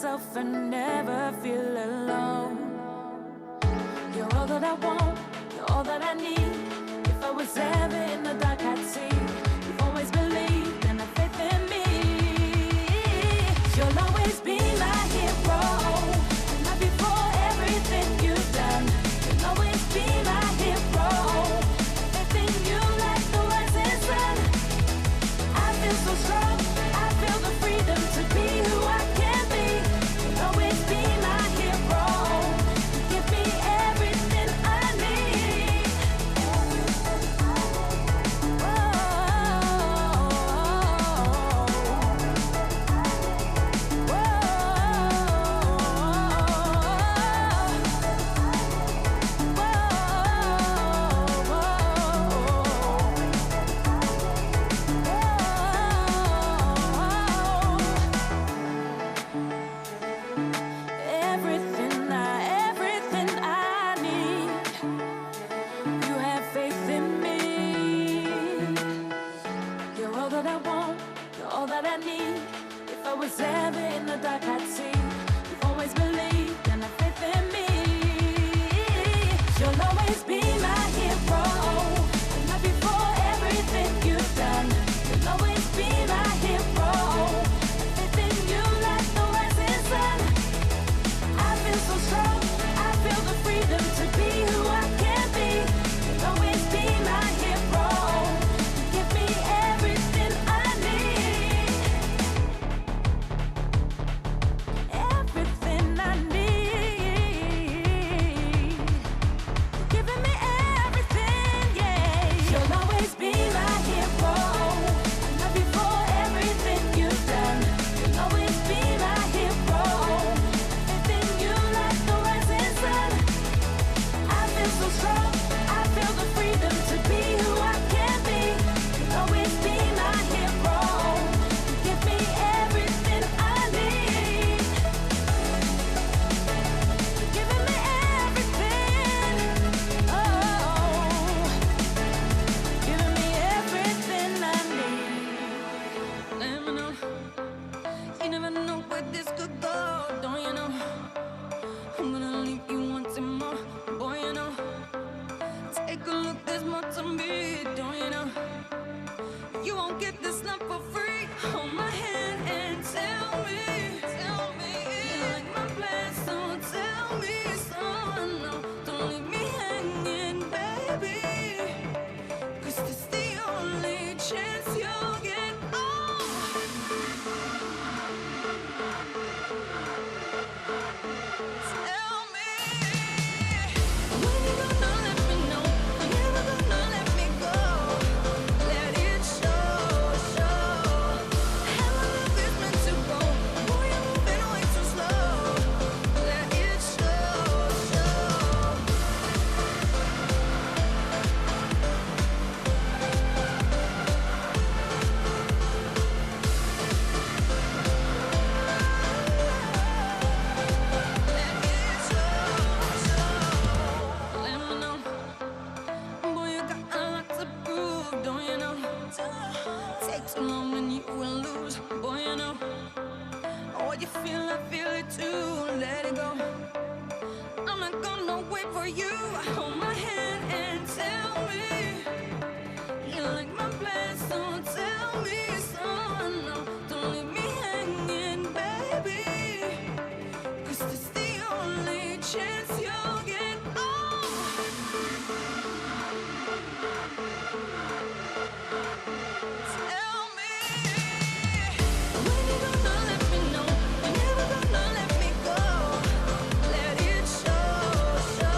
myself and never feel alone. You're all that I want, you're all that I need. If I was ever in the dark, I'd see. You've always believed and have faith in me. You'll always be my hero. I love you for everything you've done. You'll always be my hero. Everything you like the rising sun. I feel so strong, I feel the freedom to be who I can be. You'll always be my hero. You give me everything I need. Everything I need. You have faith in me. You're all that I want, you're all that I need. If I was ever in the dark, I'd see. You've always believed and have faith in me. You'll always be my hero. I love you for everything you've done. You'll always be my hero. Everything you like the rising sun. I feel so strong, I feel the freedom to be who I can be. You'll always be my hero. You give me everything I need. Everything I need. You're giving me everything, yeah. You'll always be my hero. I love you for everything you've done. You'll always be my hero. Everything you like the rising sun. I feel so strong, I feel the freedom to be who I can be. You'll always be my hero. You give me everything I need. You're giving me everything. Oh, giving me everything I need. Let me know. You never know where this could go, don't you know? I'm gonna leave you wanting more, boy, you know. Take a look, there's more to me, don't you know? You won't get this love for free. Hold my hand and tell me you like my plan, so tell me so. No, don't leave me hanging, baby, 'cause this is the only chance you'll get. Oh, tell me when you gonna let me know. You're never gonna let me go. Let it show. How my love is meant to go. Boy, you're moving way too slow. Let it show. Let me know. Boy, you got a lot to prove, don't you know? Take too long and you will lose, boy, you know. What you feel, I feel it too. Let it go. I'm not gonna wait for you. Hold my hand and tell me you like my plan, so tell me so. No, don't leave me hanging, baby, 'cause this is the only chance you'll get. Oh, tell me when you gonna let me know. You're never gonna let me go. Let it show.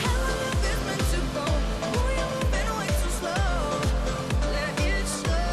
How my love is meant to go. Boy, you're moving way too slow. Let it show.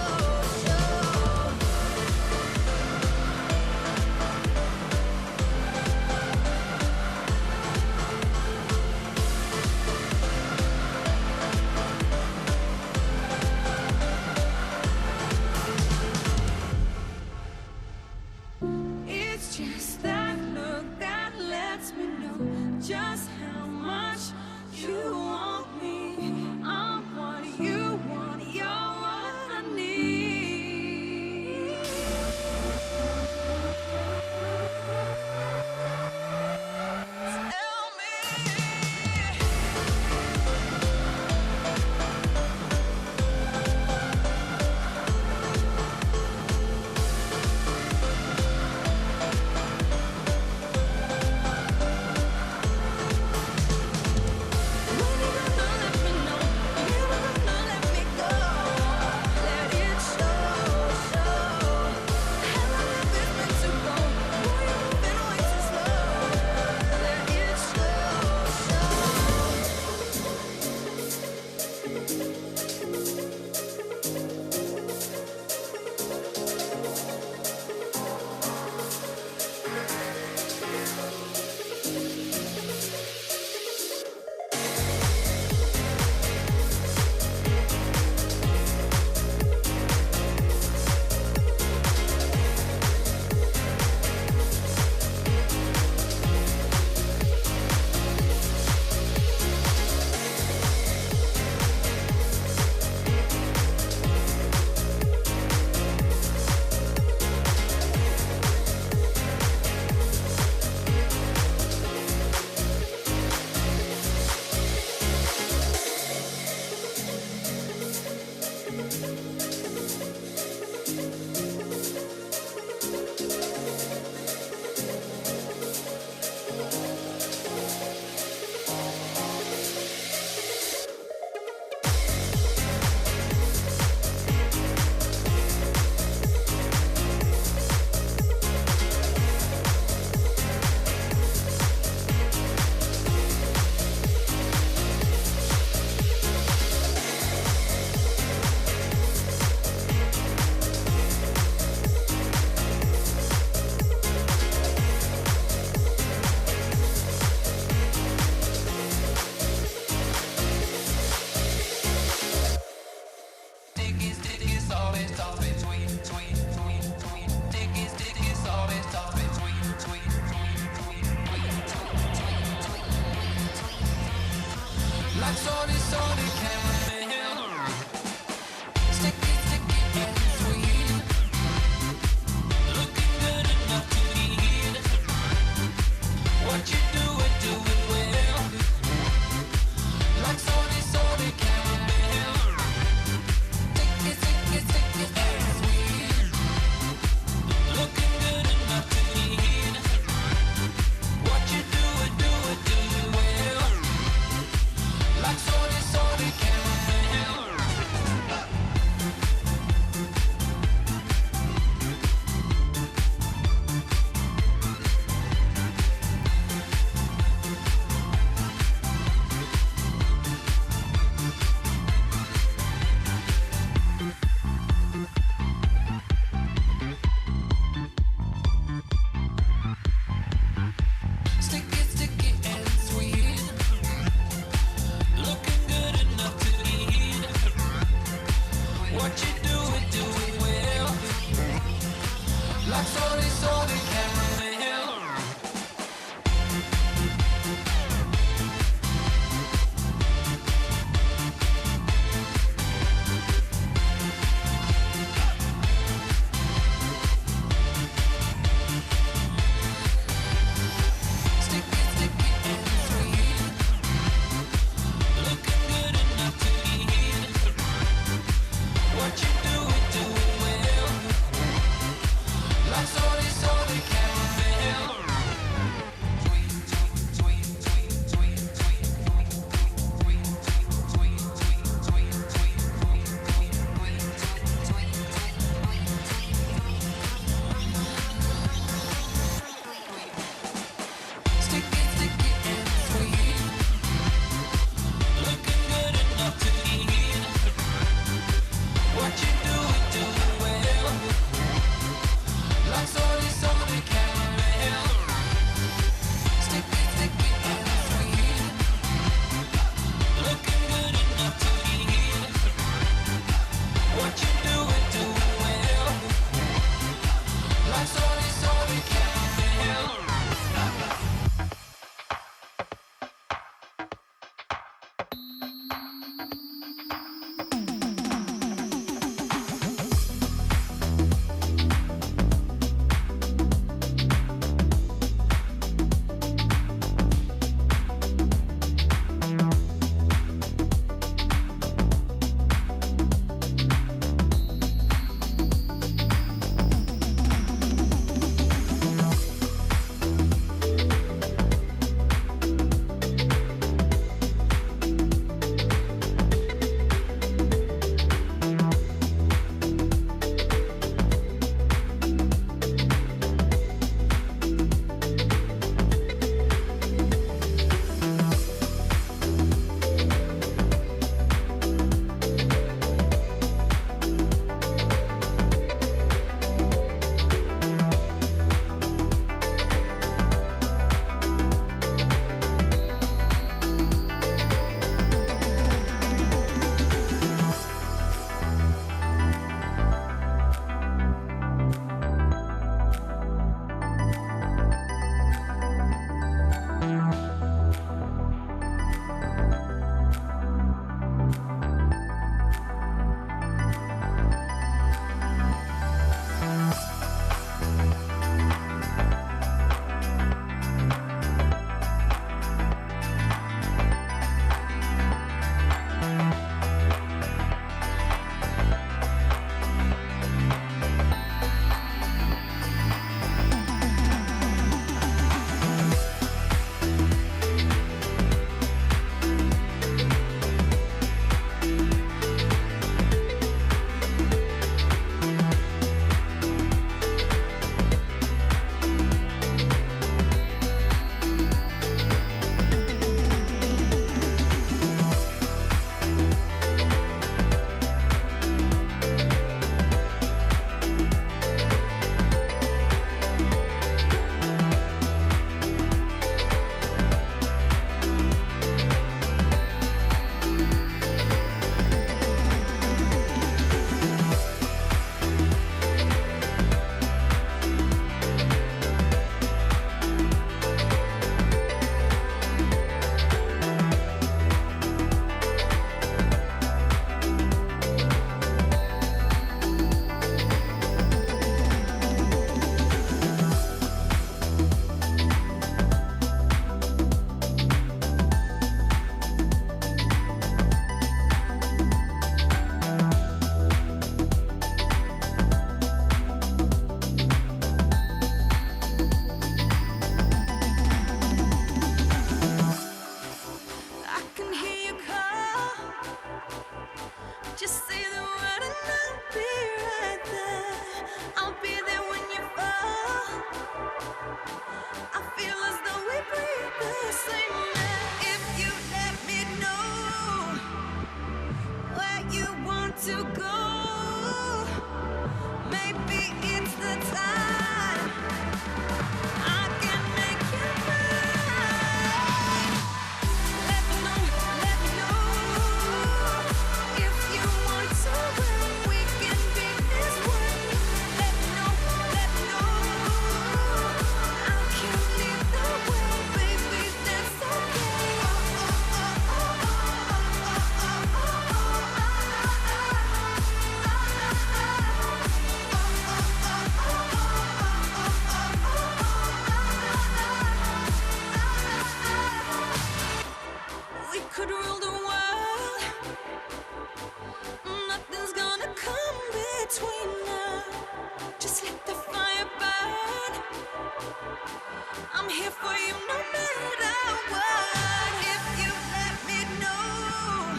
for you no matter what. If you let me know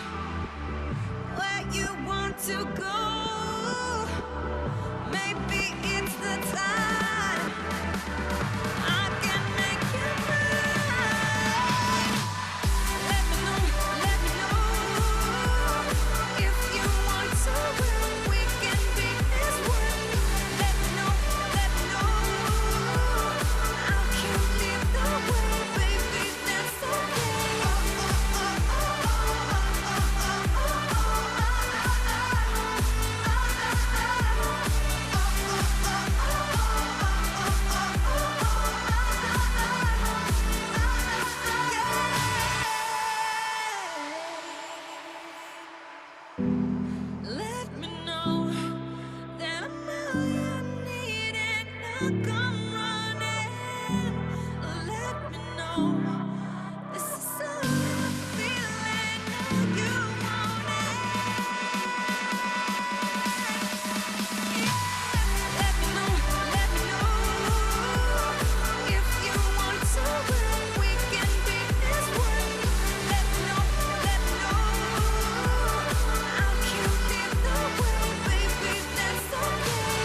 where you want to go, maybe it's the time I can make you mine. Let me know if you want to win. We can be this one. Let me know. I can't live the way, baby, that's okay. Let me know that I'm all you need and I'll come running. Let me know this is all I'm feeling. Now you want it. Let me know if you want to win. We can be this one. Let me know. I can't live the way, baby, that's okay.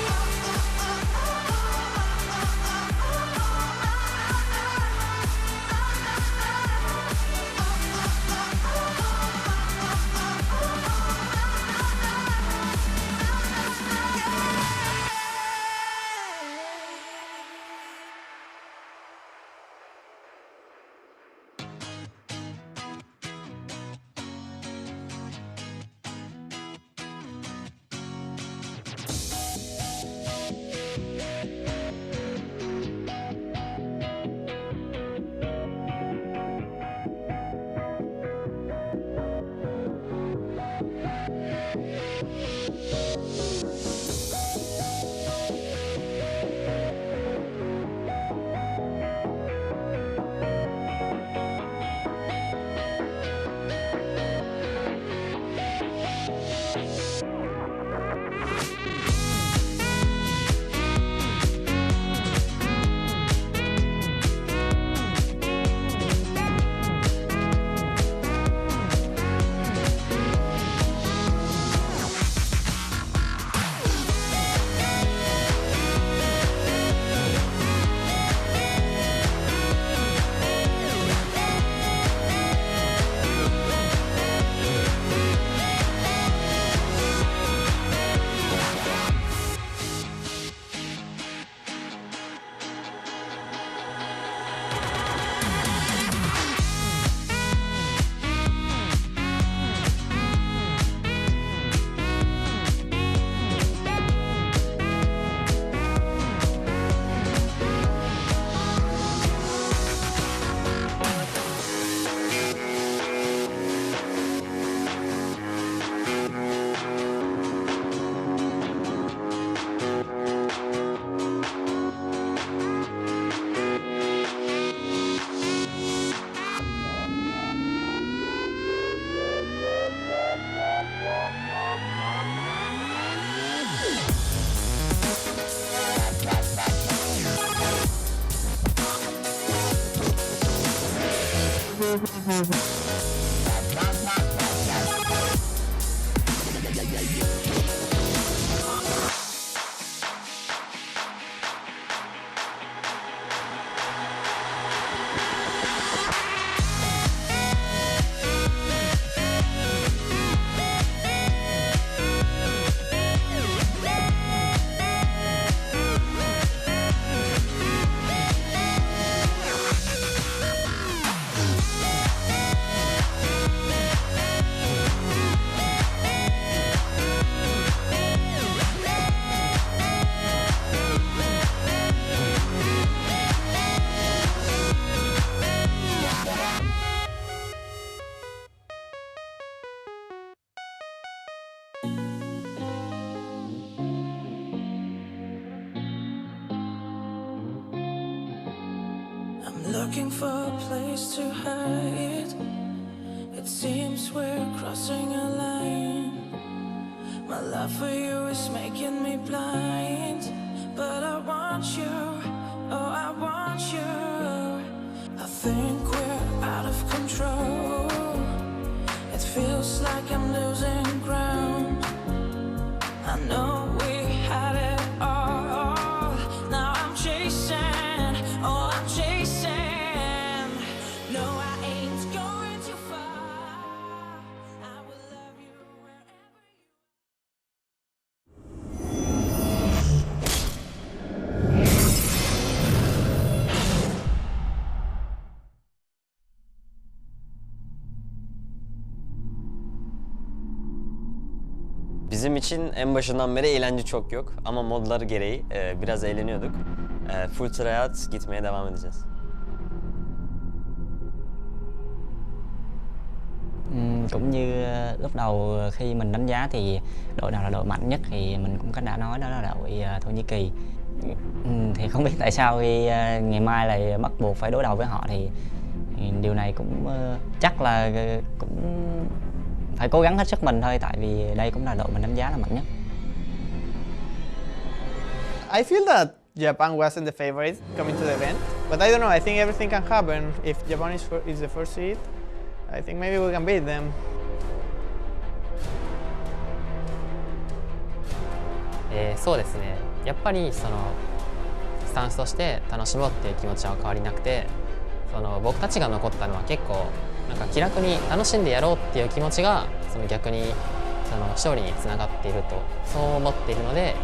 Looking for a place to hide. It seems we're crossing a line. My love for you is making me blind. But I want you, oh I want you. think we're out of control. It feels like I'm losing ground. I know we had it all. Now I'm chasing, oh I'm chasing. No, I ain't going too far. I will love you wherever Bizim için en başından beri eğlence çok yok ama modları gereği biraz eğleniyorduk. Full tryout gitmeye devam edeceğiz. Cũng như lúc đầu khi mình đánh giá thì đội nào là đội mạnh nhất thì mình cũng đã nói đó là đội Thổ Nhĩ Kỳ. Thì không biết tại sao khi ngày mai lại bắt buộc phải đối đầu với họ thì điều này cũng chắc là cũng phải cố gắng hết sức mình thôi, tại vì đây cũng là đội mình đánh giá là mạnh nhất. I feel that Japan wasn't the favorite coming to the event, but I don't know. I think everything can happen. If Japan is the first seed, I think maybe we can beat them. そうですね。やっぱりそのスタンスとして楽しもうっていう気持ちは変わりなくて、その僕たちが残ったのは結構なんか気楽に楽しんでやろうっていう気持ちがその逆にその勝利につながっているとそう思っているので、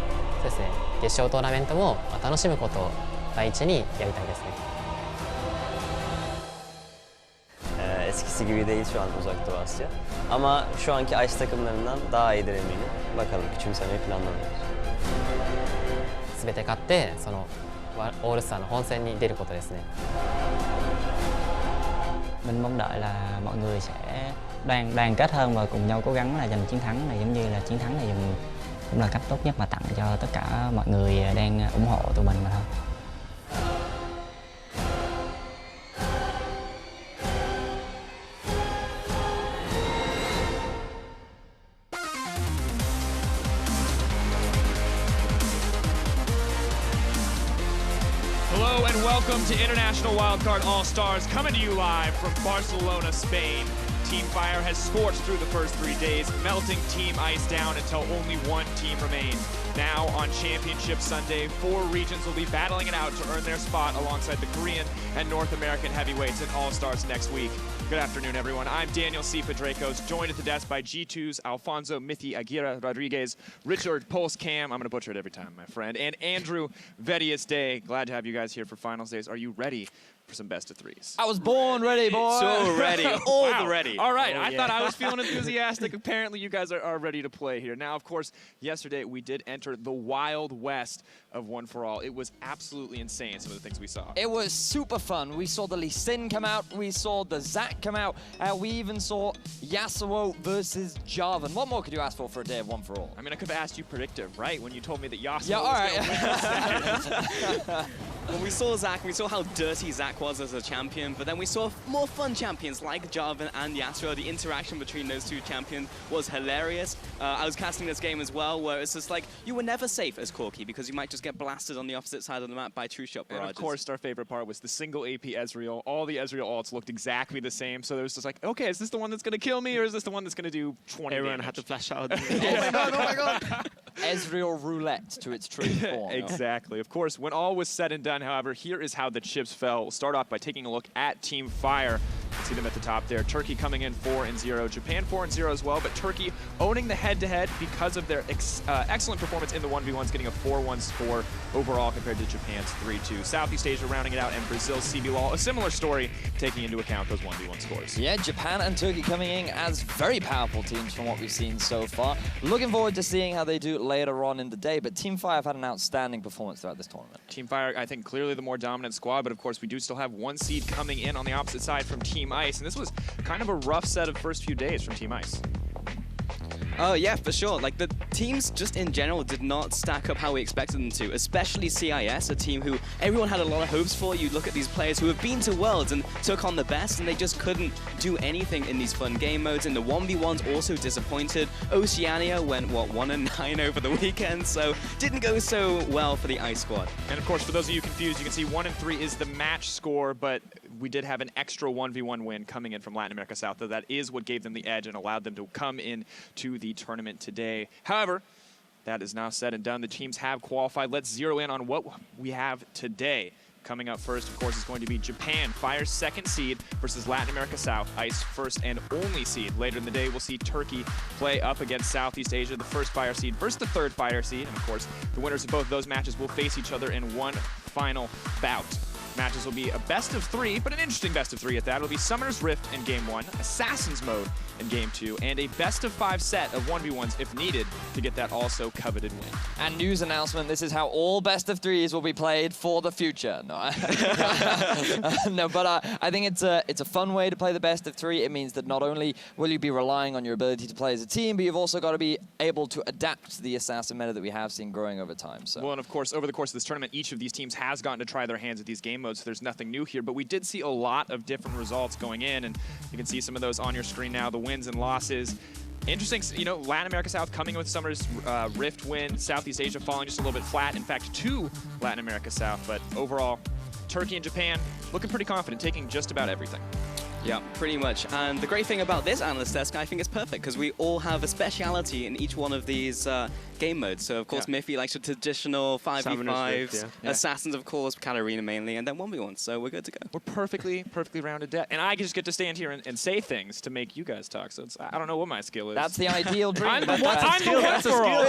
そうですね。決勝トーナメントも楽しむことを第一にやりたいですね。Eskisi gibi değil şu an Uzak Doğu Asya. Ama şu anki Ice takımlarından daha iyidir eminim. Bakalım küçümsemeyi planlamıyoruz. 全て勝ってそのオールスターの本戦に出ることですね。Mình mong đợi là mọi người sẽ đoàn kết hơn và cùng nhau cố gắng là giành chiến thắng này, giống như là chiến thắng này cũng là cách tốt nhất mà tặng cho tất cả mọi người đang ủng hộ tụi mình mà thôi. Hello and welcome to International Wildcard All-Stars, coming to you live from Barcelona, Spain. Team Fire has scorched through the first 3 days, melting Team Ice down until only one team remains. Now on Championship Sunday, 4 regions will be battling it out to earn their spot alongside the Korean and North American heavyweights in All-Stars next week. Good afternoon, everyone. I'm Daniel Sifa Dracos, joined at the desk by G2's Alfonso Mithi Aguirre Rodriguez, Richard Pulse Cam, I'm going to butcher it every time, my friend, and Andrew Vedius Day. Glad to have you guys here for finals days. Are you ready for some best of threes? I was born ready, boy. So ready. All Wow. the ready. All right. Oh, I yeah. thought I was feeling enthusiastic. Apparently, you guys are ready to play here. Now, of course, yesterday we did enter the Wild West of One for All. It was absolutely insane, some of the things we saw. It was super fun. We saw the Lee Sin come out. We saw the Zac come out. We even saw Yasuo versus Jarvan. What more could you ask for a day of One for All? I mean, I could have asked you predictive, right? When you told me that Yasuo Yeah, all was right. going to win. When we saw Zac, we saw how dirty Zac was as a champion, but then we saw more fun champions like Jarvan and Yasuo. The interaction between those two champions was hilarious. I was casting this game as well, where it's just like, you were never safe as Corki, because you might just get blasted on the opposite side of the map by true shot barrages. And of course, our favorite part was the single AP Ezreal. All the Ezreal ults looked exactly the same, so there was just like, okay, is this the one that's going to kill me, or is this the one that's going to do 20 Everyone damage? had to flash out. Oh my god. Ezreal roulette to its true form. Exactly. Of course, when all was said and done, however, here is how the chips fell. We'll start off by taking a look at Team Fire. You can see them at the top there. Turkey coming in 4-0. Japan 4-0 as well, but Turkey owning the head-to-head because of their excellent performance in the 1v1s, getting a 4-1 score overall compared to Japan's 3-2. Southeast Asia rounding it out, and Brazil's CBLOL, a similar story, taking into account those 1v1 scores. Yeah, Japan and Turkey coming in as very powerful teams from what we've seen so far. Looking forward to seeing how they do later on in the day, but Team Fire have had an outstanding performance throughout this tournament. Team Fire, I think, clearly the more dominant squad, but of course we do still have one seed coming in on the opposite side from Team Ice, and this was kind of a rough set of first few days from Team Ice. Oh yeah, for sure. Like the teams just in general did not stack up how we expected them to, especially CIS, a team who everyone had a lot of hopes for. You look at these players who have been to Worlds and took on the best, and they just couldn't do anything in these fun game modes. In the 1v1s, also disappointed. Oceania went, what, 1-9 over the weekend, so didn't go so well for the ICE squad. And of course, for those of you confused, you can see 1-3 is the match score, but we did have an extra 1v1 win coming in from Latin America South, though that is what gave them the edge and allowed them to come in to the tournament today. However, that is now said and done. The teams have qualified. Let's zero in on what we have today. Coming up first, of course, is going to be Japan, Fire's second seed versus Latin America South, ICE first and only seed. Later in the day, we'll see Turkey play up against Southeast Asia, the first Fire seed versus the third Fire seed. And of course, the winners of both those matches will face each other in one final bout. Matches will be a best of 3, but an interesting best of 3 at that. It'll be Summoner's Rift in Game 1, Assassin's Mode in Game 2, and a best of 5 set of 1v1s if needed to get that also coveted win. And news announcement, this is how all best of 3s will be played for the future. No, no, but I think it's a fun way to play the best of 3. It means that not only will you be relying on your ability to play as a team, but you've also got to be able to adapt to the assassin meta that we have seen growing over time. So. Well, and of course, over the course of this tournament, each of these teams has gotten to try their hands at these game modes, so there's nothing new here, but we did see a lot of different results going in, and you can see some of those on your screen now, the wins and losses. Interesting, you know, Latin America South coming with Summer's Rift win, Southeast Asia falling just a little bit flat. In fact, 2 Latin America South, but overall, Turkey and Japan looking pretty confident, taking just about everything. Yeah, pretty much. And the great thing about this analyst desk, I think it's perfect, because we all have a speciality in each one of these game modes. So, of course, Miffy likes the traditional 5v5s, Assassins, of course, Katarina mainly, and then 1v1. So we're good to go. We're perfectly rounded deck. And I just get to stand here and say things to make you guys talk. So I don't know what my skill is. That's the ideal dream. I'm the one for all.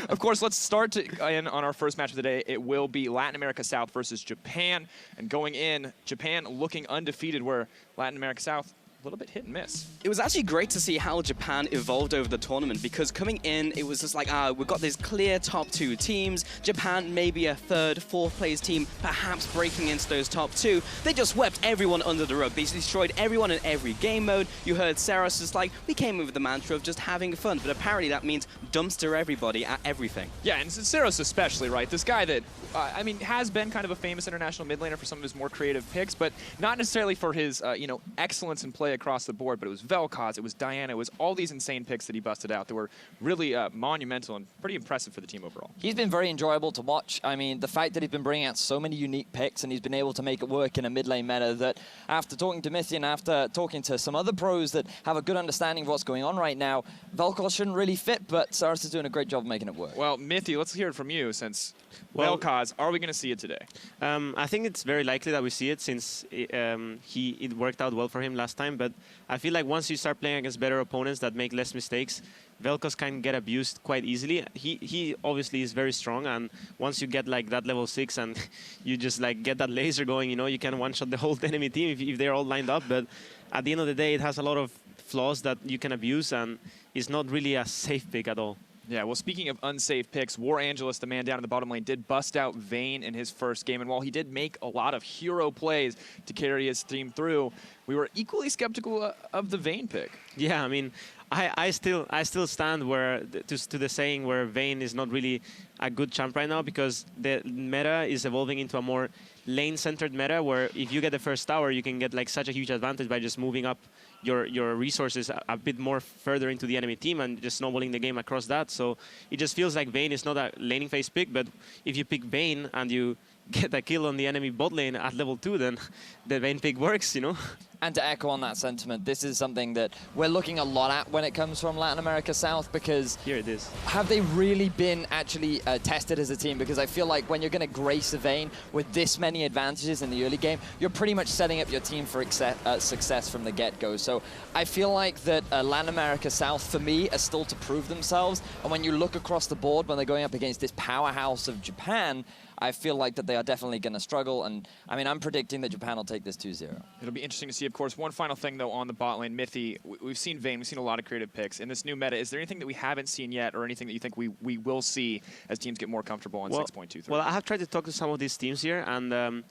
Of course, let's start in on our first match of the day. It will be Latin America South versus Japan. And going in, Japan looking undefeated, where Latin America South a little bit hit and miss. It was actually great to see how Japan evolved over the tournament, because coming in, it was just like, we've got these clear top 2 teams. Japan maybe a 3rd, 4th place team, perhaps breaking into those top 2. They just swept everyone under the rug. They destroyed everyone in every game mode. You heard Saros is like, we came in with the mantra of just having fun, but apparently that means dumpster everybody at everything. Yeah, and Saros especially, right? This guy that, I mean, has been kind of a famous international mid laner for some of his more creative picks, but not necessarily for his, you know, excellence in play across the board. But it was Vel'Koz, it was Diana, it was all these insane picks that he busted out that were really monumental and pretty impressive for the team overall. He's been very enjoyable to watch. I mean, the fact that he's been bringing out so many unique picks and he's been able to make it work in a mid lane meta, that after talking to Mithy and after talking to some other pros that have a good understanding of what's going on right now, Vel'Koz shouldn't really fit, but Saros is doing a great job of making it work. Well, Mithy, let's hear it from you, since Vel'Koz, are we going to see it today? I think it's very likely that we see it, since it worked out well for him last time, but I feel like once you start playing against better opponents that make less mistakes, Vel'Koz can get abused quite easily. He obviously is very strong, and once you get like that level 6 and you just like get that laser going, you know, you can one-shot the whole enemy team if they're all lined up, but at the end of the day, it has a lot of flaws that you can abuse, and it's not really a safe pick at all. Yeah, well, speaking of unsafe picks, War Angelus, the man down in the bottom lane, did bust out Vayne in his first game. And while he did make a lot of hero plays to carry his team through, we were equally skeptical of the Vayne pick. Yeah, I mean, I still stand where to the saying where Vayne is not really a good champ right now, because the meta is evolving into a more lane-centered meta, where if you get the first tower, you can get like such a huge advantage by just moving up your resources a bit more further into the enemy team and just snowballing the game across that. So it just feels like Vayne is not a laning phase pick, but if you pick Vayne and you get a kill on the enemy bot lane at level 2, then the Vayne pick works, you know? And to echo on that sentiment, this is something that we're looking a lot at when it comes from Latin America South, because here it is. Have they really been actually tested as a team? Because I feel like when you're going to grace a Vayne with this many advantages in the early game, you're pretty much setting up your team for success from the get-go. So I feel like that Latin America South, for me, are still to prove themselves. And when you look across the board, when they're going up against this powerhouse of Japan, I feel like that they are definitely going to struggle. And I mean, I'm predicting that Japan will take this 2-0. It'll be interesting to see, of course. One final thing, though, on the bot lane, Mithy, we've seen Vayne, we've seen a lot of creative picks. In this new meta, is there anything that we haven't seen yet, or anything that you think we will see as teams get more comfortable on 6.23? Well, I have tried to talk to some of these teams here, and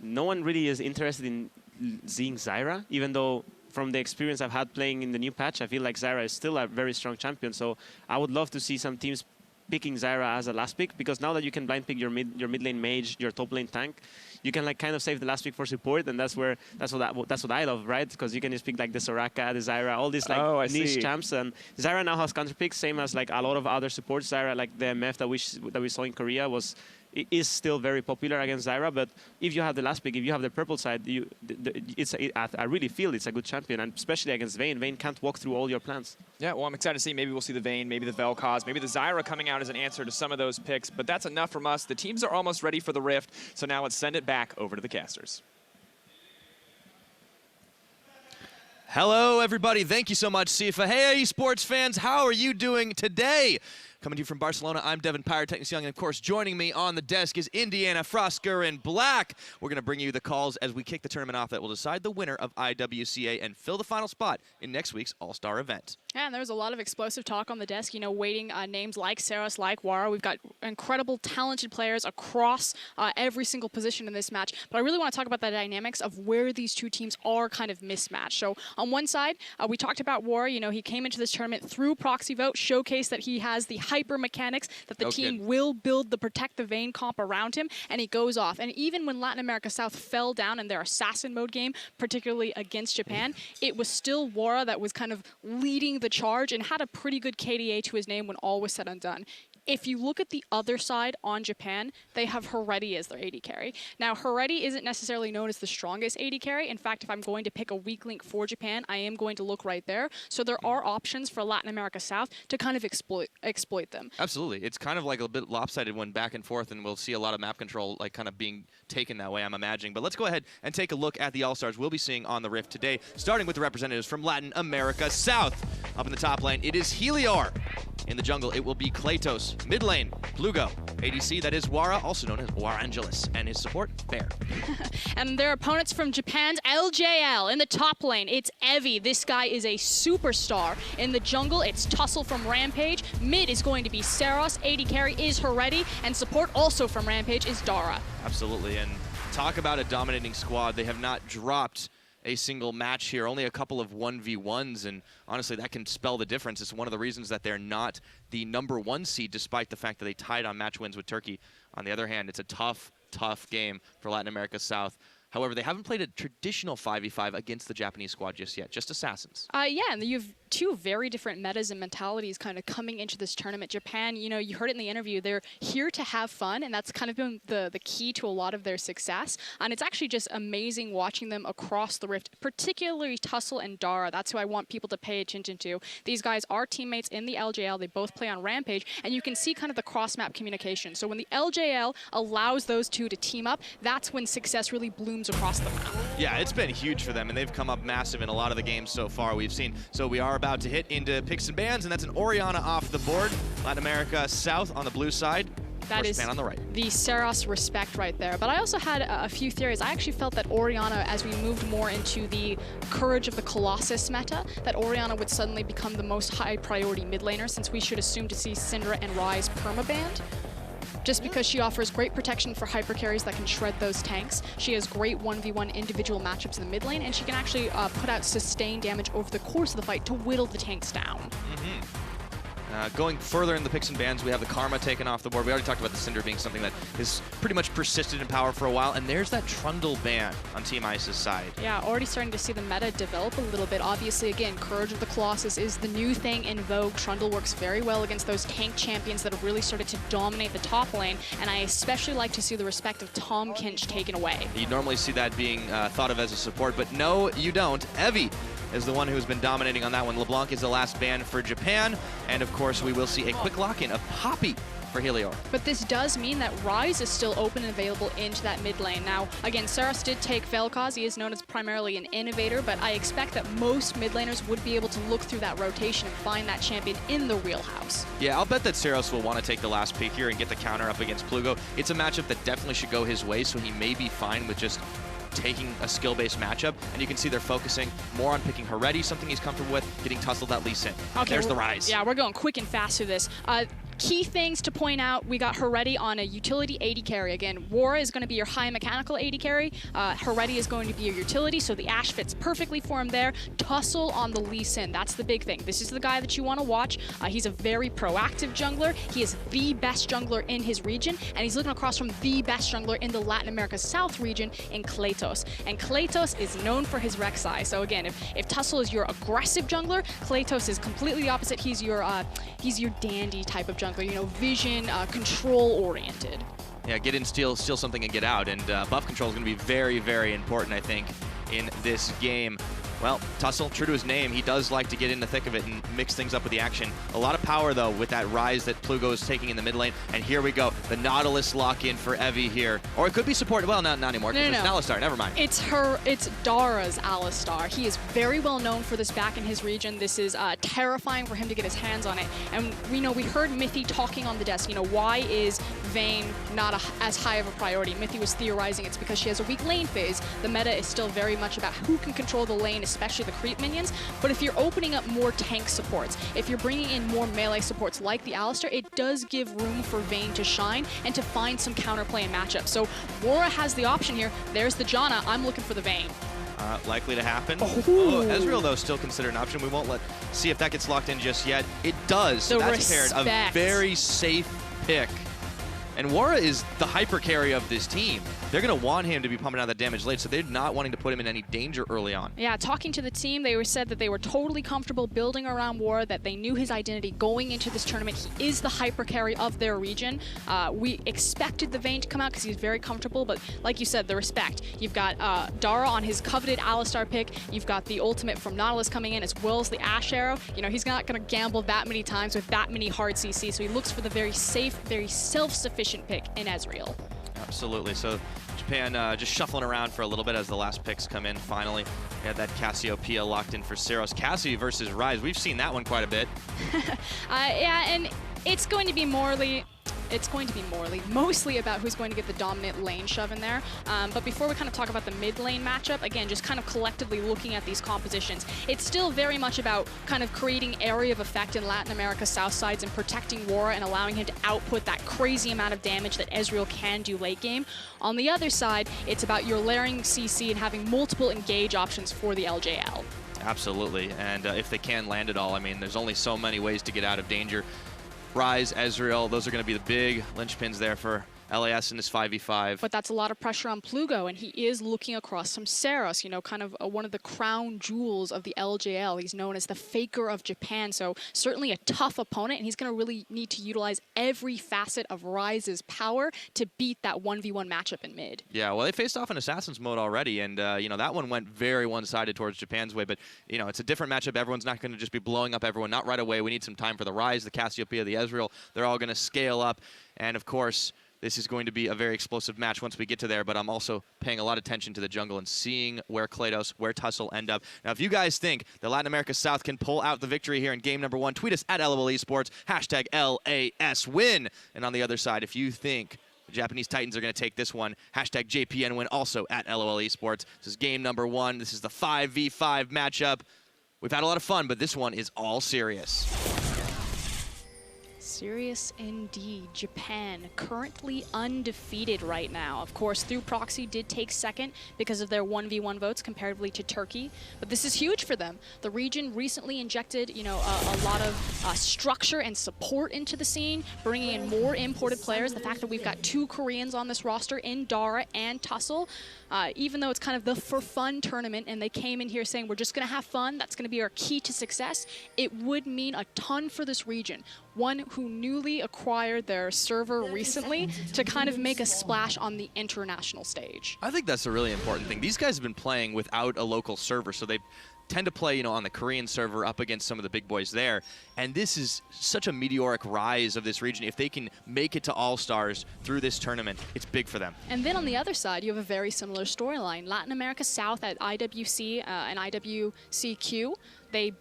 no one really is interested in seeing Zyra, even though from the experience I've had playing in the new patch, I feel like Zyra is still a very strong champion. So I would love to see some teams picking Zyra as a last pick, because now that you can blind pick your mid lane mage, your top lane tank, you can like kind of save the last pick for support, and that's what I love, right? Because you can just pick like the Soraka, the Zyra, all these like niche champs, and Zyra now has counter picks, same as like a lot of other supports. Zyra, like the MF that we saw in Korea, is still very popular against Zyra, but if you have the last pick, if you have the purple side, I really feel it's a good champion, and especially against Vayne. Vayne can't walk through all your plans. Yeah, well, I'm excited to see. Maybe we'll see the Vayne, maybe the Vel'Koz, maybe the Zyra coming out as an answer to some of those picks, but that's enough from us. The teams are almost ready for the Rift, so now let's send it back over to the casters. Hello, everybody. Thank you so much, Sifa. Hey, sports fans, how are you doing today? Coming to you from Barcelona, I'm Devin Pyrotechnics Young, and of course, joining me on the desk is Indiana FLICKR in black. We're going to bring you the calls as we kick the tournament off that will decide the winner of IWCA and fill the final spot in next week's All-Star event. Yeah, and there was a lot of explosive talk on the desk, you know, waiting names like Saros, like Wara. We've got incredible, talented players across every single position in this match. But I really want to talk about the dynamics of where these two teams are kind of mismatched. So on one side, we talked about Wara. You know, he came into this tournament through proxy vote, showcased that he has the hyper mechanics, that the team will build the Protect the Vayne comp around him, and he goes off. And even when Latin America South fell down in their assassin mode game, particularly against Japan, it was still Wara that was kind of leading the charge and had a pretty good KDA to his name when all was said and done. If you look at the other side on Japan, they have Heredi as their AD carry. Now, Heredi isn't necessarily known as the strongest AD carry. In fact, if I'm going to pick a weak link for Japan, I am going to look right there. So there are options for Latin America South to kind of exploit them. Absolutely. It's kind of like a bit lopsided when back and forth, and we'll see a lot of map control like kind of being taken that way, I'm imagining. But let's go ahead and take a look at the All-Stars we'll be seeing on the Rift today, starting with the representatives from Latin America South. Up in the top lane, it is Helior. In the jungle, it will be Kratos. Mid lane, Plugo. ADC, that is Wara, also known as Warangelis. And his support, Bear. And their opponents from Japan's LJL. In the top lane, it's Evie. This guy is a superstar. In the jungle, it's Tussle from Rampage. Mid is going to be Saros. AD carry is Heredi. And support also from Rampage is Dara. Absolutely, and talk about a dominating squad. They have not dropped a single match here, only a couple of 1v1s, and honestly that can spell the difference. It's one of the reasons that they're not the #1 seed, despite the fact that they tied on match wins with Turkey. On the other hand, it's a tough game for Latin America South. However, they haven't played a traditional 5v5 against the Japanese squad just yet, just assassins. Yeah, and you have two very different metas and mentalities kind of coming into this tournament. Japan, you know, you heard it in the interview, they're here to have fun, and that's kind of been the key to a lot of their success. And it's actually just amazing watching them across the Rift, particularly Tussle and Dara. That's who I want people to pay attention to. These guys are teammates in the LJL. They both play on Rampage, and you can see kind of the cross-map communication. So when the LJL allows those two to team up, that's when success really blooms across the map. Yeah, it's been huge for them, and they've come up massive in a lot of the games so far we've seen. So we are about to hit into picks and bans, and that's an Orianna off the board. Latin America South on the blue side. That is on the right. The Saros respect right there. But I also had a few theories. I actually felt that Orianna, as we moved more into the Courage of the Colossus meta, that Orianna would suddenly become the most high priority mid laner, since we should assume to see Syndra and Ryze permabanned. Just because she offers great protection for hyper carries that can shred those tanks. She has great 1v1 individual matchups in the mid lane, and she can actually put out sustained damage over the course of the fight to whittle the tanks down. Going further in the picks and bans, we have the Karma taken off the board. We already talked about the Cinder being something that has pretty much persisted in power for a while, and there's that Trundle ban on Team Ice's side. Yeah, already starting to see the meta develop a little bit. Obviously, again, Courage of the Colossus is the new thing in vogue. Trundle works very well against those tank champions that have really started to dominate the top lane, and I especially like to see the respect of Tahm Kench taken away. You normally see that being thought of as a support, but no, you don't. Evie is the one who's been dominating on that one. LeBlanc is the last ban for Japan, and of course we will see a quick lock-in of Poppy for Helior. But this does mean that Ryze is still open and available into that mid lane. Now, again, Saros did take Vel'Koz. He is known as primarily an innovator, but I expect that most mid laners would be able to look through that rotation and find that champion in the wheelhouse. Yeah, I'll bet that Saros will want to take the last pick here and get the counter up against Plugo. It's a matchup that definitely should go his way, so he may be fine with just taking a skill-based matchup, and you can see they're focusing more on picking Heredi, something he's comfortable with, getting Tussle that Lee Sin. Okay, there's the Ryze. Yeah, we're going quick and fast through this. Key things to point out, we got Heretti on a utility AD carry. Again, Wara is going to be your high mechanical AD carry. Heretti is going to be your utility, so the Ashe fits perfectly for him there. Tussle on the Lee Sin, that's the big thing. This is the guy that you want to watch. He's a very proactive jungler. He is the best jungler in his region, and he's looking across from the best jungler in the Latin America South region in Kratos. And Kratos is known for his Rek'Sai. So again, if Tussle is your aggressive jungler, Kratos is completely the opposite. He's your dandy type of jungler, you know, vision, control-oriented. Yeah, get in, steal something, and get out. And buff control is going to be very, very important, I think, in this game. Well, Tussle, true to his name, he does like to get in the thick of it and mix things up with the action. A lot of power, though, with that rise that Plugo is taking in the mid lane. And here we go, the Nautilus lock-in for Evie here. Or it could be supported, well, not anymore, because it's an Alistar, never mind. It's Dara's Alistar. He is very well known for this back in his region. This is terrifying for him to get his hands on it. And we heard Mithy talking on the desk, why is Vayne not as high of a priority? Mithy was theorizing it's because she has a weak lane phase. The meta is still very much about who can control the lane, especially the creep minions. But if you're opening up more tank supports, if you're bringing in more melee supports like the Alistar, it does give room for Vayne to shine and to find some counterplay and matchup. So Wara has the option here. There's the Janna. I'm looking for the Vayne. Likely to happen. Oh, Ezreal, though, still considered an option. We won't see if that gets locked in just yet. It does. So that's paired a very safe pick. And Wara is the hyper carry of this team. They're going to want him to be pumping out that damage late, so they're not wanting to put him in any danger early on. Yeah, talking to the team, they said that they were totally comfortable building around Wara, that they knew his identity going into this tournament. He is the hyper carry of their region. We expected the Vayne to come out because he's very comfortable, but like you said, the respect. You've got Dara on his coveted Alistar pick. You've got the ultimate from Nautilus coming in, as well as the Ashe Arrow. He's not going to gamble that many times with that many hard CC, so he looks for the very safe, very self-sufficient pick in Ezreal. Absolutely. So Japan just shuffling around for a little bit as the last picks come in finally. We had that Cassiopeia locked in for Seros. Cassie versus Ryze. We've seen that one quite a bit. Yeah, and it's going to be mostly about who's going to get the dominant lane shove in there. But before we kind of talk about the mid lane matchup, again, just kind of collectively looking at these compositions, it's still very much about kind of creating area of effect in Latin America South sides and protecting Wara and allowing him to output that crazy amount of damage that Ezreal can do late game. On the other side, it's about your layering CC and having multiple engage options for the LJL. Absolutely, and if they can land it all, I mean, there's only so many ways to get out of danger. Ryze, Ezreal, those are going to be the big linchpins there for LAS in this 5v5. But that's a lot of pressure on Plugo, and he is looking across from Seros, kind of one of the crown jewels of the LJL. He's known as the faker of Japan, so certainly a tough opponent, and he's going to really need to utilize every facet of Ryze's power to beat that 1v1 matchup in mid. Yeah, well, they faced off in Assassin's mode already, and, that one went very one-sided towards Japan's way, but, it's a different matchup. Everyone's not going to just be blowing up everyone, not right away. We need some time for the Ryze, the Cassiopeia, the Ezreal. They're all going to scale up, and, of course, this is going to be a very explosive match once we get to there, but I'm also paying a lot of attention to the jungle and seeing where Kratos, where Tussle end up. Now, if you guys think that Latin America South can pull out the victory here in game number 1, tweet us at LOL Esports, hashtag LASwin. And on the other side, if you think the Japanese Titans are going to take this one, hashtag JPNWin, also at LOL Esports. This is game number 1. This is the 5v5 matchup. We've had a lot of fun, but this one is all serious. Serious indeed. Japan currently undefeated right now. Of course, through proxy did take second because of their 1v1 votes comparatively to Turkey, but this is huge for them. The region recently injected, a lot of structure and support into the scene, bringing in more imported players. The fact that we've got 2 Koreans on this roster in Dara and Tussle, even though it's kind of the for fun tournament and they came in here saying we're just going to have fun, that's going to be our key to success, it would mean a ton for this region. One who newly acquired their server recently to kind of make a splash on the international stage. I think that's a really important thing. These guys have been playing without a local server, so they tend to play, on the Korean server up against some of the big boys there. And this is such a meteoric rise of this region. If they can make it to All-Stars through this tournament, it's big for them. And then on the other side, you have a very similar storyline. Latin America South at IWC and IWCQ. They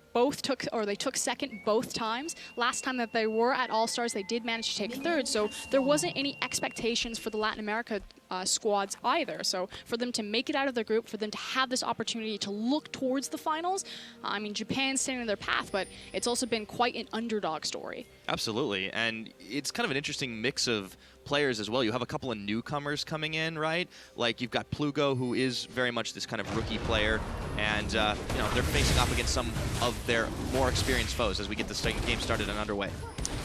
took second both times. Last time that they were at All-Stars, they did manage to take third, so there wasn't any expectations for the Latin America squads either. So for them to make it out of their group, for them to have this opportunity to look towards the finals, I mean, Japan's standing in their path, but it's also been quite an underdog story. Absolutely, and it's kind of an interesting mix of players as well. You have a couple of newcomers coming in, right? Like you've got Plugo, who is very much this kind of rookie player, and you know, they're facing up against some of their more experienced foes as we get this game started and underway.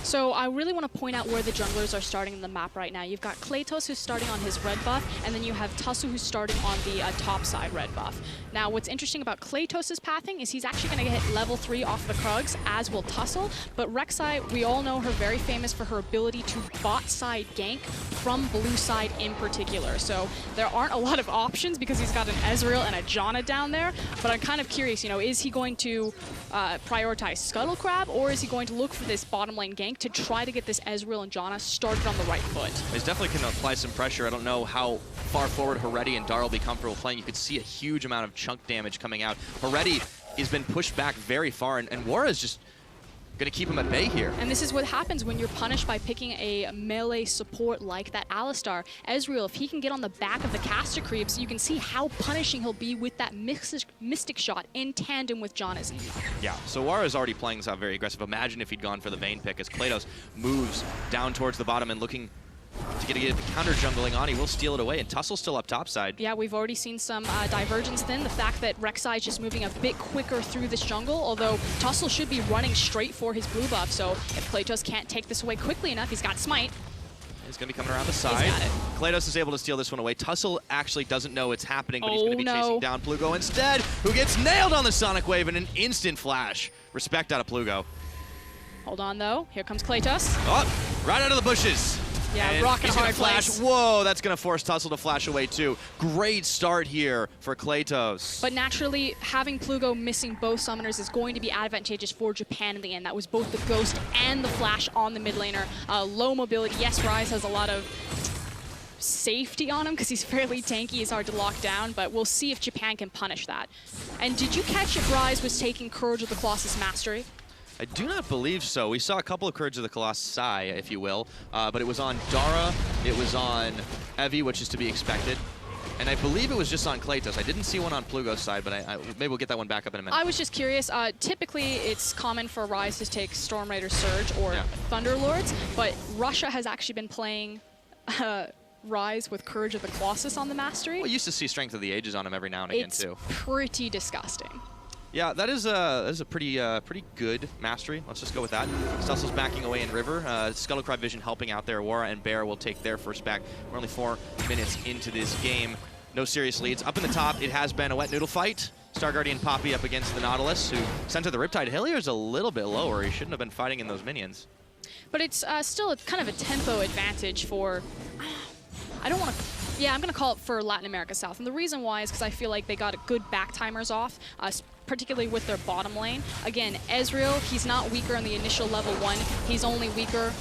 So I really want to point out where the junglers are starting in the map right now. You've got Kratos, who's starting on his red buff, and then you have Tussle, who's starting on the top side red buff. Now, what's interesting about Kratos' pathing is he's actually going to hit level 3 off the Krugs, as will Tussle, but Rek'Sai, we all know her very famous for her ability to bot side gank from blue side in particular. So there aren't a lot of options because he's got an Ezreal and a Janna down there, but I'm kind of curious, you know, is he going to prioritize Scuttle Crab, or is he going to look for this bottom lane gank to try to get this Ezreal and Janna started on the right foot? He's definitely going to apply some pressure. I don't know how far forward Heredi and Dar will be comfortable playing. You could see a huge amount of chunk damage coming out. Heredi has been pushed back very far, and Wara is just going to keep him at bay here. And this is what happens when you're punished by picking a melee support like that Alistar. Ezreal, if he can get on the back of the caster creeps, you can see how punishing he'll be with that Mystic Shot in tandem with Janna's E. Yeah, so Wara is already playing this out very aggressive. Imagine if he'd gone for the Vayne pick as Kratos moves down towards the bottom and looking to get the counter jungling on. He will steal it away, and Tussle's still up top side. Yeah, we've already seen some divergence then. The fact that Rek'Sai is just moving a bit quicker through this jungle, although Tussle should be running straight for his blue buff, so if Kratos can't take this away quickly enough, he's got Smite. He's going to be coming around the side. He's got it. Kratos is able to steal this one away. Tussle actually doesn't know it's happening, but he's going to be chasing down Plugo instead, who gets nailed on the Sonic Wave in an instant flash. Respect out of Plugo. Hold on, though. Here comes Kratos. Oh, right out of the bushes. Yeah, and rocket he's gonna hard flash. place. Whoa, that's going to force Tussle to flash away too. Great start here for Kratos. But naturally, having Plugo missing both summoners is going to be advantageous for Japan in the end. That was both the Ghost and the Flash on the mid laner. Low mobility. Yes, Ryze has a lot of safety on him because he's fairly tanky. He's hard to lock down, but we'll see if Japan can punish that. And did you catch if Ryze was taking Courage of the Colossus Mastery? I do not believe so. We saw a couple of Courage of the Colossi, if you will, but it was on Dara, it was on Evie, which is to be expected, and I believe it was just on Kratos. I didn't see one on Plugo's side, but maybe we'll get that one back up in a minute. I was just curious. Typically, it's common for Ryze to take Storm Raider Surge or Thunderlords, but Russia has actually been playing Ryze with Courage of the Colossus on the Mastery. Well, we used to see Strength of the Ages on him every now and again, too. It's pretty disgusting. Yeah, that is a pretty good mastery. Let's just go with that. Tussle's backing away in River. Scuttlecry Vision helping out there. Wara and Bear will take their first back. We're only 4 minutes into this game. No serious leads. Up in the top, it has been a wet noodle fight. Star Guardian Poppy up against the Nautilus, who sent to the Riptide. Hillier's a little bit lower. He shouldn't have been fighting in those minions. But it's still kind of a tempo advantage for... I don't want to... Yeah, I'm going to call it for Latin America South. And the reason why is because I feel like they got good back timers off, particularly with their bottom lane. Again, Ezreal, he's not weaker on the initial level 1. He's only weaker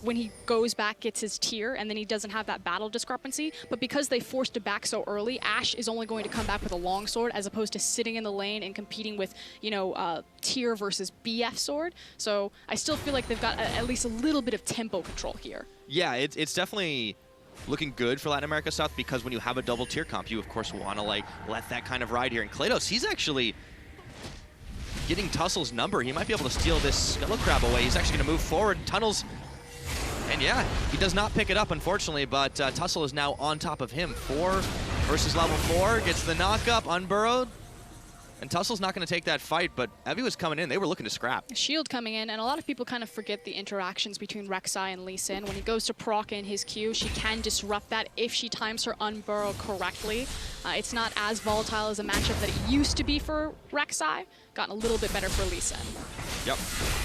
when he goes back, gets his tier, and then he doesn't have that battle discrepancy. But because they forced it back so early, Ashe is only going to come back with a longsword as opposed to sitting in the lane and competing with, you know, tier versus BF sword. So I still feel like they've got at least a little bit of tempo control here. Yeah, it's definitely looking good for Latin America South, because when you have a double tier comp, you of course want to like let that kind of ride here. And Kratos, he's actually getting Tussle's number. He might be able to steal this Scuttle Crab away. He's actually going to move forward, tunnels, and yeah, he does not pick it up, unfortunately, but Tussle is now on top of him. 4 versus level 4, gets the knock up, unburrowed, and Tussle's not going to take that fight, but Evie was coming in. They were looking to scrap. Shield coming in, and a lot of people kind of forget the interactions between Rek'Sai and Lee Sin. When he goes to proc in his Q, she can disrupt that if she times her unburrow correctly. It's not as volatile as a matchup that it used to be for Rek'Sai. Gotten a little bit better for Lee Sin. Yep.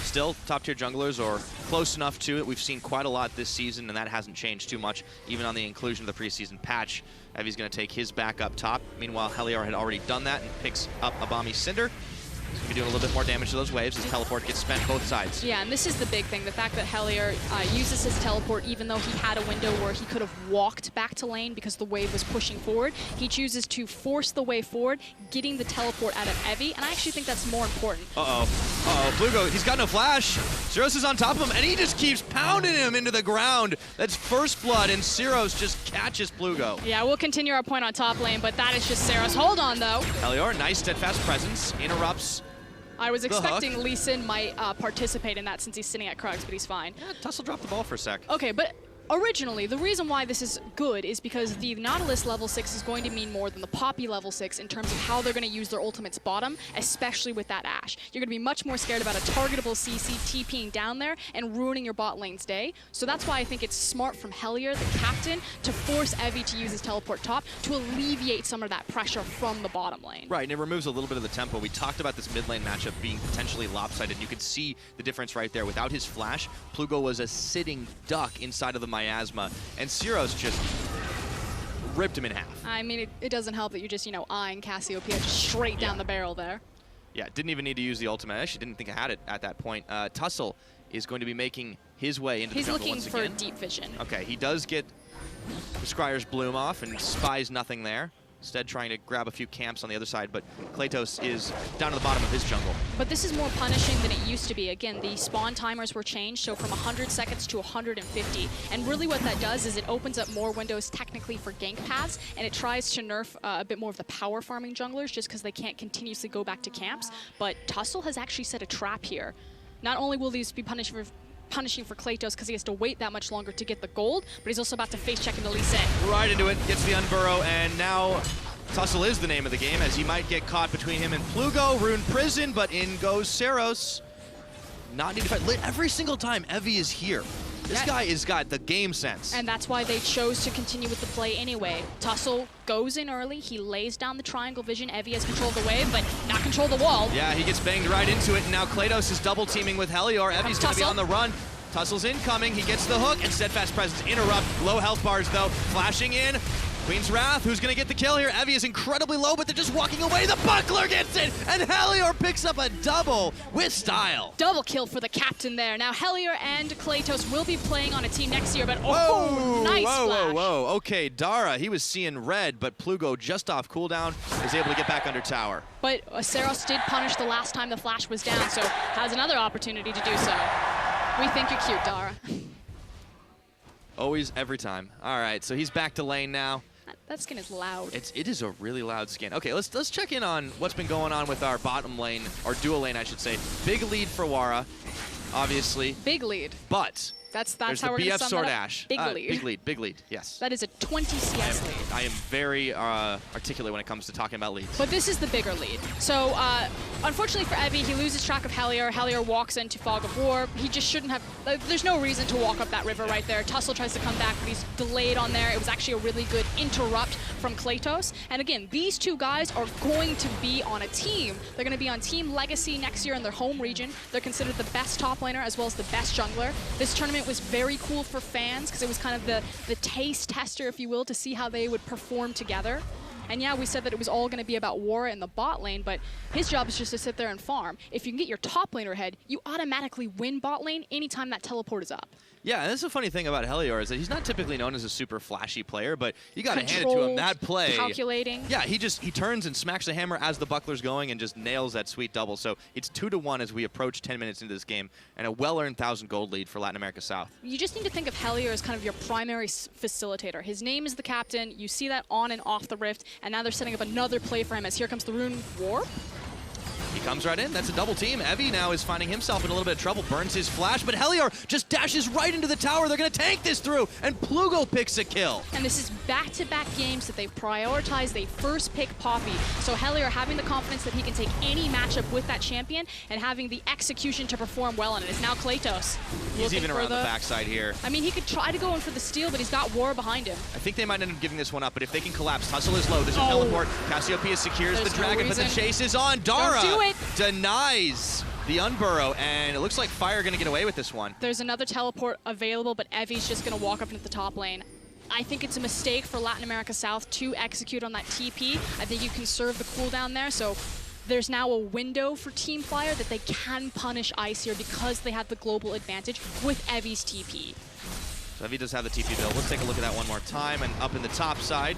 Still, top-tier junglers or close enough to it. We've seen quite a lot this season, and that hasn't changed too much, even on the inclusion of the preseason patch. Evie's going to take his back up top. Meanwhile, Heliar had already done that and picks up Abami's Cinder. He's going to be doing a little bit more damage to those waves. His teleport gets spent both sides. Yeah, and this is the big thing. The fact that FLICKR uses his teleport even though he had a window where he could have walked back to lane because the wave was pushing forward. He chooses to force the wave forward, getting the teleport out of Evie, and I actually think that's more important. Plugo, he's got no flash. Syros is on top of him, and he just keeps pounding him into the ground. That's first blood, and Syros just catches Plugo. Yeah, we'll continue our point on top lane, but that is just Syros. Hold on, though. FLICKR, nice steadfast presence, interrupts. I was expecting Lee Sin might participate in that since he's sitting at Krugs, but he's fine. Yeah, Tussle dropped the ball for a sec. Okay, but originally, the reason why this is good is because the Nautilus level 6 is going to mean more than the Poppy level 6 in terms of how they're going to use their ultimates bottom, especially with that Ashe. You're going to be much more scared about a targetable CC TPing down there and ruining your bot lane's day. So that's why I think it's smart from FLICKR, the captain, to force Evie to use his teleport top to alleviate some of that pressure from the bottom lane. Right, and it removes a little bit of the tempo. We talked about this mid lane matchup being potentially lopsided. You could see the difference right there. Without his flash, Plugo was a sitting duck inside of the miasma, and Syros just ripped him in half. I mean, it doesn't help that you're just, eyeing Cassiopeia just straight down the barrel there. Yeah, didn't even need to use the ultimate. I actually didn't think I had it at that point. Tussle is going to be making his way into the jungle once again. He's looking for deep vision. Okay, he does get the Scryer's Bloom off and spies nothing there. Instead trying to grab a few camps on the other side, but Kratos is down to the bottom of his jungle. But this is more punishing than it used to be. Again, the spawn timers were changed, so from 100 seconds to 150. And really what that does is it opens up more windows technically for gank paths, and it tries to nerf a bit more of the power farming junglers just because they can't continuously go back to camps. But Tussle has actually set a trap here. Not only will these be punishing for Kratos because he has to wait that much longer to get the gold, but he's also about to face check into Lee Sin. Right into it, gets the unburrow, and now Tussle is the name of the game as he might get caught between him and Plugo. Rune Prison, but in goes Syros. Not need to fight. Every single time Evie is here, this guy has got the game sense. And that's why they chose to continue with the play anyway. Tussle goes in early, he lays down the triangle vision. Evie has control of the wave, but not control the wall. Yeah, he gets banged right into it, and now Kratos is double teaming with FLICKR. Evie's going to be on the run. Tussle's incoming, he gets the hook, and steadfast presence interrupt. Low health bars though, flashing in. Queen's Wrath, who's going to get the kill here? Evie is incredibly low, but they're just walking away. The buckler gets it, and FLICKR picks up a double with style. Double kill for the captain there. Now FLICKR and Kratos will be playing on a team next year, but nice flash. Whoa. Okay, Dara, he was seeing red, but Plugo just off cooldown is able to get back under tower. But Syros did punish the last time the flash was down, so has another opportunity to do so. We think you're cute, Dara. Always, every time. All right, so he's back to lane now. That skin is loud. It is a really loud skin. Okay, let's check in on what's been going on with our bottom lane, our dual lane, I should say. Big lead for Wara, obviously. Big lead. But that's there's how the we're BF going to sum Sword that up. Ashe. Big lead, yes. That is a 20 CS lead. I am very articulate when it comes to talking about leads. But this is the bigger lead. So, unfortunately for Evie, he loses track of FLICKR. FLICKR walks into Fog of War. He just shouldn't have... there's no reason to walk up that river right there. Tussle tries to come back, but he's delayed on there. It was actually a really good interrupt from Kratos. And again, these two guys are going to be on a team. They're going to be on Team Legacy next year in their home region. They're considered the best top laner as well as the best jungler. This tournament was very cool for fans because it was kind of the taste tester, if you will, to see how they would perform together. And yeah, we said that it was all going to be about Wara in the bot lane, but his job is just to sit there and farm. If you can get your top laner ahead, you automatically win bot lane anytime that teleport is up. Yeah, and that's the funny thing about FLICKR is that he's not typically known as a super flashy player, but you got to hand it to him. That play, calculating. Yeah, he turns and smacks the hammer as the buckler's going and just nails that sweet double. So it's 2-1 as we approach 10 minutes into this game, and a well-earned 1,000 gold lead for Latin America South. You just need to think of FLICKR as kind of your primary facilitator. His name is the captain. You see that on and off the rift, and now they're setting up another play for him as here comes the Rune Warp. He comes right in. That's a double team. Evie now is finding himself in a little bit of trouble. Burns his flash, but FLICKR just dashes right into the tower. They're going to tank this through, and Plugo picks a kill. And this is back-to-back games that they prioritize. They first pick Poppy. So FLICKR having the confidence that he can take any matchup with that champion and having the execution to perform well in it. It's now Kratos. He's even around the backside here. I mean, he could try to go in for the steal, but he's got War behind him. I think they might end up giving this one up, but if they can collapse, Tussle is low. There's a teleport. Cassiopeia secures the dragon, but the chase is on. Dara denies the unburrow, and it looks like Fire going to get away with this one. There's another teleport available, but Evie's just going to walk up into the top lane. I think it's a mistake for Latin America South to execute on that TP. I think you can serve the cooldown there, so there's now a window for Team FLICKR that they can punish Ice here because they have the global advantage with Evi's TP. So Evi does have the TP build. Let's take a look at that one more time. And up in the top side,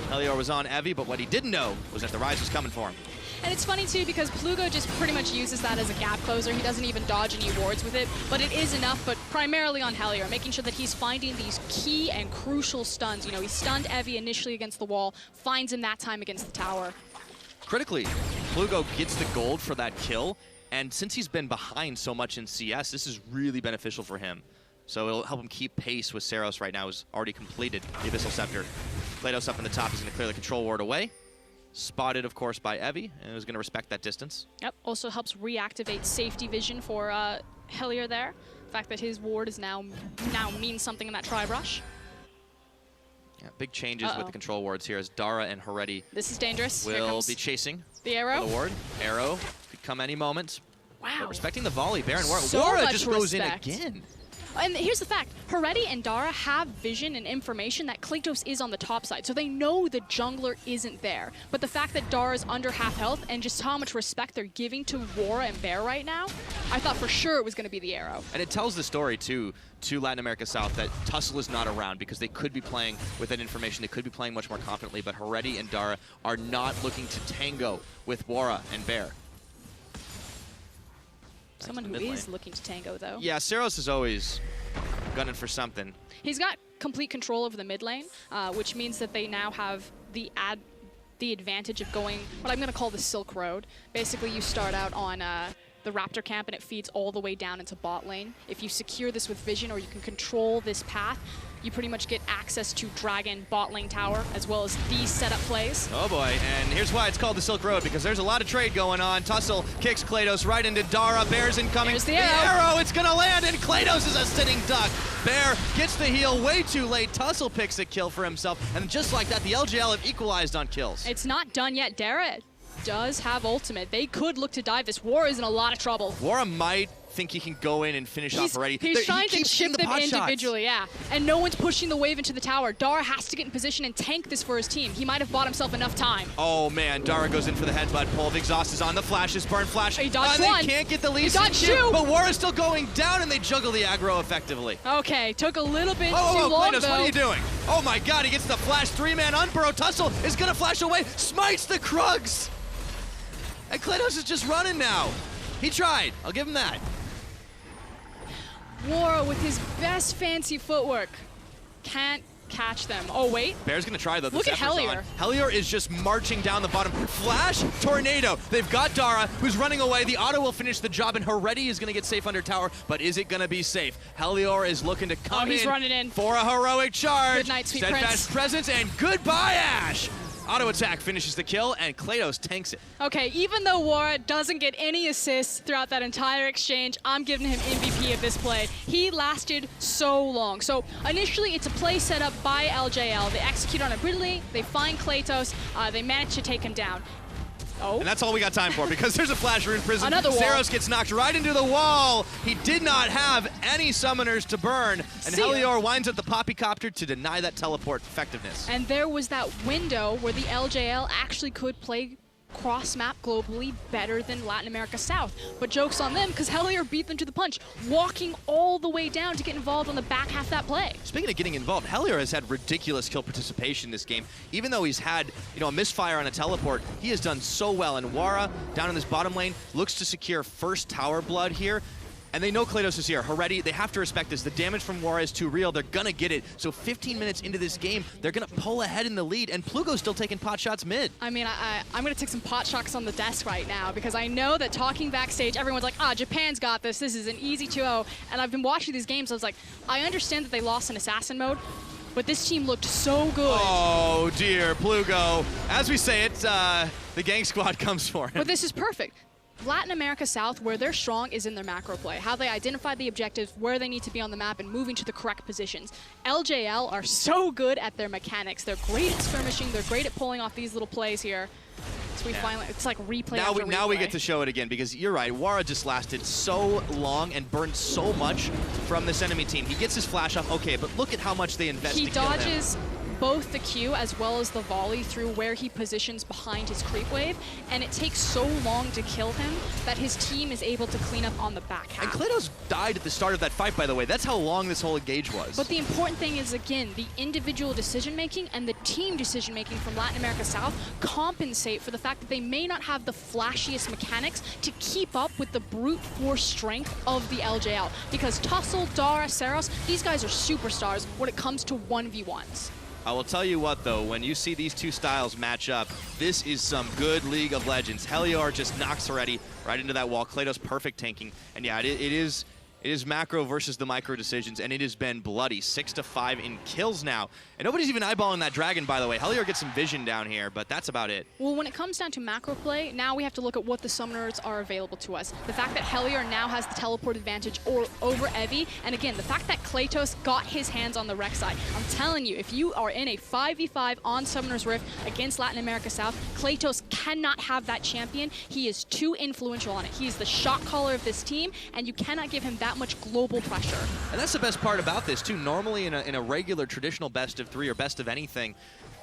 Helior was on Evi, but what he didn't know was that the Rise was coming for him. And it's funny too because Plugo just pretty much uses that as a gap closer. He doesn't even dodge any wards with it, but it is enough, but primarily on Helior, making sure that he's finding these key and crucial stuns. You know, he stunned Evi initially against the wall, finds him that time against the tower. Critically, Plugo gets the gold for that kill, and since he's been behind so much in CS, this is really beneficial for him. So it'll help him keep pace with Seros right now, who's already completed the Abyssal Scepter. Klados up in the top is going to clear the control ward away. Spotted, of course, by Evi, and is going to respect that distance. Yep, also helps reactivate safety vision for Helior there. The fact that his ward is now means something in that tri-brush. Yeah, big changes with the control wards here as Dara and Heredi This is dangerous. will be chasing the arrow. For the ward. Arrow could come any moment. Wow. But respecting the volley, Baron Wara. So Wara much just goes in respect. again. And here's the fact, Heredi and Dara have vision and information that Klatos is on the top side, so they know the jungler isn't there. But the fact that Dara's under half health and just how much respect they're giving to Wara and Bear right now, I thought for sure it was going to be the arrow. And it tells the story, too, to Latin America South that Tussle is not around because they could be playing with that information. They could be playing much more confidently, but Heredi and Dara are not looking to tango with Wara and Bear. Someone who is looking to tango, though. Yeah, Seros is always gunning for something. He's got complete control over the mid lane, which means that they now have the advantage of going what I'm going to call the Silk Road. Basically, you start out on the Raptor camp and it feeds all the way down into bot lane. If you secure this with vision or you can control this path, you pretty much get access to Dragon bot lane tower as well as these setup plays. Oh boy, and here's why it's called the Silk Road, because there's a lot of trade going on. Tussle kicks Klados right into Dara. Bear's incoming. There's the arrow. It's gonna land, and Klados is a sitting duck. Bear gets the heal way too late. Tussle picks a kill for himself, and just like that, the LGL have equalized on kills. It's not done yet. Dara does have ultimate. They could look to dive this. War is in a lot of trouble. Wara might think he can go in and finish off already. He's trying to chip them pot individually, shots. yeah. And no one's pushing the wave into the tower. Dara has to get in position and tank this for his team. He might have bought himself enough time. Oh man, Dara goes in for the headbutt pull. Exhaust is on the flashes, burn flash. He dodged they one. can't get the lead. He dodged two. But Wara's still going down, and they juggle the aggro effectively. Okay, took a little bit too Klados, long, what though. are you doing? Oh my god, he gets the flash, three-man unburrow. Tussle is gonna flash away, smites the Krugs! And Klados is just running now. He tried, I'll give him that. Wara with his best fancy footwork can't catch them. Oh wait. Bear's gonna try though. Look at Helior. Helior is just marching down the bottom. Flash, tornado. They've got Dara, who's running away. The auto will finish the job, and Heredi is gonna get safe under tower, but is it gonna be safe? Helior is looking to come he's running in for a heroic charge. Good night, sweet Steadfast prince. presence, and goodbye, Ash. Auto attack finishes the kill, and Klados tanks it. Okay, even though Wara doesn't get any assists throughout that entire exchange, I'm giving him MVP of this play. He lasted so long. So initially, it's a play set up by LJL. They execute on it brilliantly. They find Klados. They manage to take him down. Oh. And that's all we got time for, because there's a flash rune prison. Another wall. Zeros gets knocked right into the wall. He did not have any summoners to burn, and Helior winds up the Poppycopter to deny that teleport effectiveness. And there was that window where the LJL actually could play cross-map globally better than Latin America South. But joke's on them, because Helior beat them to the punch, walking all the way down to get involved on the back half of that play. Speaking of getting involved, Helior has had ridiculous kill participation this game. Even though he's had, a misfire on a teleport, he has done so well. And Wara, down in this bottom lane, looks to secure first tower blood here. And they know Klados is here. Heredi, they have to respect this. The damage from Wara is too real. They're gonna get it. So 15 minutes into this game, they're gonna pull ahead in the lead, and Plugo's still taking pot shots mid. I mean, I'm gonna take some pot shots on the desk right now, because I know that talking backstage, everyone's like, Japan's got this. This is an easy 2-0. And I've been watching these games, I was like, I understand that they lost in assassin mode, but this team looked so good. Oh dear, Plugo. As we say it, the gang squad comes for him. But this is perfect. Latin America South, where they're strong, is in their macro play. How they identify the objectives, where they need to be on the map, and moving to the correct positions. LJL are so good at their mechanics. They're great at skirmishing. They're great at pulling off these little plays here. So we finally, it's like replay after replay. Now we get to show it again, because you're right, Wara just lasted so long and burned so much from this enemy team. He gets his flash off, okay, but look at how much they invest He to kill him. dodges both the Q as well as the volley through where he positions behind his creep wave, and it takes so long to kill him that his team is able to clean up on the back half. And Kratos died at the start of that fight, by the way. That's how long this whole engage was. But the important thing is, again, the individual decision-making and the team decision-making from Latin America South compensate for the fact that they may not have the flashiest mechanics to keep up with the brute force strength of the LJL. Because Tussle, Dara, Saros, these guys are superstars when it comes to 1v1s. I will tell you what, though, when you see these two styles match up, this is some good League of Legends. Helior just knocks already right into that wall. Kratos perfect tanking. And yeah, it is macro versus the micro decisions, and it has been bloody. 6-5 in kills now. And nobody's even eyeballing that dragon, by the way. Helior gets some vision down here, but that's about it. Well, when it comes down to macro play, now we have to look at what the summoners are available to us. The fact that Helior now has the teleport advantage over Evie, and again, the fact that Kratos got his hands on the Rek'Sai. I'm telling you, if you are in a 5v5 on Summoner's Rift against Latin America South, Kratos cannot have that champion. He is too influential on it. He is the shot caller of this team, and you cannot give him that much global pressure. And that's the best part about this, too. Normally in a regular traditional best of 3 or best of anything,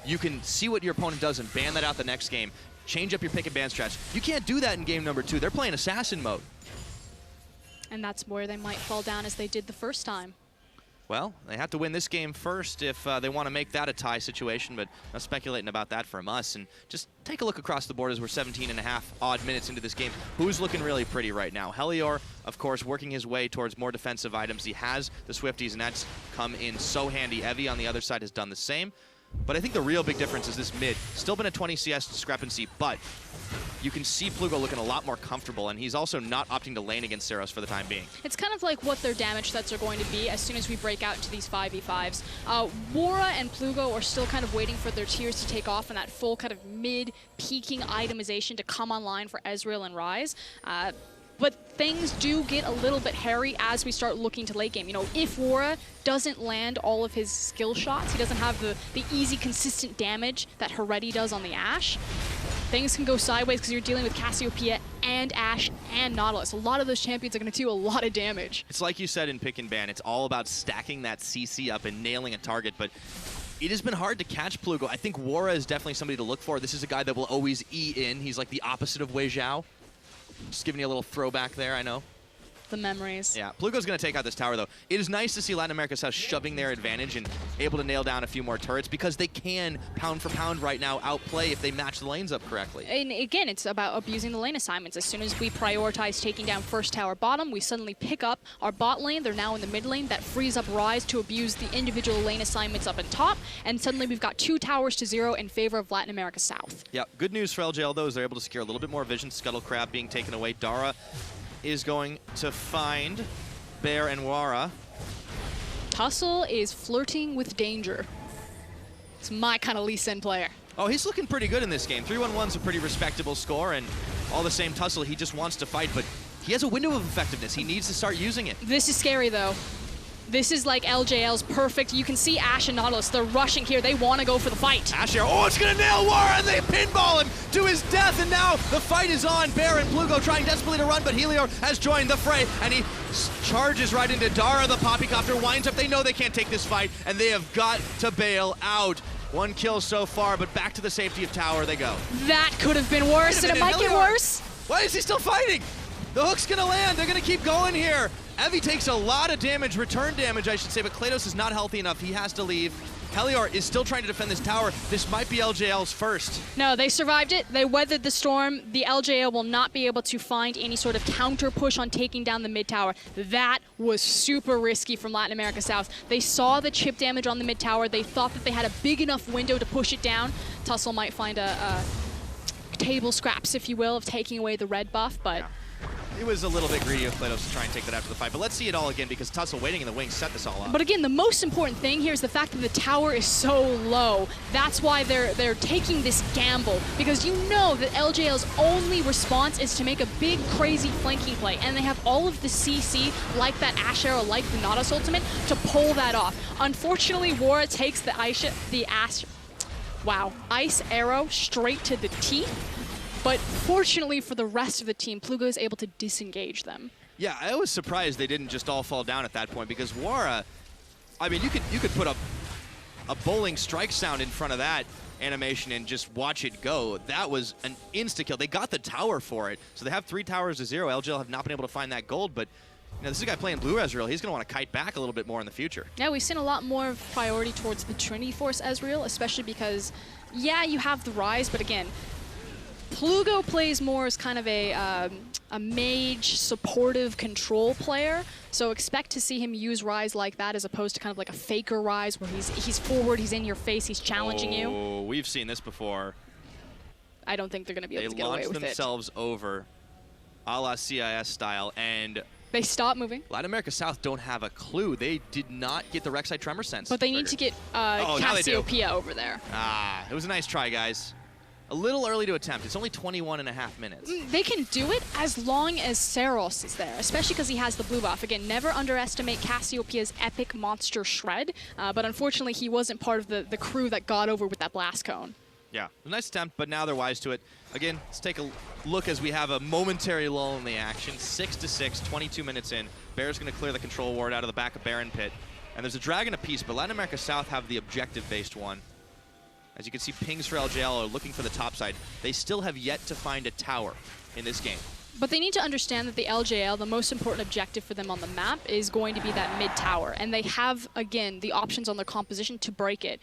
you can see what your opponent does and ban that out the next game, change up your pick and ban strats. You can't do that in game number 2. They're playing assassin mode. And that's where they might fall down as they did the first time. Well, they have to win this game first if they want to make that a tie situation, but not speculating about that from us. And just take a look across the board as we're 17.5 odd minutes into this game. Who's looking really pretty right now? Helior, of course, working his way towards more defensive items. He has the Swifties, and that's come in so handy. Evie on the other side has done the same. But I think the real big difference is this mid. Still been a 20 CS discrepancy, but you can see Plugo looking a lot more comfortable, and he's also not opting to lane against Saros for the time being. It's kind of like what their damage sets are going to be as soon as we break out into these 5v5s. Wara and Plugo are still kind of waiting for their tiers to take off and that full kind of mid-peaking itemization to come online for Ezreal and Ryze. But things do get a little bit hairy as we start looking to late game. You know, if Wara doesn't land all of his skill shots, he doesn't have the easy, consistent damage that Heretti does on the Ashe, things can go sideways because you're dealing with Cassiopeia and Ashe and Nautilus. A lot of those champions are going to do a lot of damage. It's like you said in pick and ban, it's all about stacking that CC up and nailing a target, but it has been hard to catch Plugo. I think Wara is definitely somebody to look for. This is a guy that will always E in. He's like the opposite of Wei Zhao. Just giving you a little throwback there, I know. The memories. Yeah, Plugo's going to take out this tower, though. It is nice to see Latin America South shoving their advantage and able to nail down a few more turrets because they can, pound for pound right now, outplay if they match the lanes up correctly. And again, it's about abusing the lane assignments. As soon as we prioritize taking down first tower bottom, we suddenly pick up our bot lane. They're now in the mid lane. That frees up Ryze to abuse the individual lane assignments up in top. And suddenly we've got 2 towers to 0 in favor of Latin America South. Yeah, good news for LJL, though, is they're able to secure a little bit more vision. Scuttle Crab being taken away. Dara is going to find Bear and Wara. Tussle is flirting with danger. It's my kind of Lee Sin player. Oh, he's looking pretty good in this game. 3-1-1's a pretty respectable score, and all the same, Tussle, he just wants to fight, but he has a window of effectiveness. He needs to start using it. This is scary, though. This is like LJL's perfect. You can see Ashe and Nautilus. They're rushing here. They want to go for the fight. Ashe here. Oh, it's going to nail Wara, and they pinball him to his death, and now the fight is on. Bear and Plugo trying desperately to run, but Helior has joined the fray, and he charges right into Dara. The Poppycopter winds up. They know they can't take this fight, and they have got to bail out. 1 kill so far, but back to the safety of tower they go. That could have been worse, and it might get worse. Why is he still fighting? The hook's going to land. They're going to keep going here. Evie takes a lot of damage, return damage, I should say, but Kratos is not healthy enough. He has to leave. Helior is still trying to defend this tower. This might be LJL's first. No, they survived it. They weathered the storm. The LJL will not be able to find any sort of counter push on taking down the mid tower. That was super risky from Latin America South. They saw the chip damage on the mid tower. They thought that they had a big enough window to push it down. Tussle might find a table scraps, if you will, of taking away the red buff, but... Yeah. It was a little bit greedy of Kratos to try and take that after the fight, but let's see it all again because Tussle waiting in the wings set this all up. But again, the most important thing here is the fact that the tower is so low. That's why they're taking this gamble, because you know that LJL's only response is to make a big, crazy flanking play, and they have all of the CC, like that Ashe arrow, like the Nautilus ultimate, to pull that off. Unfortunately, Wara takes the ice arrow straight to the teeth. But fortunately for the rest of the team, Plugo is able to disengage them. Yeah, I was surprised they didn't just all fall down at that point because Wara, I mean, you could put up a bowling strike sound in front of that animation and just watch it go. That was an insta-kill. They got the tower for it. So they have 3 towers to 0. LGL have not been able to find that gold, but you know, this is a guy playing Blue Ezreal. He's going to want to kite back a little bit more in the future. Yeah, we've seen a lot more priority towards the Trinity Force Ezreal, especially because, yeah, you have the Rise, but again, Plugo plays more as kind of a mage, supportive control player. So expect to see him use Rise like that as opposed to kind of like a FLICKR Rise where he's forward, he's in your face, he's challenging you. Oh, we've seen this before. I don't think they're going to be able to get away with it. They launched themselves over a la CIS style, and they stop moving. Latin America South don't have a clue. They did not get the Rek'Sai Tremor sense. But they need to get Cassiopeia over there. Ah, it was a nice try, guys. A little early to attempt. It's only 21.5 minutes. They can do it as long as Seros is there, especially because he has the blue buff. Again, never underestimate Cassiopeia's epic monster shred, but unfortunately he wasn't part of the crew that got over with that blast cone. Yeah, a nice attempt, but now they're wise to it. Again, let's take a look as we have a momentary lull in the action. 6-6, 22 minutes in. Bear's going to clear the control ward out of the back of Baron Pit. And there's a dragon apiece, but Latin America South have the objective-based one. As you can see, pings for LGL are looking for the top side. They still have yet to find a tower in this game. But they need to understand that the LJL, the most important objective for them on the map, is going to be that mid tower. And they have, again, the options on their composition to break it.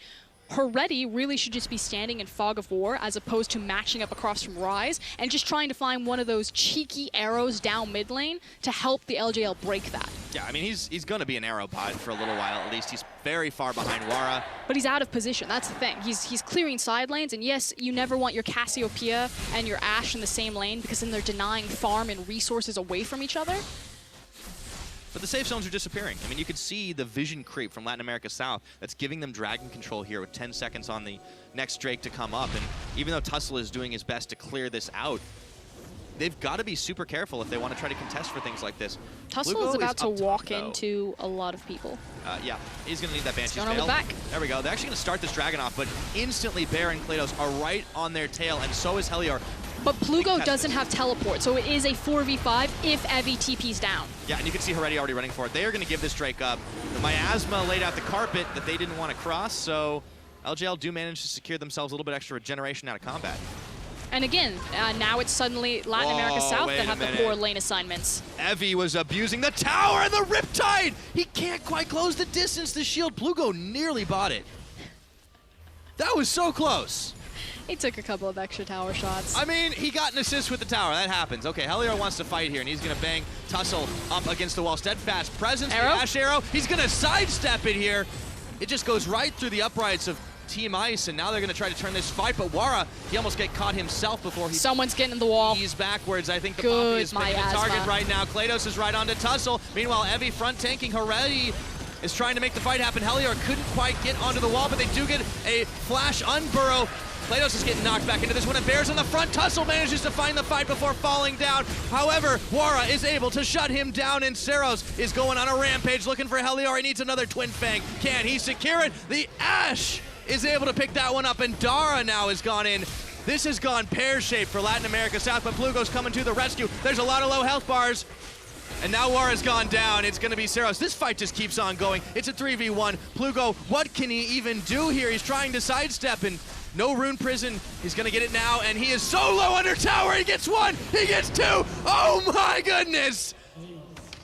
Heretti really should just be standing in Fog of War as opposed to matching up across from Rise and just trying to find one of those cheeky arrows down mid lane to help the LJL break that. Yeah, I mean, he's going to be an arrow bot for a little while at least. He's very far behind Wara. But he's out of position, that's the thing. He's clearing side lanes, and yes, you never want your Cassiopeia and your Ashe in the same lane because then they're denying farm and resources away from each other. But the safe zones are disappearing. I mean, you can see the vision creep from Latin America South that's giving them dragon control here with 10 seconds on the next Drake to come up. And even though Tussle is doing his best to clear this out, they've got to be super careful if they want to try to contest for things like this. Tussle is about to walk into a lot of people. Yeah, he's going to need that Banshee's Veil. Back. There we go. They're actually going to start this dragon off, but instantly Bear and Klados are right on their tail, and so is Helior. But Plugo doesn't have teleport, so it is a 4v5 if Evie TP's down. Yeah, and you can see Heretti already running for it. They are going to give this Drake up. The Miasma laid out the carpet that they didn't want to cross, so LGL do manage to secure themselves a little bit extra regeneration out of combat. And again, now it's suddenly Latin America South that have the poor lane assignments. Evie was abusing the tower and the Riptide! He can't quite close the distance. The shield, Plugo nearly bought it. That was so close. He took a couple of extra tower shots. I mean, he got an assist with the tower. That happens. Okay, Helior wants to fight here, and he's going to bang Tussle up against the wall. Steadfast presence, arrow? Ash arrow. He's going to sidestep it here. It just goes right through the uprights of Team Ice, and now they're going to try to turn this fight, but Wara, he almost get caught himself before he... Someone's getting in the wall. He's backwards. I think the Poppy is picking the target right now. Klados is right onto Tussle. Meanwhile, Evie front tanking. Heretti is trying to make the fight happen. Helior couldn't quite get onto the wall, but they do get a flash unburrow. Klados is getting knocked back into this one, and Bear's on the front. Tussle manages to find the fight before falling down. However, Wara is able to shut him down, and Seros is going on a rampage looking for Helior. He needs another Twin Fang. Can he secure it? The Ashe is able to pick that one up, and Dara now has gone in. This has gone pear-shaped for Latin America South, but Plugo's coming to the rescue. There's a lot of low health bars. And now Wara's gone down. It's going to be Seros. This fight just keeps on going. It's a 3v1. Plugo, what can he even do here? He's trying to sidestep, and no Rune Prison. He's going to get it now, and he is so low under tower. He gets one. He gets two. Oh, my goodness.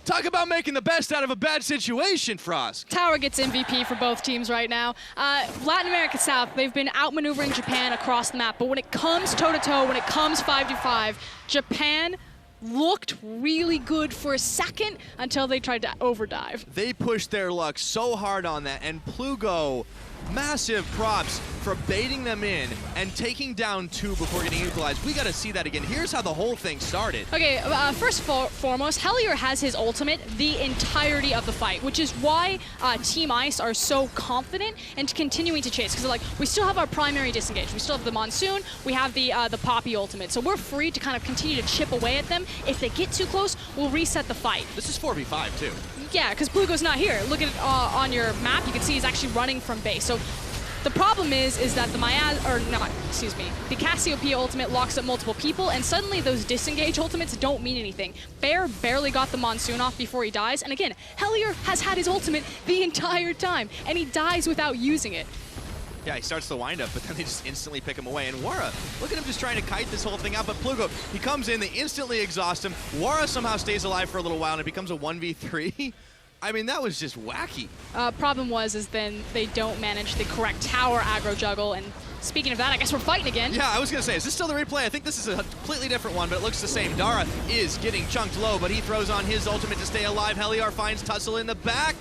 Talk about making the best out of a bad situation, Frost. Tower gets MVP for both teams right now. Latin America South, they've been outmaneuvering Japan across the map, but when it comes toe-to-toe, when it comes 5v5, Japan looked really good for a second until they tried to overdive. They pushed their luck so hard on that, and Plugo, massive props for baiting them in and taking down two before getting equalized. We got to see that again. Here's how the whole thing started. Okay, first and foremost, Helior has his ultimate the entirety of the fight, which is why Team Ice are so confident and continuing to chase, because they're like, we still have our primary disengage. We still have the Monsoon, we have the Poppy ultimate, so we're free to kind of continue to chip away at them. If they get too close, we'll reset the fight. This is 4v5 too. Yeah, because Plugo's not here. Look at it on your map. You can see he's actually running from base. So the problem is that the Cassiopeia ultimate locks up multiple people, and suddenly those disengage ultimates don't mean anything. Bear barely got the Monsoon off before he dies, and again, Helior has had his ultimate the entire time, and he dies without using it. Yeah, he starts the windup, but then they just instantly pick him away. And Wara, look at him just trying to kite this whole thing out. But Plugo, he comes in, they instantly exhaust him. Wara somehow stays alive for a little while, and it becomes a 1v3. I mean, that was just wacky. Problem is then they don't manage the correct tower aggro juggle. And speaking of that, I guess we're fighting again. Yeah, I was going to say, is this still the replay? I think this is a completely different one, but it looks the same. Dara is getting chunked low, but he throws on his ultimate to stay alive. Heliar finds Tussle in the back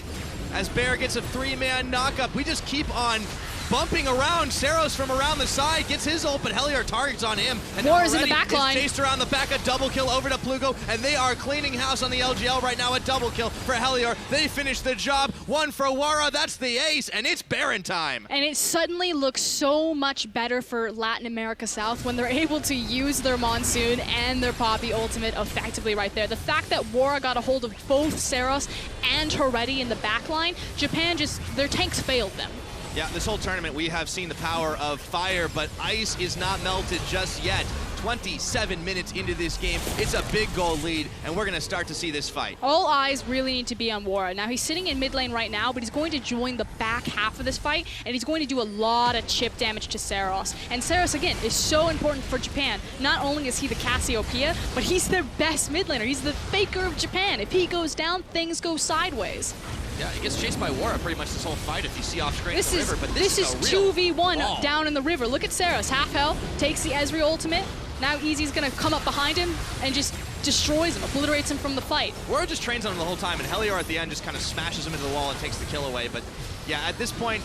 as Bear gets a 3-man knockup. We just keep on bumping around. Saros from around the side gets his ult, but Heliar targets on him. And Wara's in the back line. Chased around the back, a double kill over to Plugo, and they are cleaning house on the LGL right now. A double kill for Heliar. They finish the job. One for Wara. That's the ace, and it's Baron time. And it suddenly looks so much better for Latin America South when they're able to use their Monsoon and their Poppy ultimate effectively right there. The fact that Wara got a hold of both Saros and Heretti in the back line, Japan their tanks failed them. Yeah, this whole tournament, we have seen the power of fire, but ice is not melted just yet. 27 minutes into this game, it's a big goal lead, and we're going to start to see this fight. All eyes really need to be on Wara. Now, he's sitting in mid lane right now, but he's going to join the back half of this fight, and he's going to do a lot of chip damage to Saros. And Saros, again, is so important for Japan. Not only is he the Cassiopeia, but he's their best mid laner. He's the Faker of Japan. If he goes down, things go sideways. Yeah, he gets chased by Wara pretty much this whole fight if you see off screen this in the is, river, but this is 2v1 down in the river. Look at Saros, half health, takes the Ezreal ultimate. Now Easy's gonna come up behind him and just destroys him, obliterates him from the fight. Wara just trains on him the whole time, and Heliar at the end just kind of smashes him into the wall and takes the kill away. But yeah, at this point,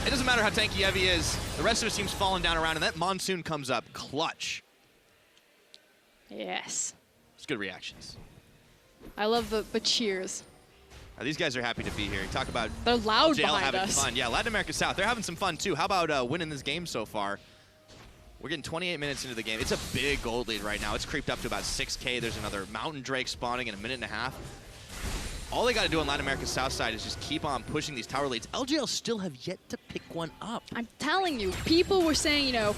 it doesn't matter how tanky Evie is. The rest of his team's falling down around, and that Monsoon comes up clutch. Yes. It's good reactions. I love the cheers. These guys are happy to be here. You talk about they're loud JL behind having us. fun. Yeah, Latin America South, they're having some fun too. How about winning this game so far? We're getting 28 minutes into the game. It's a big gold lead right now. It's creeped up to about 6K. There's another Mountain Drake spawning in a minute and a half. All they got to do on Latin America South side is just keep on pushing these tower leads. LGL still have yet to pick one up. I'm telling you, people were saying, you know,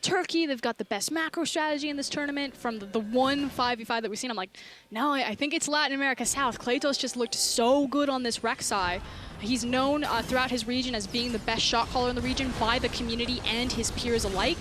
Turkey, they've got the best macro strategy in this tournament from the one 5v5 that we've seen. I'm like, no, I think it's Latin America South. Kratos just looked so good on this Rek'Sai. He's known throughout his region as being the best shot caller in the region by the community and his peers alike.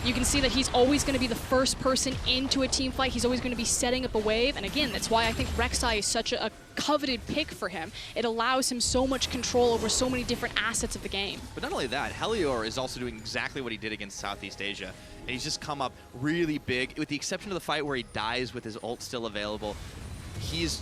You can see that he's always going to be the first person into a team fight. He's always going to be setting up a wave. And again, that's why I think Rek'Sai is such a coveted pick for him. It allows him so much control over so many different assets of the game. But not only that, Helior is also doing exactly what he did against Southeast Asia. And he's just come up really big. With the exception of the fight where he dies with his ult still available, he's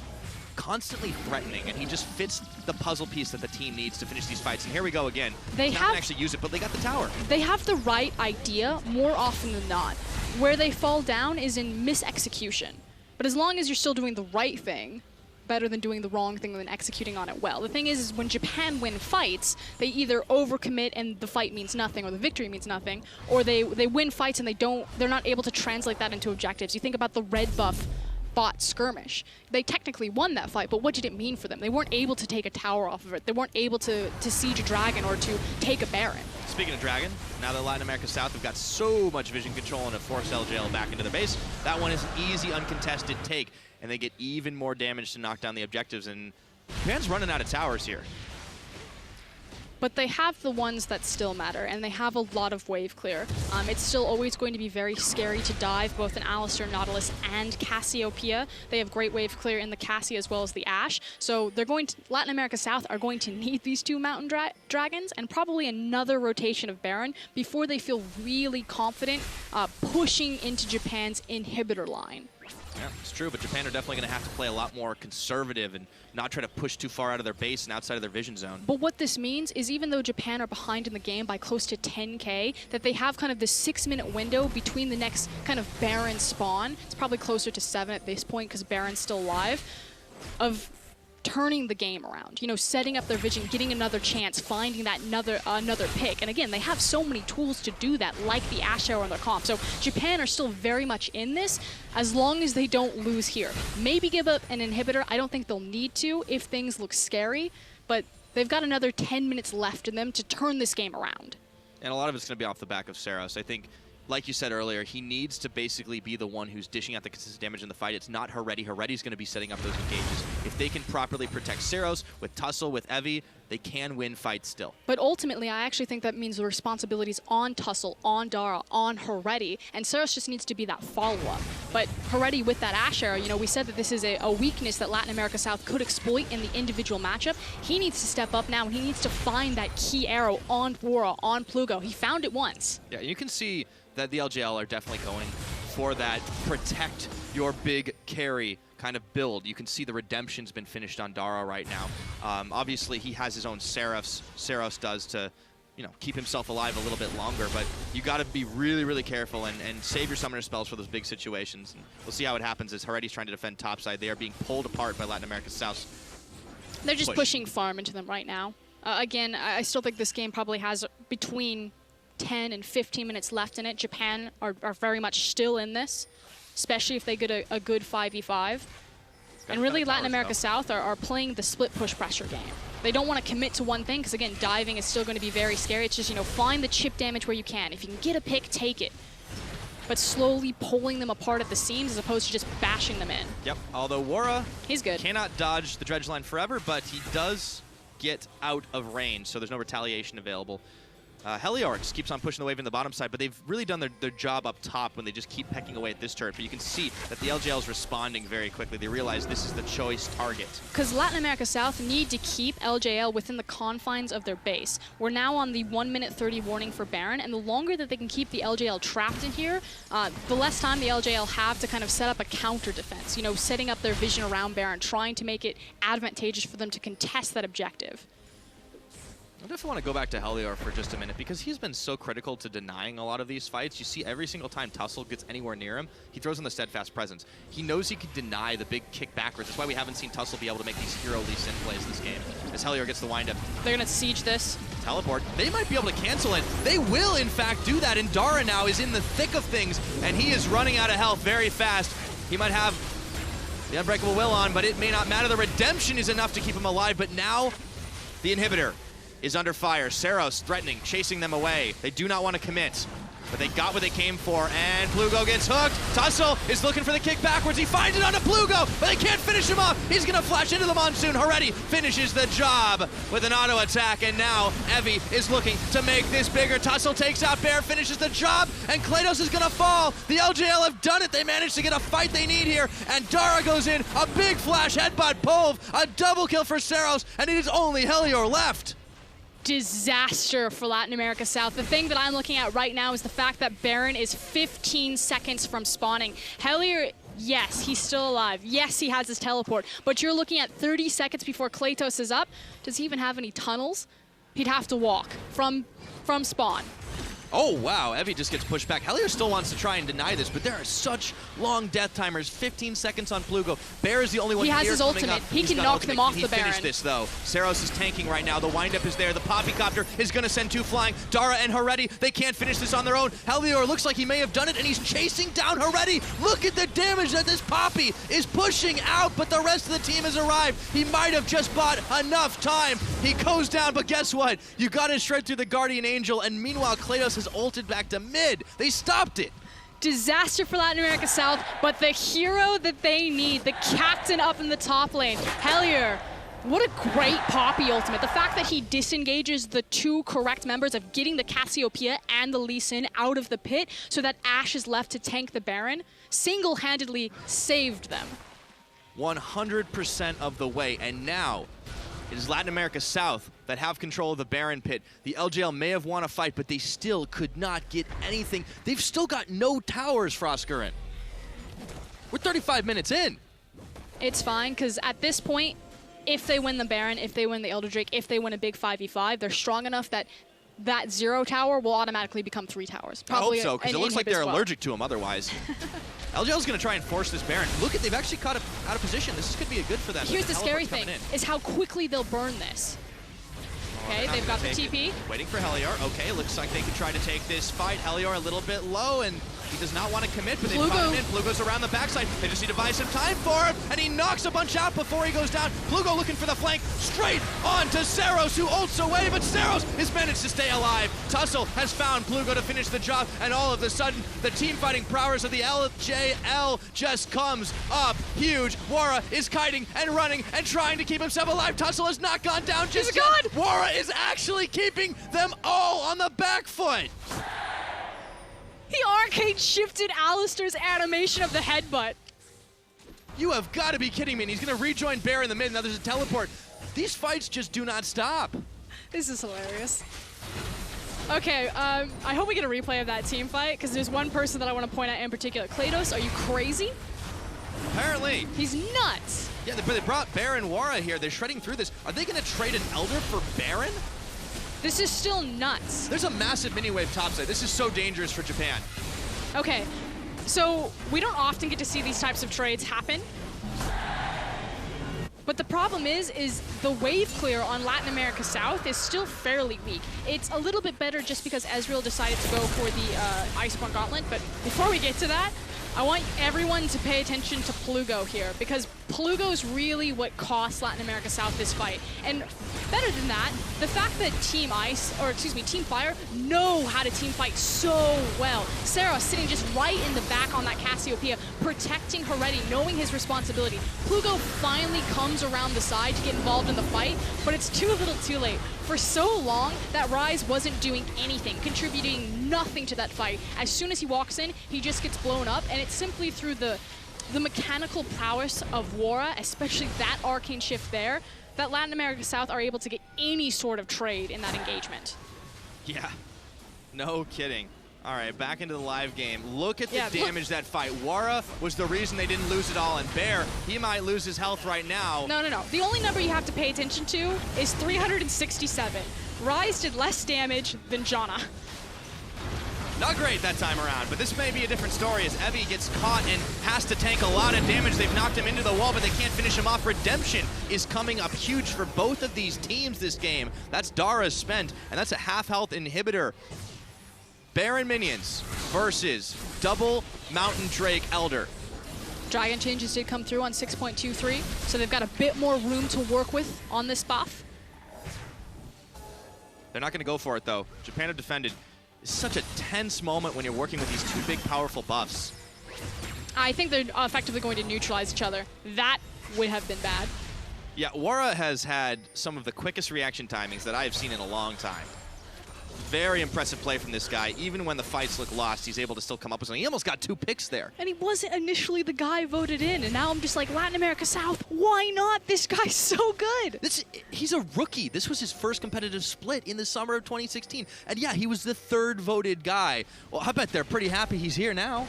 constantly threatening, and he just fits the puzzle piece that the team needs to finish these fights. And here we go again. They haven't actually used it, but they got the tower. They have the right idea more often than not. Where they fall down is in misexecution. But as long as you're still doing the right thing, better than doing the wrong thing than executing on it well. The thing is when Japan win fights, they either overcommit and the fight means nothing, or the victory means nothing, or they win fights and they're not able to translate that into objectives. You think about the red buff bot skirmish. They technically won that fight, but what did it mean for them? They weren't able to take a tower off of it. They weren't able to siege a dragon or to take a baron. Speaking of dragon, now that Latin America South have got so much vision control and have forced LJL back into their base, that one is an easy, uncontested take, and they get even more damage to knock down the objectives, and Japan's running out of towers here. But they have the ones that still matter, and they have a lot of wave clear. It's still always going to be very scary to dive, both in Alistar, Nautilus, and Cassiopeia. They have great wave clear in the Cassie as well as the Ashe. So they're going to, Latin America South are going to need these two Mountain Dragons and probably another rotation of Baron before they feel really confident pushing into Japan's inhibitor line. Yeah, it's true, but Japan are definitely going to have to play a lot more conservative and not try to push too far out of their base and outside of their vision zone. But what this means is even though Japan are behind in the game by close to 10K, that they have kind of this 6-minute window between the next kind of Baron spawn, it's probably closer to 7 at this point because Baron's still alive, of turning the game around, you know, setting up their vision, getting another chance, finding that another pick. And again, they have so many tools to do that, like the Ashe Arrow and their comp. So Japan are still very much in this, as long as they don't lose here. Maybe give up an inhibitor. I don't think they'll need to if things look scary, but they've got another 10 minutes left in them to turn this game around. And a lot of it's going to be off the back of Saros. I think like you said earlier, he needs to basically be the one who's dishing out the consistent damage in the fight. It's not Heretti. Heretti's going to be setting up those engages. If they can properly protect Seros with Tussle, with Evie, they can win fights still. But ultimately, I actually think that means the responsibility's on Tussle, on Dara, on Heretti, and Seros just needs to be that follow-up. But Heretti with that Ash arrow, you know, we said that this is a weakness that Latin America South could exploit in the individual matchup. He needs to step up now, and he needs to find that key arrow on Wara, on Plugo. He found it once. Yeah, you can see that the LJL are definitely going for that protect your big carry kind of build. You can see the redemption's been finished on Dara right now. Obviously, he has his own Seraphs. Seros does to, you know, keep himself alive a little bit longer, but you got to be really, really careful and save your summoner spells for those big situations. And we'll see how it happens as Heretti's trying to defend topside. They are being pulled apart by Latin America South. They're just pushing farm into them right now. Again, I still think this game probably has between 10 and 15 minutes left in it. Japan are very much still in this, especially if they get a good 5v5. And really, Latin America South are playing the split push pressure game. They don't want to commit to one thing because, again, diving is still going to be very scary. It's just, you know, find the chip damage where you can. If you can get a pick, take it. But slowly pulling them apart at the seams as opposed to just bashing them in. Yep, although Wara he's good. Cannot dodge the dredge line forever, but he does get out of range, so there's no retaliation available. Helior just keeps on pushing the wave in the bottom side, but they've really done their job up top when they just keep pecking away at this turret. But you can see that the LJL is responding very quickly. They realize this is the choice target. Because Latin America South need to keep LJL within the confines of their base. We're now on the 1 minute 30 warning for Baron, and the longer that they can keep the LJL trapped in here, the less time the LJL have to kind of set up a counter defense. You know, setting up their vision around Baron, trying to make it advantageous for them to contest that objective. I definitely want to go back to Helior for just a minute because he's been so critical to denying a lot of these fights. You see every single time Tussle gets anywhere near him, he throws in the steadfast presence. He knows he could deny the big kick backwards. That's why we haven't seen Tussle be able to make these hero Lee Sin plays this game. As Helior gets the windup. They're going to siege this. Teleport. They might be able to cancel it. They will, in fact, do that. And Dara now is in the thick of things, and he is running out of health very fast. He might have the Unbreakable Will on, but it may not matter. The redemption is enough to keep him alive, but now the inhibitor is under fire. Seros threatening, chasing them away. They do not want to commit, but they got what they came for, and Plugo gets hooked. Tussle is looking for the kick backwards. He finds it onto Plugo, but they can't finish him off. He's going to flash into the Monsoon. Heretti finishes the job with an auto attack, and now Evie is looking to make this bigger. Tussle takes out Bear, finishes the job, and Klados is going to fall. The LJL have done it. They managed to get a fight they need here, and Dara goes in. A big flash headbutt Pove, a double kill for Seros, and it is only Helior left. Disaster for Latin America South. The thing that I'm looking at right now is the fact that Baron is 15 seconds from spawning. Helior, yes, he's still alive. Yes, he has his teleport, but you're looking at 30 seconds before Klatos is up. Does he even have any tunnels? He'd have to walk from spawn. Oh, wow. Evie just gets pushed back. Helior still wants to try and deny this, but there are such long death timers. 15 seconds on Plugo. Bear is the only one he has his ultimate. He can knock them off the Baron. He finished this, though. Seros is tanking right now. The windup is there. The Poppycopter is going to send two flying. Dara and Heretti, they can't finish this on their own. Helior looks like he may have done it, and he's chasing down Heretti. Look at the damage that this Poppy is pushing out, but the rest of the team has arrived. He might have just bought enough time. He goes down, but guess what? You got to shred through the Guardian Angel, and meanwhile, Klados has ulted back to mid. They stopped it. Disaster for Latin America South, but the hero that they need, the captain up in the top lane, Helior. What a great Poppy ultimate. The fact that he disengages the two correct members of getting the Cassiopeia and the Lee Sin out of the pit so that Ashe is left to tank the Baron, single-handedly saved them. 100% of the way, and now it is Latin America South that have control of the Baron pit. The LJL may have won a fight, but they still could not get anything. They've still got no towers, Frostgurren. We're 35 minutes in. It's fine, because at this point, if they win the Baron, if they win the Elder Drake, if they win a big 5v5, they're strong enough that that 0 tower will automatically become 3 towers. Probably I hope so, because it looks like they're allergic to him otherwise. LJL's going to try and force this Baron. Look at, they've actually caught out of position. This could be a good for them. Here's the scary thing, is how quickly they'll burn this. Okay, they've got the TP. Waiting for Helior. Okay, looks like they can try to take this fight. Helior a little bit low, and He does not want to commit, but they caught him in. Plugo's around the backside. They just need to buy some time for him, and he knocks a bunch out before he goes down. Plugo looking for the flank, straight on to Saros, who ults away, but Saros has managed to stay alive. Tussle has found Plugo to finish the job, and all of a sudden, the team fighting prowess of the LJL just comes up huge. Wara is kiting and running and trying to keep himself alive. Tussle has not gone down just yet. Wara is actually keeping them all on the back foot. He arcade shifted Alistair's animation of the headbutt. You have got to be kidding me. And he's going to rejoin Bear in the mid. Now there's a teleport. These fights just do not stop. This is hilarious. Okay, I hope we get a replay of that team fight, because there's one person that I want to point out in particular. Kratos, are you crazy? Apparently. He's nuts. Yeah, they brought Bear and Wara here. They're shredding through this. Are they going to trade an Elder for Baron? This is still nuts. There's a massive mini-wave topside. This is so dangerous for Japan. Okay, so we don't often get to see these types of trades happen. But the problem is the wave clear on Latin America South is still fairly weak. It's a little bit better just because Ezreal decided to go for the Iceborne Gauntlet, but before we get to that, I want everyone to pay attention to Plugo here, because Plugo is really what cost Latin America South this fight. And better than that, the fact that Team Fire know how to team fight so well. Sarah sitting just right in the back on that Cassiopeia, protecting Heretti, knowing his responsibility. Plugo finally comes around the side to get involved in the fight, but it's too little too late. For so long, that Ryze wasn't doing anything, contributing nothing to that fight. As soon as he walks in, he just gets blown up, and it's simply through the mechanical prowess of Wara, especially that arcane shift there, that Latin America South are able to get any sort of trade in that engagement. Yeah, no kidding. All right, back into the live game. Look at the damage that fight. Wara was the reason they didn't lose it all, and Bear, he might lose his health right now. No. The only number you have to pay attention to is 367. Ryze did less damage than Janna. Not great that time around, but this may be a different story as Evie gets caught and has to tank a lot of damage. They've knocked him into the wall, but they can't finish him off. Redemption is coming up huge for both of these teams this game. That's Dara's spent, and that's a half-health inhibitor. Baron minions versus double Mountain Drake Elder. Dragon changes did come through on 6.23, so they've got a bit more room to work with on this buff. They're not going to go for it, though. Japan have defended. It's such a tense moment when you're working with these two big, powerful buffs. I think they're effectively going to neutralize each other. That would have been bad. Yeah, Wara has had some of the quickest reaction timings that I have seen in a long time. Very impressive play from this guy. Even when the fights look lost, he's able to still come up with something. He almost got 2 picks there. And he wasn't initially the guy voted in, and now I'm just like, Latin America South, why not? This guy's so good. He's a rookie. This was his first competitive split in the summer of 2016. And yeah, he was the 3rd voted guy. Well, I bet they're pretty happy he's here now.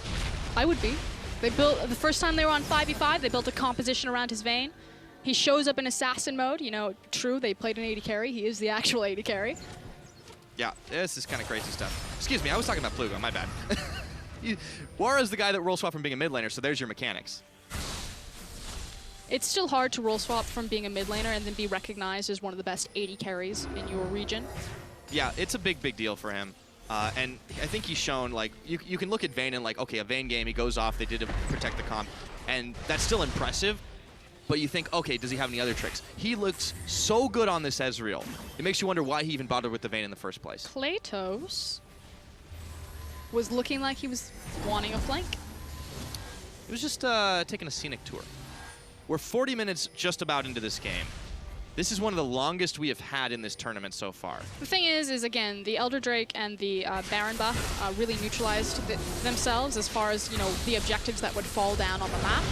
I would be. They built, the first time they were on 5v5, they built a composition around his Vayne. He shows up in assassin mode. You know, true, they played an AD carry. He is the actual AD carry. Yeah, this is kind of crazy stuff. Excuse me, I was talking about Plugo, my bad. Wara's the guy that roll swap from being a mid laner, so there's your mechanics. It's still hard to roll swap from being a mid laner and then be recognized as one of the best AD carries in your region. Yeah, it's a big, big deal for him. And I think he's shown, like, you can look at Vayne and, like, okay, a Vayne game, he goes off, they did to protect the comp, and that's still impressive. But you think, okay, does he have any other tricks? He looks so good on this Ezreal. It makes you wonder why he even bothered with the Vayne in the first place. Kratos was looking like he was wanting a flank. He was just taking a scenic tour. We're 40 minutes just about into this game. This is one of the longest we have had in this tournament so far. The thing is again, the Elder Drake and the Baron buff really neutralized themselves as far as, you know, the objectives that would fall down on the map.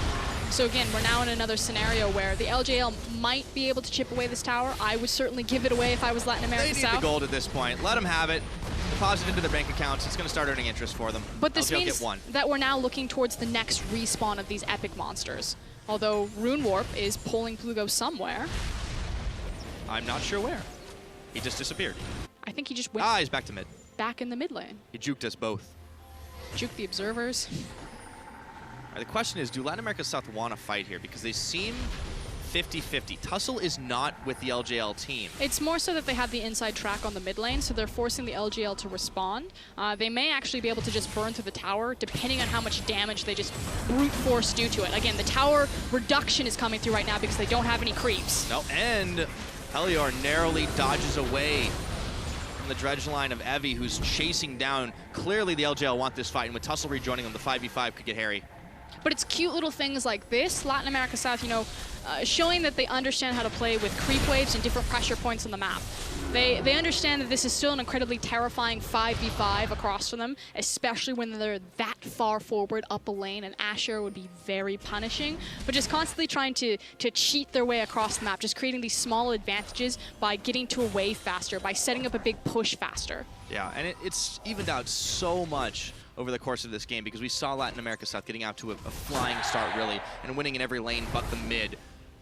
So again, we're now in another scenario where the LJL might be able to chip away this tower. I would certainly give it away if I was Latin America South. They need the gold at this point. Let them have it. Deposit it into their bank accounts. It's going to start earning interest for them. But this means that we're now looking towards the next respawn of these epic monsters. Although Rune Warp is pulling Plugo somewhere. I'm not sure where. He just disappeared. I think he just went he's back to mid. Back in the mid lane. He juked us both. Juked the observers. The question is, do Latin America South want to fight here? Because they seem 50-50. Tussle is not with the LJL team. It's more so that they have the inside track on the mid lane, so they're forcing the LGL to respond. They may actually be able to just burn through the tower, depending on how much damage they just brute force do to it. Again, the tower reduction is coming through right now because they don't have any creeps. No, and Helior narrowly dodges away from the dredge line of Evie, who's chasing down. Clearly the LJL want this fight, and with Tussle rejoining them, the 5v5 could get hairy. But it's cute little things like this, Latin America South, you know, showing that they understand how to play with creep waves and different pressure points on the map. They understand that this is still an incredibly terrifying 5v5 across from them, especially when they're that far forward up a lane, and Asher would be very punishing. But just constantly trying to cheat their way across the map, just creating these small advantages by getting to a wave faster, by setting up a big push faster. Yeah, and it's evened out so much over the course of this game, because we saw Latin America South getting out to a flying start, really, and winning in every lane but the mid.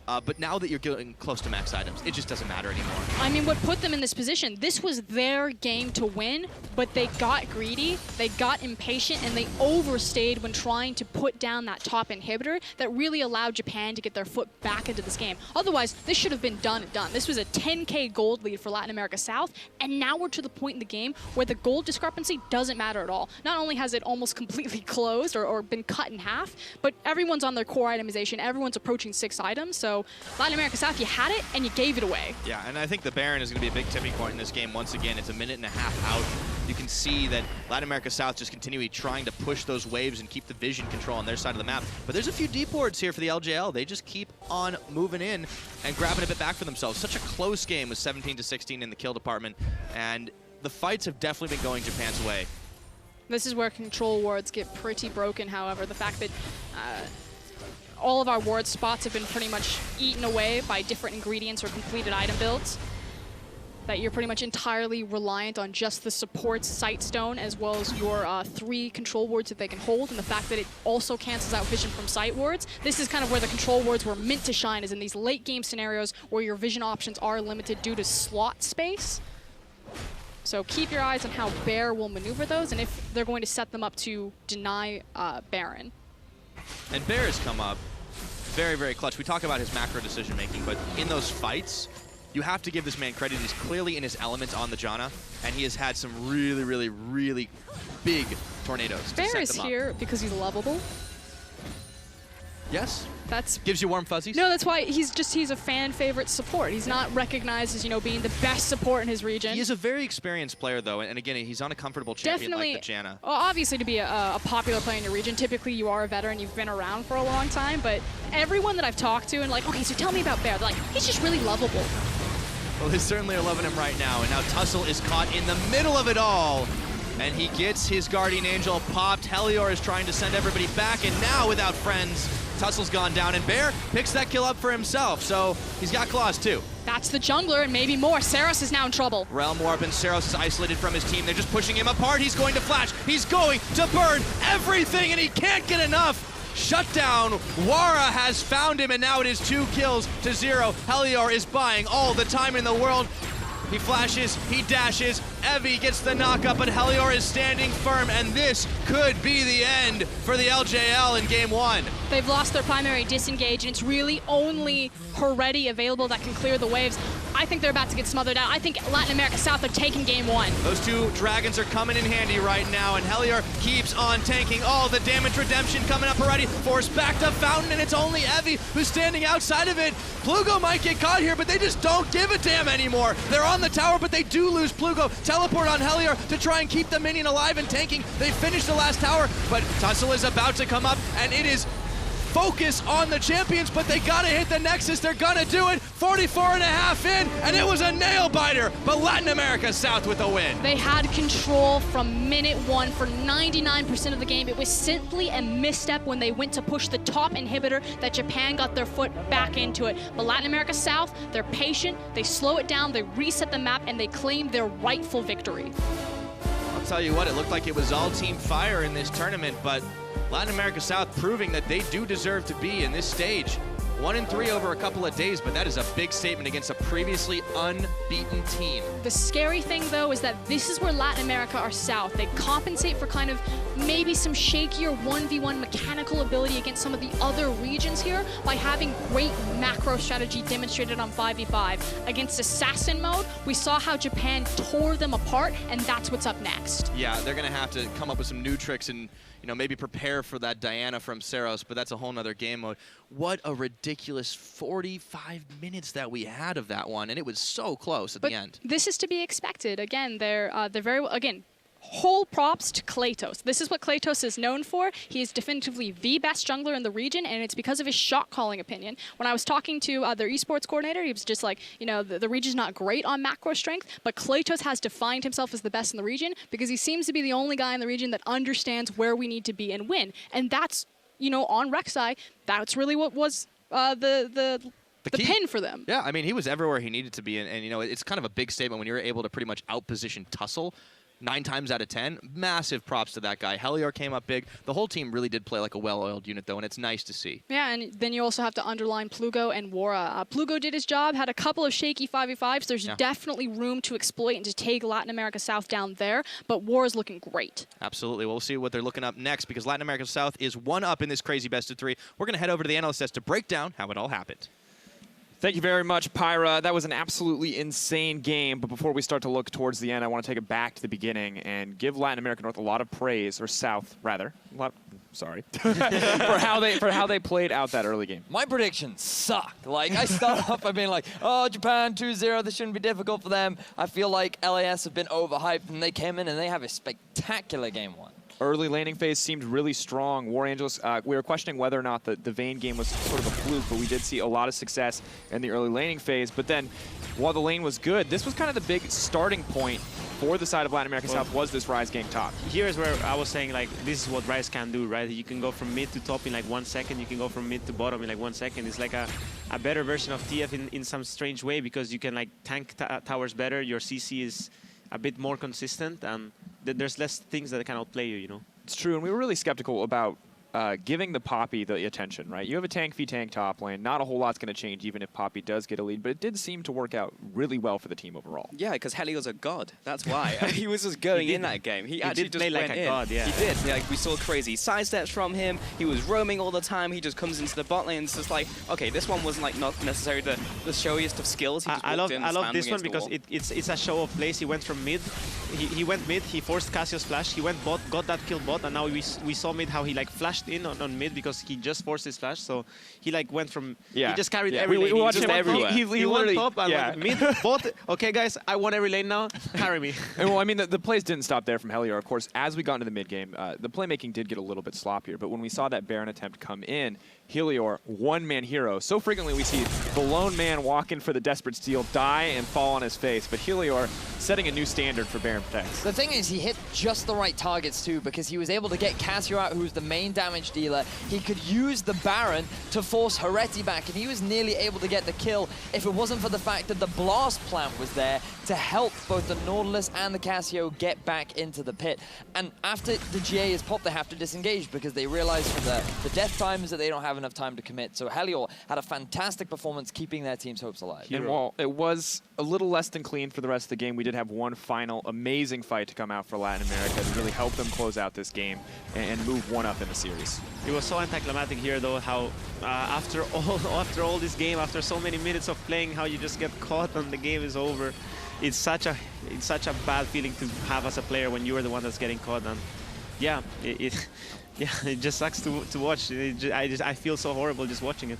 But now that you're getting close to max items, it just doesn't matter anymore. I mean, what put them in this position, this was their game to win, but they got greedy, they got impatient, and they overstayed when trying to put down that top inhibitor that really allowed Japan to get their foot back into this game. Otherwise, this should have been done and done. This was a 10K gold lead for Latin America South, and now we're to the point in the game where the gold discrepancy doesn't matter at all. Not only has it almost completely closed or been cut in half, but everyone's on their core itemization, everyone's approaching 6 items, so Latin America South, you had it and you gave it away. Yeah, and I think the Baron is going to be a big tipping point in this game once again. It's a minute and a half out. You can see that Latin America South just continually trying to push those waves and keep the vision control on their side of the map. But there's a few deep wards here for the LJL. They just keep on moving in and grabbing a bit back for themselves. Such a close game with 17-16 in the kill department, and the fights have definitely been going Japan's way. This is where control wards get pretty broken, however. The fact that all of our ward spots have been pretty much eaten away by different ingredients or completed item builds, that you're pretty much entirely reliant on just the support's sight stone as well as your 3 control wards that they can hold, and the fact that it also cancels out vision from sight wards. This is kind of where the control wards were meant to shine, is in these late game scenarios where your vision options are limited due to slot space. So keep your eyes on how Bear will maneuver those and if they're going to set them up to deny Baron. And Bear has come up very, very clutch. We talk about his macro decision making, but in those fights, you have to give this man credit. He's clearly in his element on the Janna, and he has had some really, really, really big tornadoes. Bear is here because he's lovable. Yes. That's gives you warm fuzzies. No, that's why he's a fan favorite support. He's not recognized as, you know, being the best support in his region. He is a very experienced player though, and again, he's on a comfortable champion like the Janna. Well, obviously to be a popular player in your region, typically you are a veteran, you've been around for a long time, but everyone that I've talked to and like, okay, so tell me about Bear, they're like, he's just really lovable. Well, they certainly are loving him right now, and now Tussle is caught in the middle of it all, and he gets his Guardian Angel popped. Helior is trying to send everybody back, and now without friends, Tussle's gone down, and Bear picks that kill up for himself, so he's got claws too. That's the jungler, and maybe more. Saros is now in trouble. Realm Warp, and Saros is isolated from his team. They're just pushing him apart. He's going to flash. He's going to burn everything, and he can't get enough. Shutdown. Wara has found him, and now it is 2 kills to 0. Helior is buying all the time in the world. He flashes, he dashes, Evie gets the knockup, but Helior is standing firm, and this could be the end for the LJL in game 1. They've lost their primary disengage, and it's really only Heretti available that can clear the waves. I think they're about to get smothered out. I think Latin America South are taking game 1. Those 2 dragons are coming in handy right now, and Helior keeps on tanking all the damage. Redemption coming up already, forced back to Fountain, and it's only Evie who's standing outside of it. Plugo might get caught here, but they just don't give a damn anymore. They're on the tower, but they do lose Plugo. Teleport on Helior to try and keep the minion alive and tanking. They finish the last tower, but Tussle is about to come up, and it is focus on the champions, but they gotta hit the Nexus. They're gonna do it. 44.5 in, and it was a nail biter, but Latin America South with a win. They had control from minute 1 for 99% of the game. It was simply a misstep when they went to push the top inhibitor that Japan got their foot back into it. But Latin America South, they're patient, they slow it down, they reset the map, and they claim their rightful victory. I'll tell you what, it looked like it was all Team Fire in this tournament, but Latin America South proving that they do deserve to be in this stage. 1-3 over a couple of days, but that is a big statement against a previously unbeaten team. The scary thing, though, is that this is where Latin America are south. They compensate for kind of maybe some shakier 1v1 mechanical ability against some of the other regions here by having great macro strategy demonstrated on 5v5. Against Assassin mode, we saw how Japan tore them apart, and that's what's up next. Yeah, they're going to have to come up with some new tricks and maybe prepare for that Diana from Seros, but that's a whole nother game mode. What a ridiculous 45 minutes that we had of that one, and it was so close at the end. This is to be expected. Again, they're very well, again, whole props to Kratos. This is what Kratos is known for. He is definitively the best jungler in the region, and it's because of his shot calling opinion. When I was talking to their esports coordinator, he was just like, the region's not great on macro strength, but Kratos has defined himself as the best in the region because he seems to be the only guy in the region that understands where we need to be and win. And that's, on Rek'Sai, that's really what was the pin for them. Yeah, I mean, he was everywhere he needed to be, and it's kind of a big statement when you're able to pretty much outposition Tussle 9 times out of 10. Massive props to that guy. Helior came up big. The whole team really did play like a well-oiled unit, though, and it's nice to see. Yeah, and then you also have to underline Plugo and Wara. Plugo did his job, had a couple of shaky 5v5s. There's definitely room to exploit and to take Latin America South down there, but Wara's looking great. Absolutely. We'll see what they're looking up next because Latin America South is 1 up in this crazy best of 3. We're going to head over to the analyst desk to break down how it all happened. Thank you very much, Pyra. That was an absolutely insane game. But before we start to look towards the end, I want to take it back to the beginning and give Latin America North a lot of praise, or South, rather. Sorry. for how they played out that early game. My predictions sucked. Like, I start off by being like, oh, Japan 2-0, this shouldn't be difficult for them. I feel like LAS have been overhyped, and they came in and they have a spectacular game 1. Early laning phase seemed really strong. War Angels, we were questioning whether or not the Vayne game was sort of a fluke, but we did see a lot of success in the early laning phase. But then, while the lane was good, this was kind of the big starting point for the side of Latin America South, was this Ryze gang top. Here's where I was saying, like, this is what Ryze can do, right? You can go from mid to top in like 1 second. You can go from mid to bottom in like 1 second. It's like a better version of TF in some strange way because you can like tank towers better. Your CC is a bit more consistent, and there's less things that can outplay you, It's true, and we were really skeptical about giving the Poppy the attention, right? You have a tank v tank top lane. Not a whole lot's going to change even if Poppy does get a lead, but it did seem to work out really well for the team overall. Yeah, because Helior's a god. That's why. He was just going in that game. He actually did just play like went a in. god, yeah. He did. Like, we saw crazy sidesteps from him. He was roaming all the time. He just comes into the bot lane. It's just like, okay, this one wasn't like not necessarily the showiest of skills. He just I love spammed this one against the because wall. it's a show of place. He went from mid. He went mid. He forced Cassio's flash. He went bot, got that kill bot, and now we saw mid how he like flashed in on mid because he just forced his flash. So he like went from he just carried every lane. We watched him everywhere. He went literally top and like mid bot. Okay, guys, I won every lane now. Carry me. And well, I mean, the plays didn't stop there from Helior. Of course, as we got into the mid game, the playmaking did get a little bit sloppier. But when we saw that Baron attempt come in, Helior, one-man hero. So frequently we see the lone man walk in for the desperate steal, die, and fall on his face. But Helior setting a new standard for Baron Protects. The thing is, he hit just the right targets too, because he was able to get Cassio out, who's the main damage dealer. He could use the Baron to force Hereti back, and he was nearly able to get the kill if it wasn't for the fact that the Blast plant was there to help both the Nautilus and the Cassio get back into the pit. And after the GA is popped, they have to disengage because they realize from the death times that they don't have enough time to commit. So Helior had a fantastic performance keeping their team's hopes alive. And while it was a little less than clean for the rest of the game, we did have one final amazing fight to come out for Latin America to really help them close out this game and move one up in the series. It was so anticlimactic here, though, how after all this game, after so many minutes of playing, how you just get caught and the game is over. It's such a bad feeling to have as a player when you are the one that's getting caught. And yeah, it just sucks to watch. I feel so horrible just watching it.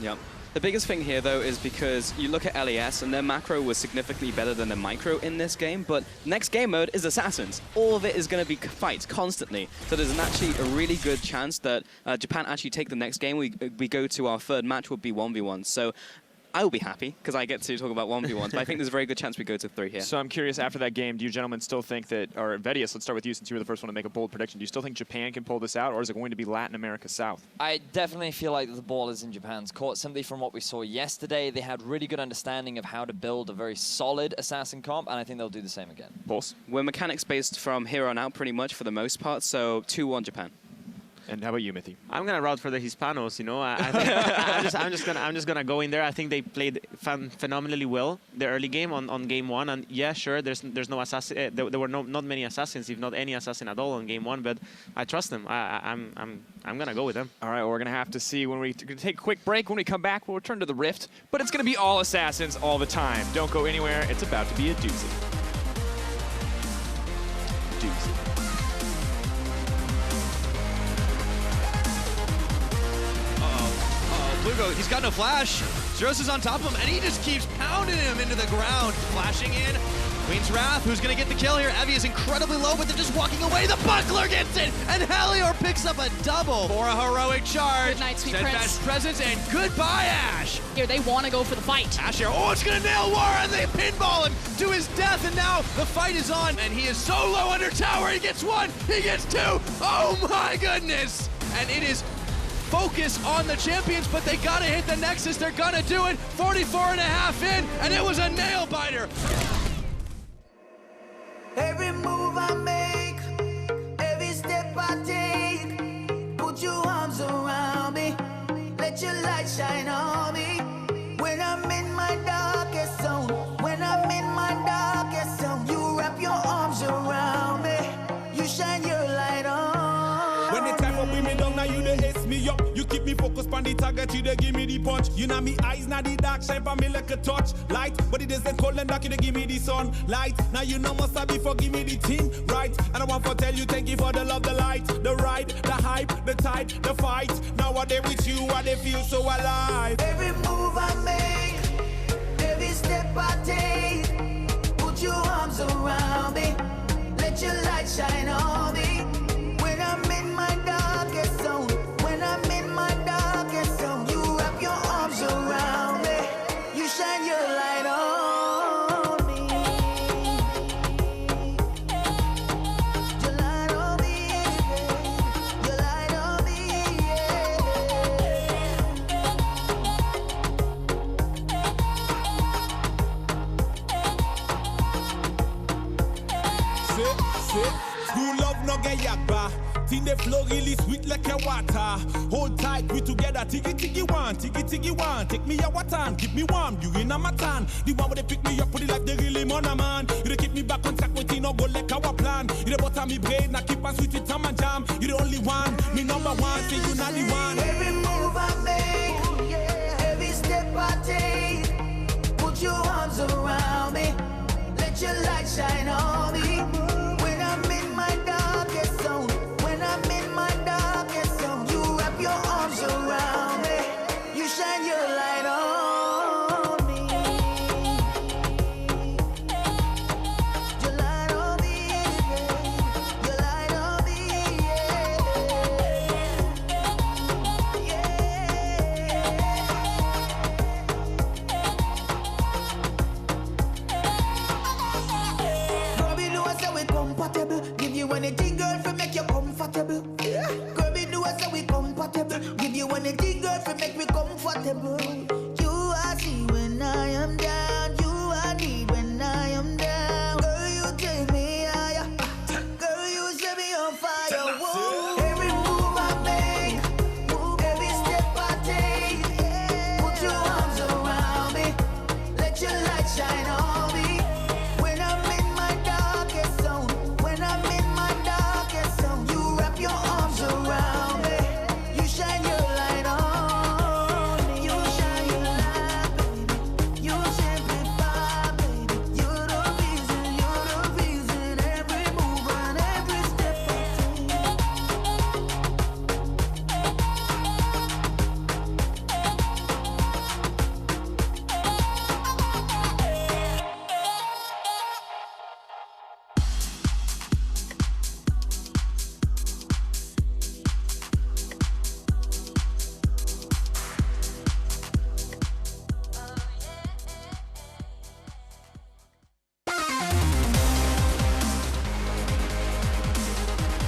Yeah. The biggest thing here, though, is because you look at LAS and their macro was significantly better than their micro in this game, but next game mode is Assassins. All of it is going to be fights constantly. So there's actually a really good chance that Japan actually take the next game. We go to our third match would be 1v1. So I will be happy because I get to talk about 1v1s, but I think there's a very good chance we go to 3 here. So I'm curious, after that game, do you gentlemen still think that, or Vedius, let's start with you since you were the first one to make a bold prediction, do you still think Japan can pull this out, or is it going to be Latin America South? I definitely feel like the ball is in Japan's court, simply from what we saw yesterday. They had really good understanding of how to build a very solid assassin comp, and I think they'll do the same again. Pulse? We're mechanics based from here on out pretty much for the most part, so 2-1 Japan. And how about you, Mithi? I'm gonna route for the Hispanos. You know, I'm just gonna go in there. I think they played phenomenally well the early game on game one. And yeah, sure, there's no assassin. There were not many assassins, if not any assassin at all on game one. But I trust them. I'm gonna go with them. All right, well, we're going to have to see when we're going to take a quick break. When we come back, we'll return to the Rift. But it's going to be all assassins all the time. Don't go anywhere. It's about to be a doozy. Doozy. Plugo, he's got no flash. Zeros is on top of him, and he just keeps pounding him into the ground. Flashing in. Queen's Wrath, who's going to get the kill here. Evie is incredibly low, but they're just walking away. The Buckler gets it, and Helior picks up a double for a heroic charge. Good night, Sweet Steadfast presence, and goodbye, Ash. Here, they want to go for the fight. Ash here, oh, it's going to nail War, and they pinball him to his death, and now the fight is on, and he is so low under tower. He gets one, he gets two. Oh, my goodness. And it is focus on the champions, but they got to hit the Nexus. They're going to do it. 44.5 in, and it was a nail biter. Every move I make, every step I take, put your arms around me, let your light shine on me. When I'm in my darkest zone, when I'm in my darkest zone, you wrap your arms around me, you shine your light on. When the time up with me down, now you the ace me up. You keep me focused on the target, you dey give me the punch. You know me eyes, now the dark shine for me like a touch. Light, but it isn't cold and dark, you dey give me the sun. Light, now you know must have before give me the thing. Right, and I want to tell you thank you for the love, the light, the ride, the hype, the tide, the fight. Now what they with you, what they feel so alive. Every move I make, every step I take, put your arms around me, let your light shine on me. When I'm in my darkest zone, when I'm in my darkest zone, you wrap your arms around me, you shine your light on me. Your light on me, your light on me, Sit, school love no get yakba. Think the flow really sweet like a water. Hold tight, we together. Tiggy tiggy one, take me a watan, keep me warm. You in a matan. The one where they pick me up, put it like they really mona man. You dey keep me back on track, waiting no go like our plan. You the butter me brain, now keep on sweet with Tom and jam. You the only one, me number one, say you not the one. Every move I make, every step I take, put your arms around me, let your light shine on me. When I'm in my darkest zone, when I'm in my darkest zone, you wrap your arms around me, you shine your light on me. Your light on me, your light on me, Girl, we know I say we compatible. Give you anything, girl, for make you comfortable. Girl, we know I say we compatible. Give you anything, girl, for make me comfortable. You are see when I am down. You are need when I am down. Girl, you take me higher. Girl, you set me on fire. Whoa. Every move I make, every step I take, put your arms around me, let your light shine on me. When I'm in my darkest zone, when I'm in my darkest zone, you wrap your arms around me, you shine your light on me. You shine your light, baby. You simplify, baby. You're the reason every move and every step I take.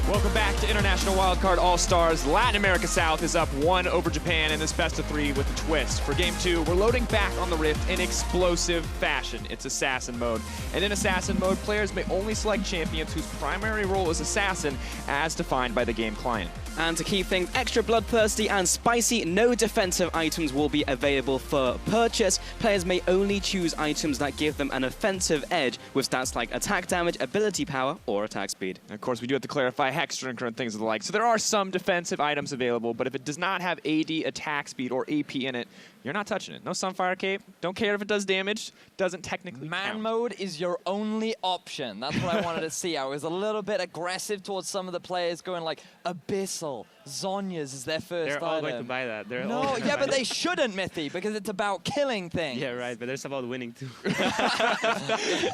Welcome back to International Wildcard All-Stars. Latin America South is up 1 over Japan in this best of 3 with a twist. For Game 2, we're loading back on the Rift in explosive fashion. It's Assassin mode. And in Assassin mode, players may only select champions whose primary role is Assassin as defined by the game client. And to keep things extra bloodthirsty and spicy, no defensive items will be available for purchase. Players may only choose items that give them an offensive edge with stats like attack damage, ability power, or attack speed. And of course, we do have to clarify Hexdrinker and things of the like. So there are some defensive items available, but if it does not have AD, attack speed, or AP in it, you're not touching it. No Sunfire Cape. Don't care if it does damage. Doesn't technically Man count. mode is your only option. That's what I wanted to see. I was a little bit aggressive towards some of the players going like Abyssal, Zhonya's is their first They're all item. going to buy that. They're all No, going to yeah, buy but they that. shouldn't, Mythy, because it's about killing things. Yeah, right, but it's about winning too. All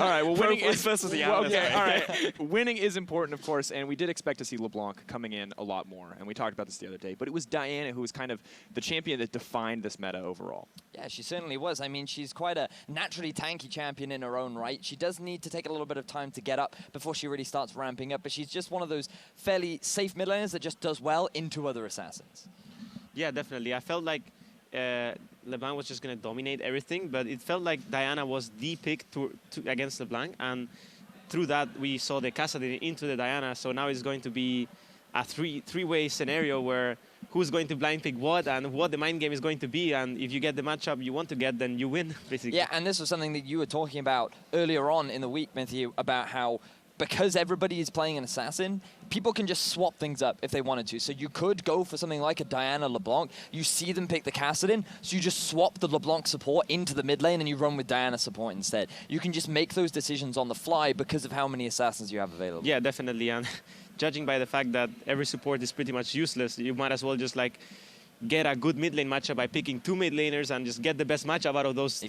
right, well, winning is versus the well, Atlas, okay, all right? right. Winning is important, of course, and we did expect to see LeBlanc coming in a lot more, and we talked about this the other day. But it was Diana who was kind of the champion that defined this meta overall. Yeah, she certainly was. I mean, she's quite a naturally tanky champion in her own right. She does need to take a little bit of time to get up before she really starts ramping up, but she's just one of those fairly safe mid laners that just does well into other assassins. Yeah, definitely. I felt like LeBlanc was just going to dominate everything, but it felt like Diana was the pick against LeBlanc, and through that we saw the Kassadin into the Diana, so now it's going to be a three-way scenario where who's going to blind pick what and what the mind game is going to be, and if you get the matchup you want to get, then you win, basically. Yeah, and this was something that you were talking about earlier on in the week, Matthew, about how because everybody is playing an assassin, people can just swap things up if they wanted to. So you could go for something like a Diana LeBlanc. You see them pick the Kassadin, so you just swap the LeBlanc support into the mid lane and you run with Diana support instead. You can just make those decisions on the fly because of how many assassins you have available. Yeah, definitely. And judging by the fact that every support is pretty much useless, you might as well just like get a good mid lane matchup by picking two mid laners and just get the best matchup out of those,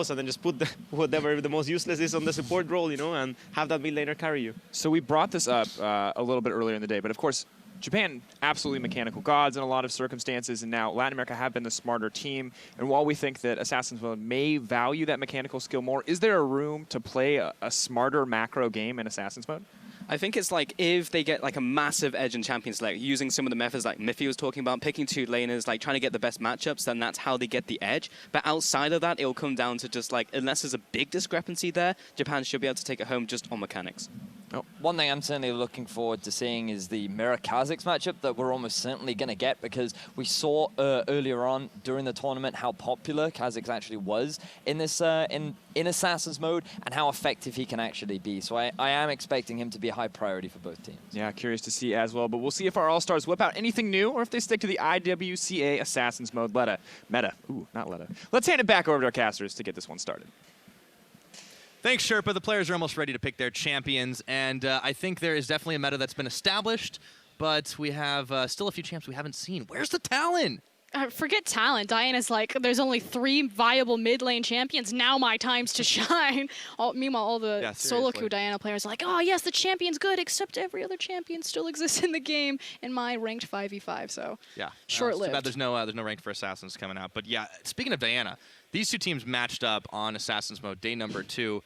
and then just put whatever the most useless is on the support role, you know, and have that mid laner carry you. So we brought this up a little bit earlier in the day, but of course, Japan, absolutely mechanical gods in a lot of circumstances, and now Latin America have been the smarter team. And while we think that Assassin's Mode may value that mechanical skill more, is there a room to play a smarter macro game in Assassin's Mode? I think it's like if they get like a massive edge in Champions Select, using some of the methods like Miffy was talking about, picking two laners, like trying to get the best matchups, then that's how they get the edge. But outside of that, it'll come down to just like, unless there's a big discrepancy there, Japan should be able to take it home just on mechanics. Oh. One thing I'm certainly looking forward to seeing is the Mirror Kha'Zix matchup that we're almost certainly going to get, because we saw earlier on during the tournament how popular Kha'Zix actually was in this in Assassin's Mode and how effective he can actually be. So I am expecting him to be a high priority for both teams. Yeah, curious to see as well. But we'll see if our All-Stars whip out anything new or if they stick to the IWCA Assassin's Mode meta. Ooh, not Letta. Let's hand it back over to our casters to get this one started. Thanks, Sherpa. The players are almost ready to pick their champions, and I think there is definitely a meta that's been established, but we have still a few champs we haven't seen. Where's the talent? Forget talent. Diana's like, there's only 3 viable mid lane champions. Now my time's to shine. Meanwhile, all the solo queue Diana players are like, oh yes, the champion's good, except every other champion still exists in the game in my ranked 5v5. So yeah, short-lived. There's no ranked for Assassins coming out. But yeah, speaking of Diana, these two teams matched up on Assassin's Mode day number 2,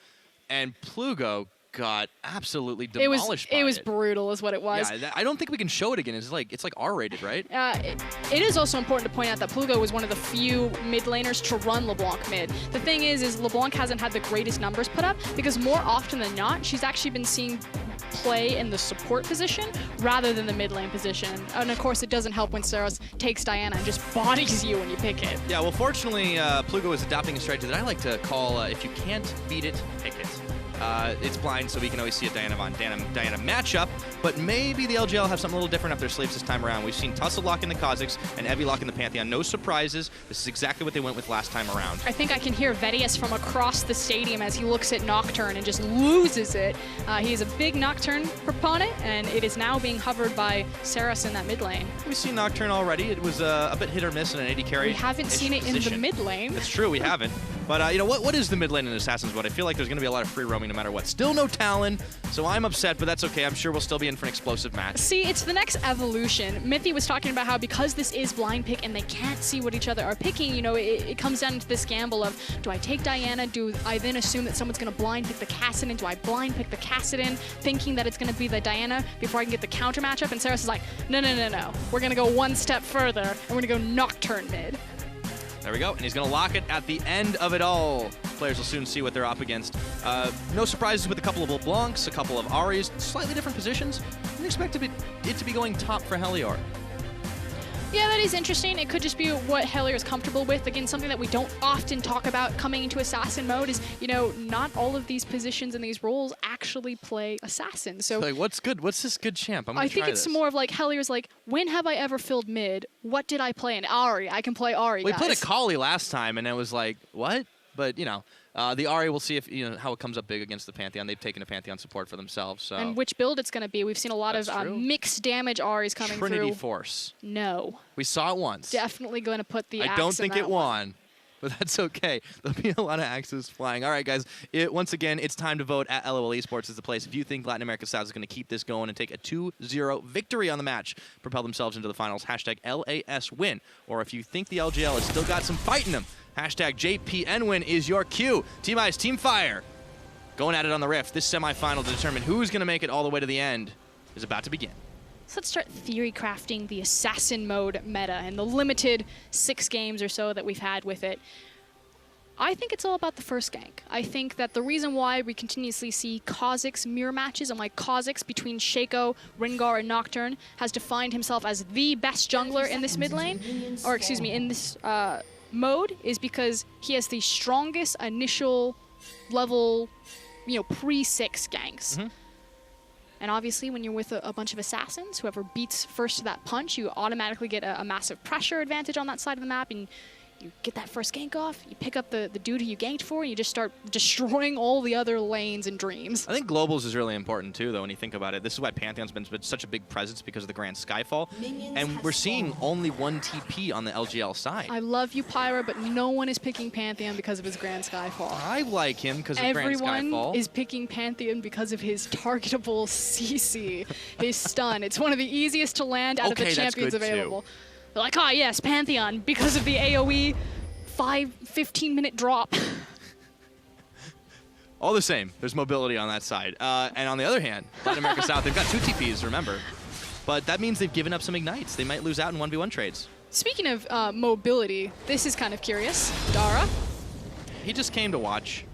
and Plugo got absolutely demolished. It was brutal, is what it was. Yeah, I don't think we can show it again. It's like R-rated, right? It is also important to point out that Plugo was one of the few mid laners to run LeBlanc mid. The thing is LeBlanc hasn't had the greatest numbers put up because more often than not, she's actually been seen play in the support position rather than the mid lane position. And of course, it doesn't help when Saros takes Diana and just bodies you when you pick it. Yeah, well, fortunately, Plugo is adopting a strategy that I like to call, if you can't beat it, pick it. It's blind, so we can always see a Diana matchup, but maybe the LGL have something a little different up their sleeves this time around. We've seen Tussle lock in the Kha'Zix and Evie lock in the Pantheon. No surprises. This is exactly what they went with last time around. I think I can hear Vedius from across the stadium as he looks at Nocturne and just loses it. He is a big Nocturne proponent, and it is now being hovered by Saros in that mid lane. We've seen Nocturne already. It was a bit hit or miss in an AD carry. We haven't seen it in the mid lane. It's true, we haven't. But you know what is the mid lane in Assassin's Mode? I feel like there's going to be a lot of free roaming no matter what. Still no Talon, so I'm upset, but that's okay. I'm sure we'll still be in for an explosive match. See, it's the next evolution. Mithy was talking about how because this is blind pick and they can't see what each other are picking, you know, it comes down to this gamble of, do I take Diana? Do I then assume that someone's going to blind pick the Kassadin? Do I blind pick the Kassadin thinking that it's going to be the Diana before I can get the counter matchup? And Saros is like, no. We're going to go one step further, and we're going to go Nocturne mid. There we go, and he's going to lock it at the end of it all. Players will soon see what they're up against. No surprises with a couple of LeBlancs, a couple of Aries, slightly different positions. I didn't expect it to be going top for Helior. Yeah, that is interesting. It could just be what Hellier is comfortable with. Again, something that we don't often talk about coming into Assassin mode is, you know, not all of these positions and these roles actually play Assassin. So like, what's good? What's this good champ? I think it's more of like Hellier's like, when have I ever filled mid? What did I play in Ahri? I can play Ahri, We guys. played a Kali last time, and it was like, what? But, you know, the Ahri, we'll see if, you know, how it comes up big against the Pantheon. They've taken a Pantheon support for themselves, so. And which build it's going to be. We've seen a lot That's of true. mixed damage Ahris coming Trinity through. Force. No. We saw it once. Definitely going to put the I axe don't in think that it won, but that's okay. There'll be a lot of axes flying. All right, guys. Once again, it's time to vote at LOL Esports is the place. If you think Latin America South is going to keep this going and take a 2-0 victory on the match, propel themselves into the finals, hashtag LASwin. Or if you think the LGL has still got some fight in them, hashtag JPNWin is your cue. Team Ice, Team Fire, going at it on the Rift. This semifinal to determine who's going to make it all the way to the end is about to begin. So let's start theory crafting the Assassin mode meta and the limited 6 games or so that we've had with it. I think it's all about the first gank. I think that the reason why we continuously see Kha'Zix mirror matches and like Kha'Zix between Shaco, Rengar, and Nocturne has defined himself as the best jungler in this mid lane, or excuse me, in this mode, is because he has the strongest initial level, you know, pre-6 ganks. And obviously, when you're with a bunch of assassins, whoever beats first to that punch, you automatically get a massive pressure advantage on that side of the map, and you get that first gank off, you pick up the dude who you ganked for, and you just start destroying all the other lanes and dreams. I think globals is really important too, though, when you think about it. This is why Pantheon's been such a big presence because of the Grand Skyfall. And we're seeing only 1 TP on the LGL side. I love you, Pyra, but no one is picking Pantheon because of his Grand Skyfall. I like him because of Grand Skyfall. Everyone is picking Pantheon because of his targetable CC, his stun. It's one of the easiest to land out of the champions available. Too. They're like, oh yes, Pantheon, because of the AoE 15-minute drop. All the same, there's mobility on that side. And on the other hand, Latin America South, they've got 2 TPs, remember. But that means they've given up some Ignites. They might lose out in 1v1 trades. Speaking of mobility, this is kind of curious. Dara. He just came to watch.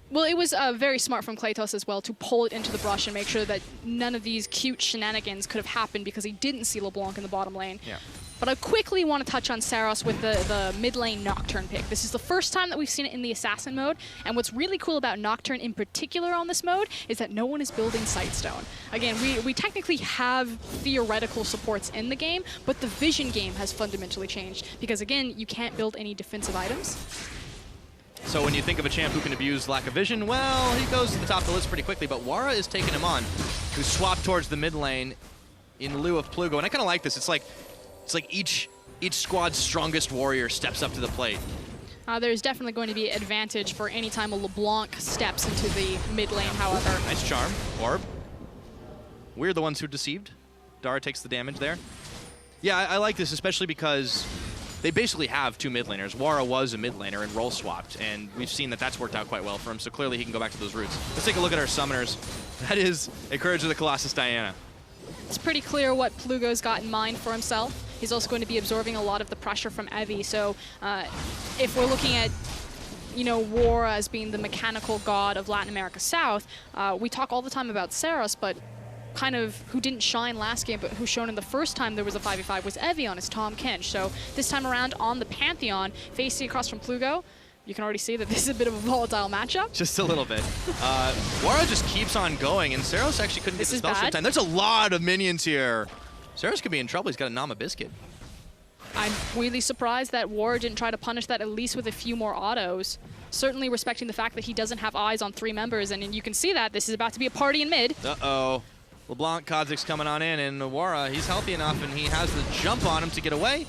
Well, it was very smart from Kratos as well to pull it into the brush and make sure that none of these cute shenanigans could have happened because he didn't see LeBlanc in the bottom lane. Yeah. But I quickly want to touch on Saros with the mid lane Nocturne pick. This is the first time that we've seen it in the Assassin mode, and what's really cool about Nocturne in particular on this mode is that no one is building Sightstone. Again, we technically have theoretical supports in the game, but the vision game has fundamentally changed because, again, you can't build any defensive items. So when you think of a champ who can abuse lack of vision, well, he goes to the top of the list pretty quickly, but Wara is taking him on, who swapped towards the mid lane in lieu of Plugo, and I kind of like this. It's like each squad's strongest warrior steps up to the plate. There's definitely going to be advantage for any time a LeBlanc steps into the mid lane, however. Nice charm. Orb. We're the ones who deceived. Dara takes the damage there. Yeah, I like this, especially because they basically have 2 mid laners. Wara was a mid laner and role swapped, and we've seen that that's worked out quite well for him, so clearly he can go back to those roots. Let's take a look at our summoners. That is a Courage of the Colossus Diana. It's pretty clear what Plugo's got in mind for himself. He's also going to be absorbing a lot of the pressure from Evie, so if we're looking at, you know, Wara as being the mechanical god of Latin America South, we talk all the time about Saros, but kind of who didn't shine last game, but who shone in the first time there was a 5v5 was Evie on his Tom Kench. So this time around on the Pantheon, facing across from Plugo, you can already see that this is a bit of a volatile matchup. Just a little bit. Wara just keeps on going, and Saros actually couldn't get the spell shot time. There's a lot of minions here. Saros could be in trouble. He's got a Nama Biscuit. I'm really surprised that Wara didn't try to punish that at least with a few more autos. Certainly respecting the fact that he doesn't have eyes on 3 members, and you can see that this is about to be a party in mid. Uh-oh. LeBlanc, Kha'Zix coming on in, and Wara, he's healthy enough, and he has the jump on him to get away.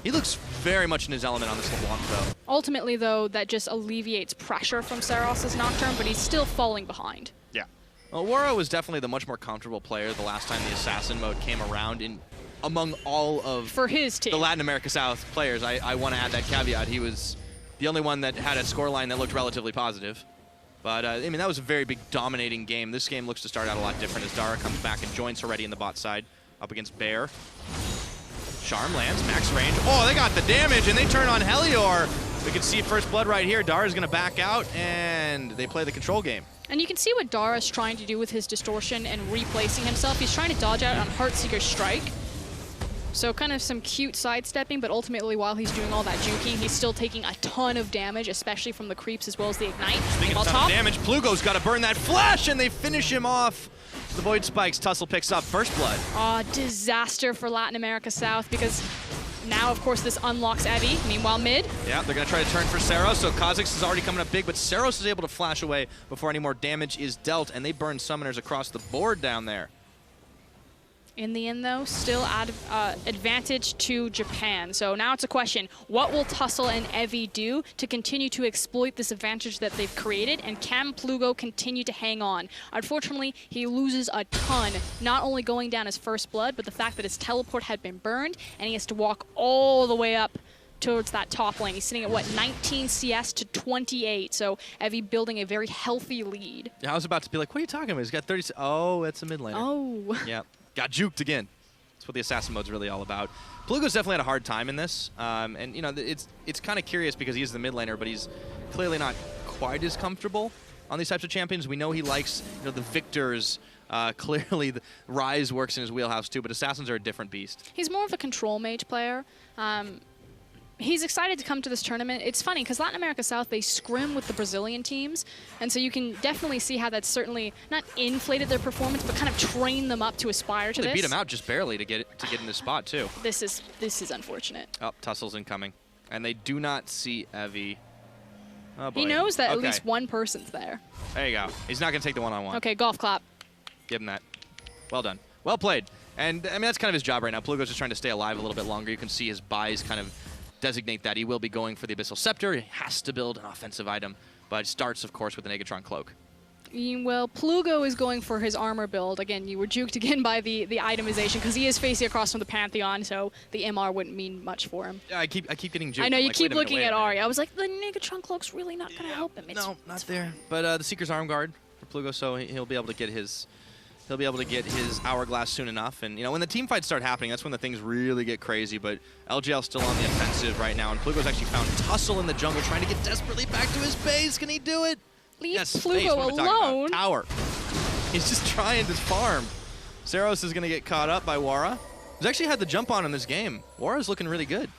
He looks very much in his element on this LeBlanc, though. Ultimately, though, that just alleviates pressure from Saros' Nocturne, but he's still falling behind. Yeah. Well, Wara was definitely the much more comfortable player the last time the Assassin mode came around among all of for his team. The Latin America South players. I want to add that caveat. He was the only one that had a scoreline that looked relatively positive. But, I mean, that was a very big dominating game. This game looks to start out a lot different as Dara comes back and joins already in the bot side up against Bear. Charm lands, max range. Oh, they got the damage, and they turn on Helior. We can see first blood right here. Dara's going to back out, and they play the control game. And you can see what Dara's trying to do with his distortion and replacing himself. He's trying to dodge out on Heartseeker's strike. So kind of some cute sidestepping, but ultimately while he's doing all that juking, he's still taking a ton of damage, especially from the creeps as well as the ignite. Speaking of ton of damage, Plugo's got to burn that flash, and they finish him off. The Void Spikes, Tussle picks up first blood. Disaster for Latin America South, because now, of course, this unlocks Evie. Meanwhile, mid. Yeah, they're going to try to turn for Saros, so Kha'Zix is already coming up big, but Saros is able to flash away before any more damage is dealt, and they burn summoners across the board down there. In the end, though, still advantage to Japan. So now it's a question, what will Tussle and Evie do to continue to exploit this advantage that they've created, and can Plugo continue to hang on? Unfortunately, he loses a ton, not only going down his first blood, but the fact that his teleport had been burned, and he has to walk all the way up towards that top lane. He's sitting at, what, 19 CS to 28, so Evie building a very healthy lead. Yeah, I was about to be like, what are you talking about? He's got 30. Oh, it's a mid laner. Oh. Yeah. Got juked again. That's what the assassin mode's really all about. Plugo's definitely had a hard time in this, and you know it's kind of curious because he is the mid laner, but he's clearly not quite as comfortable on these types of champions. We know he likes the victors. Clearly, the Ryze works in his wheelhouse too, but assassins are a different beast. He's more of a control mage player. He's excited to come to this tournament. It's funny because Latin America South, they scrim with the Brazilian teams, and so you can definitely see how that's certainly not inflated their performance, but kind of trained them up to aspire to this. They beat him out just barely to get in this spot too. This is unfortunate. Oh, Tussle's incoming, and they do not see Evie. Oh boy. He knows that at least one person's there. There you go. He's not going to take the one-on-one. Okay, golf clap. Give him that. Well done. Well played. And I mean that's kind of his job right now. Plugo's just trying to stay alive a little bit longer. You can see his buys kind of designate that he will be going for the Abyssal Scepter. He has to build an offensive item, but it starts, of course, with the Negatron Cloak. Well, Plugo is going for his armor build. Again, you were juked again by the itemization because he is facing across from the Pantheon, so the MR wouldn't mean much for him. Yeah, I keep getting juked. I know, you like, keep looking at Ari. I was like, the Negatron Cloak's really not going to help him. No, not there. But the Seeker's Arm Guard for Plugo, so he'll be able to get his... He'll be able to get his hourglass soon enough. And, you know, when the team fights start happening, that's when the things really get crazy. But LGL's still on the offensive right now. And Plugo's actually found Tussle in the jungle trying to get desperately back to his base. Can he do it? Leave yes, Plugo alone. Tower. He's just trying to farm. Saros is going to get caught up by Wara. He's actually had the jump on in this game. Wara's looking really good.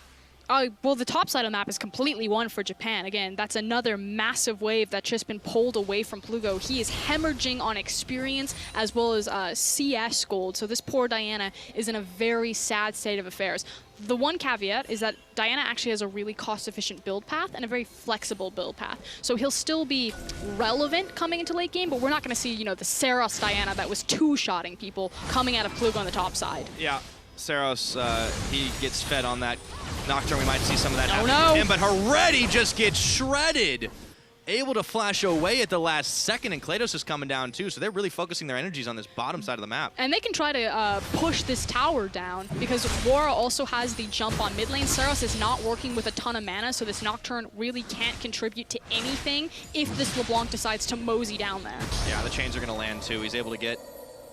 Well, the top side of the map is completely won for Japan. Again, that's another massive wave that's just been pulled away from Plugo. He is hemorrhaging on experience as well as CS gold. So this poor Diana is in a very sad state of affairs. The one caveat is that Diana actually has a really cost-efficient build path and a very flexible build path. So he'll still be relevant coming into late game, but we're not going to see, the Saros Diana that was two-shotting people coming out of Plugo on the top side. Yeah. Saros, he gets fed on that Nocturne. We might see some of that happen to him, but Haredi just gets shredded. Able to flash away at the last second, and Klados is coming down too, so they're really focusing their energies on this bottom side of the map. And they can try to push this tower down, because Wara also has the jump on mid lane. Saros is not working with a ton of mana, so this Nocturne really can't contribute to anything if this LeBlanc decides to mosey down there. Yeah, the chains are going to land too. He's able to get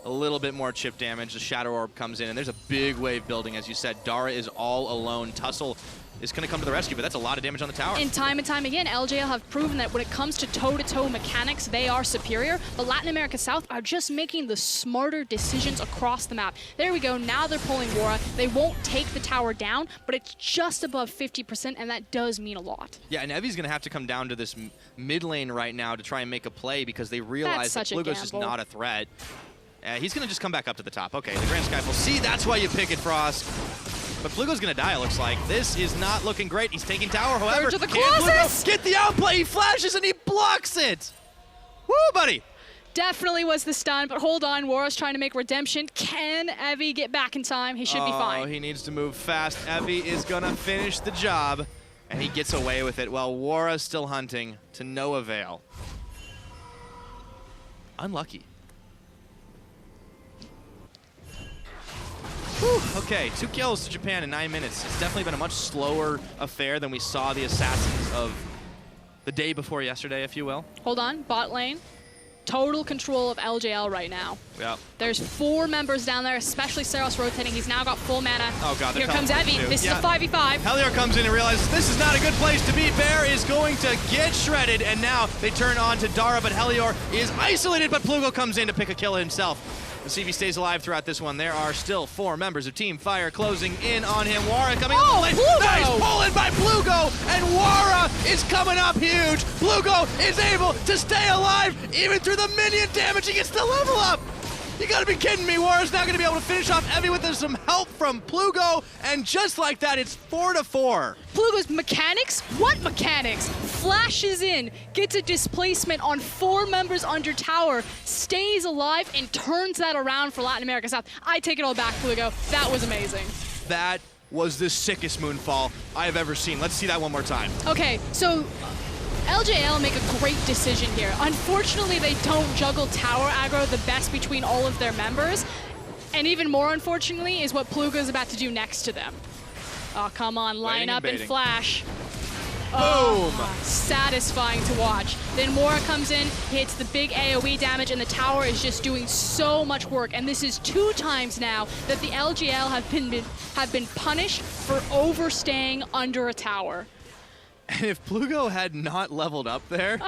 a little bit more chip damage. The Shadow Orb comes in, and there's a big wave building. As you said, Dara is all alone. Tussle is going to come to the rescue, but that's a lot of damage on the tower. And time again, LJL have proven that when it comes to toe-to-toe mechanics, they are superior, but Latin America South are just making the smarter decisions across the map. There we go, now they're pulling Wara. They won't take the tower down, but it's just above 50%, and that does mean a lot. Yeah, and Evie's going to have to come down to this mid lane right now to try and make a play because they realize that Plugos is not a threat. He's going to just come back up to the top. Okay, the Grand Skyfall. See, that's why you pick it, Frost. But Plugo's going to die, it looks like. This is not looking great. He's taking tower, however. To the Colossus! Get the outplay. He flashes and he blocks it. Woo, buddy. Definitely was the stun, but hold on. Wara's trying to make redemption. Can Evie get back in time? He should be fine. Oh, he needs to move fast. Evie is going to finish the job, and he gets away with it while Wara's still hunting to no avail. Unlucky. Whew. Okay, 2 kills to Japan in 9 minutes. It's definitely been a much slower affair than we saw the Assassins of the day before yesterday, if you will. Hold on, bot lane. Total control of LJL right now. Yep. There's 4 members down there, especially Saros rotating. He's now got full mana. Oh god, here comes Evie. This is a 5v5. Helior comes in and realizes this is not a good place to be. Bear is going to get shredded, and now they turn on to Dara, but Helior is isolated, but Plugo comes in to pick a kill himself. Let's see if he stays alive throughout this one. There are still 4 members of Team Fire closing in on him. Wara coming up the lane. Nice pull-in by Plugo, and Wara is coming up huge. Plugo is able to stay alive even through the minion damage. He gets the level up. You gotta be kidding me. Wara's not gonna be able to finish off Evie with some help from Plugo, and just like that, it's 4-4. Plugo's mechanics? What mechanics? Flashes in, gets a displacement on 4 members under tower, stays alive, and turns that around for Latin America South. I take it all back, Plugo. That was amazing. That was the sickest moonfall I have ever seen. Let's see that one more time. Okay, so LJL make a great decision here. Unfortunately, they don't juggle tower aggro the best between all of their members. And even more unfortunately is what Plugo's about to do next to them. Oh, come on, line up and flash. Boom! Satisfying to watch. Then Mora comes in, hits the big AoE damage, and the tower is just doing so much work. And this is 2 times now that the LGL have been punished for overstaying under a tower. And if Plugo had not leveled up there,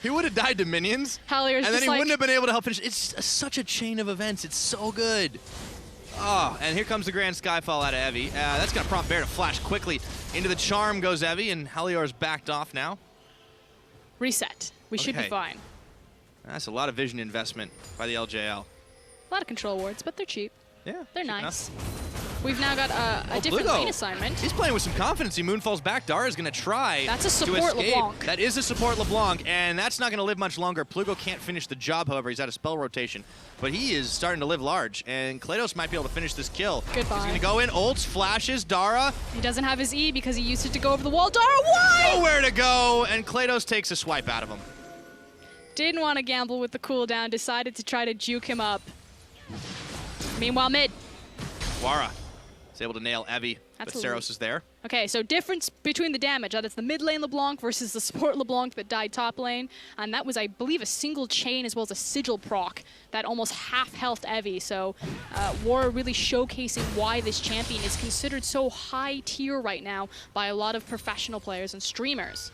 he would have died to minions. Hellier's and then he like, wouldn't have been able to help finish. It's such a chain of events. It's so good. Oh, and here comes the Grand Skyfall out of Evie. That's going to prompt Bear to flash quickly. Into the charm goes Evie, and Helior's backed off now. Reset. We should be fine. That's a lot of vision investment by the LJL. A lot of control wards, but they're cheap. Yeah. They're nice. We've now got a different lane assignment. He's playing with some confidence. He moonfalls back. Dara's going to try That's a support LeBlanc. That is a support LeBlanc, and that's not going to live much longer. Plugo can't finish the job, however. He's out of spell rotation. But he is starting to live large, and Klados might be able to finish this kill. Goodbye. He's going to go in, ults, flashes, Dara. He doesn't have his E because he used it to go over the wall. Dara, why? Nowhere to go, and Klados takes a swipe out of him. Didn't want to gamble with the cooldown, decided to try to juke him up. Meanwhile, mid. Wara is able to nail Evie, but Saros is there. Okay, so difference between the damage. That is the mid lane LeBlanc versus the support LeBlanc that died top lane. And that was, I believe, a single chain as well as a sigil proc that almost half-healthed Evie. So War really showcasing why this champion is considered so high tier right now by a lot of professional players and streamers.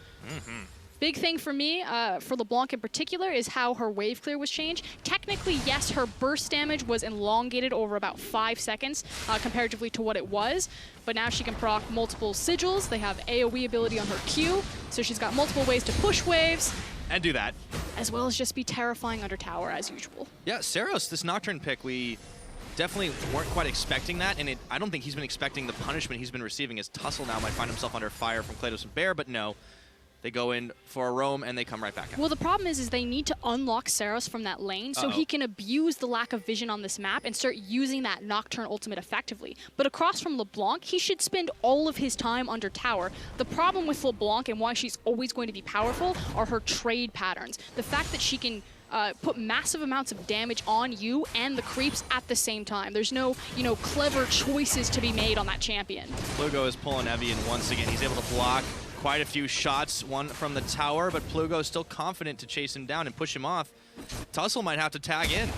Big thing for me, for LeBlanc in particular, is how her wave clear was changed. Technically, yes, her burst damage was elongated over about 5 seconds comparatively to what it was, but now she can proc multiple sigils. They have AoE ability on her Q, so she's got multiple ways to push waves. And do that. As well as just be terrifying under tower, as usual. Yeah, Saros, this Nocturne pick, we definitely weren't quite expecting that, and I don't think he's been expecting the punishment he's been receiving, as Tussle now might find himself under fire from Klados and Bear, but no. They go in for a roam, and they come right back out. Well, the problem is they need to unlock Saros from that lane so he can abuse the lack of vision on this map and start using that Nocturne ultimate effectively. But across from LeBlanc, he should spend all of his time under tower. The problem with LeBlanc and why she's always going to be powerful are her trade patterns. The fact that she can put massive amounts of damage on you and the creeps at the same time. There's no, clever choices to be made on that champion. Plugo is pulling Evie, and once again, he's able to block quite a few shots, one from the tower, but Plugo is still confident to chase him down and push him off. Tussle might have to tag in.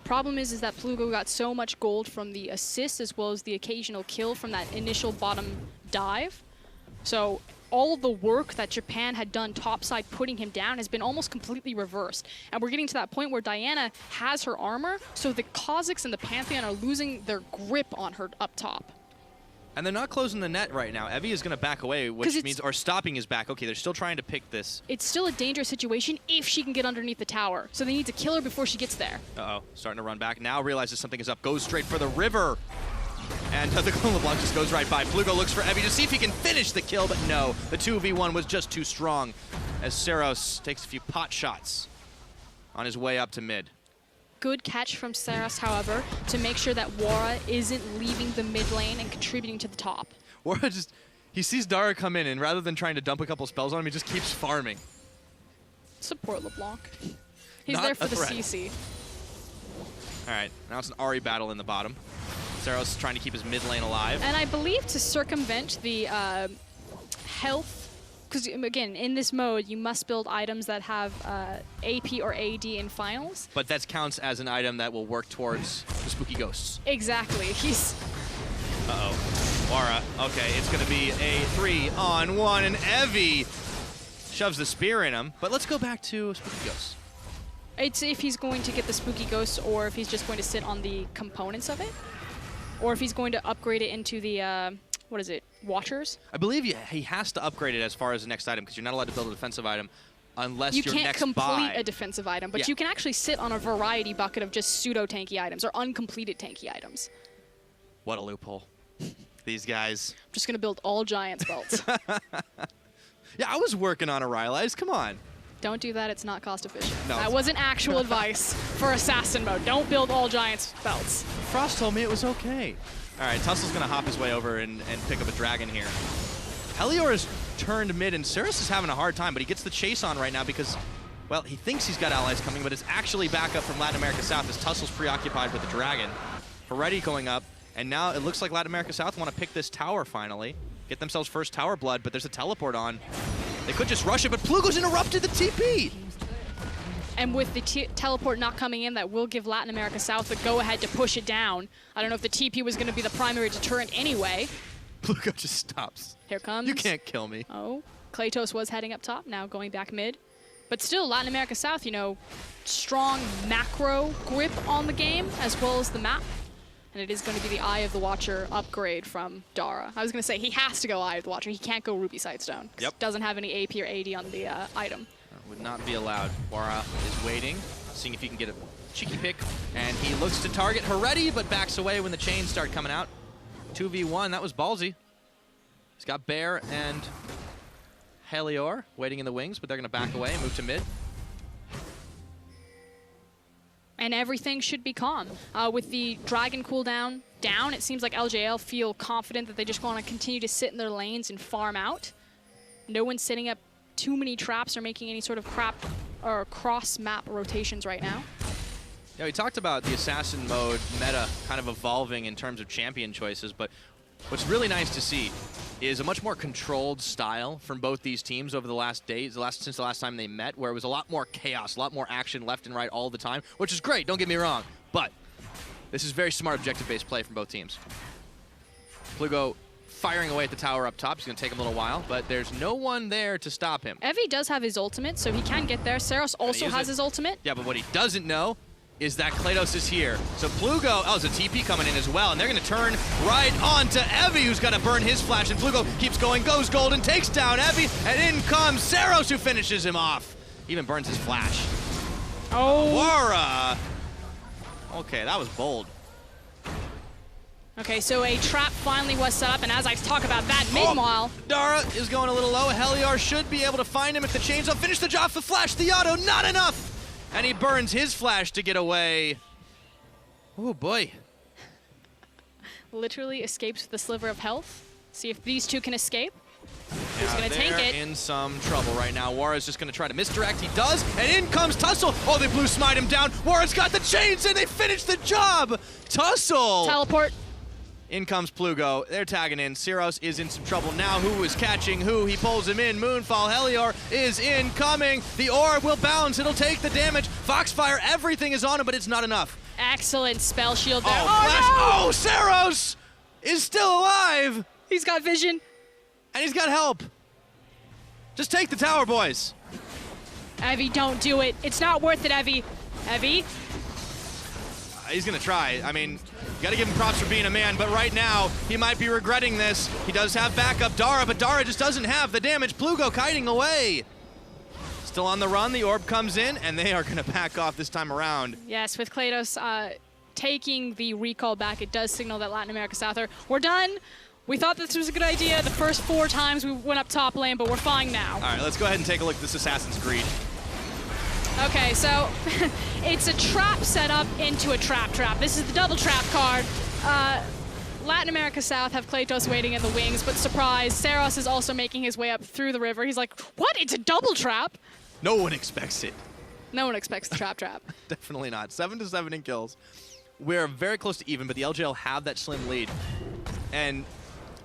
Problem is that Plugo got so much gold from the assist as well as the occasional kill from that initial bottom dive. So all of the work that Japan had done topside putting him down has been almost completely reversed. And we're getting to that point where Diana has her armor, so the Kha'Zix and the Pantheon are losing their grip on her up top. And they're not closing the net right now. Evie is going to back away, which means, or stopping his back. Okay, they're still trying to pick this. It's still a dangerous situation if she can get underneath the tower. So they need to kill her before she gets there. Uh-oh, starting to run back. Now realizes something is up, goes straight for the river. And the Clone LeBlanc just goes right by. Plugo looks for Evie to see if he can finish the kill, but no. The 2v1 was just too strong as Saros takes a few pot shots on his way up to mid. Good catch from Saros, however, to make sure that Wara isn't leaving the mid lane and contributing to the top. Wara just, he sees Dara come in, and rather than trying to dump a couple spells on him, he just keeps farming. Support LeBlanc. He's Not there for the threat. CC. All right, now it's an Ahri battle in the bottom. Saros trying to keep his mid lane alive. And I believe to circumvent the health, because again, in this mode, you must build items that have AP or AD in finals. But that counts as an item that will work towards the spooky ghosts. Exactly. He's... Uh-oh. Wara. Okay, it's going to be a 3-on-1, and Evie shoves the spear in him. But let's go back to spooky ghosts. It's if he's going to get the Spooky Ghost or if he's just going to sit on the components of it. Or if he's going to upgrade it into the, what is it, Watchers? I believe he has to upgrade it as far as the next item because you're not allowed to build a defensive item unless your You next can't buy. complete a defensive item, but Yeah. you can actually sit on a variety bucket of just pseudo-tanky items or uncompleted tanky items. What a loophole. These guys. I'm just going to build all Giants belts. Yeah, I was working on a Rylai's. Come on. Don't do that, it's not cost efficient. No, That it's wasn't actual advice for Assassin mode. Don't build all Giants belts. Frost told me it was okay. All right, Tussle's going to hop his way over and pick up a dragon here. Helior has turned mid, and Cirrus is having a hard time, but he gets the chase on right now because, well, he thinks he's got allies coming, but it's actually back up from Latin America South as Tussle's preoccupied with the dragon. Ferretti going up, and now it looks like Latin America South want to pick this tower finally. Get themselves first tower blood, but there's a teleport on. They could just rush it, but Plugo's interrupted the TP! And with the teleport not coming in, that will give Latin America South the go-ahead to push it down. I don't know if the TP was going to be the primary deterrent anyway. Plugo just stops. Here comes. You can't kill me. Oh, Kratos was heading up top, now going back mid. But still, Latin America South, you know, strong macro grip on the game as well as the map. And it is going to be the Eye of the Watcher upgrade from Dara. I was going to say, he has to go Eye of the Watcher. He can't go Ruby Sightstone. Yep. Doesn't have any AP or AD on the item. Would not be allowed. Wara is waiting, seeing if he can get a cheeky pick, and he looks to target Heretti, but backs away when the chains start coming out. 2v1, that was ballsy. He's got Bear and Helior waiting in the wings, but they're going to back away and move to mid. And everything should be calm. With the Dragon cooldown down, it seems like LJL feel confident that they just want to continue to sit in their lanes and farm out. No one's setting up too many traps or making any sort of crap or cross-map rotations right now. Yeah, we talked about the Assassin mode meta kind of evolving in terms of champion choices, but what's really nice to see is a much more controlled style from both these teams over the last days, since the last time they met, where it was a lot more chaos, a lot more action left and right all the time, which is great, don't get me wrong, but this is very smart objective-based play from both teams. Plugo firing away at the tower up top. He's going to take him a little while, but there's no one there to stop him. Evie does have his ultimate, so he can get there. Saros also has his ultimate. Yeah, but what he doesn't know is that Kratos is here. So Plugo, oh, there's a TP coming in as well, and they're going to turn right on to Evie, who's got to burn his flash, and Plugo keeps going, goes gold, and takes down Evie, and in comes Saros, who finishes him off. Even burns his flash. Oh. Wara. Okay, that was bold. Okay, so a trap finally was set up, and as I talk about that, meanwhile... Dara is going a little low. Helior should be able to find him if the chains will finish the job. The flash, the auto, not enough! And he burns his flash to get away. Oh, boy. Literally escapes with a sliver of health. See if these two can escape. Who's going to take it? In some trouble right now. Wara's just going to try to misdirect. He does, and in comes Tussle. Oh, they blue smite him down. Wara's got the chains, and they finish the job. Tussle. Teleport. In comes Plugo. They're tagging in. Siros is in some trouble now. Who is catching who? He pulls him in. Moonfall. Helior is incoming. The orb will bounce. It'll take the damage. Foxfire, everything is on him, but it's not enough. Excellent spell shield there. Oh, no! Saros is still alive. He's got vision. And he's got help. Just take the tower, boys. Evie, don't do it. It's not worth it, Evie. Evie? He's going to try. I mean, you got to give him props for being a man, but right now, he might be regretting this. He does have backup Dara, but Dara just doesn't have the damage. Plugo kiting away. Still on the run, the orb comes in, and they are going to back off this time around. Yes, with Kratos taking the recall back, it does signal that Latin America South we're done. We thought this was a good idea the first 4 times we went up top lane, but we're fine now. All right, let's go ahead and take a look at this Assassin's Greed. Okay, so it's a trap set up into a trap. This is the double trap card. Latin America South have Kratos waiting in the wings, but surprise, Saros is also making his way up through the river. He's like, what? It's a double trap? No one expects it. No one expects the trap. Definitely not. 7-7 in kills. We're very close to even, but the LGL have that slim lead. And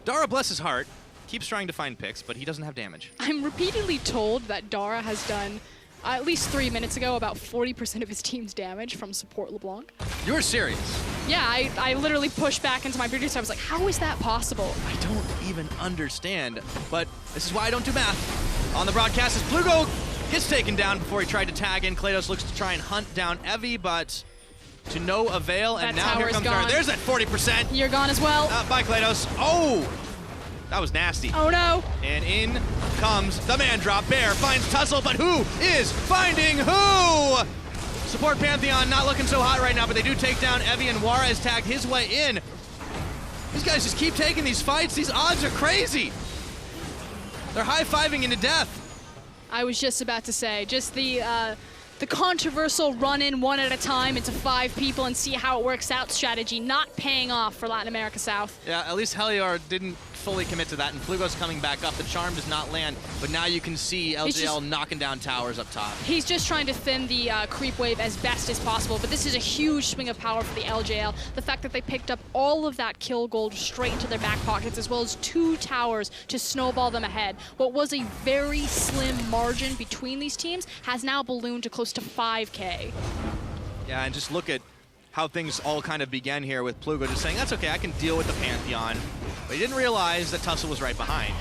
Dara, bless his heart, keeps trying to find picks, but he doesn't have damage. I'm repeatedly told that Dara has done, at least 3 minutes ago, about 40% of his team's damage from support LeBlanc. You're serious? Yeah, I literally pushed back into my producer. I was like, how is that possible? I don't even understand, but this is why I don't do math. On the broadcast is Plugo Gets taken down before he tried to tag in. Klados looks to try and hunt down Evie, but to no avail. And now here comes Dara. There's that 40%. You're gone as well. Bye, Klados. Oh! That was nasty. Oh no. And in comes the man drop. Bear finds Tussle, but who is finding who? Support Pantheon not looking so hot right now, but they do take down Evie, and Wara has tagged his way in. These guys just keep taking these fights. These odds are crazy. They're high-fiving into death. I was just about to say, just the controversial run-in one at a time into 5 people and see how it works out strategy not paying off for Latin America South. Yeah, at least Heliar didn't fully commit to that, and Plugo's coming back up. The charm does not land, but now you can see LGL knocking down towers up top. He's just trying to thin the creep wave as best as possible, but this is a huge swing of power for the LJL. The fact that they picked up all of that kill gold straight into their back pockets, as well as 2 towers to snowball them ahead. What was a very slim margin between these teams has now ballooned to close to 5K. Yeah, and just look at how things all kind of began here with Plugo just saying, that's okay, I can deal with the Pantheon. But he didn't realize that Tussle was right behind.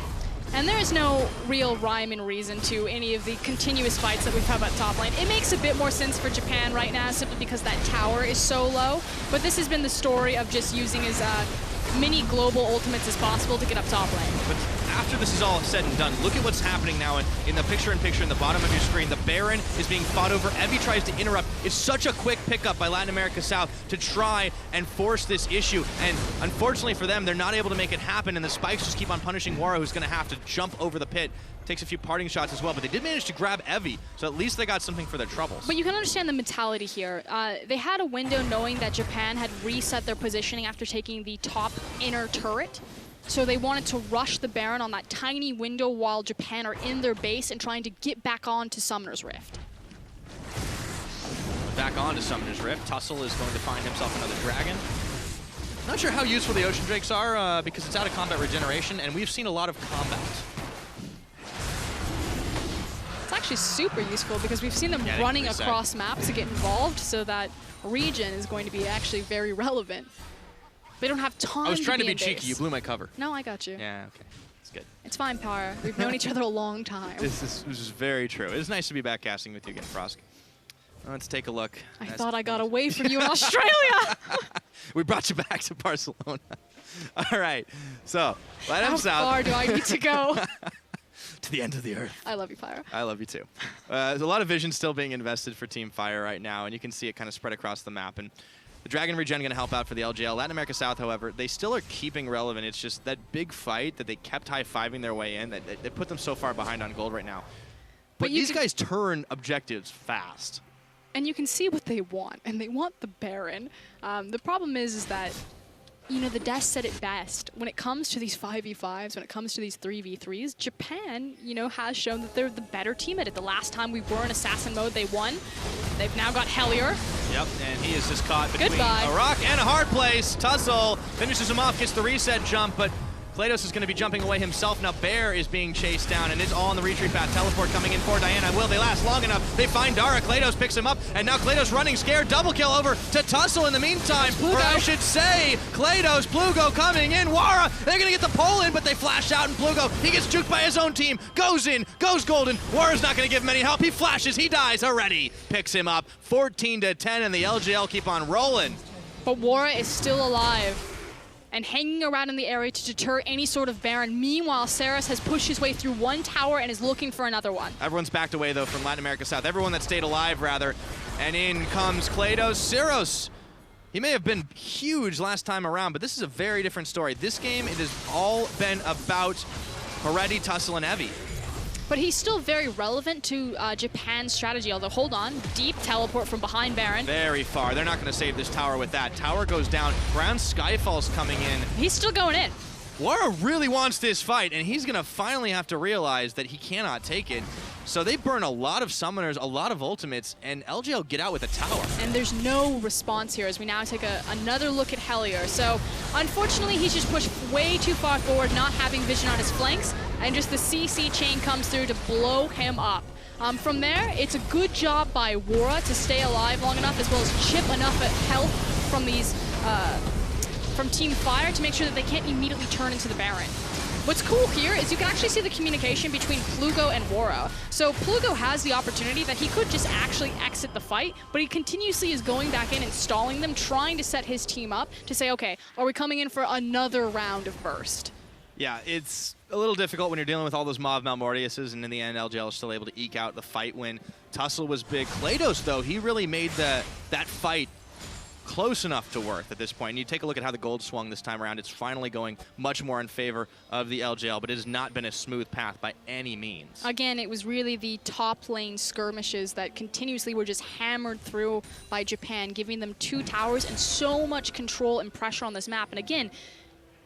And there is no real rhyme and reason to any of the continuous fights that we've had at top lane. It makes a bit more sense for Japan right now simply because that tower is so low. But this has been the story of just using as many global ultimates as possible to get up top lane. But after this is all said and done, look at what's happening now in the picture-in-picture in the bottom of your screen. The Baron is being fought over. Evie tries to interrupt. It's such a quick pickup by Latin America South to try and force this issue. And unfortunately for them, they're not able to make it happen, and the spikes just keep on punishing Wara, who's going to have to jump over the pit. Takes a few parting shots as well, but they did manage to grab Evie, so at least they got something for their troubles. But you can understand the mentality here. They had a window knowing that Japan had reset their positioning after taking the top inner turret. So they wanted to rush the Baron on that tiny window while Japan are in their base and trying to get back on to Summoner's Rift. Back on to Summoner's Rift. Tussle is going to find himself another dragon. Not sure how useful the Ocean Drakes are because it's out of combat regeneration, and we've seen a lot of combat. It's actually super useful because we've seen them running across maps to get involved, so that regen is going to be actually very relevant. They don't have time to be in base. I was trying to be cheeky. You blew my cover. No, I got you. Yeah, okay. It's good. It's fine, Power. We've known each other a long time. This is very true. It's nice to be back casting with you again, Frosk. Let's take a look. I thought I got away from you in Australia. We brought you back to Barcelona. All right. So, How far do I need to go? To the end of the earth. I love you, Fire. I love you too. There's a lot of vision still being invested for Team Fire right now, and you can see it kind of spread across the map. And the Dragon regen going to help out for the LGL. Latin America South, however, they still are keeping relevant. It's just that big fight that they kept high-fiving their way in that put them so far behind on gold right now. But these guys turn objectives fast. And you can see what they want, and they want the Baron. The problem is that, you know, the Death said it best. When it comes to these 5v5s, when it comes to these 3v3s, Japan, you know, has shown that they're the better team at it. The last time we were in Assassin mode, they won. They've now got Heliar. Yep, and he is just caught between Goodbye. a rock and a hard place. Tussle finishes him off, gets the reset jump, but Klados is going to be jumping away himself. Now Bear is being chased down, and it's all on the retreat path. Teleport coming in for Diana. Will they last long enough? They find Dara. Klados picks him up, and now Klados running scared. Double kill over to Tussle in the meantime. Or I should say, Klados, Plugo coming in. Wara, they're going to get the pull in, but they flash out, and Plugo, he gets juked by his own team. Goes in, goes golden. Wara's not going to give him any help. He flashes, he dies already. Picks him up. 14-10, and the LGL keep on rolling. But Wara is still alive and hanging around in the area to deter any sort of Baron. Meanwhile, Saras has pushed his way through one tower and is looking for another one. Everyone's backed away, though, from Latin America South. Everyone that stayed alive, rather. And in comes Klados. Syros, he may have been huge last time around, but this is a very different story. This game, it has all been about Peretti, Tussle, and Evie. But he's still very relevant to Japan's strategy, although hold on, deep teleport from behind Baron. Very far. They're not going to save this tower with that. Tower goes down. Brown Skyfall's coming in. He's still going in. Wara really wants this fight, and he's going to finally have to realize that he cannot take it. So they burn a lot of summoners, a lot of ultimates, and LGL get out with a tower. And there's no response here as we now take another look at Heliar. So unfortunately, he's just pushed way too far forward, not having vision on his flanks, and just the CC chain comes through to blow him up. From there, it's a good job by Wara to stay alive long enough, as well as chip enough health from these from Team Fire to make sure that they can't immediately turn into the Baron. What's cool here is you can actually see the communication between Plugo and Wara. So Plugo has the opportunity that he could just actually exit the fight, but he continuously is going back in and stalling them, trying to set his team up to say, okay, are we coming in for another round of burst? Yeah, it's a little difficult when you're dealing with all those Mav Malmortiuses, and in the end, LGL is still able to eke out the fight win. Tussle was big. Klados, though, he really made that fight close enough to worth at this point. And you take a look at how the gold swung this time around. It's finally going much more in favor of the LGL, but it has not been a smooth path by any means. Again, it was really the top lane skirmishes that continuously were just hammered through by Japan, giving them 2 towers and so much control and pressure on this map. And again,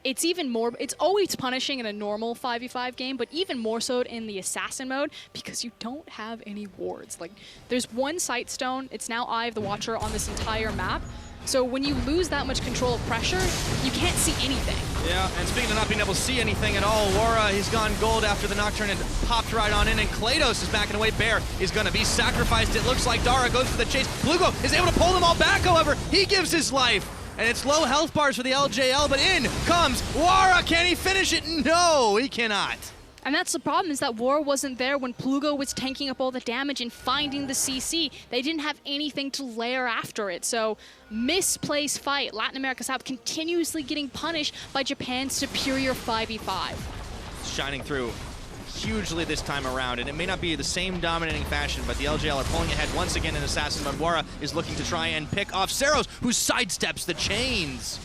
it's even more, it's always punishing in a normal 5v5 game, but even more so in the assassin mode because you don't have any wards. Like, there's one sight stone, it's now Eye of the Watcher on this entire map. So when you lose that much control of pressure, you can't see anything. Yeah, and speaking of not being able to see anything at all, Wara, he's gone gold after the Nocturne and popped right on in, and Klados is backing away. Bear is going to be sacrificed. It looks like Dara goes for the chase. Plugo is able to pull them all back, however. He gives his life. And it's low health bars for the LJL, but in comes Wara. Can he finish it? No, he cannot. And that's the problem, is that War wasn't there when Plugo was tanking up all the damage and finding the CC. They didn't have anything to layer after it. So, misplaced fight. Latin America South continuously getting punished by Japan's superior 5v5. Shining through hugely this time around, and it may not be the same dominating fashion, but the LGL are pulling ahead once again in Assassin mode. Wara is looking to try and pick off Seros, who sidesteps the chains.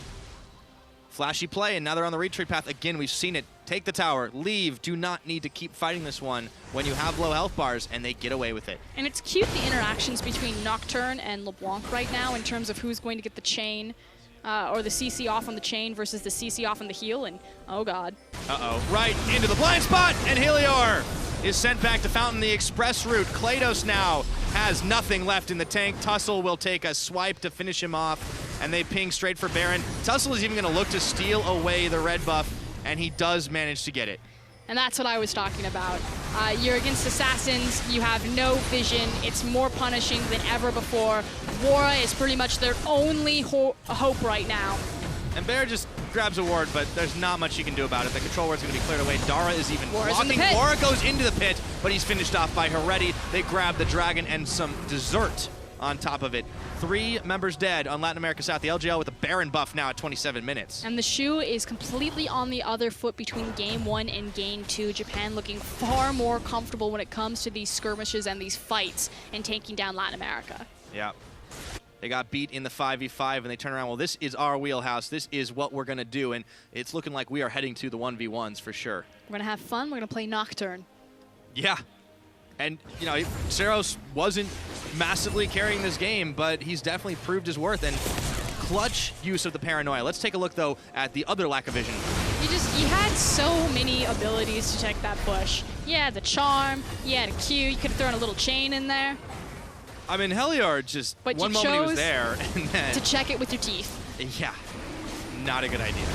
Flashy play, and now they're on the retreat path. Again, we've seen it. Take the tower, leave, do not need to keep fighting this one when you have low health bars, and they get away with it. And it's cute, the interactions between Nocturne and LeBlanc right now in terms of who's going to get the chain, or the CC off on the chain versus the CC off on the heal, and oh god. Uh-oh, right into the blind spot, and Helior is sent back to Fountain the express route. Klados now has nothing left in the tank. Tussle will take a swipe to finish him off, and they ping straight for Baron. Tussle is even going to look to steal away the red buff, and he does manage to get it. And that's what I was talking about. You're against Assassins, you have no vision, it's more punishing than ever before. Wara is pretty much their only hope right now. And Bear just grabs a ward, but there's not much you can do about it. The control ward's going to be cleared away. Dara is even blocking. Wara goes into the pit, but he's finished off by Hereti. They grab the dragon and some dessert on top of it. 3 members dead on Latin America South. The LGL with a Baron buff now at 27 minutes. And the shoe is completely on the other foot between Game 1 and Game 2. Japan looking far more comfortable when it comes to these skirmishes and these fights and taking down Latin America. Yeah. They got beat in the 5v5, and they turn around, well, this is our wheelhouse. This is what we're going to do, and it's looking like we are heading to the 1v1s for sure. We're going to have fun. We're going to play Nocturne. Yeah. And, you know, Seros wasn't massively carrying this game, but he's definitely proved his worth, and clutch use of the paranoia. Let's take a look, though, at the other lack of vision. You had so many abilities to check that bush. You had the charm, you had a Q, you could have thrown a little chain in there. I mean, Heliard just, but one moment he was there, and then... to check it with your teeth. Yeah, not a good idea.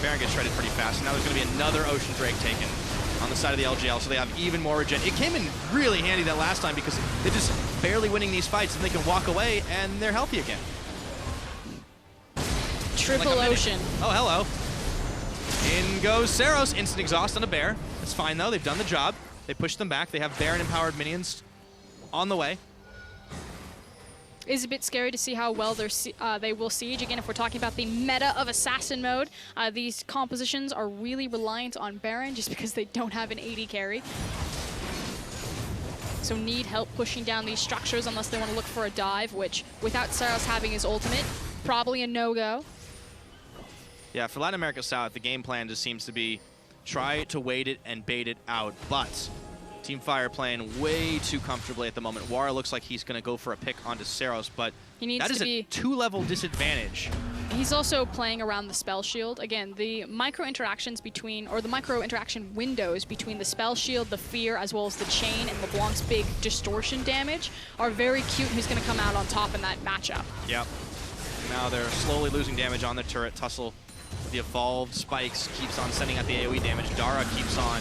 Baron gets shredded pretty fast, and now there's going to be another Ocean Drake taken on the side of the LGL, so they have even more regen. It came in really handy that last time because they're just barely winning these fights, and they can walk away, and they're healthy again. Triple like Ocean. Oh, hello. In goes Seros. Instant exhaust on a Bear. That's fine, though. They've done the job. They pushed them back. They have Baron-empowered minions on the way. It's a bit scary to see how well they will siege. Again, if we're talking about the meta of Assassin mode, these compositions are really reliant on Baron just because they don't have an AD carry. So need help pushing down these structures unless they want to look for a dive, which without Seros having his ultimate, probably a no-go. Yeah, for Latin America South, the game plan just seems to be try to wait it and bait it out, but Team Fire playing way too comfortably at the moment. Wara looks like he's going to go for a pick onto Seros, but that is a 2-level disadvantage. He's also playing around the spell shield. Again, the micro interactions between, or the micro interaction windows between the spell shield, the fear, as well as the chain and LeBlanc's big distortion damage are very cute. Who's going to come out on top in that matchup? Yep. Now they're slowly losing damage on the turret. Tussle, the evolved spikes, keeps on sending out the AoE damage. Dara keeps on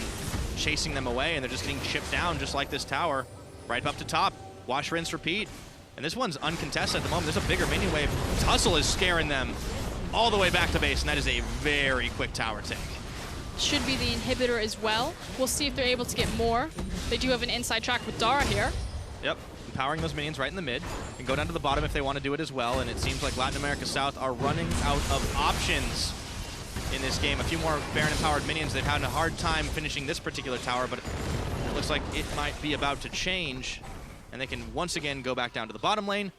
chasing them away, and they're just getting chipped down just like this tower. Right up to top. Wash, rinse, repeat. And this one's uncontested at the moment. There's a bigger minion wave. Tussle is scaring them all the way back to base, and that is a very quick tower take. should be the inhibitor as well. We'll see if they're able to get more. They do have an inside track with Dara here. Yep, empowering those minions right in the mid. And go down to the bottom if they want to do it as well. And it seems like Latin America South are running out of options in this game. A few more Baron empowered minions. They've had a hard time finishing this particular tower, but it looks like it might be about to change. And they can once again go back down to the bottom lane.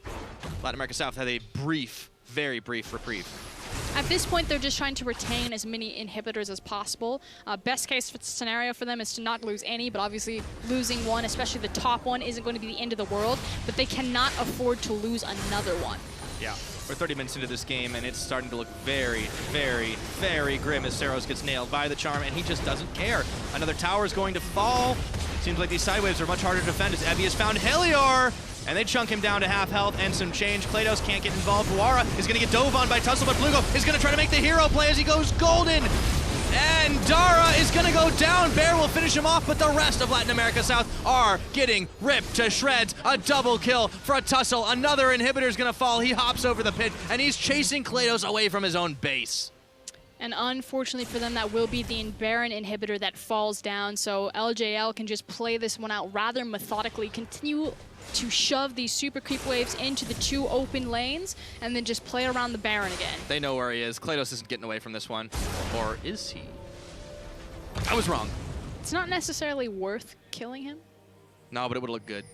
Latin America South had a brief, very brief reprieve. At this point, they're just trying to retain as many inhibitors as possible. Best case scenario for them is to not lose any, but obviously losing one, especially the top one, isn't going to be the end of the world, but they cannot afford to lose another one. Yeah, we're 30 minutes into this game, and it's starting to look very, very, very grim as Saros gets nailed by the charm, and he just doesn't care. Another tower is going to fall. Seems like these side waves are much harder to defend as Evie has found Helior, and they chunk him down to half health and some change. Klados can't get involved. Wara is going to get dove on by Tussle, but Plugo is going to try to make the hero play as he goes golden. And Dara is going to go down. Bear will finish him off, but the rest of Latin America South are getting ripped to shreds. A double kill for a Tussle. Another inhibitor is going to fall. He hops over the pit, and he's chasing Klados away from his own base. And unfortunately for them, that will be the Baron inhibitor that falls down. So LJL can just play this one out rather methodically, continue to shove these super creep waves into the 2 open lanes, and then just play around the Baron again. They know where he is. Klados isn't getting away from this one. Or is he? I was wrong. It's not necessarily worth killing him. No, but it would look good.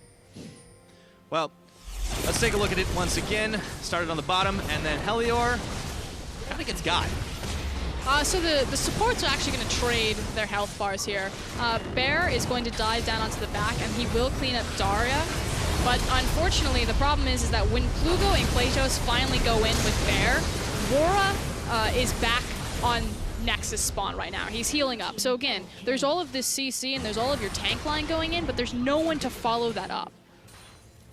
Well, let's take a look at it once again. Started on the bottom, and then Helior kind of gets got. So the supports are actually going to trade their health bars here. Bear is going to dive down onto the back, and he will clean up Daria. But unfortunately, the problem is that when Plugo and Klatos finally go in with Bear, Wara is back on Nexus spawn right now. He's healing up. So again, there's all of this CC and there's all of your tank line going in, but there's no one to follow that up.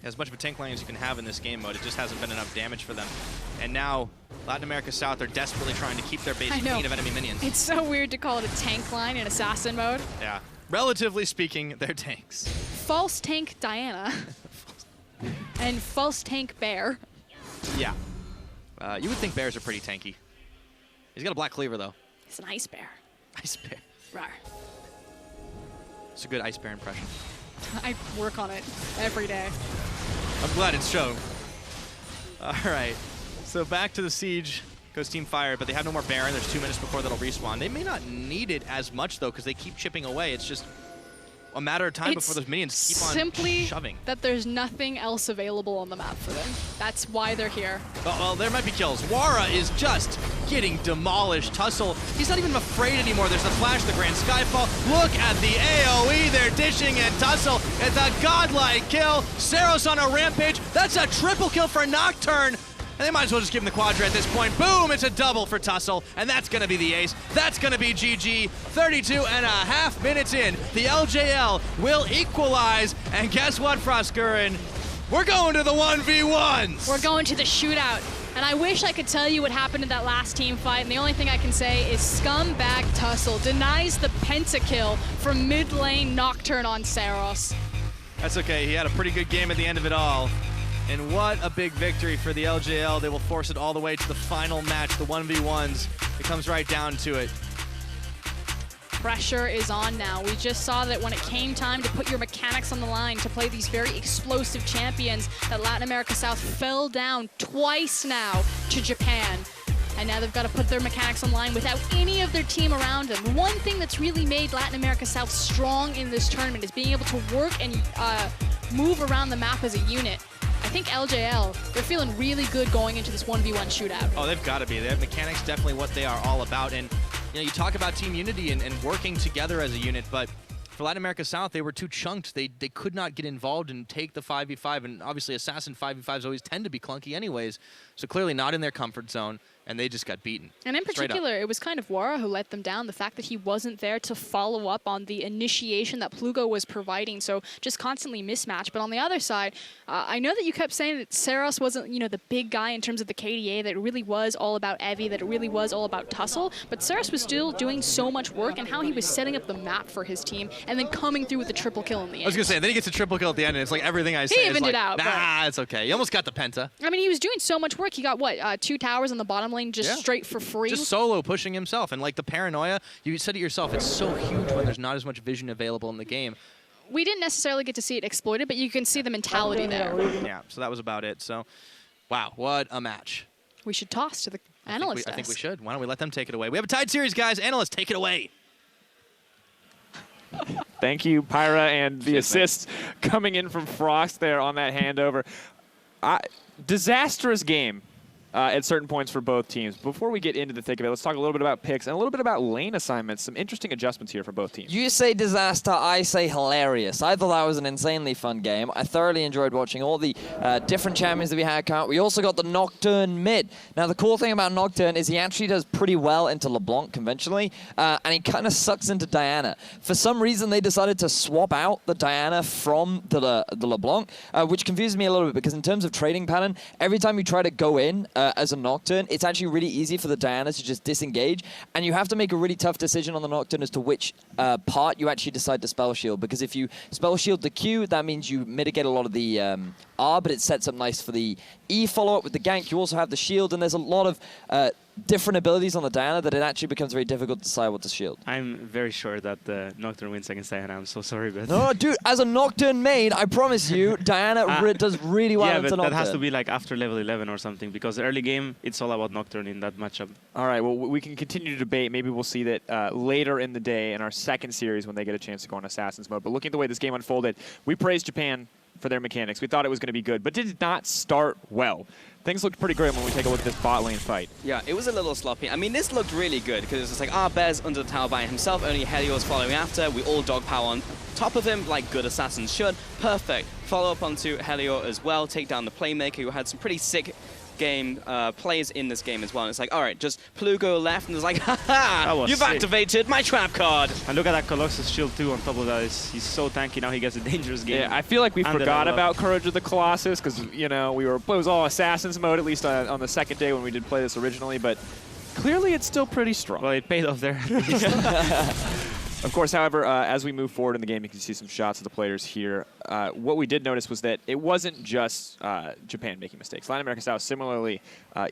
As much of a tank line as you can have in this game mode, it just hasn't been enough damage for them. And now, Latin America South are desperately trying to keep their base clean of enemy minions. It's so weird to call it a tank line in assassin mode. Yeah. Relatively speaking, they're tanks. False tank Diana. And false tank Bear. Yeah. You would think bears are pretty tanky. He's got a black cleaver, though. It's an ice bear. Ice bear. Rawr. It's a good ice bear impression. I work on it every day. I'm glad it's shown. All right. So back to the siege goes Team Fire, but they have no more Baron. There's 2 minutes before that'll respawn. They may not need it as much, though, because they keep chipping away. It's just a matter of time before those minions keep on simply shoving. That there's nothing else available on the map for them. That's why they're here. Well, there might be kills. Wara is just getting demolished. Tussle, he's not even afraid anymore. There's the flash, the Grand Skyfall. Look at the AoE they're dishing, and Tussle, it's a godlike kill. Saros on a rampage. That's a triple kill for Nocturne. And they might as well just give him the Quadra at this point. Boom, it's a double for Tussle, and that's going to be the ace. That's going to be GG. 32.5 minutes in, the LJL will equalize, and guess what, FLICKR? We're going to the 1v1s. We're going to the shootout. And I wish I could tell you what happened in that last team fight, and the only thing I can say is scumbag Tussle denies the pentakill from mid lane Nocturne on Saros. That's okay, he had a pretty good game at the end of it all. And what a big victory for the LJL. They will force it all the way to the final match, the 1v1s. It comes right down to it. Pressure is on now. We just saw that when it came time to put your mechanics on the line to play these very explosive champions, that Latin America South fell down twice now to Japan. And now they've got to put their mechanics on the line without any of their team around them. One thing that's really made Latin America South strong in this tournament is being able to work and move around the map as a unit. I think LJL, they're feeling really good going into this 1v1 shootout. Oh, they've got to be. They have mechanics, definitely what they are all about. And you know, you talk about team unity and working together as a unit, but for Latin America South, they were too chunked. They could not get involved and take the 5v5, and obviously Assassin 5v5s always tend to be clunky anyways, so clearly not in their comfort zone, and they just got beaten. And in particular, it was kind of Wara who let them down, the fact that he wasn't there to follow up on the initiation that Plugo was providing, so just constantly mismatched. But on the other side, I know that you kept saying that Saros wasn't, you know, the big guy in terms of the KDA, that it really was all about Evie, that it really was all about Tussle, but Saros was still doing so much work and how he was setting up the map for his team and then coming through with a triple kill in the end. I was going to say, then he gets a triple kill at the end, and it's like everything I say he evened is like, it out, nah, it's okay. He almost got the penta. I mean, he was doing so much work. He got, what, 2 towers on the bottom lane just straight for free. Just solo pushing himself. And like the paranoia, you said it yourself, it's so huge when there's not as much vision available in the game. We didn't necessarily get to see it exploited, but you can see the mentality there. Yeah, so that was about it. So, wow, what a match. We should toss to the analyst I think we desk. should. Why don't we let them take it away? We have a tied series, guys. Analysts, take it away. Thank you, Pyra, and the assists coming in from Frost there on that handover. Disastrous game at certain points for both teams. Before we get into the thick of it, let's talk a little bit about picks and a little bit about lane assignments. Some interesting adjustments here for both teams. You say disaster, I say hilarious. I thought that was an insanely fun game. I thoroughly enjoyed watching all the different champions that we had come out. We also got the Nocturne mid. Now, the cool thing about Nocturne is he actually does pretty well into LeBlanc conventionally, and he kind of sucks into Diana. For some reason, they decided to swap out the Diana from the LeBlanc, which confuses me a little bit because in terms of trading pattern, every time you try to go in as a Nocturne, it's actually really easy for the Diana to just disengage, and you have to make a really tough decision on the Nocturne as to which part you actually decide to spell shield, because if you spell shield the Q, that means you mitigate a lot of the R, but it sets up nice for the E follow-up with the gank. You also have the shield, and there's a lot of different abilities on the Diana that it actually becomes very difficult to decide what to shield. I'm very sure that the Nocturne wins against Diana. I'm so sorry, but... No, dude, as a Nocturne main, I promise you, Diana does really well into Nocturne. That has to be like after level 11 or something, because the early game, it's all about Nocturne in that matchup. All right, well, we can continue to debate. Maybe we'll see that later in the day in our second series when they get a chance to go on Assassin's mode. But looking at the way this game unfolded, we praised Japan for their mechanics. We thought it was going to be good, but did not start well. Things looked pretty grim when we take a look at this bot lane fight. Yeah, it was a little sloppy. I mean, this looked really good because it's just like, Bear's under the tower by himself, only Helios following after. We all dog power on top of him like good assassins should. Perfect. Follow up onto Helio as well, take down the Playmaker who had some pretty sick game plays in this game as well. And it's like, all right, just Plugo left, and it's like, haha, you've activated my trap card. And look at that Colossus shield too on top of that. He's so tanky now, he gets a dangerous game. Yeah, I feel like we forgot about Courage of the Colossus because, you know, it was all Assassin's mode, at least on the second day when we did play this originally, but clearly it's still pretty strong. Well, it paid off there. Of course, however, as we move forward in the game, you can see some shots of the players here. What we did notice was that it wasn't just Japan making mistakes. Latin America South, similarly,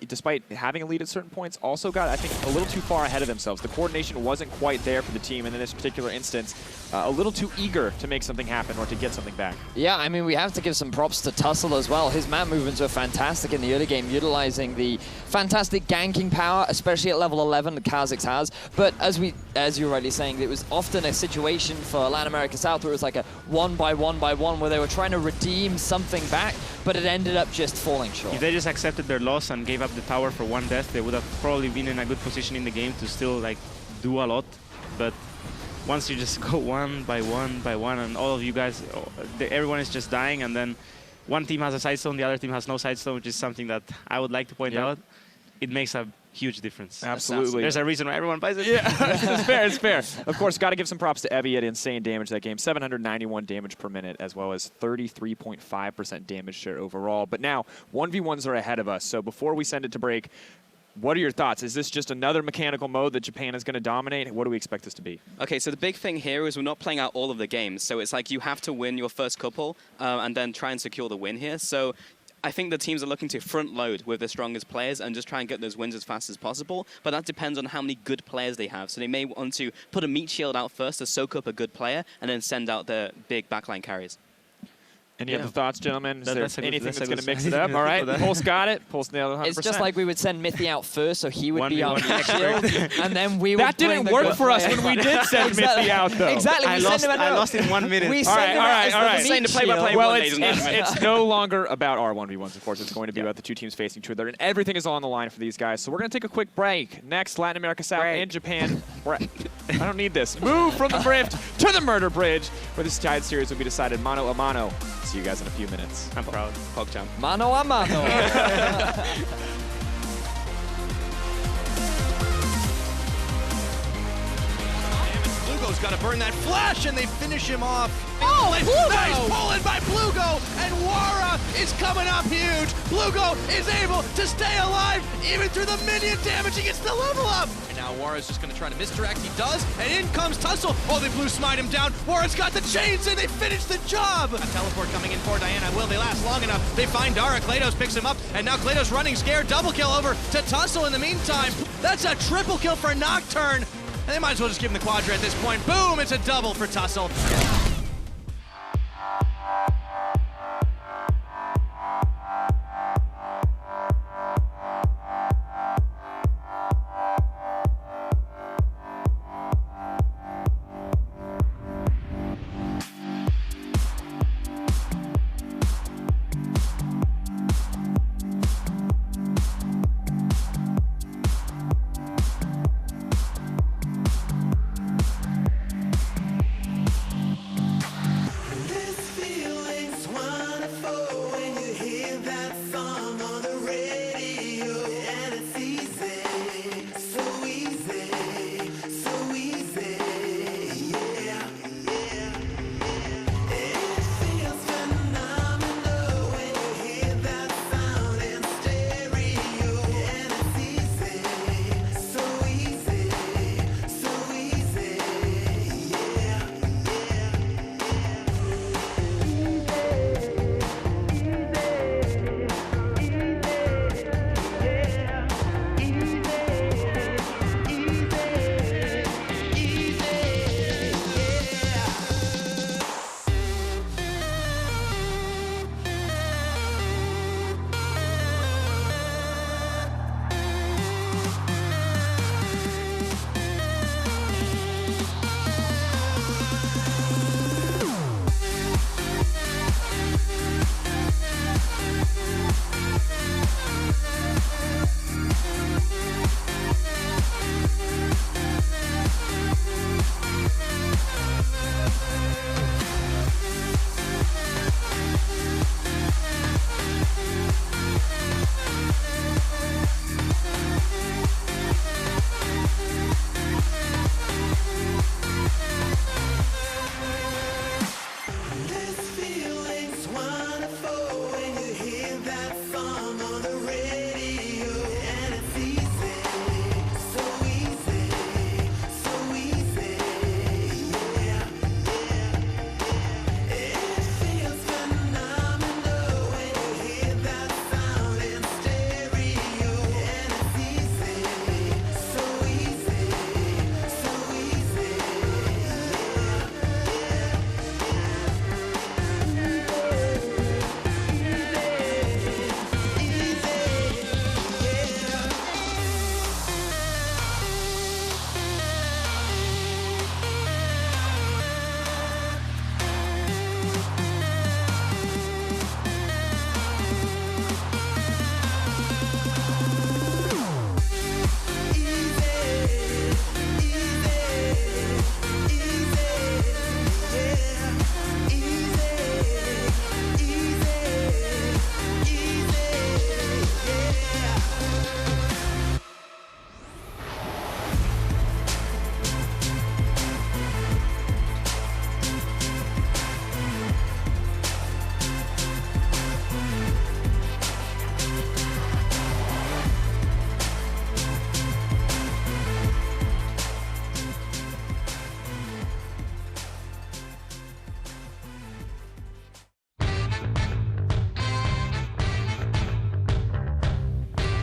despite having a lead at certain points, also got, I think, a little too far ahead of themselves. The coordination wasn't quite there for the team, and in this particular instance, a little too eager to make something happen or to get something back. Yeah, I mean, we have to give some props to Tussle as well. His map movements were fantastic in the early game, utilizing the fantastic ganking power, especially at level 11 that Kha'Zix has. But as you were rightly saying, it was often a situation for Latin America South where it was like a 1-by-1-by-1 where they were trying to redeem something back, but it ended up just falling short. If they just accepted their loss and gave up the tower for one death, they would have probably been in a good position in the game to still like do a lot. But once you just go 1-by-1-by-1 and all of you guys, everyone is just dying, and then one team has a side stone, the other team has no side stone, which is something that I would like to point out. It makes a huge difference. Absolutely. There's a reason why everyone buys it. Yeah, it's fair, it's fair. Of course, got to give some props to Ebi at insane damage that game. 791 damage per minute, as well as 33.5% damage share overall. But now, 1v1s are ahead of us. So before we send it to break, what are your thoughts? Is this just another mechanical mode that Japan is going to dominate? What do we expect this to be? Okay, so the big thing here is we're not playing out all of the games. So it's like you have to win your first couple and then try and secure the win here. So I think the teams are looking to front load with the strongest players and just try and get those wins as fast as possible. But that depends on how many good players they have. So they may want to put a meat shield out first to soak up a good player and then send out the big backline carries. Any other thoughts, gentlemen? Is there anything that's going to mix it up? All right, Pulse got it. Pulse nailed it 100%. It's just like we would send Mithy out first, so he would be our meat shield, and then we would That didn't work for us when we did send Mithy out, though. Exactly, I lost in 1 minute. We all right. Saying to play-by-play Well, one, it's no longer about our 1v1s, of course. It's going to be about the two teams facing each other, and everything is on the line for these guys. So we're going to take a quick break. Next, Latin America South and Japan. I don't need this. Move from the Rift to the Murder Bridge, where this tied series will be decided mano a mano. See you guys in a few minutes. I'm proud. PogChamp. Mano a mano. Lugo's got to burn that flash, and they finish him off. Oh, Blugo! Nice pull-in by Blugo, and Wara is coming up huge. Blugo is able to stay alive, even through the minion damage. He gets the level up. And now Wara's just going to try to misdirect. He does, and in comes Tussle. Oh, they blue smite him down. Wara's got the chains, and they finish the job. A teleport coming in for Diana. Will they last long enough? They find Dara. Klados picks him up, and now Klados running scared. Double kill over to Tussle in the meantime. That's a triple kill for Nocturne. And they might as well just give him the quadra at this point. Boom, it's a double for Tussle.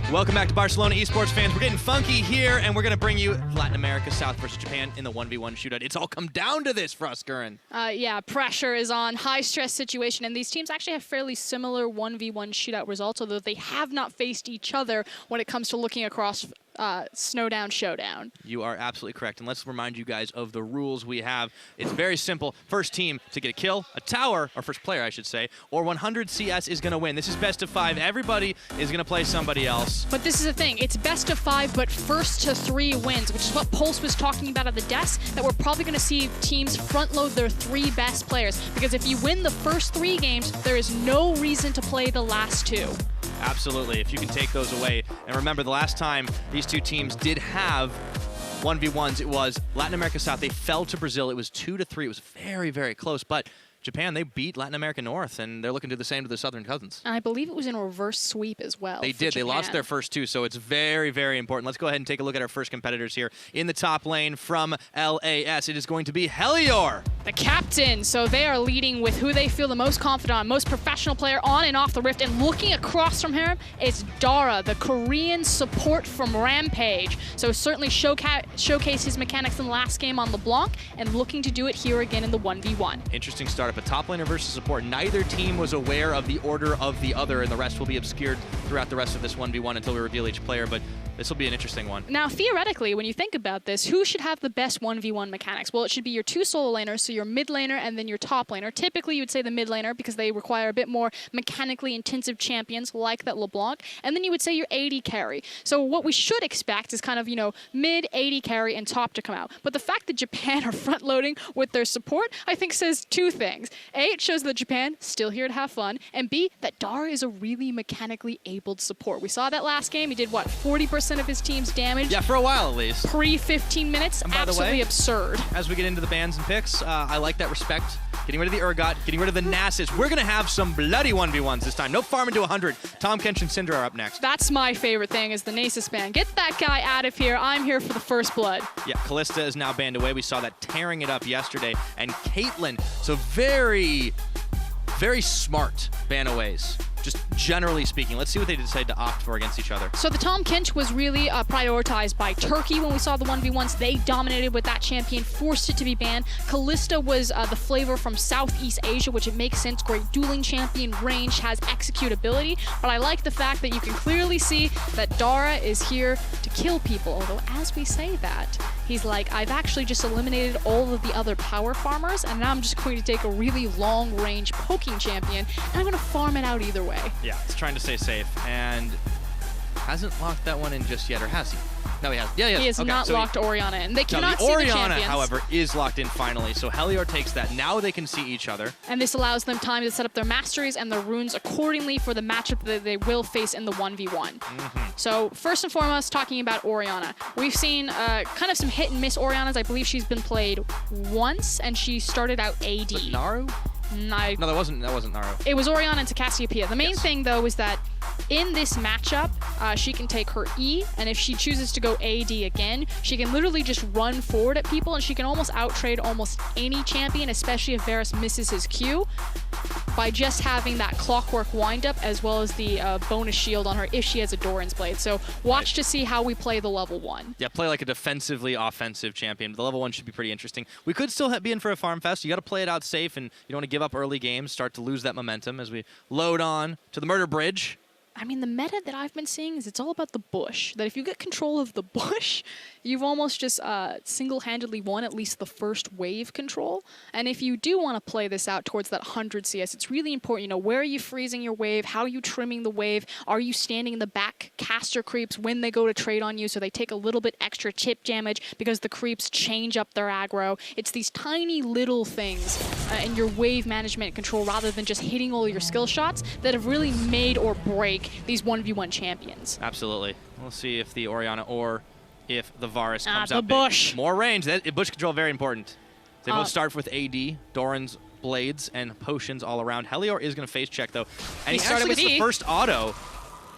Welcome back to Barcelona esports fans. We're getting funky here, and we're going to bring you Latin America, South versus Japan in the 1v1 shootout. It's all come down to this for us, Gurin. Yeah, pressure is on, high-stress situation, and these teams actually have fairly similar 1v1 shootout results, although they have not faced each other when it comes to looking across Snowdown Showdown. You are absolutely correct, and let's remind you guys of the rules we have. It's very simple. First team to get a kill, a tower, or first player, I should say, or 100 CS is going to win. This is best of 5. Everybody is going to play somebody else. But this is the thing. It's best of 5, but first to 3 wins, which is what Pulse was talking about at the desk, that we're probably going to see teams front-load their 3 best players. Because if you win the first 3 games, there is no reason to play the last 2. Absolutely, if you can take those away. And remember, the last time these two teams did have 1v1s. It was Latin America South. They fell to Brazil. It was 2-3. It was very, very close. But Japan, they beat Latin America North, and they're looking to do the same to the Southern cousins. And I believe it was in a reverse sweep as well. They did. They lost their first two, so it's very, very important. Let's go ahead and take a look at our first competitors here. In the top lane from LAS, it is going to be Helior. The captain. So they are leading with who they feel the most confident on, most professional player on and off the Rift. And looking across from her, it's Dara, the Korean support from Rampage. So certainly showcased his mechanics in the last game on LeBlanc and looking to do it here again in the 1v1. Interesting startup. A top laner versus support. Neither team was aware of the order of the other, and the rest will be obscured throughout the rest of this 1v1 until we reveal each player, but this will be an interesting one. Now, theoretically, when you think about this, who should have the best 1v1 mechanics? Well, it should be your two solo laners, so your mid laner and then your top laner. Typically, you would say the mid laner because they require a bit more mechanically intensive champions like that LeBlanc, and then you would say your AD carry. So what we should expect is kind of, mid, AD carry, and top to come out. But the fact that Japan are front-loading with their support, I think says two things. A, it shows that Japan still here to have fun, and B, that Dara is a really mechanically abled support. We saw that last game. He did, 40% of his team's damage? Yeah, for a while at least. Pre-15 minutes. And by absolutely the way, absurd. As we get into the bans and picks, I like that respect. Getting rid of the Urgot, getting rid of the Nasus. We're going to have some bloody 1v1s this time. No farming to 100. Tahm Kench and Syndra are up next. That's my favorite thing is the Nasus ban. Get that guy out of here. I'm here for the first blood. Yeah, Kalista is now banned away. We saw that tearing it up yesterday. And Caitlyn, so very, very smart banaways. Just generally speaking. Let's see what they decide to opt for against each other. So the Tahm Kench was really prioritized by Turkey when we saw the 1v1s. They dominated with that champion, forced it to be banned. Kalista was the flavor from Southeast Asia, which it makes sense. Great dueling champion, range, has executability. But I like the fact that you can clearly see that Dara is here to kill people. Although as we say that, he's like, I've actually just eliminated all of the other power farmers, and now I'm just going to take a really long-range poking champion, and I'm going to farm it out either way. Yeah, he's trying to stay safe, and hasn't locked that one in just yet, or has he? No, he has. Yeah, he has not locked Orianna in. They cannot see the Orianna, champions. however, is locked in finally, so Helior takes that. Now they can see each other. And this allows them time to set up their masteries and their runes accordingly for the matchup that they will face in the 1v1. So first and foremost, talking about Orianna. We've seen kind of some hit and miss Oriannas. I believe she's been played once, and she started out AD. But Naru? No, that wasn't Naru. It was Orianna into Cassiopeia. The main thing, though, is that in this matchup, she can take her E, and if she chooses to go AD again, she can literally just run forward at people, and she can almost out-trade almost any champion, especially if Varus misses his Q, by just having that clockwork wind-up as well as the bonus shield on her if she has a Doran's Blade. So watch to see how we play the level 1. Yeah, play like a defensively offensive champion. The level 1 should be pretty interesting. We could still be in for a farm fest. You got to play it out safe, and you don't want to give up early games, start to lose that momentum as we load on to the Murder Bridge. I mean, the meta that I've been seeing is it's all about the bush. That if you get control of the bush, you've almost just single-handedly won at least the first wave control. And if you do want to play this out towards that 100 CS, it's really important, where are you freezing your wave? How are you trimming the wave? Are you standing in the back caster creeps when they go to trade on you so they take a little bit extra chip damage because the creeps change up their aggro? It's these tiny little things in your wave management control rather than just hitting all your skill shots that have really made or break these 1v1 champions. Absolutely. We'll see if the Orianna or if the Varus comes the out bush. Big. More range. Bush control, very important. They both start with AD, Doran's Blades, and potions all around. Helior is going to face check, though. And he started actually with gets E. the first auto.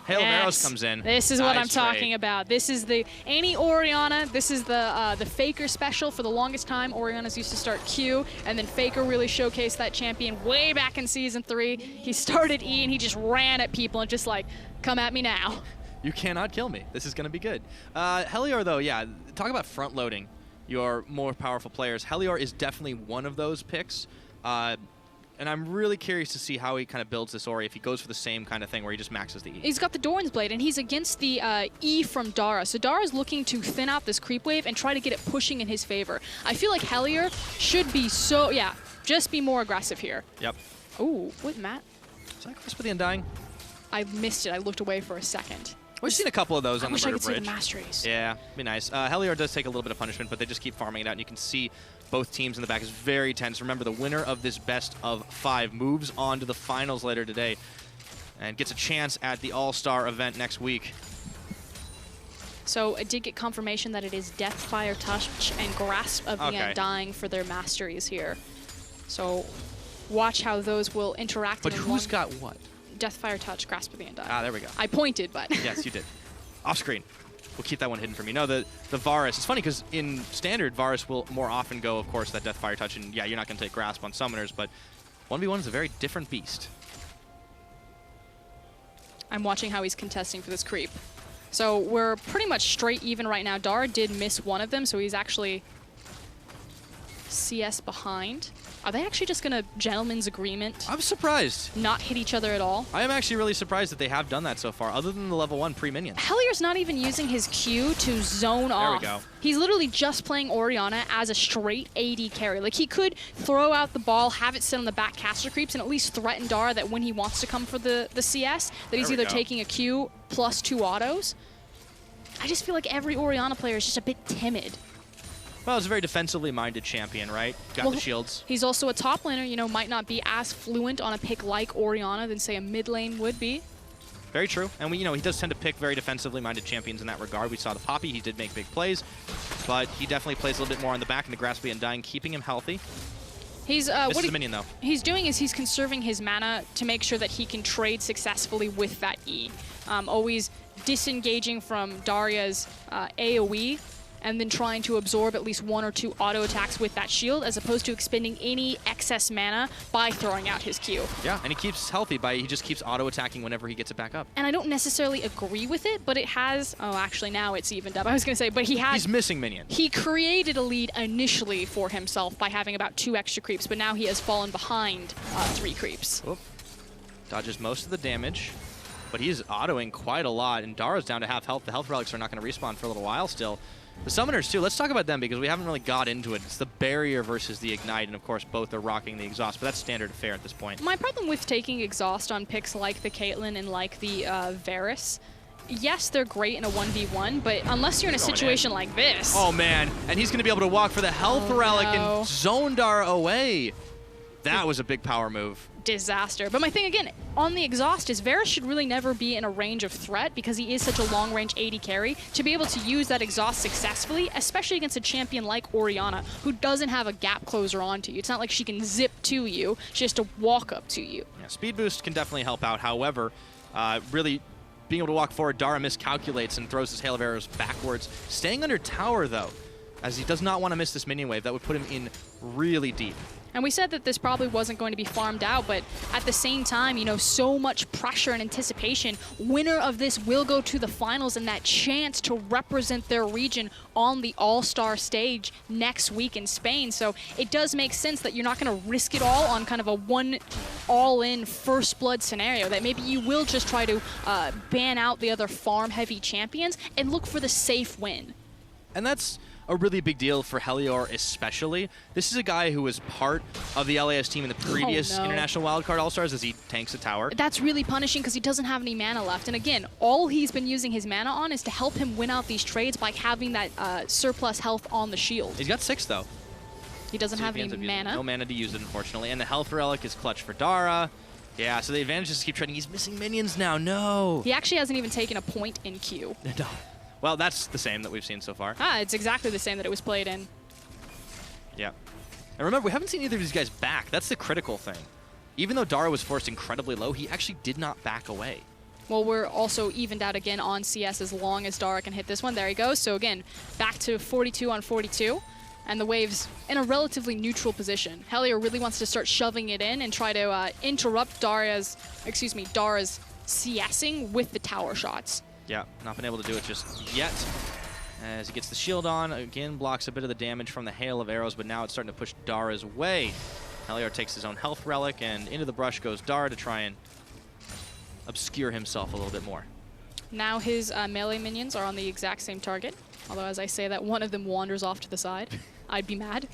Hail Maros comes in. This is what I'm Nice talking trade. about. This is the any Orianna. This is the FLICKR special. For the longest time, Oriannas used to start Q, and then FLICKR really showcased that champion way back in Season 3. He started E, and he just ran at people and just like, come at me now. You cannot kill me. This is going to be good. Helior, though, yeah, talk about front-loading your more powerful players. Helior is definitely one of those picks. And I'm really curious to see how he kind of builds this Ori, if he goes for the same kind of thing where he just maxes the E. He's got the Doran's Blade, and he's against the E from Dara. So Dara's looking to thin out this creep wave and try to get it pushing in his favor. I feel like Helior should be just be more aggressive here. Yep. Ooh, with Matt. Is that Chris with the Undying? I missed it. I looked away for a second. We've seen a couple of those on the Murder Bridge. I wish I could see the masteries. Yeah, be nice. Helior does take a little bit of punishment, but they just keep farming it out, and you can see both teams in the back is very tense. Remember, the winner of this best of 5 moves on to the finals later today and gets a chance at the All-Star event next week. So I did get confirmation that it is Deathfire Touch and Grasp of the Undying for their masteries here. So watch how those will interact. But who's got what? Deathfire Touch, Grasp of the Undying. Ah, there we go. I pointed, but... Yes, you did. Off screen. We'll keep that one hidden from you. No, the Varus. It's funny because in Standard, Varus will more often go, of course, that Deathfire Touch. And yeah, you're not going to take Grasp on Summoners, but 1v1 is a very different beast. I'm watching how he's contesting for this creep. So we're pretty much straight even right now. Dara did miss one of them, so he's actually CS behind. Are they actually just going to gentleman's agreement? I'm surprised. Not hit each other at all? I am actually really surprised that they have done that so far, other than the level 1 pre-minions. Hellier's not even using his Q to zone off. There we go. He's literally just playing Orianna as a straight AD carry. Like, he could throw out the ball, have it sit on the back caster creeps, and at least threaten Dara that when he wants to come for the CS, that he's either taking a Q plus 2 autos. I just feel like every Orianna player is just a bit timid. Well, it's a very defensively minded champion, right? Got the shields. He's also a top laner, you know, might not be as fluent on a pick like Orianna than, say, a mid lane would be. Very true. And, he does tend to pick very defensively minded champions in that regard. We saw the Poppy. He did make big plays, but he definitely plays a little bit more on the back, and the Grasp of the Undying, keeping him healthy. He's what a minion, though. He's doing is he's conserving his mana to make sure that he can trade successfully with that E. Always disengaging from Daria's AoE, and then trying to absorb at least 1 or 2 auto attacks with that shield, as opposed to expending any excess mana by throwing out his Q. Yeah, and he keeps healthy he just keeps auto attacking whenever he gets it back up. And I don't necessarily agree with it, but it has, oh, actually now it's evened up. I was gonna say, but he's missing minions. He created a lead initially for himself by having about 2 extra creeps, but now he has fallen behind 3 creeps. Oop. Dodges most of the damage, but he's autoing quite a lot, and Dara's down to half health. The health relics are not gonna respawn for a little while still. The Summoners, too. Let's talk about them because we haven't really got into it. It's the Barrier versus the Ignite, and of course, both are rocking the Exhaust, but that's standard fare at this point. My problem with taking Exhaust on picks like the Caitlyn and like the Varus, yes, they're great in a 1v1, but unless you're in a situation like this... Oh, man. And he's going to be able to walk for the Health Relic and zone Dara away. That was a big power move. Disaster. But my thing, again, on the Exhaust is Varus should really never be in a range of threat because he is such a long-range AD carry. To be able to use that Exhaust successfully, especially against a champion like Orianna, who doesn't have a gap closer onto you. It's not like she can zip to you. She has to walk up to you. Yeah, speed boost can definitely help out. However, really being able to walk forward, Dara miscalculates and throws his Hail of Arrows backwards. Staying under tower, though, as he does not want to miss this minion wave. That would put him in really deep. And we said that this probably wasn't going to be farmed out, but at the same time, you know, so much pressure and anticipation. Winner of this will go to the finals and that chance to represent their region on the All-Star stage next week in Spain. So it does make sense that you're not going to risk it all on kind of a one all-in first blood scenario, that maybe you will just try to ban out the other farm-heavy champions and look for the safe win. And that's a really big deal for Helior especially. This is a guy who was part of the LAS team in the previous International Wildcard All-Stars as he tanks a tower. That's really punishing because he doesn't have any mana left. And again, all he's been using his mana on is to help him win out these trades by having that surplus health on the shield. He's got 6 though. He doesn't have any mana. No mana to use it, unfortunately. And the Health Relic is clutch for Dara. Yeah, so the advantage is to keep trading. He's missing minions now. No. He actually hasn't even taken a point in Q. No. Well, that's the same that we've seen so far. Ah, it's exactly the same that it was played in. Yeah. And remember, we haven't seen either of these guys back. That's the critical thing. Even though Dara was forced incredibly low, he actually did not back away. Well, we're also evened out again on CS as long as Dara can hit this one. There he goes. So again, back to 42 on 42. And the wave's in a relatively neutral position. Helior really wants to start shoving it in and try to interrupt Dara's CSing with the tower shots. Yeah, not been able to do it just yet. As he gets the shield on, again blocks a bit of the damage from the hail of arrows, but now it's starting to push Dara's way. Helior takes his own health relic, and into the brush goes Dara to try and obscure himself a little bit more. Now his melee minions are on the exact same target, although as I say that, one of them wanders off to the side. I'd be mad.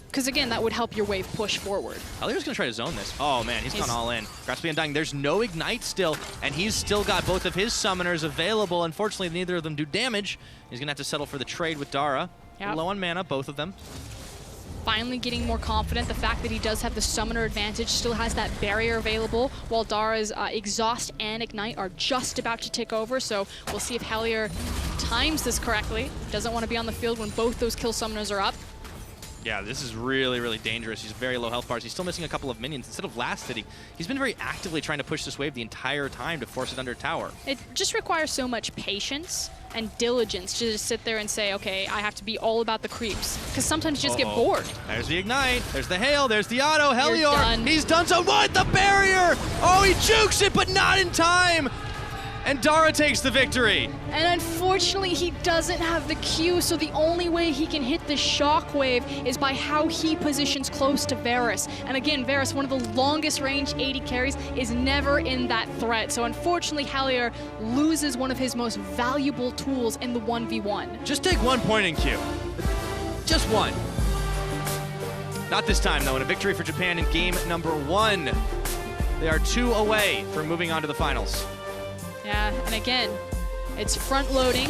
Because again, that would help your wave push forward. Helior's going to try to zone this. Oh man, he's gone all in. Grasp of the Undying, there's no Ignite still, and he's still got both of his summoners available. Unfortunately, neither of them do damage. He's going to have to settle for the trade with Dara. Yep. Low on mana, both of them. finally getting more confident. The fact that he does have the summoner advantage, still has that barrier available, while Dara's exhaust and ignite are just about to tick over. So we'll see if Hellier times this correctly. Doesn't want to be on the field when both those kill summoners are up. Yeah, this is really, really dangerous. He's very low health bars. He's still missing a couple of minions. Instead of last hitting, he's been very actively trying to push this wave the entire time to force it under tower. It just requires so much patience and diligence to just sit there and say, okay, I have to be all about the creeps. Because sometimes you just get bored. There's the ignite, there's the hail, there's the auto. You're Hellior, done. he's done so. What? The barrier! Oh, he jukes it, but not in time! And Dara takes the victory. And unfortunately, he doesn't have the Q, so the only way he can hit the shockwave is by how he positions close to Varus. And again, Varus, one of the longest range AD carries, is never in that threat. So unfortunately, Hellier loses one of his most valuable tools in the 1v1. Just take 1 point in Q. Just one. Not this time, though, and a victory for Japan in game number 1. They are 2 away from moving on to the finals. Yeah, and again, it's front-loading,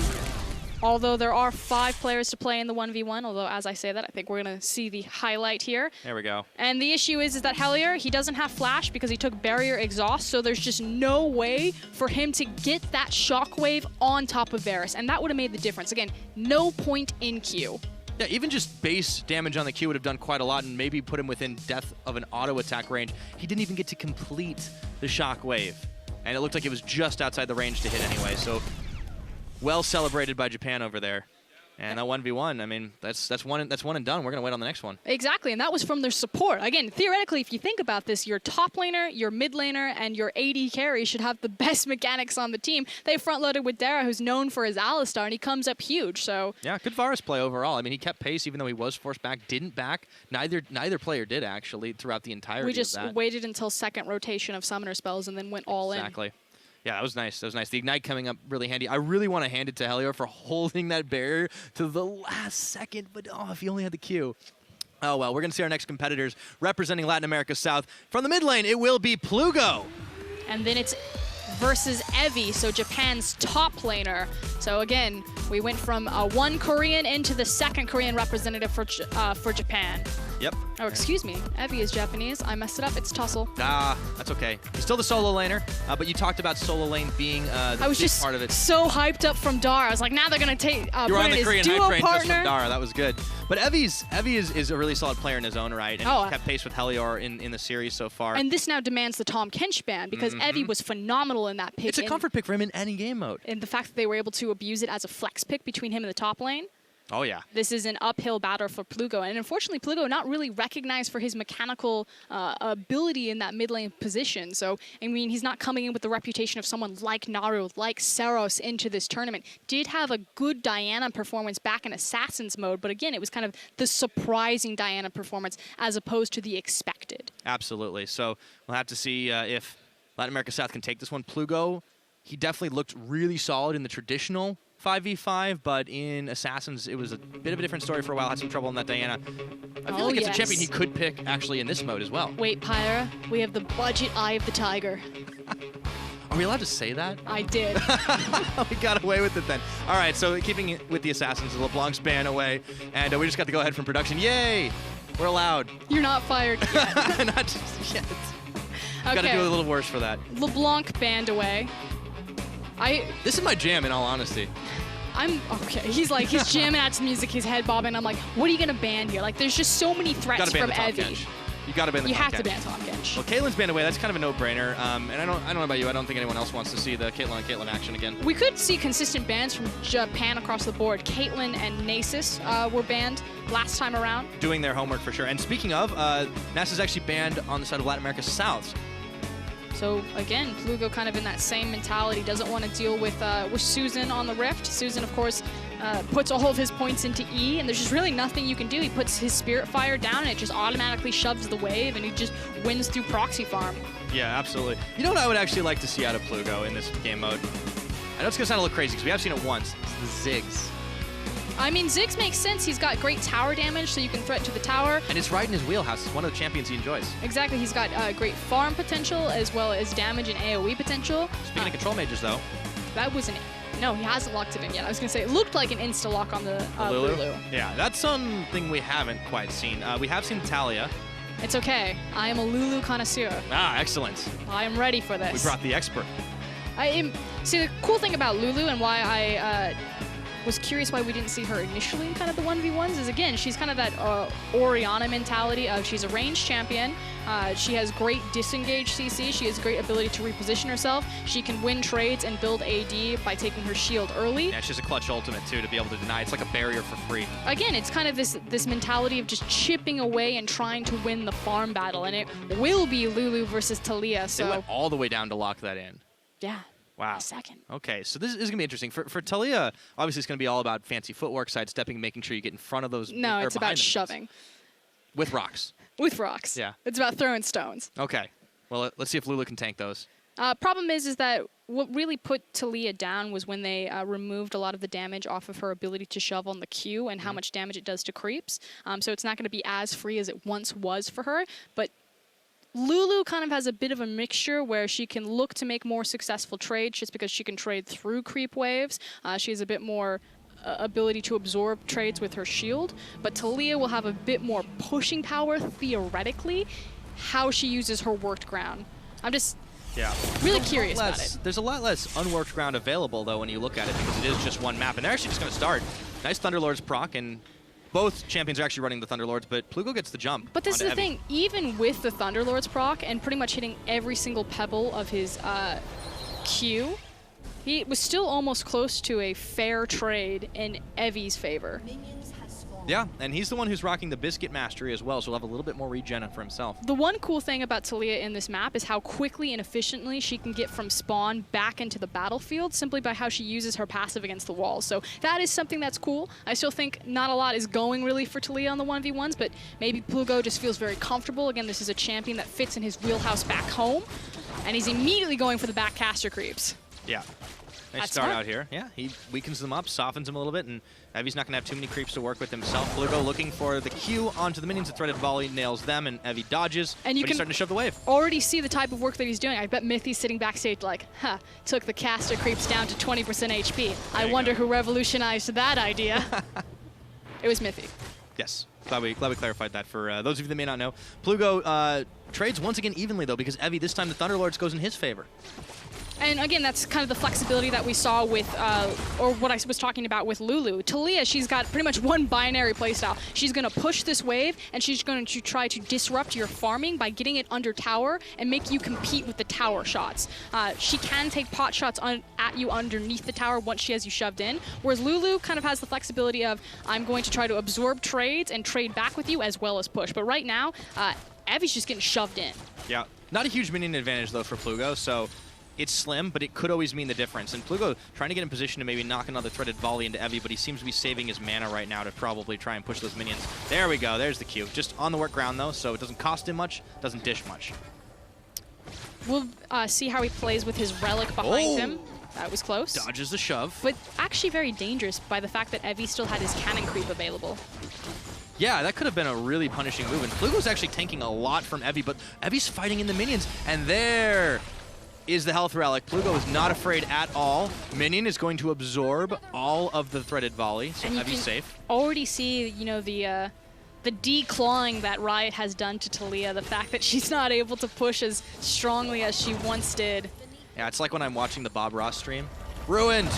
although there are 5 players to play in the 1v1, although as I say that, I think we're going to see the highlight here. There we go. And the issue is that Hellier, he doesn't have flash because he took barrier exhaust, so there's just no way for him to get that shockwave on top of Varus, and that would have made the difference. Again, no point in Q. Yeah, even just base damage on the Q would have done quite a lot and maybe put him within death of an auto attack range. He didn't even get to complete the shockwave. And it looked like it was just outside the range to hit anyway, so well celebrated by Japan over there. And that 1v1, I mean, that's one and done. We're going to wait on the next one. Exactly, and that was from their support. Again, theoretically, if you think about this, your top laner, your mid laner, and your AD carry should have the best mechanics on the team. They front-loaded with Dara, who's known for his Alistar, and he comes up huge, so... Yeah, good Varus play overall. I mean, he kept pace even though he was forced back, didn't back. Neither player did, actually, throughout the entirety We just of that. waited until second rotation of summoner spells and then went all in. Exactly. Yeah, that was nice. That was nice. The ignite coming up really handy. I really want to hand it to Hellier for holding that barrier to the last second, but oh, if he only had the Q. Oh, well, we're going to see our next competitors representing Latin America South. From the mid lane, it will be Plugo. And then it's versus Evie, so Japan's top laner. So again, we went from one Korean into the second Korean representative for Japan. Yep. Oh, excuse me. Evie is Japanese. I messed it up. It's Tussle. Ah, that's okay. He's still the solo laner, but you talked about solo lane being the I was big just part of it. so hyped up from Dara. I was like, now they're going to take You were put on in the his Korean duo hype train just partner. from Dara. That was good. But Evie is a really solid player in his own right, and he kept pace with Hellior in the series so far. And this now demands the Tom Kench ban because Evie was phenomenal in that pick. It's a comfort pick for him in any game mode. And the fact that they were able to abuse it as a flex pick between him and the top lane. Oh, yeah. This is an uphill battle for Plugo. And unfortunately, Plugo not really recognized for his mechanical ability in that mid lane position. So, I mean, he's not coming in with the reputation of someone like Naru, like Seros into this tournament. Did have a good Diana performance back in Assassin's mode, but again, it was kind of the surprising Diana performance as opposed to the expected. Absolutely. So we'll have to see if Latin America South can take this one. Plugo, he definitely looked really solid in the traditional 5v5, but in Assassins, it was a bit of a different story for a while. Had some trouble in that Diana. I feel like it's a champion he could pick, actually, in this mode as well. Wait, Pyra, we have the budget eye of the tiger. Are we allowed to say that? I did. We got away with it then. All right, so keeping it with the Assassins, LeBlanc's ban away, and we just got to go ahead from production. Yay! We're allowed. You're not fired yet. Not just yet. Okay. Got to do a little worse for that. LeBlanc banned away. This is my jam, in all honesty. I'm okay. He's jamming out to music, his head bobbing. I'm like, what are you gonna ban here? Like, there's just so many threats from Evie. You gotta ban the You Tom have to Kench. ban Tom Kench. Well, Caitlyn's banned away. That's kind of a no-brainer. And I don't know about you. I don't think anyone else wants to see the Caitlyn action again. We could see consistent bans from Japan across the board. Caitlyn and Nasus were banned last time around. Doing their homework for sure. And speaking of, NASA's actually banned on the side of Latin America South. So again, Plugo kind of in that same mentality, doesn't want to deal with Susan on the Rift. Susan, of course, puts all of his points into E, and there's just really nothing you can do. He puts his Spirit Fire down, and it just automatically shoves the wave, and he just wins through proxy farm. Yeah, absolutely. You know what I would actually like to see out of Plugo in this game mode? I know it's going to sound a little crazy, because we have seen it once. It's the Ziggs. I mean, Ziggs makes sense. He's got great tower damage, so you can threaten to the tower. And it's right in his wheelhouse. It's one of the champions he enjoys. Exactly. He's got great farm potential, as well as damage and AoE potential. Speaking of control mages, though. That was an No, he hasn't locked it in yet. I was going to say, it looked like an insta-lock on the Lulu. Yeah, that's something we haven't quite seen. We have seen Talia. It's okay. I am a Lulu connoisseur. Ah, excellent. I am ready for this. We brought the expert. See, the cool thing about Lulu and why I was curious why we didn't see her initially in kind of the 1v1s is, again, she's kind of that Orianna mentality of she's a ranged champion. She has great disengage CC. She has great ability to reposition herself. She can win trades and build AD by taking her shield early. Yeah, she has a clutch ultimate, too, to be able to deny. It's like a barrier for free. Again, it's kind of this mentality of just chipping away and trying to win the farm battle, and it will be Lulu versus Talia. So They went all the way down to lock that in. yeah. Wow. A second. Okay, so this is going to be interesting. For Talia, obviously it's going to be all about fancy footwork, sidestepping, making sure you get in front of those. No, or it's behind about the shoving. minions. With rocks. With rocks. Yeah. It's about throwing stones. Okay. Well, let's see if Lulu can tank those. Problem is that what really put Talia down was when they removed a lot of the damage off of her ability to shove on the Q and how much damage it does to creeps. So it's not going to be as free as it once was for her. But Lulu kind of has a bit of a mixture where she can look to make more successful trades just because she can trade through creep waves. She has a bit more ability to absorb trades with her shield, but Talia will have a bit more pushing power theoretically, how she uses her worked ground. I'm just really curious about it. There's a lot less unworked ground available, though, when you look at it, because it is just one map, and they're actually just going to start. Nice Thunderlords proc, and both champions are actually running the Thunderlords, but Plugo gets the jump. But this is the onto Evie. thing, even with the Thunderlords proc and pretty much hitting every single pebble of his Q, he was still almost close to a fair trade in Evie's favor. Yeah, and he's the one who's rocking the Biscuit Mastery as well, so he'll have a little bit more regen for himself. The one cool thing about Talia in this map is how quickly and efficiently she can get from spawn back into the battlefield simply by how she uses her passive against the walls. So that is something that's cool. I still think not a lot is going really for Talia on the 1v1s, but maybe Plugo just feels very comfortable. Again, this is a champion that fits in his wheelhouse back home, and he's immediately going for the back caster creeps. Yeah. Nice That's start smart. out here. Yeah, he weakens them up, softens them a little bit, and Evie's not going to have too many creeps to work with himself. Plugo looking for the Q onto the minions. The threaded volley nails them, and Evie dodges, And you but can he's starting to shove the wave. already see the type of work that he's doing. I bet Mithy's sitting backstage like, huh, took the caster creeps down to 20% HP. I wonder who revolutionized that idea. It was Mithy. Yes, glad we clarified that for those of you that may not know. Plugo trades once again evenly, though, because Evie, this time the Thunderlords goes in his favor. And again, that's kind of the flexibility that we saw with, or what I was talking about with Lulu. Talia, she's got pretty much one binary playstyle. She's going to push this wave, and she's going to try to disrupt your farming by getting it under tower and make you compete with the tower shots. She can take pot shots at you underneath the tower once she has you shoved in, whereas Lulu kind of has the flexibility of, I'm going to try to absorb trades and trade back with you as well as push. But right now, Evie's just getting shoved in. Yeah, not a huge minion advantage, though, for Plugo, so it's slim, but it could always mean the difference. And Plugo trying to get in position to maybe knock another threaded volley into Evie, but he seems to be saving his mana right now to probably try and push those minions. There we go. There's the Q. Just on the work ground, though, so it doesn't cost him much, doesn't dish much. We'll see how he plays with his relic behind him. That was close. Dodges the shove. But actually very dangerous by the fact that Evie still had his cannon creep available. Yeah, that could have been a really punishing move. And Plugo's actually tanking a lot from Evie, but Evie's fighting in the minions. And there is the health relic. Plugo is not afraid at all. Minion is going to absorb all of the threaded volley, so And you Evie's can safe. already see, you know, the declawing that Riot has done to Talia. The fact that she's not able to push as strongly as she once did. Yeah, it's like when I'm watching the Bob Ross stream. Ruined!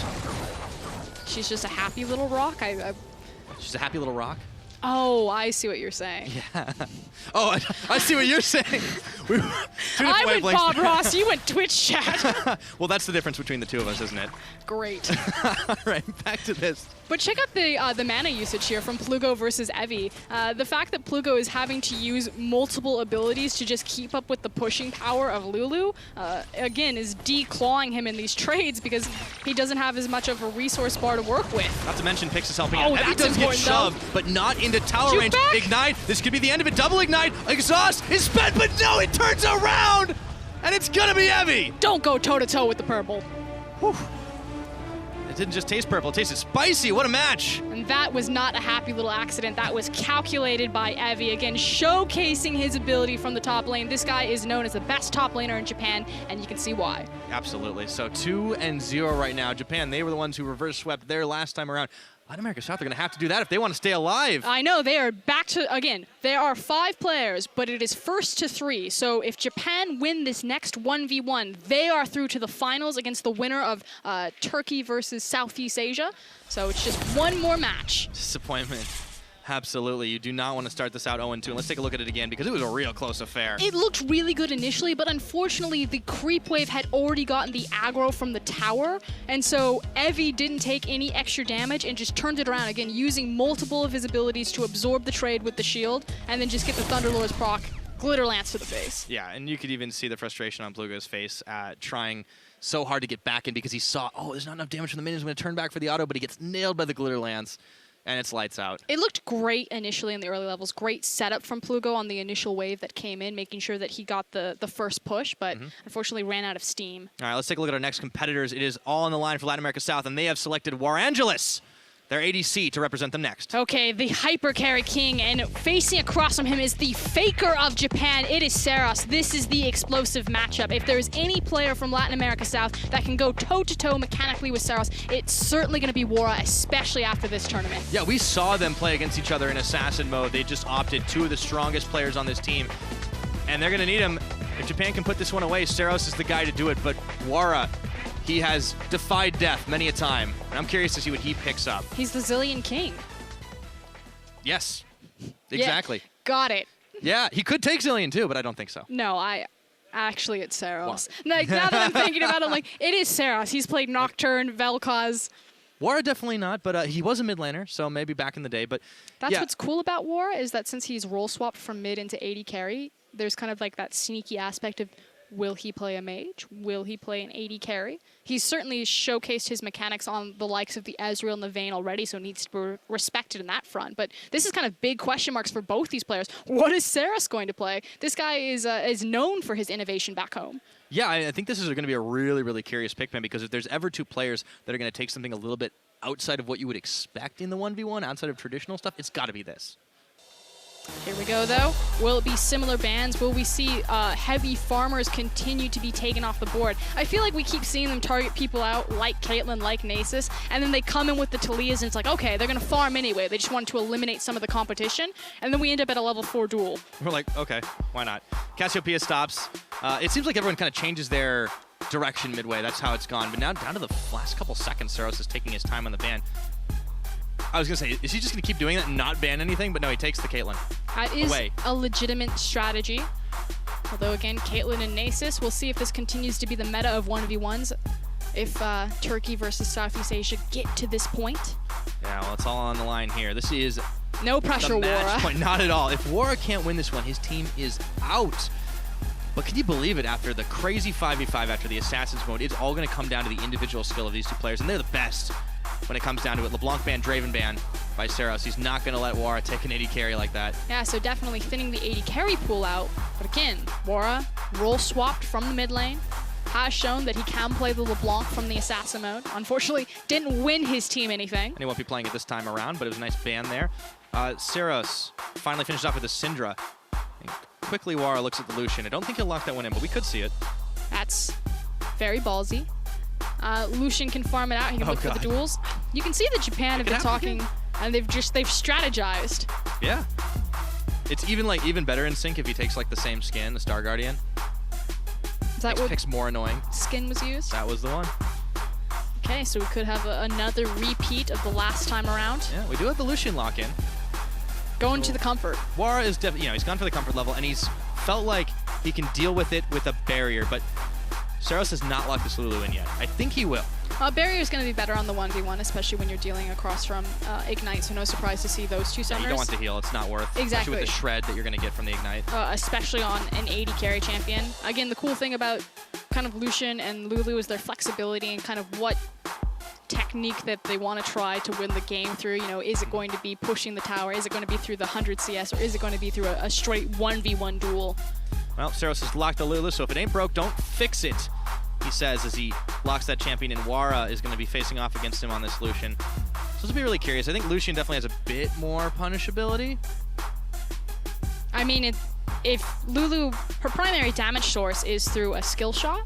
She's just a happy little rock. She's a happy little rock. Oh, I see what you're saying. Yeah. Oh, I see what you're saying. I went Bob Ross, you went Twitch chat. Well, that's the difference between the two of us, isn't it? Great. All right, back to this. But check out the mana usage here from Plugo versus Evie. The fact that Plugo is having to use multiple abilities to just keep up with the pushing power of Lulu, again, is declawing him in these trades because he doesn't have as much of a resource bar to work with. Not to mention Pix is helping Oh, out. Evie that's does get important, shoved, though. but not into tower Shoot range. back. Ignite. This could be the end of it. Double ignite. Exhaust is spent, but no, it turns around, and it's gonna be Evie. Don't go toe-to-toe with the purple. Whew. It didn't just taste purple, it tasted spicy. What a match. And that was not a happy little accident. That was calculated by Evie. Again, showcasing his ability from the top lane. This guy is known as the best top laner in Japan, and you can see why. Absolutely. So 2-0 right now. Japan, they were the ones who reverse swept their last time around. Latin America South are going to have to do that if they want to stay alive. I know, they are back to, again, there are 5 players, but it is first to 3. So if Japan win this next 1v1, they are through to the finals against the winner of Turkey versus Southeast Asia. So it's just one more match. Disappointment. Absolutely. You do not want to start this out 0-2. And let's take a look at it again because it was a real close affair. It looked really good initially, but unfortunately the creep wave had already gotten the aggro from the tower. And so Evie didn't take any extra damage and just turned it around again, using multiple of his abilities to absorb the trade with the shield and then just get the Thunderlord's proc, Glitter Lance to the face. Yeah, and you could even see the frustration on Plugo's face trying so hard to get back in because he saw, oh, there's not enough damage from the minions. I'm going to turn back for the auto, but he gets nailed by the Glitter Lance. And it's lights out. It looked great initially in the early levels. Great setup from Plugo on the initial wave that came in, making sure that he got the first push, but unfortunately ran out of steam. All right, let's take a look at our next competitors. It is all on the line for Latin America South, and they have selected Warangelis, their ADC, to represent them next. Okay, the hyper carry king, and facing across from him is the FLICKR of Japan. It is Saros. This is the explosive matchup. If there is any player from Latin America South that can go toe-to-toe mechanically with Saros, it's certainly going to be Wara, especially after this tournament. Yeah, we saw them play against each other in assassin mode. They just opted 2 of the strongest players on this team, and they're going to need him. If Japan can put this one away, Saros is the guy to do it, but Wara, he has defied death many a time, and I'm curious to see what he picks up. He's the Zillion King. Yes, exactly. Yeah, got it. Yeah, he could take Zillion too, but I don't think so. No, actually it's Saros. Like, now that I'm thinking about it, I'm like, it is Saros. He's played Nocturne, Vel'Koz. Wara definitely not, but he was a mid laner, so maybe back in the day. But that's what's cool about Wara, is that since he's role swapped from mid into AD carry, there's kind of like that sneaky aspect of, will he play a mage? Will he play an AD carry? He's certainly showcased his mechanics on the likes of the Ezreal and the Vayne already, so needs to be respected in that front. But this is kind of big question marks for both these players. What is Saros going to play? This guy is known for his innovation back home. Yeah, I think this is going to be a really, really curious pick, man, because if there's ever 2 players that are going to take something a little bit outside of what you would expect in the 1v1, outside of traditional stuff, it's got to be this. Here we go, though. Will it be similar bans? Will we see heavy farmers continue to be taken off the board? I feel like we keep seeing them target people out like Caitlyn, like Nasus, and then they come in with the Talias, and it's like, okay, they're going to farm anyway. They just wanted to eliminate some of the competition, and then we end up at a level 4 duel. We're like, okay, why not? Cassiopeia stops. It seems like everyone kind of changes their direction midway. That's how it's gone. But now down to the last couple seconds, Saros is taking his time on the ban. I was going to say, is he just going to keep doing that and not ban anything? But no, he takes the Caitlyn That is away. A legitimate strategy. Although, again, Caitlyn and Nasus, we'll see if this continues to be the meta of 1v1s. If Turkey versus Southeast Asia get to this point. Yeah, well, it's all on the line here. This is no pressure, the match Wara. point. Not at all. If Wara can't win this one, his team is out. But can you believe it? After the crazy 5v5, after the Assassins mode, it's all going to come down to the individual skill of these 2 players, and they're the best when it comes down to it. LeBlanc ban, Draven ban by Saros. He's not going to let Wara take an AD carry like that. Yeah, so definitely thinning the AD carry pool out. But again, Wara, role swapped from the mid lane, has shown that he can play the LeBlanc from the Assassin mode. Unfortunately, didn't win his team anything. And he won't be playing it this time around, but it was a nice ban there. Saros finally finished off with a Syndra. And quickly, Wara looks at the Lucian. I don't think he'll lock that one in, but we could see it. That's very ballsy. Lucian can farm it out. He can look for the duels. You can see that Japan have been talking, and they've strategized. Yeah. It's even better in sync if he takes like the same skin, the Star Guardian. Is that what picks more annoying? Skin was used? That was the one. Okay, so we could have another repeat of the last time around. Yeah, we do have the Lucian lock-in. Going to the comfort. Wara is definitely, he's gone for the comfort level, and he's felt like he can deal with it with a barrier, but Saros has not locked this Lulu in yet. I think he will. Barrier is going to be better on the 1v1, especially when you're dealing across from Ignite, so no surprise to see those 2 summoners. Yeah, you don't want the heal. It's not worth it. Exactly. Especially with the shred that you're going to get from the Ignite. Especially on an AD carry champion. Again, the cool thing about kind of Lucian and Lulu is their flexibility and kind of what technique that they want to try to win the game through. You know, is it going to be pushing the tower? Is it going to be through the 100 CS? Or is it going to be through a straight 1v1 duel? Well, Saros has locked the Lulu, so if it ain't broke, don't fix it. he says as he locks that champion in. Wara is going to be facing off against him on this Lucian. So this will be really curious. I think Lucian definitely has a bit more punishability. I mean, if Lulu, her primary damage source is through a skill shot,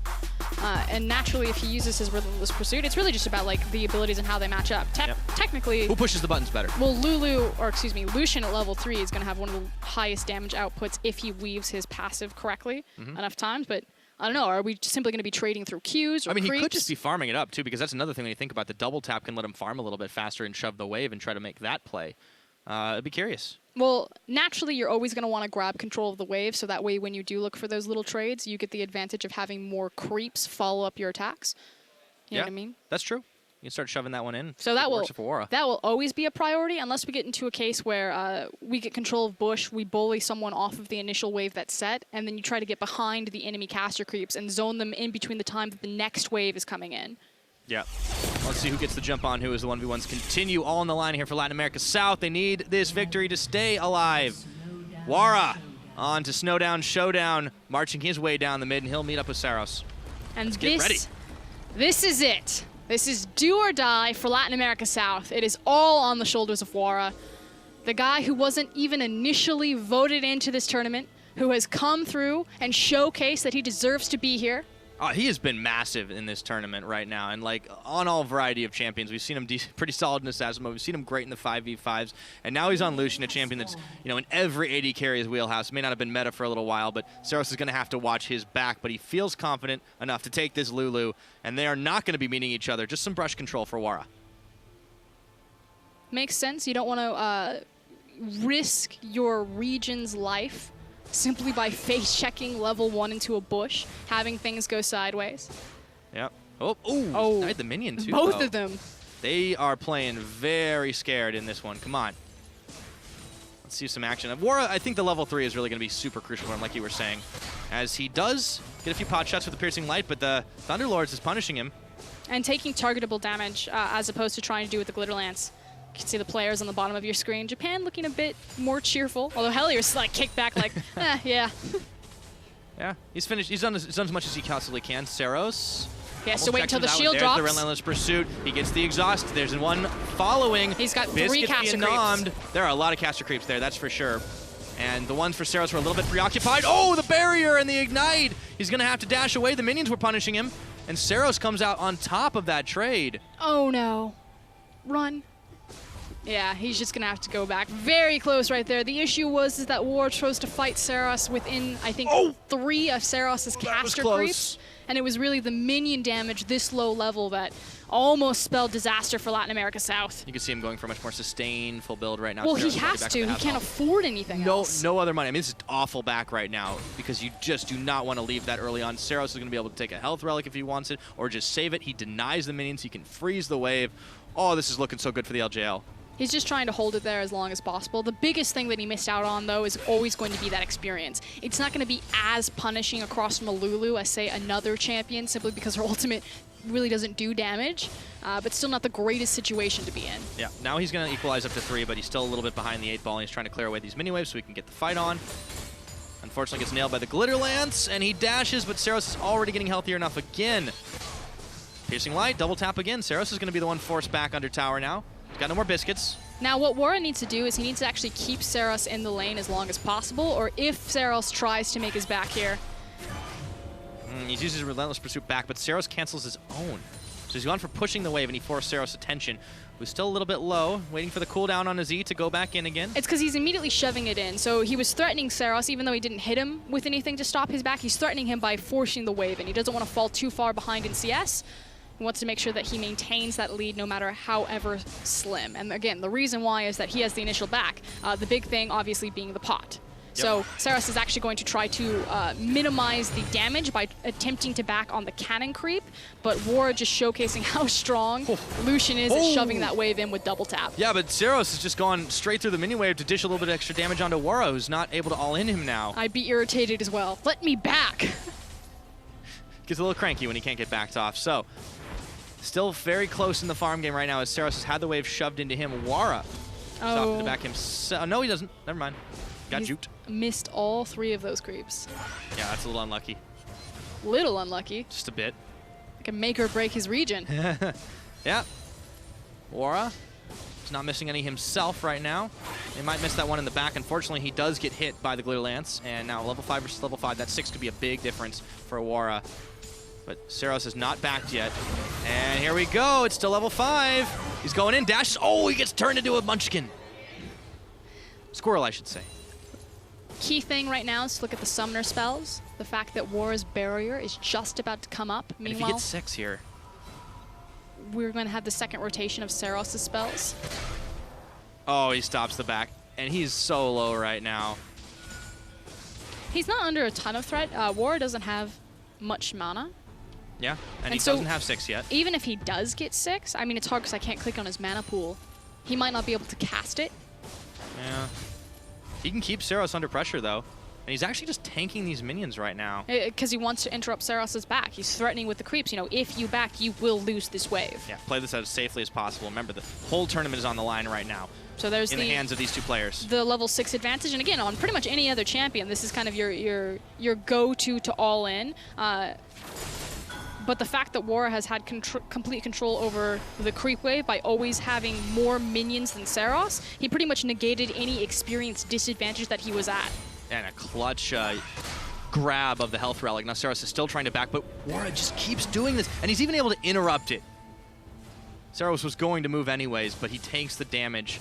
and naturally if he uses his Relentless Pursuit, it's really just about like the abilities and how they match up. Technically, who pushes the buttons better? Well, Lucian at level 3 is going to have one of the highest damage outputs if he weaves his passive correctly enough times, but I don't know, are we simply going to be trading through Qs or I mean, creeps? he could just be farming it up too, because that's another thing when you think about the double tap can let him farm a little bit faster and shove the wave and try to make that play. I'd be curious. Well, naturally, you're always going to want to grab control of the wave, so that way when you do look for those little trades, you get the advantage of having more creeps follow up your attacks. You know what I mean? That's true. You can start shoving that one in. So that will always be a priority unless we get into a case where we get control of bush, we bully someone off of the initial wave that's set, and then you try to get behind the enemy caster creeps and zone them in between the time that the next wave is coming in. Yeah. Let's see who gets the jump on who as the 1v1s continue. All on the line here for Latin America South. They need this victory to stay alive. Wara on to Snowdown Showdown, marching his way down the mid, and he'll meet up with Saros. And Let's get ready. This is it. This is do or die for Latin America South. It is all on the shoulders of Wara, the guy who wasn't even initially voted into this tournament, who has come through and showcased that he deserves to be here. He has been massive in this tournament right now, and like on all variety of champions. We've seen him pretty solid in Assassin mode. We've seen him great in the 5v5s, and now he's on Lucian, a champion that's in every AD carry's wheelhouse. It may not have been meta for a little while, but Saros is going to have to watch his back, but he feels confident enough to take this Lulu, and they are not going to be meeting each other. Just some brush control for Wara. Makes sense. You don't want to risk your region's life simply by face checking level 1 into a bush, having things go sideways. Yep. Oh, died the minion too. Both of them. They are playing very scared in this one. Come on. Let's see some action. Wara, I think the level 3 is really going to be super crucial for him, like you were saying, as he does get a few pot shots with the Piercing Light, but the Thunderlords is punishing him. And taking targetable damage as opposed to trying to do with the Glitter Lance. You can see the players on the bottom of your screen. Japan looking a bit more cheerful, although Hellier's like kicked back like, yeah. Yeah, he's finished. He's done as much as he possibly can. Saros. He has to wait until the shield drops. drops. There's the Relentless Pursuit. He gets the exhaust. There's one following. He's got Biscuit 3 caster creeps. There are a lot of caster creeps there, that's for sure. And the ones for Saros were a little bit preoccupied. Oh, the barrier and the ignite. He's going to have to dash away. The minions were punishing him. And Saros comes out on top of that trade. Oh, no. Run. Yeah, he's just going to have to go back. Very close right there. The issue was that War chose to fight Saros within, I think, 3 of Saros' caster creeps. And it was really the minion damage this low level that almost spelled disaster for Latin America South. You can see him going for a much more sustained full build right now. Well, he has to. He can't afford anything else. No other money. I mean, this is awful back right now because you just do not want to leave that early on. Saros is going to be able to take a health relic if he wants it or just save it. He denies the minions. He can freeze the wave. Oh, this is looking so good for the LJL. He's just trying to hold it there as long as possible. The biggest thing that he missed out on, though, is always going to be that experience. It's not going to be as punishing across from a Lulu as, say, another champion, simply because her ultimate really doesn't do damage, but still not the greatest situation to be in. Yeah, now he's going to equalize up to 3, but he's still a little bit behind the 8 ball, and he's trying to clear away these mini-waves so he can get the fight on. Unfortunately, gets nailed by the Glitter Lance, and he dashes, but Saros is already getting healthier enough again. Piercing Light, double tap again. Saros is going to be the one forced back under tower now. He's got no more biscuits. Now, what Wara needs to do is he needs to actually keep Saros in the lane as long as possible, or if Saros tries to make his back here. He's using his Relentless Pursuit back, but Saros cancels his own. So he's gone for pushing the wave, and he forced Saros' attention, who's still a little bit low, waiting for the cooldown on his E to go back in again. It's because he's immediately shoving it in. So he was threatening Saros, even though he didn't hit him with anything to stop his back. He's threatening him by forcing the wave, and he doesn't want to fall too far behind in CS. He wants to make sure that he maintains that lead no matter however slim. And again, the reason why is that he has the initial back. The big thing, obviously, being the pot. Yep. So Saros is actually going to try to minimize the damage by attempting to back on the cannon creep, but Wara just showcasing how strong Lucian is at shoving that wave in with double tap. Yeah, but Saros has just gone straight through the mini wave to dish a little bit of extra damage onto Wara, who's not able to all-in him now. I'd be irritated as well. Let me back! Gets a little cranky when he can't get backed off. So, still very close in the farm game right now as Saros has had the wave shoved into him. Wara stopping to back him. No, he doesn't. Never mind. Got juked. Missed all 3 of those creeps. Yeah, that's a little unlucky. Little unlucky. Just a bit. Can make or break his region. Yeah. Wara is not missing any himself right now. They might miss that one in the back. Unfortunately, he does get hit by the Glitter Lance. And now level 5 versus level 5, that 6 could be a big difference for Wara. But Saros is not backed yet. And here we go. It's still level 5. He's going in, dashes. Oh, he gets turned into a munchkin. Squirrel, I should say. Key thing right now is to look at the summoner spells. The fact that Wara's barrier is just about to come up. And if Meanwhile, he gets 6 here. we're going to have the second rotation of Saros' spells. Oh, he stops the back. And he's so low right now. He's not under a ton of threat. Wara doesn't have much mana. Yeah, and he so doesn't have 6 yet. Even if he does get 6, I mean, it's hard because I can't click on his mana pool. He might not be able to cast it. Yeah. He can keep Saros under pressure, though. And he's actually just tanking these minions right now. Because he wants to interrupt Saros' back. He's threatening with the creeps. You know, if you back, you will lose this wave. Yeah, play this as safely as possible. Remember, the whole tournament is on the line right now. So there's in the hands of these two players. The level 6 advantage, and again, on pretty much any other champion, this is kind of your go-to to all in. But the fact that Wara has had complete control over the creep wave by always having more minions than Saros, he pretty much negated any experience disadvantage that he was at. And a clutch grab of the health relic. Now Saros is still trying to back, but Wara just keeps doing this, and he's even able to interrupt it. Saros was going to move anyways, but he takes the damage.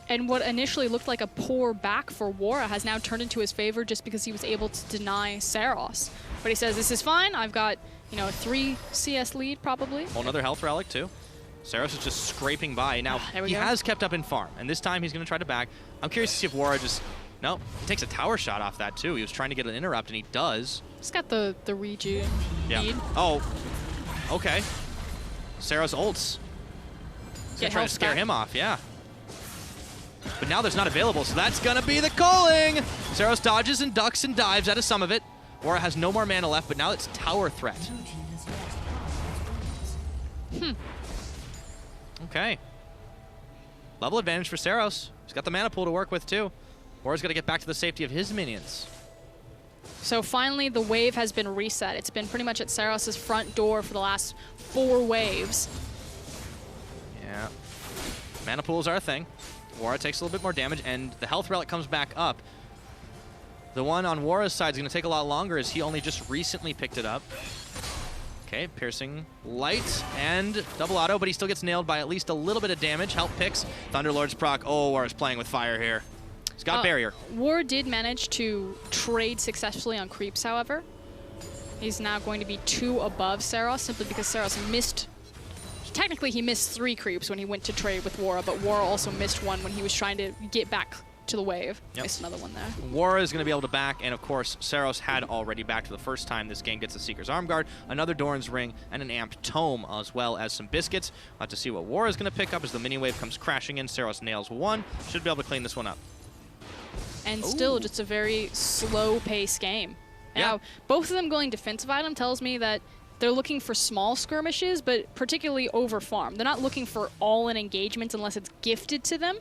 And what initially looked like a poor back for Wara has now turned into his favor just because he was able to deny Saros. But he says, this is fine, I've got, you know, a 3 CS lead probably. Whole another health relic too. Saros is just scraping by. Now, he has kept up in farm, and this time he's going to try to back. I'm curious to see if Wara just... No, he takes a tower shot off that too. He was trying to get an interrupt, and he does. He's got the regen lead. Oh, okay. Saros ults. He's going to try to scare him off, yeah. But now there's not available, so that's going to be the calling! Saros dodges and ducks and dives out of some of it. Wara has no more mana left, but now it's tower threat. Okay. Level advantage for Saros. He's got the mana pool to work with, too. Wara's got to get back to the safety of his minions. So finally, the wave has been reset. It's been pretty much at Saros' front door for the last 4 waves. Yeah. Mana pools are a thing. Wara takes a little bit more damage, and the health relic comes back up. The one on Wara's side is going to take a lot longer as he only just recently picked it up. Okay, piercing light and double auto, but he still gets nailed by at least a little bit of damage. Help picks. Thunderlord's proc. Oh, Wara's playing with fire here. He's got barrier. Wara did manage to trade successfully on creeps, however. He's now going to be 2 above Saros, simply because Saros missed... Technically, he missed 3 creeps when he went to trade with Wara, but Wara also missed 1 when he was trying to get back to the wave. Missed another one there. Wara is going to be able to back, and of course, Saros had already backed for the first time. This game gets a Seeker's Arm Guard, another Doran's Ring, and an Amped Tome, as well as some biscuits. We'll have to see what Wara is going to pick up as the mini wave comes crashing in. Saros nails 1. Should be able to clean this one up. And still just a very slow-paced game. Now, both of them going defensive item tells me that they're looking for small skirmishes, but particularly over farm. They're not looking for all-in engagements unless it's gifted to them.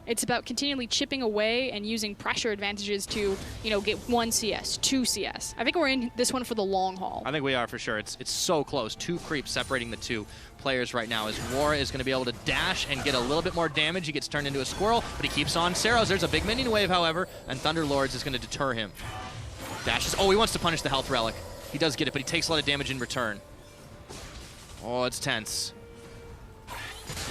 It's about continually chipping away and using pressure advantages to, you know, get 1 CS, 2 CS. I think we're in this one for the long haul. I think we are for sure. It's so close. 2 creeps separating the 2 players right now as Wara is going to be able to dash and get a little bit more damage. He gets turned into a squirrel, but he keeps on Saros. There's a big minion wave, however, and Thunderlords is going to deter him. Dashes. Oh, he wants to punish the health relic. He does get it, but he takes a lot of damage in return. Oh, it's tense.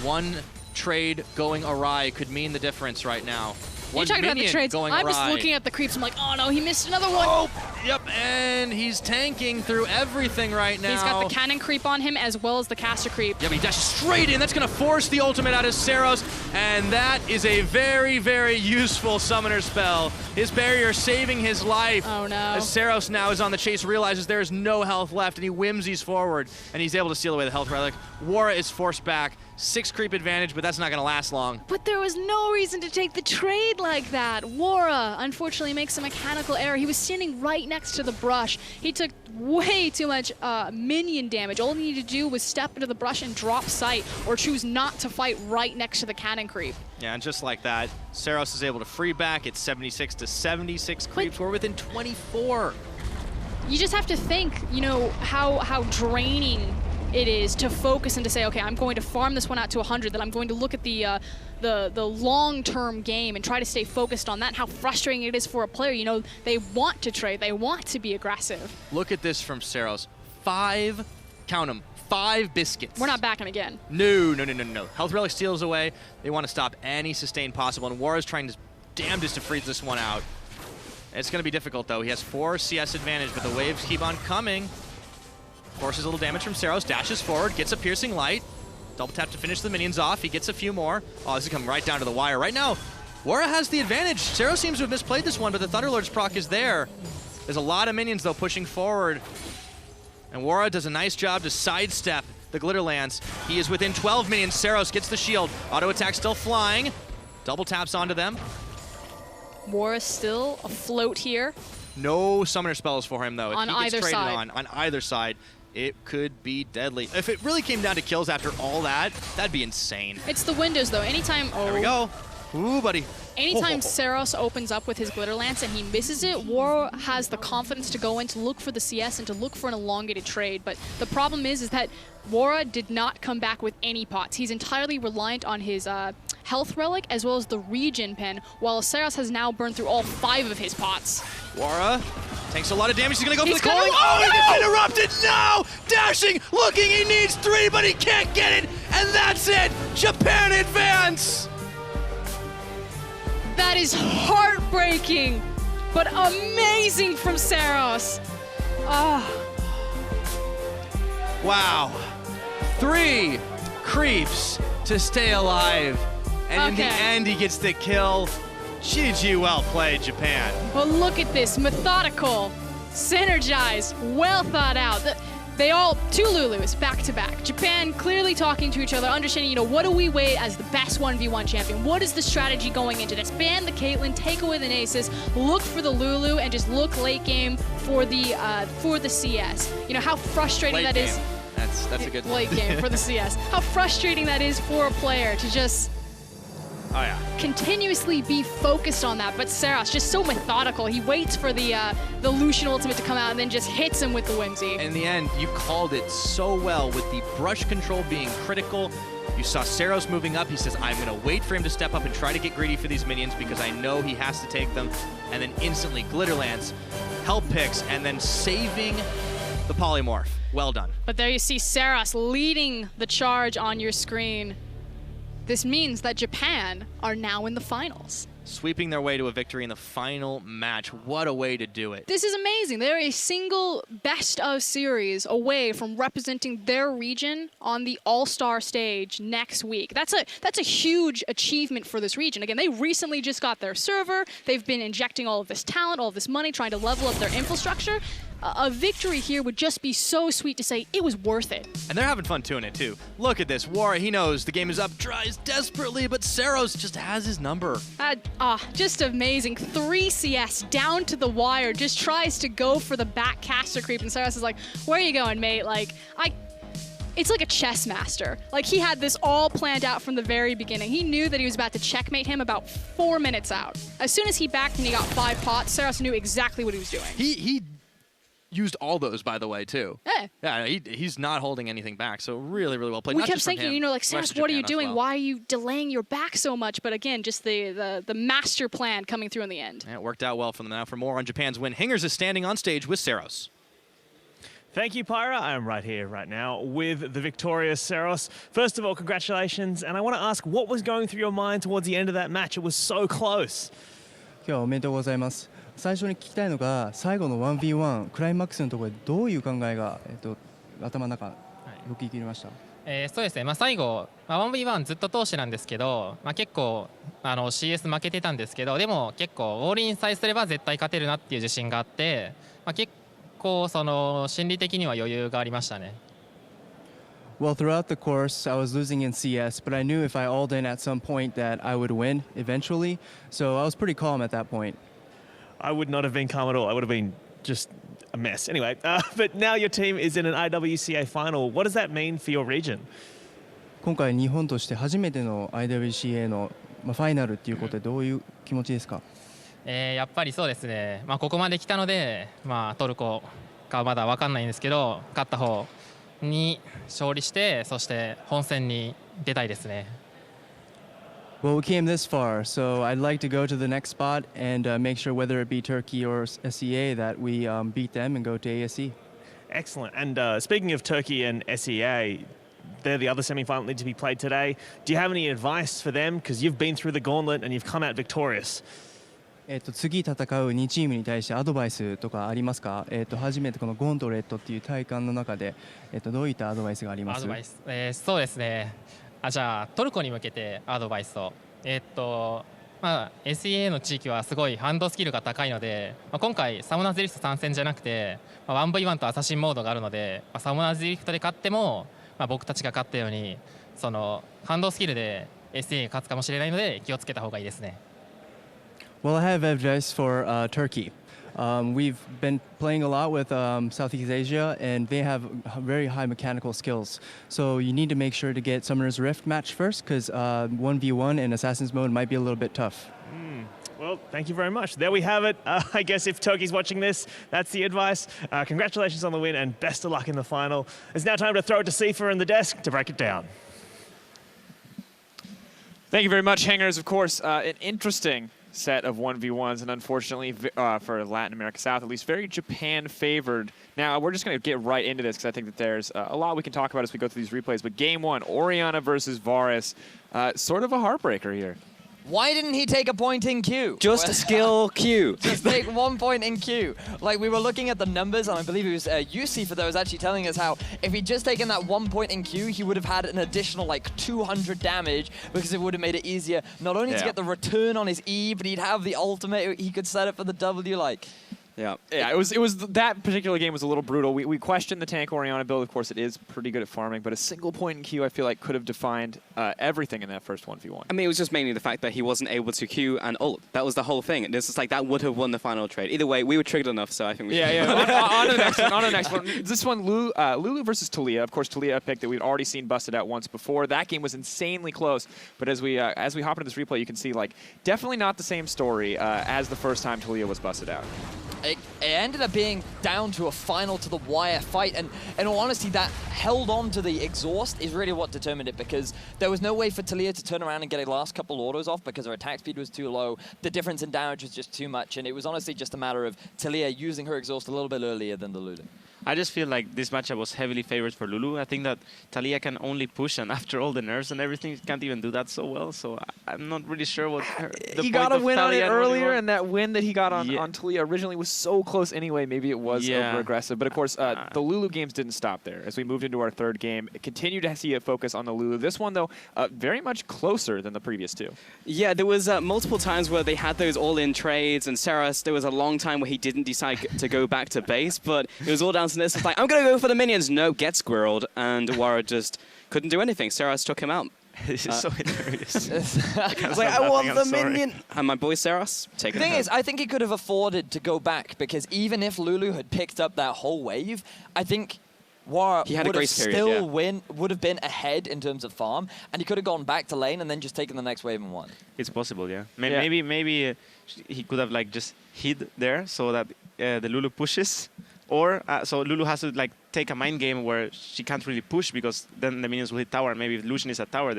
1 trade going awry could mean the difference right now. You're talking about the trades. I'm just looking at the creeps. I'm like, oh no, he missed another one. Oh, yep, and he's tanking through everything right now. He's got the cannon creep on him as well as the caster creep. Yeah, but he dashes straight in. That's going to force the ultimate out of Saros, and that is a very, very useful summoner spell. His barrier saving his life. Oh no. As Saros now is on the chase, realizes there is no health left, and he whimsies forward, and he's able to steal away the health relic. Wara is forced back. 6 creep advantage, but that's not going to last long. But there was no reason to take the trade like that. Wara, unfortunately, makes a mechanical error. He was standing right next to the brush. He took way too much minion damage. All he needed to do was step into the brush and drop sight, or choose not to fight right next to the cannon creep. Yeah, and just like that, Saros is able to free back. It's 76 to 76 creeps. We're within 24. you just have to think, you know, how draining it is to focus and to say, okay, I'm going to farm this one out to 100, then I'm going to look at the long-term game and try to stay focused on that, and how frustrating it is for a player. You know, they want to trade, they want to be aggressive. Look at this from Saros. 5, count them, 5 biscuits. We're not backing again. No. Health Relic steals away. They want to stop any sustain possible, and Wara's trying his damnedest to freeze this one out. It's going to be difficult, though. He has 4 CS advantage, but the waves keep on coming. Forces a little damage from Saros, dashes forward, gets a piercing light. Double tap to finish the minions off. He gets a few more. Oh, this is coming right down to the wire. Right now, Wara has the advantage. Saros seems to have misplayed this one, but the Thunderlord's proc is there. There's a lot of minions, though, pushing forward. And Wara does a nice job to sidestep the Glitter Lance. He is within 12 minions. Saros gets the shield. Auto attack still flying. Double taps onto them. Wara still afloat here. No summoner spells for him, though. If On he gets either traded side. on either side, it could be deadly. If it really came down to kills after all that, that'd be insane. It's the windows, though. Anytime... There we go. Ooh, buddy. Anytime Saros opens up with his Glitter Lance and he misses it, Wara has the confidence to go in to look for the CS and to look for an elongated trade. But the problem is that Wara did not come back with any pots. He's entirely reliant on his Health Relic as well as the Regen Pen, while Saros has now burned through all 5 of his pots. Wara takes a lot of damage. He's going to go for He's the calling. gonna- Oh, he no! gets interrupted. No! Dashing, looking. He needs 3, but he can't get it. And that's it. Japan advance. That is heartbreaking, but amazing from Saros. Ah. Wow. 3 creeps to stay alive. And in the Okay. end, he gets the kill. GG, well played, Japan. But look at this, methodical, synergized, well thought out. They all, 2 Lulus back to back. Japan clearly talking to each other, understanding, you know, what do we weigh as the best 1v1 champion? What is the strategy going into this? Ban the Caitlyn, take away the Nasus, look for the Lulu, and just look late game for the CS. You know, how frustrating Late that is. game. That's a good one. Late game for the CS. How frustrating that is for a player to just Oh, yeah. continuously be focused on that. But Saros, just so methodical. He waits for the Lucian ultimate to come out and then just hits him with the Whimsy. In the end, you called it so well with the brush control being critical. You saw Saros moving up. He says, I'm going to wait for him to step up and try to get greedy for these minions because I know he has to take them. And then instantly Glitter Lance, help picks, and then saving the polymorph. Well done. But there you see Saros leading the charge on your screen. This means that Japan are now in the finals. Sweeping their way to a victory in the final match. What a way to do it. This is amazing. They're a single best of series away from representing their region on the All-Star stage next week. That's a huge achievement for this region. Again, they recently just got their server. They've been injecting all of this talent, all of this money, trying to level up their infrastructure. A victory here would just be so sweet to say it was worth it. And they're having fun doing it too. Look at this. Wara, he knows the game is up, tries desperately, but Saros just has his number. Just amazing. 3 CS down to the wire, just tries to go for the back caster creep, and Saros is like, where are you going, mate? Like, it's like a chess master. Like, he had this all planned out from the very beginning. He knew that he was about to checkmate him about 4 minutes out. As soon as he backed and he got 5 pots, Saros knew exactly what he was doing. He used all those, by the way, too. Yeah. Yeah, he's not holding anything back, so really, really well played. We Not kept just from thinking, him, you know, like, the rest Saros, of what are you Japan as doing? well. Why are you delaying your back so much? But again, just the master plan coming through in the end. Yeah, it worked out well for them. Now for more on Japan's win, Hingers is standing on stage with Saros. Thank you, Pyra. I'm right here, right now, with the victorious Saros. First of all, congratulations. And I want to ask, what was going through your mind towards the end of that match? It was so close. 今日はおめでとうございます。最初に聞きたいのが、最後の 1v1 クライマックスのところでどういう考えが、頭の中よく聞きました。そうですね、最後、1v1 ずっと通してなんですけど、結構CS 負けてたんですけど、でも結構オールインさえすれば絶対勝てるなっていう自信があって、結構その心理的には余裕がありましたね。Well, throughout the course, I was losing in CS, but I knew if I alled in at some point that I would win eventually. So I was pretty calm at that point. I would not have been calm at all. I would have been just a mess. Anyway, but now your team is in an IWCA final. What does that mean for your region? 今回日本として初めての IWCA のファイナルっていうことでどういう気持ちですか？やっぱりそうですね、ここまで来たので、トルコかまだ分かんないんですけど、勝った方に勝利して、そして本戦に出たいですね。Well, we came this far, so I'd like to go to the next spot and make sure whether it be Turkey or SEA that we beat them and go to ASE. Excellent. And speaking of Turkey and SEA, they're the other semi-final that need to be played today. Do you have any advice for them? Because you've been through the gauntlet and you've come out victorious. 次戦う2チームに対してアドバイスとかありますか？初めてこのゴントレットっていう大会の中で、どういったアドバイスがあります？アドバイス、そうですね。じゃあトルコに向けてアドバイスを。SEA の地域はすごいハンドスキルが高いので、今回サモナーズリフト参戦じゃなくて、1v1 とアサシンモードがあるので、サモナーズリフトで勝っても、僕たちが勝ったようにそのハンドスキルで SEA が勝つかもしれないので気をつけた方がいいですね。Well, I have advice for Turkey. We've been playing a lot with Southeast Asia, and they have very high mechanical skills. So you need to make sure to get Summoner's Rift match first, because 1v1 in Assassin's mode might be a little bit tough. Well, thank you very much. There we have it. I guess if Turkey's watching this, that's the advice. Congratulations on the win, and best of luck in the final. It's now time to throw it to Sifa and the desk to break it down. Thank you very much, Hangers. Of course, an interesting set of 1v1s, and unfortunately for Latin America South, at least very Japan-favored. Now, we're just going to get right into this because I think that there's a lot we can talk about as we go through these replays. But Game 1, Oriana versus Varus, sort of a heartbreaker here. Why didn't he take a point in Q? Just skill Q. Just take 1 point in Q. Like, we were looking at the numbers, and I believe it was UC that was actually telling us how if he'd just taken that 1 point in Q, he would have had an additional, like, 200 damage because it would have made it easier not only to get the return on his E, but he'd have the ultimate. He could set it for the W, like... Yeah, it was that particular game was a little brutal. We questioned the tank Oriana build. Of course, it is pretty good at farming, but a single point in Q, I feel like, could have defined everything in that first 1v1. I mean, it was just mainly the fact that he wasn't able to Q and ult. That was the whole thing. And it's just like that would have won the final trade. Either way, we were triggered enough, so I think we should. on to the next one. On to the next one. This one, Lulu versus Talia. Of course, Talia, a pick that we'd already seen busted out once before. That game was insanely close. But as we hop into this replay, you can see, like, definitely not the same story as the first time Talia was busted out. It ended up being down to a final to the wire fight, and in all honesty, that held on to the exhaust is really what determined it, because there was no way for Talia to turn around and get a last couple autos off because her attack speed was too low, the difference in damage was just too much, and it was honestly just a matter of Talia using her exhaust a little bit earlier than the Lulu. I just feel like this matchup was heavily favored for Lulu. I think that Talia can only push, and after all the nerfs and everything, can't even do that so well. So I'm not really sure what he got a win on it earlier, and that win that he got on Talia originally was so close anyway. Maybe it was over-aggressive. But of course, the Lulu games didn't stop there. As we moved into our third game, it continued to see a focus on the Lulu. This one, though, very much closer than the previous two. Yeah, there was multiple times where they had those all-in trades, and Saras, there was a long time where he didn't decide to go back to base, but it was all down to this. It's like, I'm going to go for the minions. No, get squirreled. And Wara just couldn't do anything. Saras took him out. This is so hilarious. Like, I want the minion. And my boy Saras, take it. The thing is, I think he could have afforded to go back, because even if Lulu had picked up that whole wave, I think Wara would have been ahead in terms of farm, and he could have gone back to lane and then just taken the next wave and won. It's possible, yeah. Maybe he could have like just hid there so that the Lulu pushes. Or so Lulu has to like take a mind game where she can't really push, because then the minions will hit tower. Maybe if Lucian is at tower,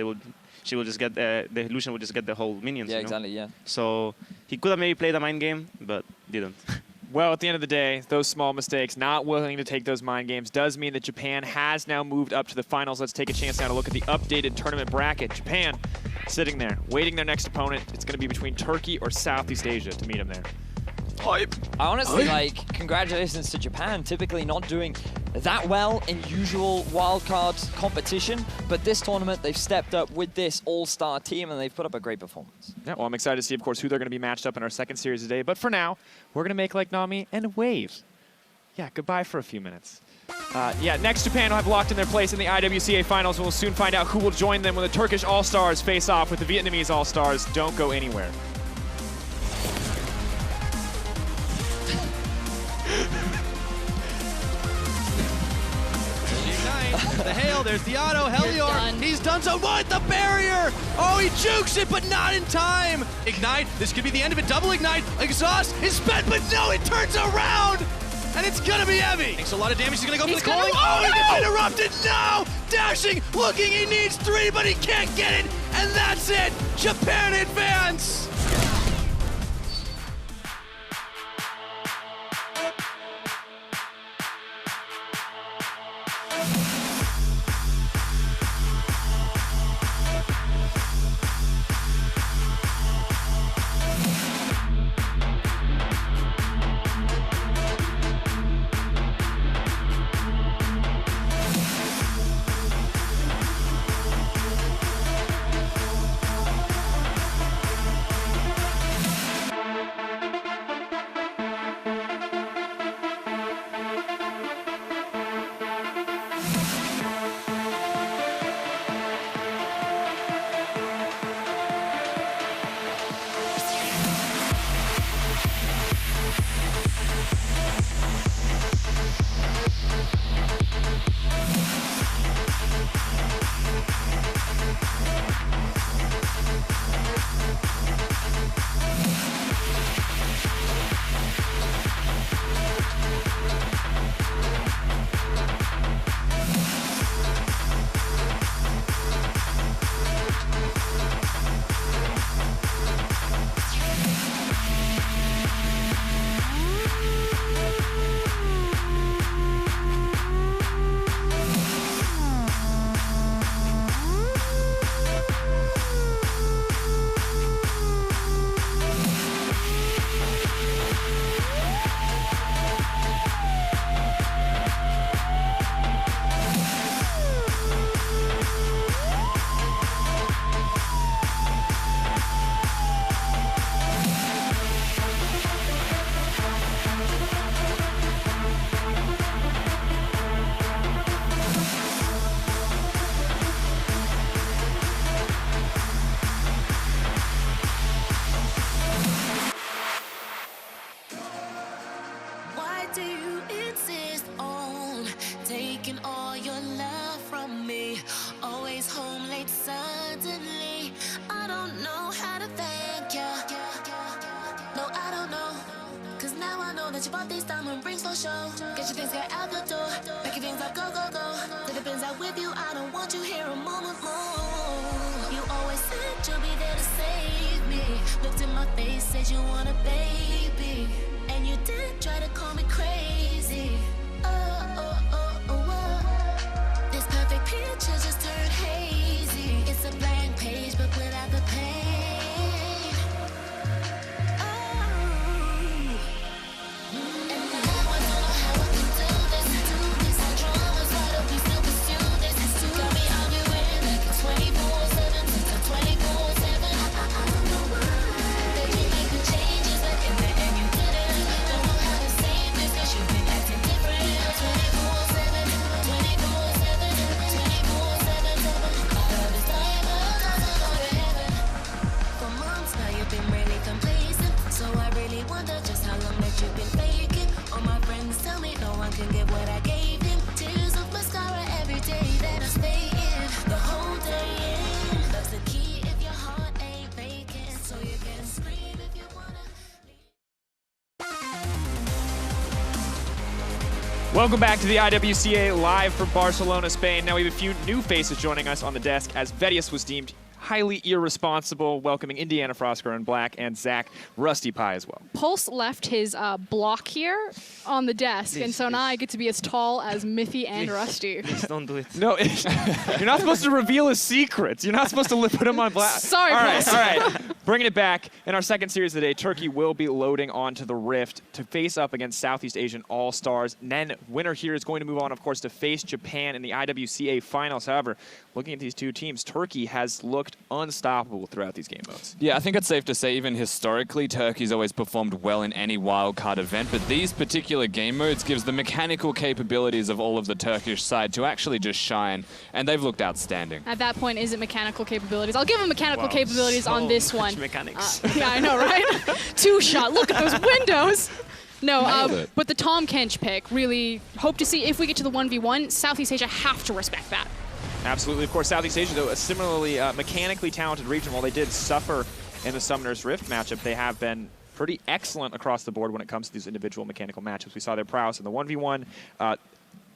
she will just get the Lucian will just get the whole minions. Yeah, exactly. Yeah. So he could have maybe played a mind game, but didn't. Well, at the end of the day, those small mistakes, not willing to take those mind games, does mean that Japan has now moved up to the finals. Let's take a chance now to look at the updated tournament bracket. Japan sitting there, waiting their next opponent. It's going to be between Turkey or Southeast Asia to meet them there. I honestly, like, congratulations to Japan, typically not doing that well in usual wildcard competition, but this tournament they've stepped up with this all-star team and they've put up a great performance. Yeah, well, I'm excited to see, of course, who they're going to be matched up in our second series today, but for now, we're going to make like Nami and wave. Yeah, goodbye for a few minutes. Next Japan will have locked in their place in the IWCA Finals, and we'll soon find out who will join them when the Turkish All-Stars face off with the Vietnamese All-Stars. Don't go anywhere. The hail, there's the auto, Helior, he's done so, what, the barrier! Oh, he jukes it, but not in time! Ignite, this could be the end of it, double ignite, exhaust is spent, but no, it turns around! and it's gonna be heavy. Takes a lot of damage. He's gonna go for He's the calling. gonna- Oh, he no! gets interrupted. No! Dashing, looking, he needs 3, but he can't get it. And that's it. Japan advance. Why do you insist on taking all your love from me? Always home late suddenly. I don't know how to thank ya. No, I don't know. Cause now I know that you bought these diamond rings for show. Get your things get out the door. Make your things like go, go, go. To the pins out with you. I don't want you here a moment more. You always said you'll be there to save me. Looked in my face, said you want a baby. And you did try to call me crazy. This perfect picture just turned hazy. It's a blank page, but without the pain. And now I don't know how I can do this. Our drama's right up, we still pursue this. Got me arguing like a 24/7 since I'm 24/7. I don't know why. That you make the changes, but in the end you didn't. Don't know how to save this, cause you've been acting different. 24/7, 24/7, 24/7. All of this time, I don't know to heaven. For months now you've been really complacent. So I really wonder just how long that you've been faking. All my friends tell me no one can get what I gave him. Tears of mascara every day that I stay in. The whole day in. Love's the key if your heart ain't vacant. So you can scream if you wanna. Welcome back to the IWCA live from Barcelona, Spain. Now we have a few new faces joining us on the desk as Vedius was deemed highly irresponsible, welcoming Indiana Frostgrove in black and Zach Rusty Pie as well. Pulse left his block here on the desk, and so now I get to be as tall as Mithy and Rusty. Please don't do it. No, you're not supposed to reveal his secrets. You're not supposed to put him on black. Sorry, all Pulse. right. Bringing it back. In our second series of the day, Turkey will be loading onto the Rift to face up against Southeast Asian All-Stars. And then winner here is going to move on, of course, to face Japan in the IWCA Finals. However, looking at these two teams, Turkey has looked unstoppable throughout these game modes. Yeah, I think it's safe to say even historically, Turkey's always performed well in any wildcard event, but these particular game modes gives the mechanical capabilities of all of the Turkish side to actually just shine, and they've looked outstanding. At that point, is it mechanical capabilities? I'll give him mechanical capabilities on this one. Mechanics. Yeah, I know, right? Two-shot. Look at those windows. No, Nailed it. but the Tom Kench pick, really hope to see if we get to the 1v1, Southeast Asia have to respect that. Absolutely. Of course, Southeast Asia, though, a similarly mechanically talented region. While they did suffer in the Summoner's Rift matchup, they have been pretty excellent across the board when it comes to these individual mechanical matchups. We saw their prowess in the 1v1.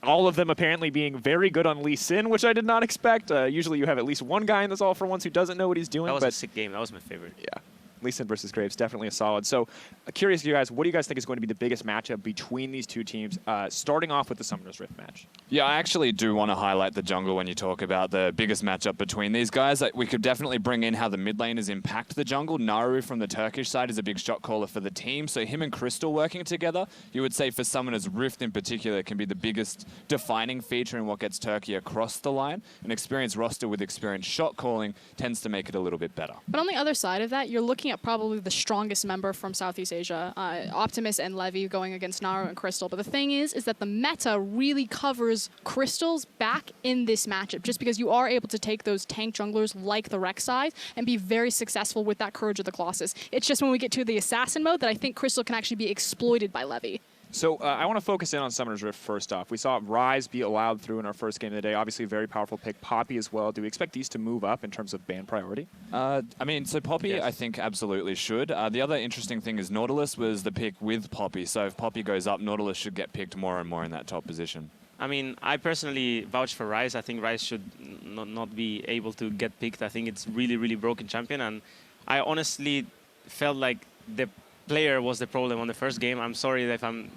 All of them apparently being very good on Lee Sin, which I did not expect. Usually you have at least one guy in this All for Ones who doesn't know what he's doing. That was a sick game. That was my favorite. Yeah. Lee Sin versus Graves, definitely a solid. So curious, you guys, what do you guys think is going to be the biggest matchup between these two teams, starting off with the Summoner's Rift match? Yeah, I actually do want to highlight the jungle when you talk about the biggest matchup between these guys. We could definitely bring in how the mid laners impact the jungle. Naru from the Turkish side is a big shot caller for the team, so him and Crystal working together, you would say for Summoner's Rift in particular, can be the biggest defining feature in what gets Turkey across the line. An experienced roster with experienced shot calling tends to make it a little bit better. But on the other side of that, you're looking at probably the strongest member from Southeast Asia, Optimus and Levy going against Naru and Crystal. But the thing is that the meta really covers Crystal's back in this matchup, just because you are able to take those tank junglers like the Rek'Sai and be very successful with that Courage of the Colossus. It's just when we get to the assassin mode that I think Crystal can actually be exploited by Levy. So I want to focus in on Summoner's Rift first off. We saw Ryze be allowed through in our first game of the day. Obviously a very powerful pick. Poppy as well. Do we expect these to move up in terms of ban priority? I mean, so Poppy, I think, absolutely should. The other interesting thing is Nautilus was the pick with Poppy. So if Poppy goes up, Nautilus should get picked more and more in that top position. I mean, I personally vouch for Ryze. I think Ryze should not be able to get picked. I think it's really, really broken champion. And I honestly felt like the player was the problem on the first game. I'm sorry if I'm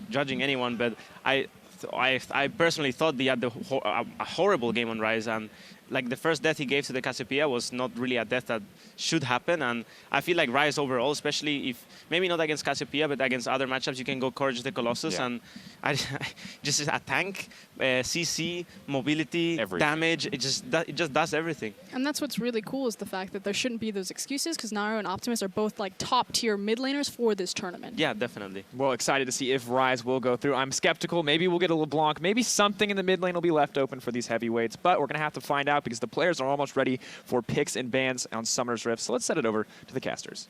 judging anyone, but I personally thought he had a horrible game on Ryze, and like the first death he gave to the Cassiopeia was not really a death that should happen. And I feel like Ryze overall, especially if maybe not against Cassiopeia, but against other matchups, you can go Courage the Colossus, and just a tank, CC, mobility, damage. It just does everything. And that's what's really cool, is the fact that there shouldn't be those excuses, because Naru and Optimus are both like top tier mid laners for this tournament. Yeah, definitely. Well, excited to see if Ryze will go through. I'm skeptical. Maybe we'll get a LeBlanc. Maybe something in the mid lane will be left open for these heavyweights, but we're going to have to find out, because the players are almost ready for picks and bans on Summoner's Rift. So let's set it over to the casters.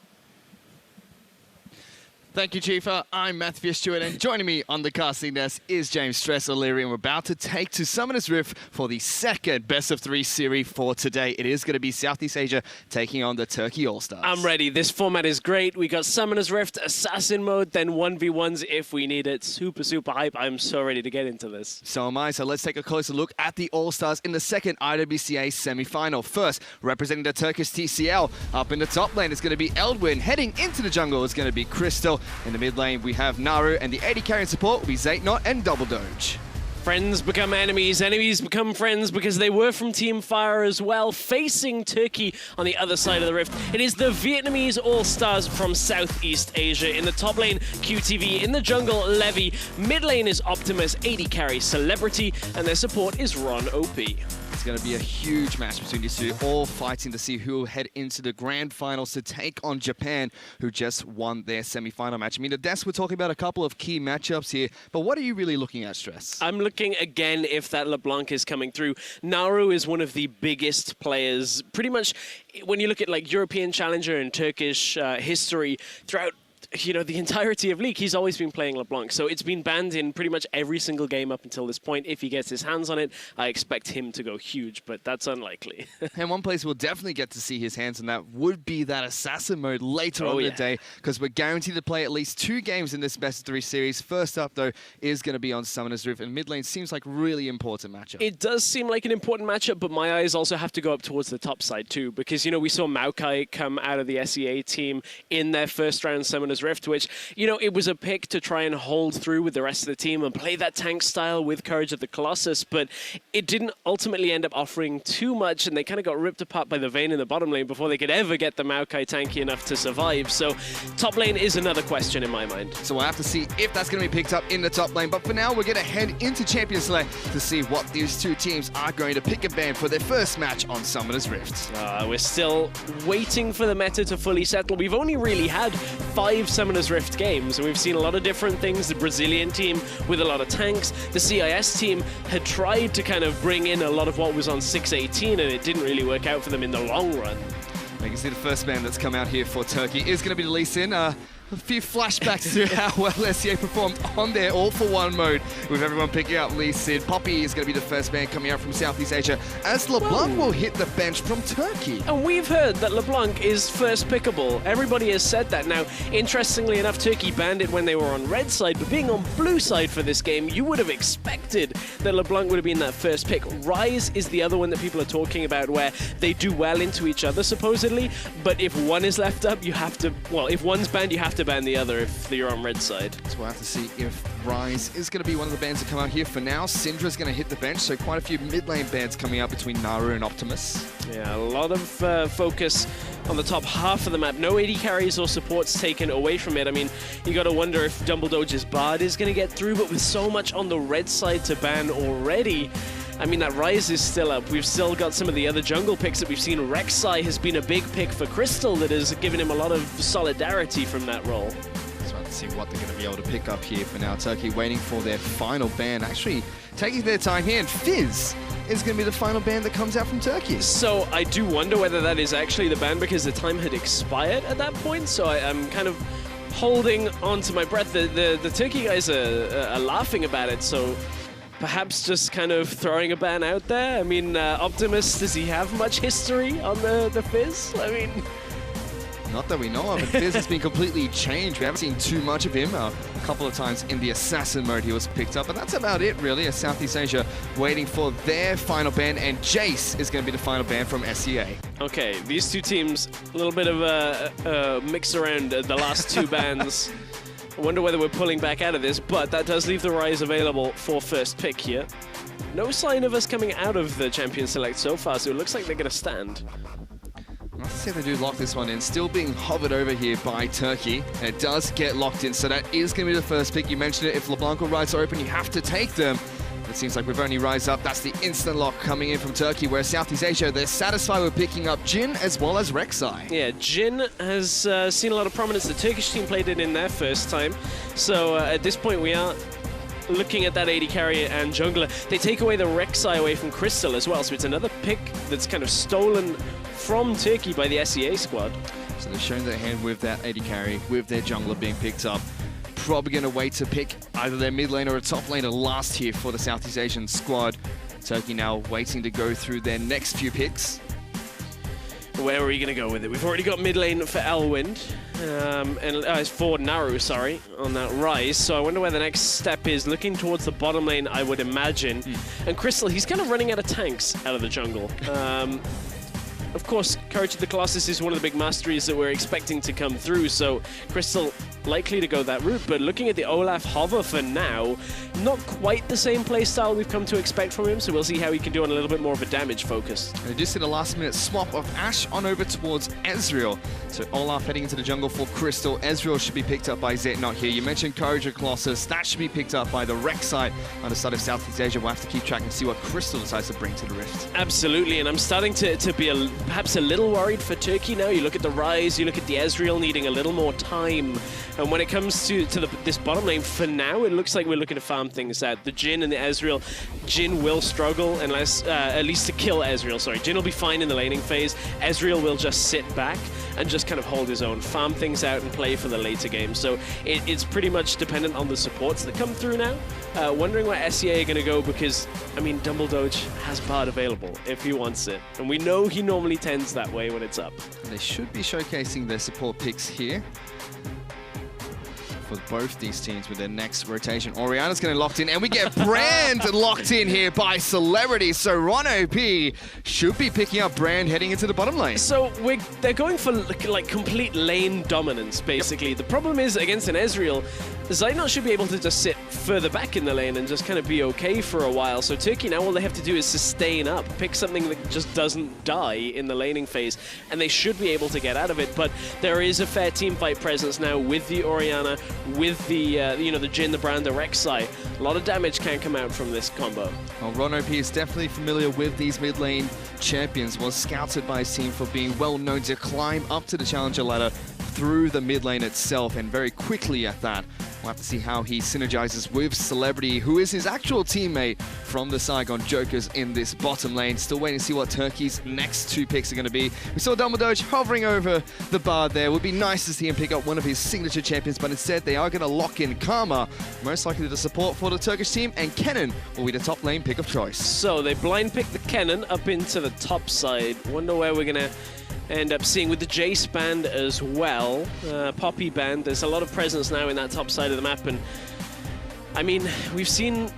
Thank you, Chifa. I'm Matthew Stewart, and joining me on the casting desk is James Stress O'Leary, and we're about to take to Summoner's Rift for the second best-of-3 series for today. It is going to be Southeast Asia taking on the Turkey All-Stars. I'm ready. This format is great. We got Summoner's Rift, Assassin mode, then 1v1s if we need it. Super, super hype. I'm so ready to get into this. So am I. So let's take a closer look at the All-Stars in the second IWCA semi-final. First, representing the Turkish TCL, up in the top lane is going to be Eldwin. Heading into the jungle is going to be Crystal. In the mid lane, we have Naru, and the AD carry and support will be Zeitnot and Double Doge. Friends become enemies, enemies become friends, because they were from Team Fire as well, facing Turkey on the other side of the rift. It is the Vietnamese All-Stars from Southeast Asia. In the top lane, QTV. In the jungle, Levy. Mid lane is Optimus, AD carry, Celebrity, and their support is Ron OP. It's going to be a huge match between these two, all fighting to see who will head into the grand finals to take on Japan, who just won their semi-final match. I mean, the desk, we're talking about a couple of key matchups here, but what are you really looking at, Stress? I'm looking again if that LeBlanc is coming through. Naru is one of the biggest players, pretty much when you look at like European Challenger and Turkish history throughout the entirety of League, he's always been playing LeBlanc. So it's been banned in pretty much every single game up until this point. If he gets his hands on it, I expect him to go huge, but that's unlikely. And one place we'll definitely get to see his hands on that would be that Assassin mode later on in the day, because we're guaranteed to play at least 2 games in this best-of-3 series. First up, though, is going to be on Summoner's Rift, and mid lane seems like a really important matchup. It does seem like an important matchup, but my eyes also have to go up towards the top side too, because, we saw Maokai come out of the SEA team in their first round Summoner's Rift, which, it was a pick to try and hold through with the rest of the team and play that tank style with Courage of the Colossus, but it didn't ultimately end up offering too much, and they kind of got ripped apart by the Vayne in the bottom lane before they could ever get the Maokai tanky enough to survive. So top lane is another question in my mind. So we'll have to see if that's going to be picked up in the top lane, but for now we're going to head into Champion Select to see what these two teams are going to pick a ban for their first match on Summoner's Rift. We're still waiting for the meta to fully settle. We've only really had 5 Summoner's Rift games, and we've seen a lot of different things. The Brazilian team with a lot of tanks. The CIS team had tried to kind of bring in a lot of what was on 618, and it didn't really work out for them in the long run. You can see the first ban that's come out here for Turkey is going to be the Lee Sin. A few flashbacks to how well SCA performed on their all-for-one mode, with everyone picking up Lee Sid. Poppy is going to be the first man coming out from Southeast Asia, as LeBlanc will hit the bench from Turkey. And we've heard that LeBlanc is first pickable. Everybody has said that. Now, interestingly enough, Turkey banned it when they were on red side, but being on blue side for this game, you would have expected that LeBlanc would have been that first pick. Rise is the other one that people are talking about, where they do well into each other, supposedly, but if one is left up, you have to, well, if one's banned, you have to ban the other if you're on red side. So we'll have to see if Rise is going to be one of the bans that come out here. For now, Syndra's going to hit the bench, so quite a few mid lane bans coming out between Naru and Optimus. Yeah, a lot of focus on the top half of the map. No AD carries or supports taken away from it. I mean, you got to wonder if Dumbledoge's Bard is going to get through, but with so much on the red side to ban already, I mean, that Rise is still up. We've still got some of the other jungle picks that we've seen. Rek'Sai has been a big pick for Crystal that has given him a lot of solidarity from that role. So let's see what they're going to be able to pick up here for now. Turkey waiting for their final ban, actually taking their time here, and Fizz is going to be the final ban that comes out from Turkey. So I do wonder whether that is actually the ban because the time had expired at that point, so I'm kind of holding on to my breath. The Turkey guys are laughing about it, so perhaps just kind of throwing a ban out there. I mean, Optimus, does he have much history on the Fizz? I mean, not that we know of, but Fizz has been completely changed. We haven't seen too much of him. A couple of times in the Assassin mode he was picked up, but that's about it really, as Southeast Asia waiting for their final ban, and Jace is going to be the final ban from SCA. Okay, these two teams, a little bit of a mix around the last two bans. I wonder whether we're pulling back out of this, but that does leave the Rise available for first pick here. No sign of us coming out of the Champion Select so far, so it looks like they're going to stand. Let's see if they do lock this one in. Still being hovered over here by Turkey. And it does get locked in, so that is going to be the first pick. You mentioned it, if LeBlanc or Rise are open, you have to take them. It seems like we've only Rise up. That's the instant lock coming in from Turkey, where Southeast Asia, they're satisfied with picking up Jin as well as Rek'Sai. Yeah, Jin has seen a lot of prominence. The Turkish team played it in their first time. So at this point, we are looking at that AD carry and jungler. They take away the Rek'Sai away from Crystal as well, so it's another pick that's kind of stolen from Turkey by the SEA squad. So they're showing their hand with that AD carry, with their jungler being picked up. Probably going to wait to pick either their mid lane or a top laner last here for the Southeast Asian squad. Turkey now waiting to go through their next few picks. Where are we going to go with it? We've already got mid lane for Elwind, and it's for Naru, sorry, on that Rise. So I wonder where the next step is. Looking towards the bottom lane, I would imagine. And Crystal, he's kind of running out of tanks out of the jungle. Of course, Courage of the Colossus is one of the big masteries that we're expecting to come through, so Crystal likely to go that route, but looking at the Olaf hover for now, not quite the same playstyle we've come to expect from him, so we'll see how he can do on a little bit more of a damage focus. And they just did a last-minute swap of Ashe on over towards Ezreal. So Olaf heading into the jungle for Crystal. Ezreal should be picked up by Zet, not here. You mentioned Courage of Colossus. That should be picked up by the Rek'Sai on the side of Southeast Asia. We'll have to keep track and see what Crystal decides to bring to the Rift. Absolutely, and I'm starting to be perhaps a little worried for Turkey now. You look at the Rise, you look at the Ezreal needing a little more time. And when it comes to this bottom lane, for now, it looks like we're looking to farm things out. The Jhin and the Ezreal, Jhin will struggle unless, at least to kill Ezreal, sorry. Jhin will be fine in the laning phase. Ezreal will just sit back and just kind of hold his own, farm things out and play for the later game. So it's pretty much dependent on the supports that come through now. Wondering where SEA are going to go because, I mean, Dumbledoge has Bard available if he wants it. And we know he normally tends that way when it's up. And they should be showcasing their support picks here for both these teams with their next rotation. Oriana's getting locked in, and we get Brand locked in here by Celebrity. So Ron OP should be picking up Brand heading into the bottom lane. So they're going for like complete lane dominance, basically. The problem is against an Ezreal, Zaynot should be able to just sit further back in the lane and just kind of be okay for a while. So Turkey now all they have to do is sustain up, pick something that just doesn't die in the laning phase, and they should be able to get out of it. But there is a fair team fight presence now with the Oriana, with the the Jhin, the Brand, the Rek'Sai. A lot of damage can come out from this combo. Well, Ron OP is definitely familiar with these mid lane champions, was scouted by his team for being well known to climb up to the challenger ladder through the mid lane itself, and very quickly at that. We'll have to see how he synergizes with Celebrity, who is his actual teammate from the Saigon Jokers in this bottom lane. Still waiting to see what Turkey's next 2 picks are going to be. We saw Dumbledore hovering over the bar there. It would be nice to see him pick up one of his signature champions, but instead they are going to lock in Karma, most likely the support for the Turkish team, and Kennen will be the top lane pick of choice. So they blind pick the Kennen up into the top side. Wonder where we're going to end up seeing with the Jace band as well. Poppy band, there's a lot of presence now in that top side of the map, and I mean, we've seen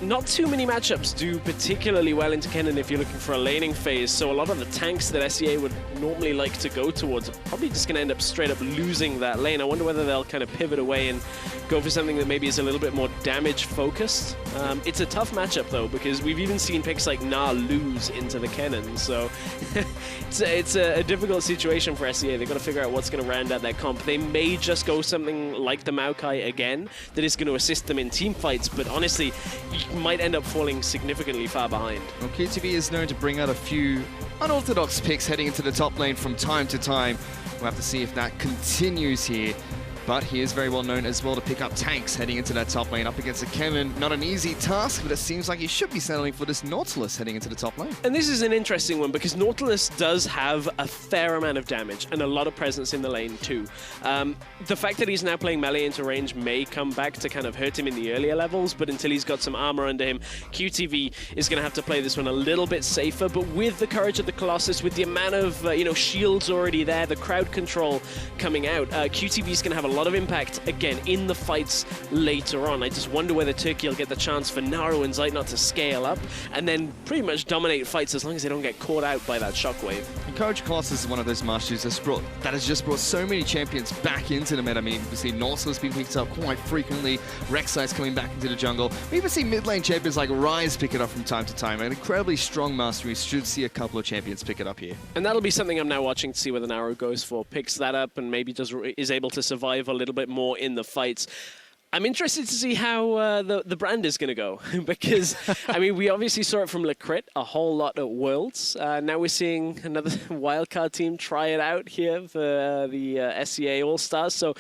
not too many matchups do particularly well into Kennen if you're looking for a laning phase, so a lot of the tanks that SEA would normally like to go towards are probably just going to end up straight up losing that lane. I wonder whether they'll kind of pivot away and go for something that maybe is a little bit more damage focused. It's a tough matchup though, because we've even seen picks like Na lose into the Kennen, so it's a difficult situation for SEA. They've got to figure out what's going to round out their comp. They may just go something like the Maokai again that is going to assist them in team fights, but honestly, you might end up falling significantly far behind. Well, QTV is known to bring out a few unorthodox picks heading into the top lane from time to time. We'll have to see if that continues here. But he is very well known as well to pick up tanks heading into that top lane up against a Kennen. Not an easy task, but it seems like he should be settling for this Nautilus heading into the top lane. And this is an interesting one because Nautilus does have a fair amount of damage and a lot of presence in the lane too. The fact that he's now playing melee into range may come back to kind of hurt him in the earlier levels, but until he's got some armor under him, QTV is going to have to play this one a little bit safer. But with the Courage of the Colossus, with the amount of shields already there, the crowd control coming out, QTV is going to have a lot of impact again in the fights later on. I just wonder whether Turkey will get the chance for Naru and Zeitnot to scale up and then pretty much dominate fights as long as they don't get caught out by that shockwave. Courage Colossus is one of those masters that has just brought so many champions back into the meta. I mean, we see Nautilus being picked up quite frequently, Rek'Sai's coming back into the jungle. We even see mid lane champions like Ryze pick it up from time to time. An incredibly strong master. We should see a couple of champions pick it up here. And that'll be something I'm now watching to see whether Naru goes for. Picks that up and maybe is able to survive a little bit more in the fights. I'm interested to see how the brand is going to go because, I mean, we obviously saw it from FLICKR a whole lot at Worlds. Now we're seeing another Wildcard team try it out here for the SEA All-Stars. So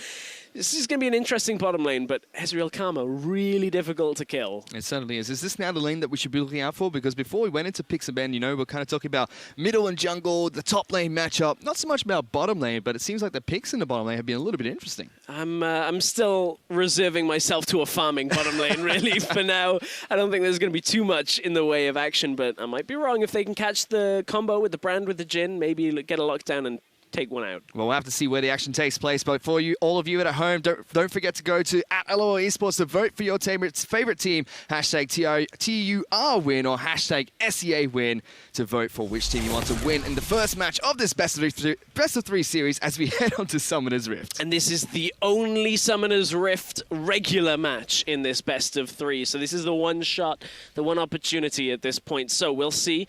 this is going to be an interesting bottom lane, but Ezreal Karma, really difficult to kill. It certainly is. Is this now the lane that we should be looking out for? Because before we went into picks and ban, we're kind of talking about middle and jungle, the top lane matchup. Not so much about bottom lane, but it seems like the picks in the bottom lane have been a little bit interesting. I'm still reserving myself to a farming bottom lane, really, for now. I don't think there's going to be too much in the way of action, but I might be wrong. If they can catch the combo with the brand with the Jhin, maybe get a lockdown and take one out. Well, we'll have to see where the action takes place. But for you, all of you at home, don't forget to go to @LOL Esports to vote for your favorite team. #TUR win or #SEA win to vote for which team you want to win in the first match of this best of three series as we head on to Summoner's Rift. And this is the only Summoner's Rift regular match in this best of three. So this is the one shot, the one opportunity at this point. So we'll see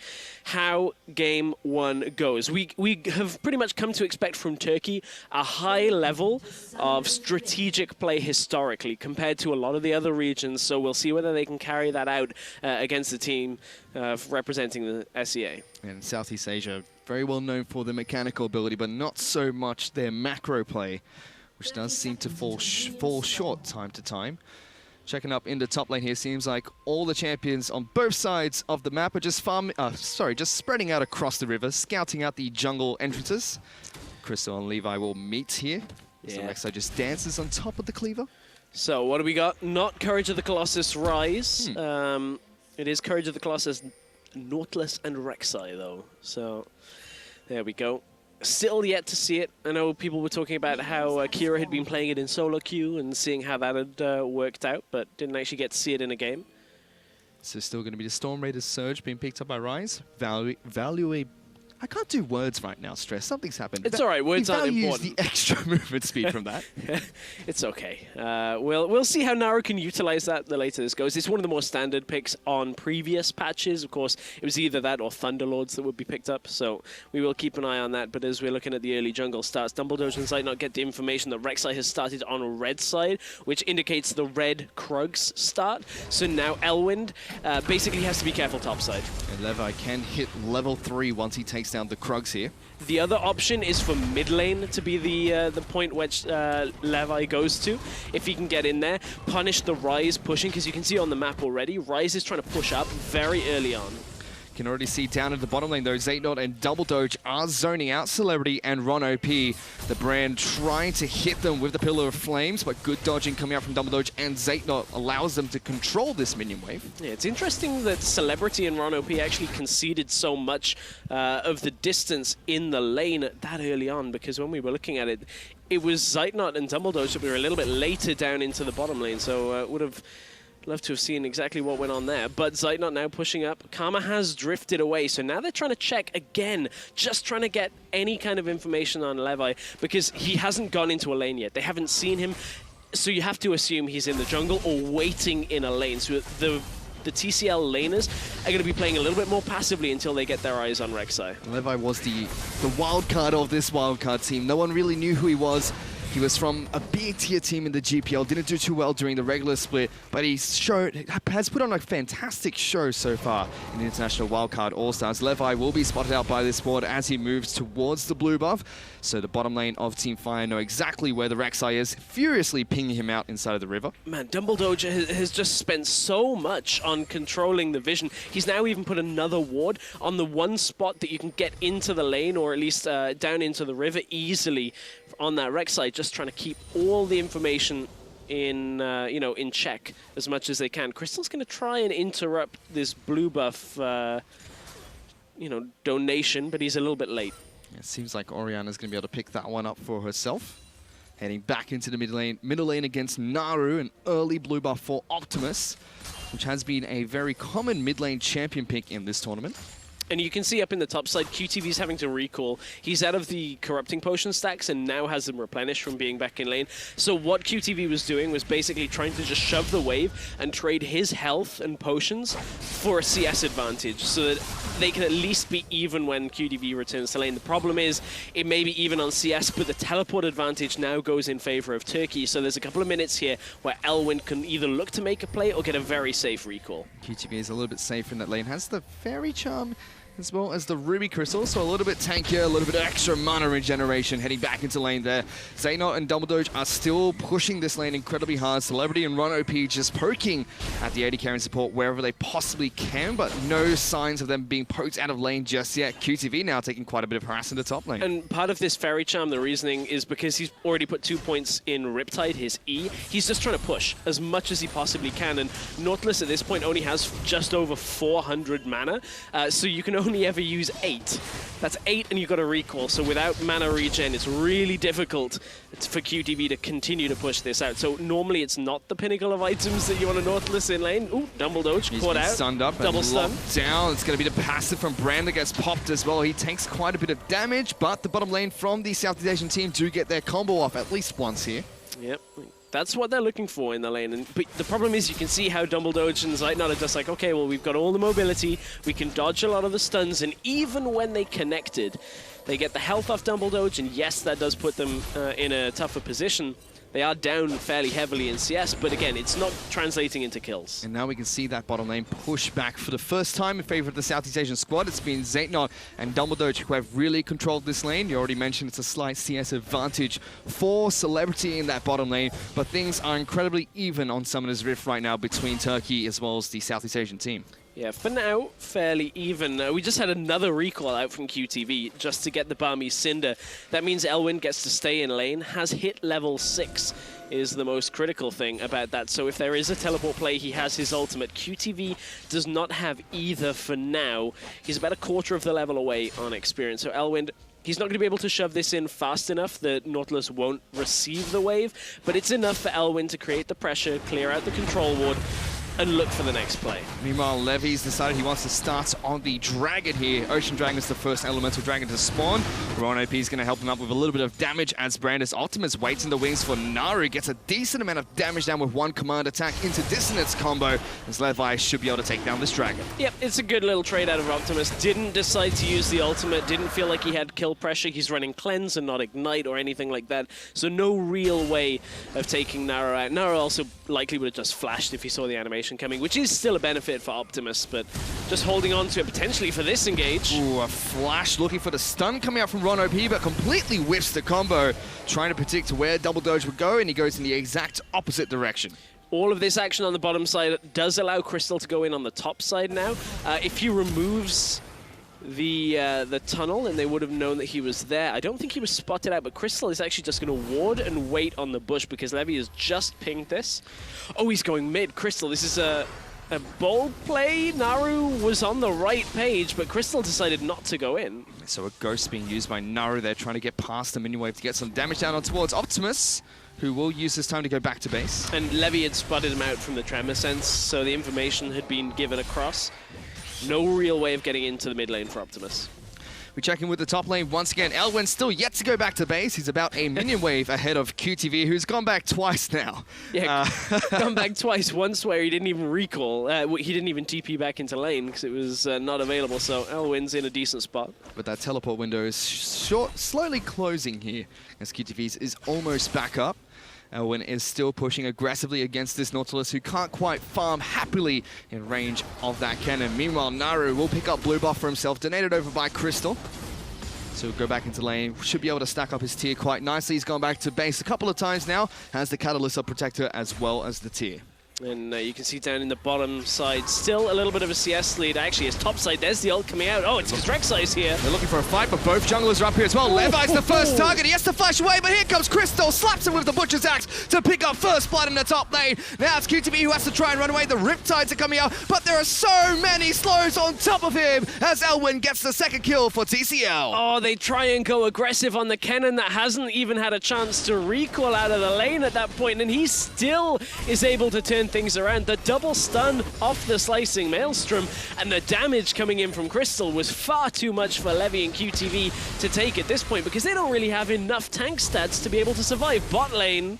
how game one goes. We have pretty much come to expect from Turkey a high level of strategic play historically compared to a lot of the other regions, so we'll see whether they can carry that out against the team representing the SEA. And Southeast Asia, very well known for their mechanical ability, but not so much their macro play, which does seem to fall short time to time. Checking up in the top lane here, seems like all the champions on both sides of the map are just just spreading out across the river, scouting out the jungle entrances. Crystal and Levi will meet here. So Rek'Sai just dances on top of the cleaver. So what do we got? Not Courage of the Colossus Ryze. It is Courage of the Colossus Nautilus and Rek'Sai though. So there we go. Still yet to see it. I know people were talking about how Kira had been playing it in solo queue and seeing how that had worked out, but didn't actually get to see it in a game. So still going to be the Storm Raiders Surge being picked up by Ryze. I can't do words right now, Stress. Something's happened. It's all right. Words aren't important. The extra movement speed from that. It's okay. We'll see how Naru can utilize that the later this goes. It's one of the more standard picks on previous patches. Of course, it was either that or Thunderlords that would be picked up, so we will keep an eye on that. But as we're looking at the early jungle starts, Dumbledore and Zeitnot get the information that Rek'Sai has started on a red side, which indicates the red Krugs start. So now Elwind basically has to be careful topside. And Levi can hit level 3 once he takes down the Krugs here. The other option is for mid lane to be the point which Levi goes to. If he can get in there, punish the Ryze pushing, because you can see on the map already, Ryze is trying to push up very early on. Can already see down at the bottom lane though, Zeitnot and Double Doge are zoning out Celebrity and Ron OP. The brand trying to hit them with the Pillar of Flames, but good dodging coming out from Double Doge and Zeitnot allows them to control this minion wave. Yeah, it's interesting that Celebrity and Ron OP actually conceded so much of the distance in the lane that early on, because when we were looking at it, it was Zeitnot and Double Doge that were a little bit later down into the bottom lane, so would have love to have seen exactly what went on there. But Zeitnot now pushing up. Karma has drifted away, so now they're trying to check again, just trying to get any kind of information on Levi, because he hasn't gone into a lane yet. They haven't seen him, so you have to assume he's in the jungle or waiting in a lane. So the TCL laners are going to be playing a little bit more passively until they get their eyes on Rek'Sai. Levi was the wild card of this wildcard team. No one really knew who he was. He was from a B-tier team in the GPL, didn't do too well during the regular split, but has put on a fantastic show so far in the International Wildcard All-Stars. Levi will be spotted out by this board as he moves towards the blue buff, so the bottom lane of Team Fire know exactly where the Rek'Sai is, furiously pinging him out inside of the river. Man, Double Doge has just spent so much on controlling the vision. He's now even put another ward on the one spot that you can get into the lane, or at least down into the river easily on that Rek'Sai, just trying to keep all the information in in check as much as they can. Crystal's going to try and interrupt this blue buff donation, but he's a little bit late. Yeah, it seems like Orianna's going to be able to pick that one up for herself. Heading back into the middle lane against Naru, an early blue buff for Optimus, which has been a very common mid lane champion pick in this tournament. And you can see up in the top side, QTV's having to recall. He's out of the corrupting potion stacks and now has them replenished from being back in lane. So what QTV was doing was basically trying to just shove the wave and trade his health and potions for a CS advantage so that they can at least be even when QTV returns to lane. The problem is it may be even on CS, but the teleport advantage now goes in favor of Turkey. So there's a couple of minutes here where Elwyn can either look to make a play or get a very safe recall. QTV is a little bit safer in that lane, has the Fairy Charm as well as the Ruby Crystal, so a little bit tankier, a little bit of extra mana regeneration heading back into lane there. Zeitnot and Double Doge are still pushing this lane incredibly hard. Celebrity and Ron OP just poking at the AD carry support wherever they possibly can, but no signs of them being poked out of lane just yet. QTV now taking quite a bit of harass in the top lane. And part of this Fairy Charm, the reasoning is because he's already put 2 points in Riptide, his E. He's just trying to push as much as he possibly can, and Nautilus at this point only has just over 400 mana, so you can only ever use 8. That's 8 and you've got to recall, so without mana regen it's really difficult for QTV to continue to push this out. So normally it's not the pinnacle of items that you want a Nautilus in lane. Ooh, Double Doge caught out. Stunned up, double stun down. It's going to be the passive from Brand that gets popped as well. He takes quite a bit of damage, but the bottom lane from the Southeast Asian team do get their combo off at least once here. Yep. That's what they're looking for in the lane. But the problem is you can see how Double Doge and Zeitnot are just like, okay, well, we've got all the mobility, we can dodge a lot of the stuns, and even when they connected, they get the health off Double Doge, and yes, that does put them in a tougher position. They are down fairly heavily in CS, but again, it's not translating into kills. And now we can see that bottom lane push back for the first time in favor of the Southeast Asian squad. It's been Zeitnot and Double Doge who have really controlled this lane. You already mentioned it's a slight CS advantage for Celebrity in that bottom lane, but things are incredibly even on Summoner's Rift right now between Turkey as well as the Southeast Asian team. Yeah, for now, fairly even. We just had another recall out from QTV just to get the Burmese Cinder. That means Elwyn gets to stay in lane, has hit level 6 is the most critical thing about that. So if there is a teleport play, he has his ultimate. QTV does not have either for now. He's about a quarter of the level away on experience. So Elwyn, he's not going to be able to shove this in fast enough that Nautilus won't receive the wave, but it's enough for Elwyn to create the pressure, clear out the control ward, and look for the next play. Meanwhile, Levy's decided he wants to start on the Dragon here. Ocean Dragon is the first elemental dragon to spawn. Ron OP is going to help him up with a little bit of damage as Brandis Optimus waits in the wings for Naru. Gets a decent amount of damage down with one command attack into Dissonance combo, as Levi should be able to take down this Dragon. Yep, it's a good little trade out of Optimus. Didn't decide to use the ultimate, didn't feel like he had kill pressure. He's running Cleanse and not Ignite or anything like that, so no real way of taking Naru out. Naru also likely would have just flashed if he saw the animation information coming, which is still a benefit for Optimus, but just holding on to it potentially for this engage. Ooh, a flash looking for the stun coming out from Ron OP, but completely whiffs the combo, trying to predict where Double Doge would go, and he goes in the exact opposite direction. All of this action on the bottom side does allow Crystal to go in on the top side now. If he removes the tunnel, and they would have known that he was there. I don't think he was spotted out, but Crystal is actually just going to ward and wait on the bush because Levy has just pinged this. Oh, he's going mid. Crystal, this is a bold play. Naru was on the right page, but Crystal decided not to go in. So a ghost being used by Naru there, trying to get past the minion wave to get some damage down on towards Optimus, who will use this time to go back to base. And Levy had spotted him out from the Tremor Sense, so the information had been given across. No real way of getting into the mid lane for Optimus. We check in with the top lane once again. Elwin still yet to go back to base. He's about a minion wave ahead of QTV, who's gone back twice now. Yeah, gone back twice. Once where he didn't even recall. He didn't even TP back into lane because it was not available. So Elwin's in a decent spot. But that teleport window is slowly closing here as QTV's is almost back up. Elwin is still pushing aggressively against this Nautilus, who can't quite farm happily in range of that cannon. Meanwhile, Naru will pick up blue buff for himself, donated over by Crystal. So he'll go back into lane, should be able to stack up his tier quite nicely. He's gone back to base a couple of times now, has the Catalyst up Protector as well as the tier. And you can see down in the bottom side, still a little bit of a CS lead. Actually, his top side, there's the ult coming out. Oh, it's Rek'Sai's here. They're looking for a fight, but both junglers are up here as well. Levi's the first target. He has to flash away, but here comes Crystal. Slaps him with the Butcher's Axe to pick up first blood in the top lane. Now it's QTV who has to try and run away. The Riptides are coming out, but there are so many slows on top of him as Elwin gets the second kill for TCL. Oh, they try and go aggressive on the cannon that hasn't even had a chance to recoil out of the lane at that point, and he still is able to turn things around. The double stun off the slicing Maelstrom, and the damage coming in from Crystal was far too much for Levy and QTV to take at this point because they don't really have enough tank stats to be able to survive. Bot lane,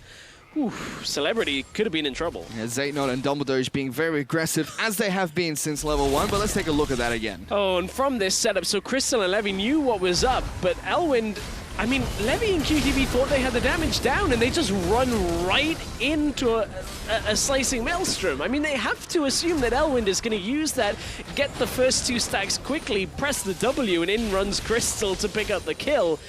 Celebrity could have been in trouble. Yeah, Zaytnot and Dumbledore being very aggressive as they have been since level 1, but let's take a look at that again. Oh, and from this setup, so Crystal and Levy knew what was up, but Elwin, I mean, Levy and QTV thought they had the damage down, and they just run right into a slicing Maelstrom. I mean, they have to assume that Elwind is going to use that, get the first 2 stacks quickly, press the W, and in runs Crystal to pick up the kill.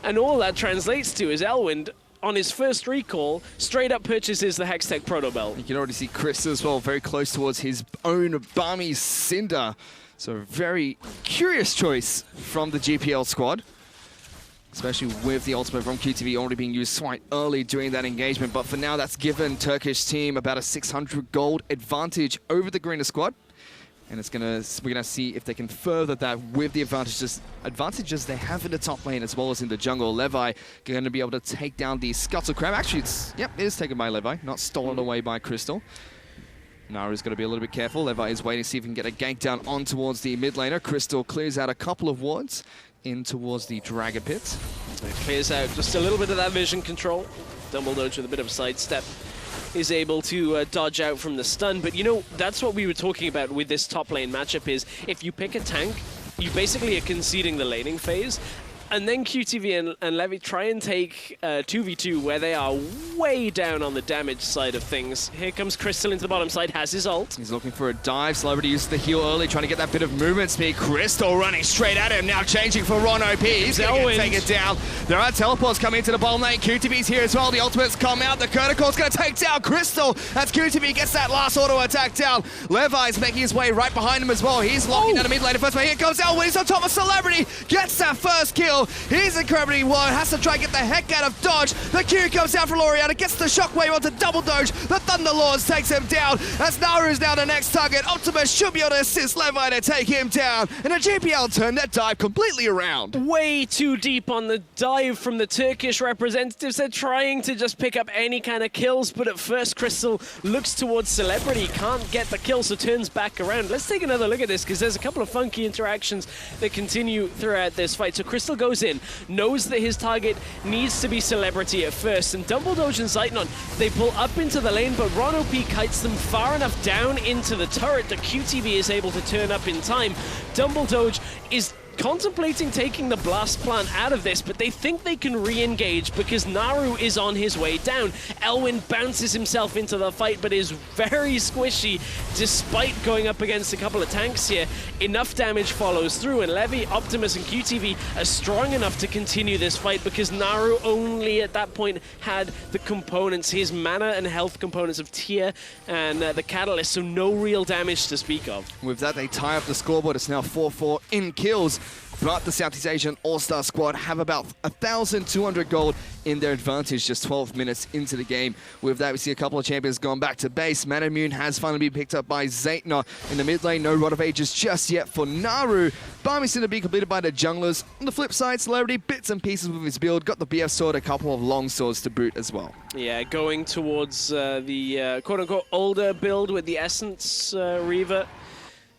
And all that translates to is Elwind, on his first recall, straight up purchases the Hextech Proto Belt. You can already see Chris as well, very close towards his own Barmy Cinder. So very curious choice from the GPL squad, especially with the ultimate from QTV already being used quite early during that engagement. But for now, that's given Turkish team about a 600 gold advantage over the greener squad. And we're gonna see if they can further that with the advantages they have in the top lane as well as in the jungle. Levi going to be able to take down the Scuttle Crab. Actually, it is taken by Levi, not stolen away by Crystal. Naru's got to be a little bit careful. Levi is waiting to see if he can get a gank down on towards the mid laner. Crystal clears out a couple of wards in towards the Dragon Pit. So it clears out just a little bit of that vision control. Dumbledore with a bit of a sidestep is able to dodge out from the stun. But you know, that's what we were talking about with this top lane matchup is if you pick a tank, you basically are conceding the laning phase. And then QTV and Levy try and take 2v2 where they are way down on the damage side of things. Here comes Crystal into the bottom side, has his ult. He's looking for a dive. Celebrity uses the heal early, trying to get that bit of movement speed. Crystal running straight at him, now changing for Ron OP. He's going to take it down. There are teleports coming into the bottom lane. QTV's here as well. The ultimates come out. The Curticor's going to take down Crystal as QTV gets that last auto attack down. Levi's making his way right behind him as well. He's locking down the mid lane first, but here comes Elwin. He's on top of Celebrity. Gets that first kill. He's incredibly wide, has to try and get the heck out of dodge. The Q comes down for L'Oreal, gets the shockwave onto Double Doge. The Thunderlords takes him down as Naru's now the next target. Optimus should be able to assist Levi to take him down. And a GPL turned that dive completely around. Way too deep on the dive from the Turkish representatives. They're trying to just pick up any kind of kills, but at first Crystal looks towards Celebrity, can't get the kill, so turns back around. Let's take another look at this, because there's a couple of funky interactions that continue throughout this fight. So Crystal goes in, knows that his target needs to be Celebrity at first, and Dumbledore and Zaytnot, they pull up into the lane, but Ron OP kites them far enough down into the turret that QTV is able to turn up in time. Dumbledore is contemplating taking the blast plant out of this, but they think they can re-engage because Naru is on his way down. Elwin bounces himself into the fight, but is very squishy despite going up against a couple of tanks here. Enough damage follows through, and Levy, Optimus, and QTV are strong enough to continue this fight because Naru only at that point had the components, his mana and health components of Tier and the Catalyst, so no real damage to speak of. With that, they tie up the scoreboard. It's now 4-4 in kills. But the Southeast Asian All-Star squad have about 1,200 gold in their advantage just 12 minutes into the game. With that, we see a couple of champions gone back to base. Manamune has finally been picked up by Zeitner. In the mid lane, no Rod of Ages just yet for Naru. Barmy's going to be completed by the junglers. On the flip side, Celebrity, bits and pieces with his build. Got the BF sword, a couple of long swords to boot as well. Yeah, going towards the quote-unquote older build with the Essence Reaver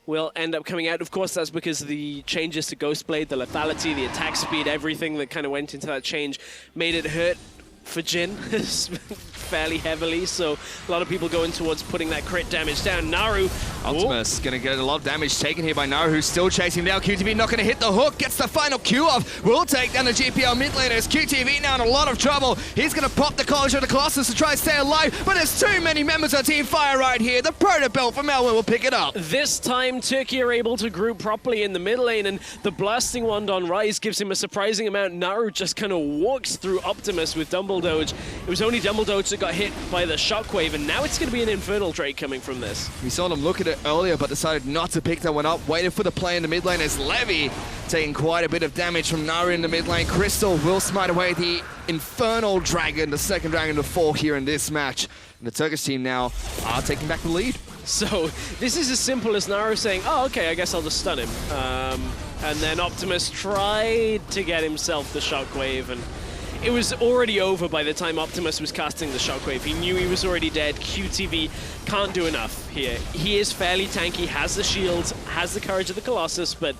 will end up coming out. Of course, that's because the changes to Ghostblade, the lethality, the attack speed, everything that kind of went into that change made it hurt for Jin fairly heavily, so a lot of people going towards putting that crit damage down. Naru. Optimus going to get a lot of damage taken here by Naru, who's still chasing down QTV, not going to hit the hook, gets the final Q off, will take down the GPL mid laners. QTV now in a lot of trouble. He's going to pop the College of the Colossus to try and stay alive, but there's too many members of Team Fire right here. The Proto Belt from Elwin will pick it up. This time, Turkey are able to group properly in the mid lane, and the Blasting Wand on Rise gives him a surprising amount. Naru just kind of walks through Optimus with Dumble Doge. It was only Dumble Doge that got hit by the Shockwave, and now it's going to be an Infernal trade coming from this. We saw them look at it earlier, but decided not to pick that one up. Waited for the play in the mid lane as Levy taking quite a bit of damage from Naru in the mid lane. Crystal will smite away the Infernal Dragon, the second dragon to fall here in this match. And the Turkish team now are taking back the lead. So this is as simple as Naru saying, oh, okay, I guess I'll just stun him. And then Optimus tried to get himself the Shockwave, and it was already over by the time Optimus was casting the Shockwave. He knew he was already dead. QTV can't do enough here. He is fairly tanky, has the shields, has the Courage of the Colossus, but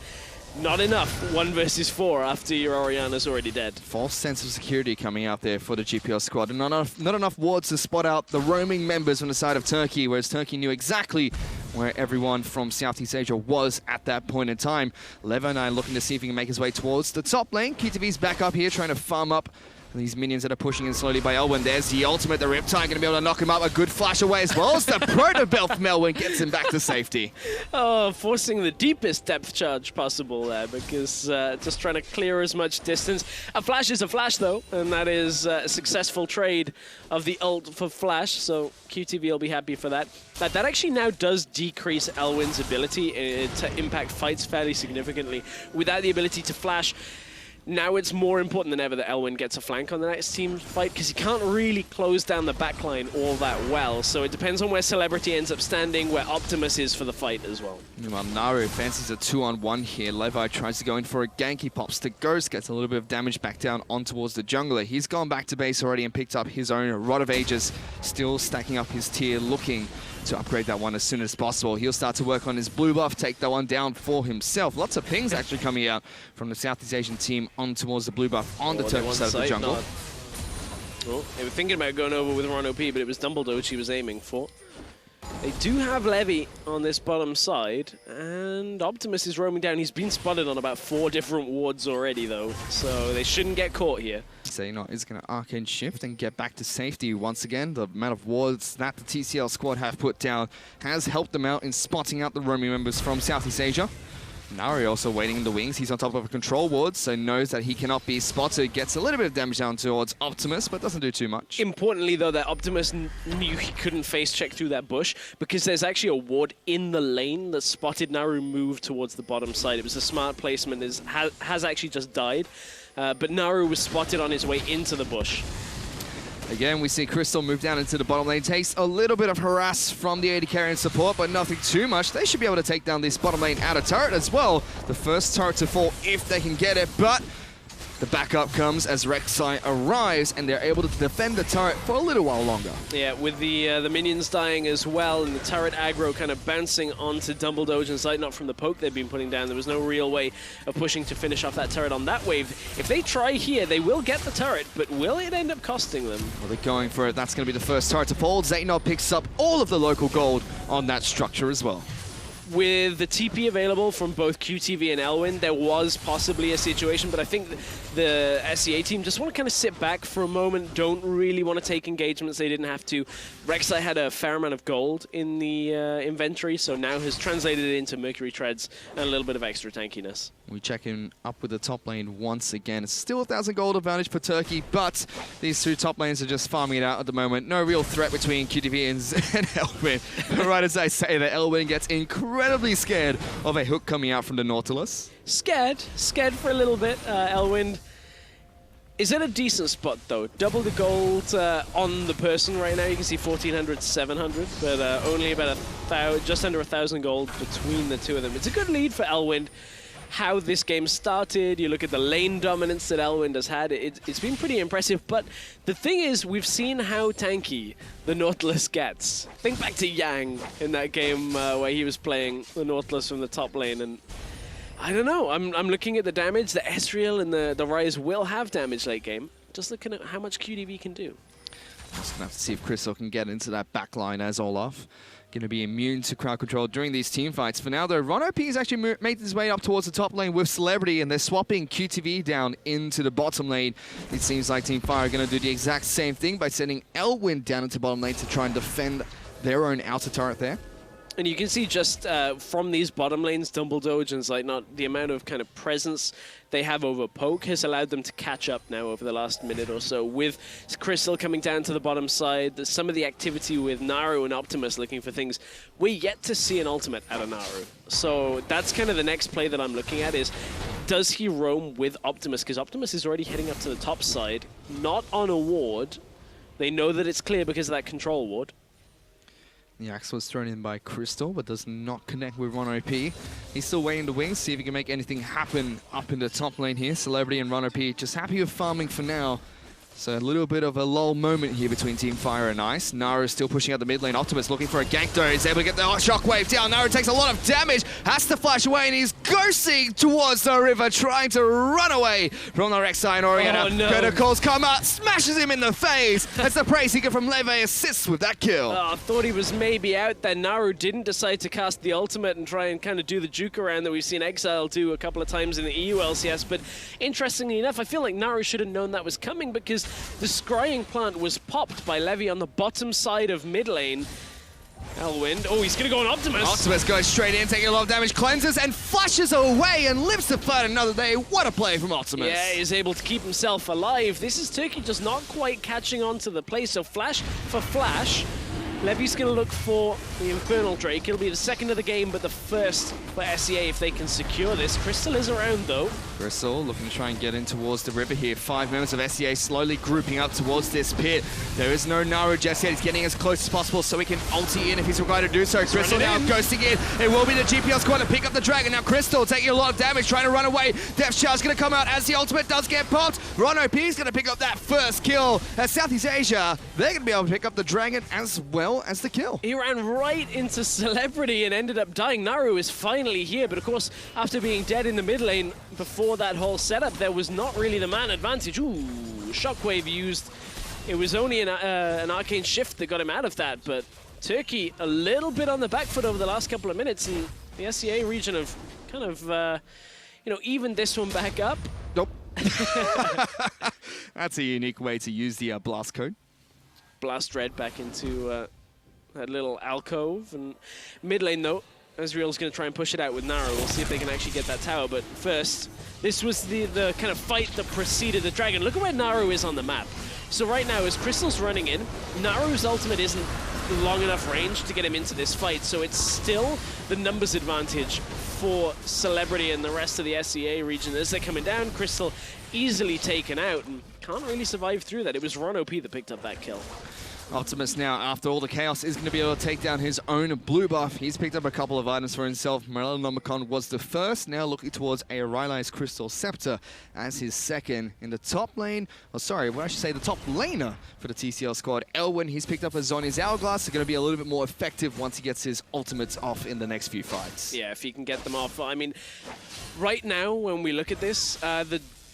not enough 1 versus 4 after your Oriana's already dead. False sense of security coming out there for the GPL squad. And not enough wards to spot out the roaming members on the side of Turkey, whereas Turkey knew exactly where everyone from Southeast Asia was at that point in time. Levan looking to see if he can make his way towards the top lane. QTV's back up here trying to farm up these minions that are pushing in slowly by Elwin. There's the ultimate, the Riptide going to be able to knock him up. A good flash away as well as the Proto Belt from Elwin gets him back to safety. Oh, forcing the deepest depth charge possible there, because just trying to clear as much distance. A flash is a flash though, and that is a successful trade of the ult for flash, so QTV will be happy for that. That actually now does decrease Elwin's ability to impact fights fairly significantly. Without the ability to flash, now it's more important than ever that Elwin gets a flank on the next team fight, because he can't really close down the backline all that well. So it depends on where Celebrity ends up standing, where Optimus is for the fight as well. Meanwhile, Naru fancies a 2-on-1 here. Levi tries to go in for a gank. He pops the Ghost, gets a little bit of damage back down on towards the jungler. He's gone back to base already and picked up his own Rod of Ages, still stacking up his tier, looking to upgrade that one as soon as possible. He'll start to work on his blue buff, take that one down for himself. Lots of pings actually coming out from the Southeast Asian team on towards the blue buff on the Turkish side of the jungle. Oh, they were thinking about going over with Ron OP, but it was Dumble Doge he was aiming for. They do have Levy on this bottom side, and Optimus is roaming down. He's been spotted on about 4 different wards already, though, so they shouldn't get caught here. Zeitner is going to arcane shift and get back to safety once again. The amount of wards that the TCL squad have put down has helped them out in spotting out the roaming members from Southeast Asia. Naru also waiting in the wings. He's on top of a control ward, so knows that he cannot be spotted. Gets a little bit of damage down towards Optimus, but doesn't do too much. Importantly, though, that Optimus knew he couldn't face check through that bush, because there's actually a ward in the lane that spotted Naru move towards the bottom side. It was a smart placement, has actually just died, but Naru was spotted on his way into the bush. Again, we see Crystal move down into the bottom lane. Takes a little bit of harass from the AD carry and support, but nothing too much. They should be able to take down this bottom lane outer turret as well. The first turret to fall if they can get it, but the backup comes as Rek'Sai arrives, and they're able to defend the turret for a little while longer. Yeah, with the minions dying as well, and the turret aggro kind of bouncing onto Dumble Doge and Zeitner from the poke they've been putting down. There was no real way of pushing to finish off that turret on that wave. If they try here, they will get the turret, but will it end up costing them? Well, they're going for it. That's going to be the first turret to fall. Zeitner picks up all of the local gold on that structure as well. with the TP available from both QTV and Elwin, there was possibly a situation, but I think the SEA team just want to kind of sit back for a moment, don't really want to take engagements they didn't have to. Rek'Sai had a fair amount of gold in the inventory, so now has translated it into Mercury Treads and a little bit of extra tankiness. We check in up with the top lane once again. It's still 1,000 gold advantage for Turkey, but these two top lanes are just farming it out at the moment. No real threat between QTV and Elwin. Right as I say that, Elwin gets incredibly scared of a hook coming out from the Nautilus. Scared for a little bit. Elwin is at a decent spot though. Double the gold on the person right now. You can see 1,400, 700, but only about just under 1,000 gold between the two of them. It's a good lead for Elwin. How this game started, you look at the lane dominance that Elwin has had, it's been pretty impressive, but the thing is, we've seen how tanky the Nautilus gets. Think back to Yang in that game where he was playing the Nautilus from the top lane, and I don't know, I'm looking at the damage, the Ezreal and the Ryze will have damage late game, just looking at how much QDV can do. Just gonna have to see if Crystal can get into that back line as Olaf. Going to be immune to crowd control during these team fights. For now, though, Ron OP has actually made his way up towards the top lane with Celebrity, and they're swapping QTV down into the bottom lane. It seems like Team Fire are going to do the exact same thing by sending Elwin down into bottom lane to try and defend their own outer turret there. And you can see just from these bottom lanes, Dumbledoge, like not the amount of kind of presence they have over poke has allowed them to catch up now over the last minute or so. With Crystal coming down to the bottom side, some of the activity with Naru and Optimus looking for things. We're yet to see an ultimate out of Naru. So that's kind of the next play that I'm looking at is, does he roam with Optimus? Because Optimus is already heading up to the top side, not on a ward. They know that it's clear because of that control ward. The axe was thrown in by Crystal, but does not connect with Ron OP. He's still waiting the wings, see if he can make anything happen up in the top lane here. Celebrity and Ron OP just happy with farming for now. So a little bit of a lull moment here between Team Fire and Ice. Naru still pushing out the mid lane. Optimus looking for a gank though. He's able to get the shockwave down. Naru takes a lot of damage, has to flash away, and he's ghosting towards the river, trying to run away from the Rek'Sai and Orianna. Oh, no. Criticals come out, smashes him in the face. That's the praise seeker from Leve, assists with that kill. I thought he was maybe out there. Naru didn't decide to cast the ultimate and try and kind of do the juke around that we've seen Exile do a couple of times in the EU LCS. But interestingly enough, I feel like Naru should have known that was coming because the scrying plant was popped by Levy on the bottom side of mid lane. Elwin, oh, he's going to go on Optimus. Optimus goes straight in, taking a lot of damage, cleanses and flashes away and lives to fight another day. What a play from Optimus. Yeah, he's able to keep himself alive. This is Turkey just not quite catching on to the play. So flash for flash. Levy's going to look for the Infernal Drake. It'll be the second of the game, but the first for SEA if they can secure this. Crystal is around, though. Crystal looking to try and get in towards the river here. 5 members of SEA slowly grouping up towards this pit. There is no Naru just yet. He's getting as close as possible so he can ulti in if he's required to do so. Crystal now ghosting in. It will be the GPL squad to pick up the dragon. Now Crystal taking a lot of damage, trying to run away. Death Shard's going to come out as the ultimate does get popped. Ron OP is going to pick up that first kill. As Southeast Asia, they're going to be able to pick up the dragon as well as the kill. He ran right into Celebrity and ended up dying. Naru is finally here, but of course, after being dead in the mid lane before that whole setup, there was not really the man advantage. Ooh, shockwave used. It was only an arcane shift that got him out of that, but Turkey a little bit on the back foot over the last couple of minutes, and the SEA region have kind of, evened this one back up. Nope. That's a unique way to use the blast code. Blast Red back into that little alcove, and mid lane though, Ezreal's going to try and push it out with Naru. We'll see if they can actually get that tower, but first, this was the kind of fight that preceded the dragon. Look at where Naru is on the map. So right now, as Crystal's running in, Naru's ultimate isn't long enough range to get him into this fight, so it's still the numbers advantage for Celebrity and the rest of the SEA region. As they're coming down, Crystal easily taken out and can't really survive through that. It was Ron OP that picked up that kill. Optimus now, after all the chaos, is going to be able to take down his own blue buff. He's picked up a couple of items for himself. Morellonomicon was the first, now looking towards a Rylai's Crystal Scepter as his second. In the top lane, the top laner for the TCL squad, Elwin, he's picked up a Zhonya's Hourglass. They're going to be a little bit more effective once he gets his ultimates off in the next few fights. Yeah, if he can get them off. I mean, right now, when we look at this,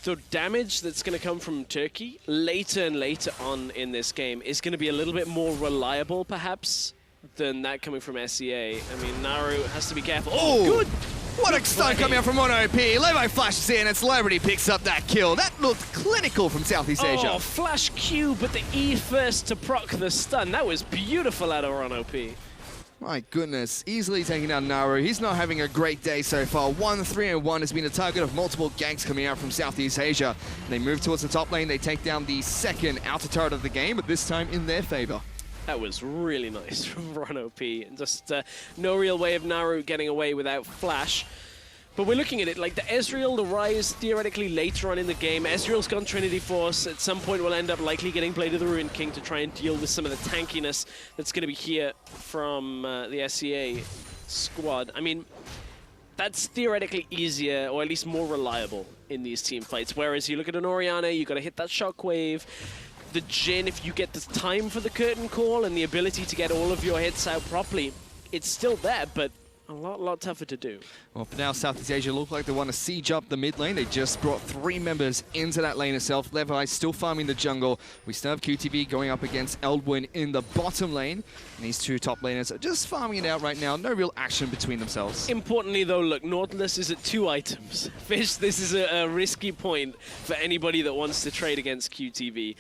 the damage that's going to come from Turkey later and later on in this game is going to be a little bit more reliable, perhaps, than that coming from SEA. I mean, Naru has to be careful. Oh, good! What a Good stun play. coming out from Mono P. Levi flashes in and Celebrity picks up that kill. That looked clinical from Southeast Asia. Oh, flash Q, but the E first to proc the stun. That was beautiful out of Ron P. My goodness, easily taking down Naru. He's not having a great day so far. 1-3-1 has been the target of multiple ganks coming out from Southeast Asia. And they move towards the top lane. They take down the second outer turret of the game, but this time in their favor. That was really nice from Ron P. Just no real way of Naru getting away without flash. But we're looking at it like the Ezreal, the Ryze, theoretically later on in the game. Ezreal's gone Trinity Force. At some point we'll end up likely getting Blade of the Ruined King to try and deal with some of the tankiness that's going to be here from the SEA squad. I mean, that's theoretically easier, or at least more reliable in these team fights. Whereas you look at an Orianna, you got to hit that shockwave. The Jhin, if you get the time for the curtain call and the ability to get all of your hits out properly, it's still there, but a lot tougher to do. Well, for now, Southeast Asia look like they want to siege up the mid lane. They just brought 3 members into that lane itself. Levi still farming the jungle. We still have QTV going up against Eldwin in the bottom lane. And these 2 top laners are just farming it out right now. No real action between themselves. Importantly, though, look, Nautilus is at 2 items. Fish, this is a risky point for anybody that wants to trade against QTV.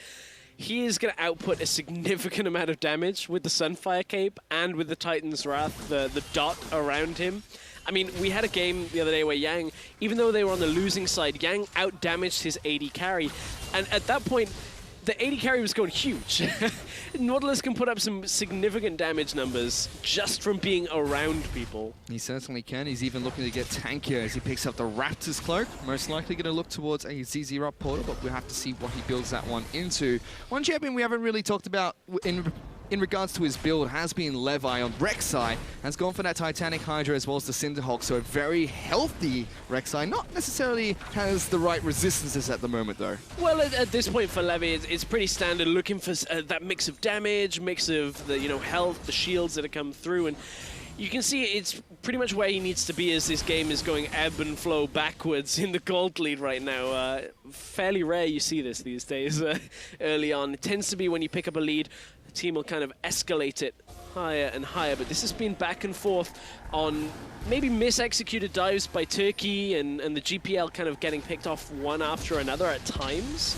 He is going to output a significant amount of damage with the Sunfire Cape and with the Titan's Wrath, the dot around him. I mean, we had a game the other day where Yang, even though they were on the losing side, Yang out-damaged his AD carry. And at that point, the AD carry was going huge. Nautilus can put up some significant damage numbers just from being around people. He certainly can. He's even looking to get tankier as he picks up the Raptor's Cloak. Most likely going to look towards a ZZ Rock portal, but we'll have to see what he builds that one into. One champion we haven't really talked about in regards to his build has been Levi on Rek'Sai. Has gone for that Titanic Hydra as well as the Cinderhawk, so a very healthy Rek'Sai. Not necessarily has the right resistances at the moment, though. Well, at this point for Levi, it's pretty standard, looking for that mix of damage, mix of the health, the shields that have come through, and you can see it's pretty much where he needs to be as this game is going ebb and flow backwards in the gold lead right now. Fairly rare you see this these days early on. It tends to be when you pick up a lead, the team will kind of escalate it higher and higher, but this has been back and forth on maybe mis-executed dives by Turkey and the GPL kind of getting picked off one after another at times.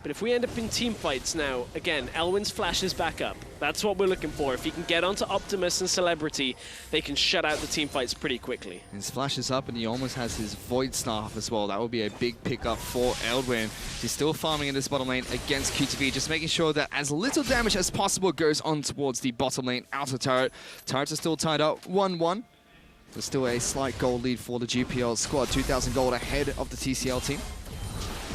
But if we end up in team fights now, again, Elwin's flash is back up. That's what we're looking for. If he can get onto Optimus and Celebrity, they can shut out the team fights pretty quickly. His flash is up and he almost has his Void Staff as well. That would be a big pickup for Eldwin. He's still farming in this bottom lane against QTV, just making sure that as little damage as possible goes on towards the bottom lane outer turret. Turrets are still tied up 1-1. There's still a slight gold lead for the GPL squad, 2,000 gold ahead of the TCL team.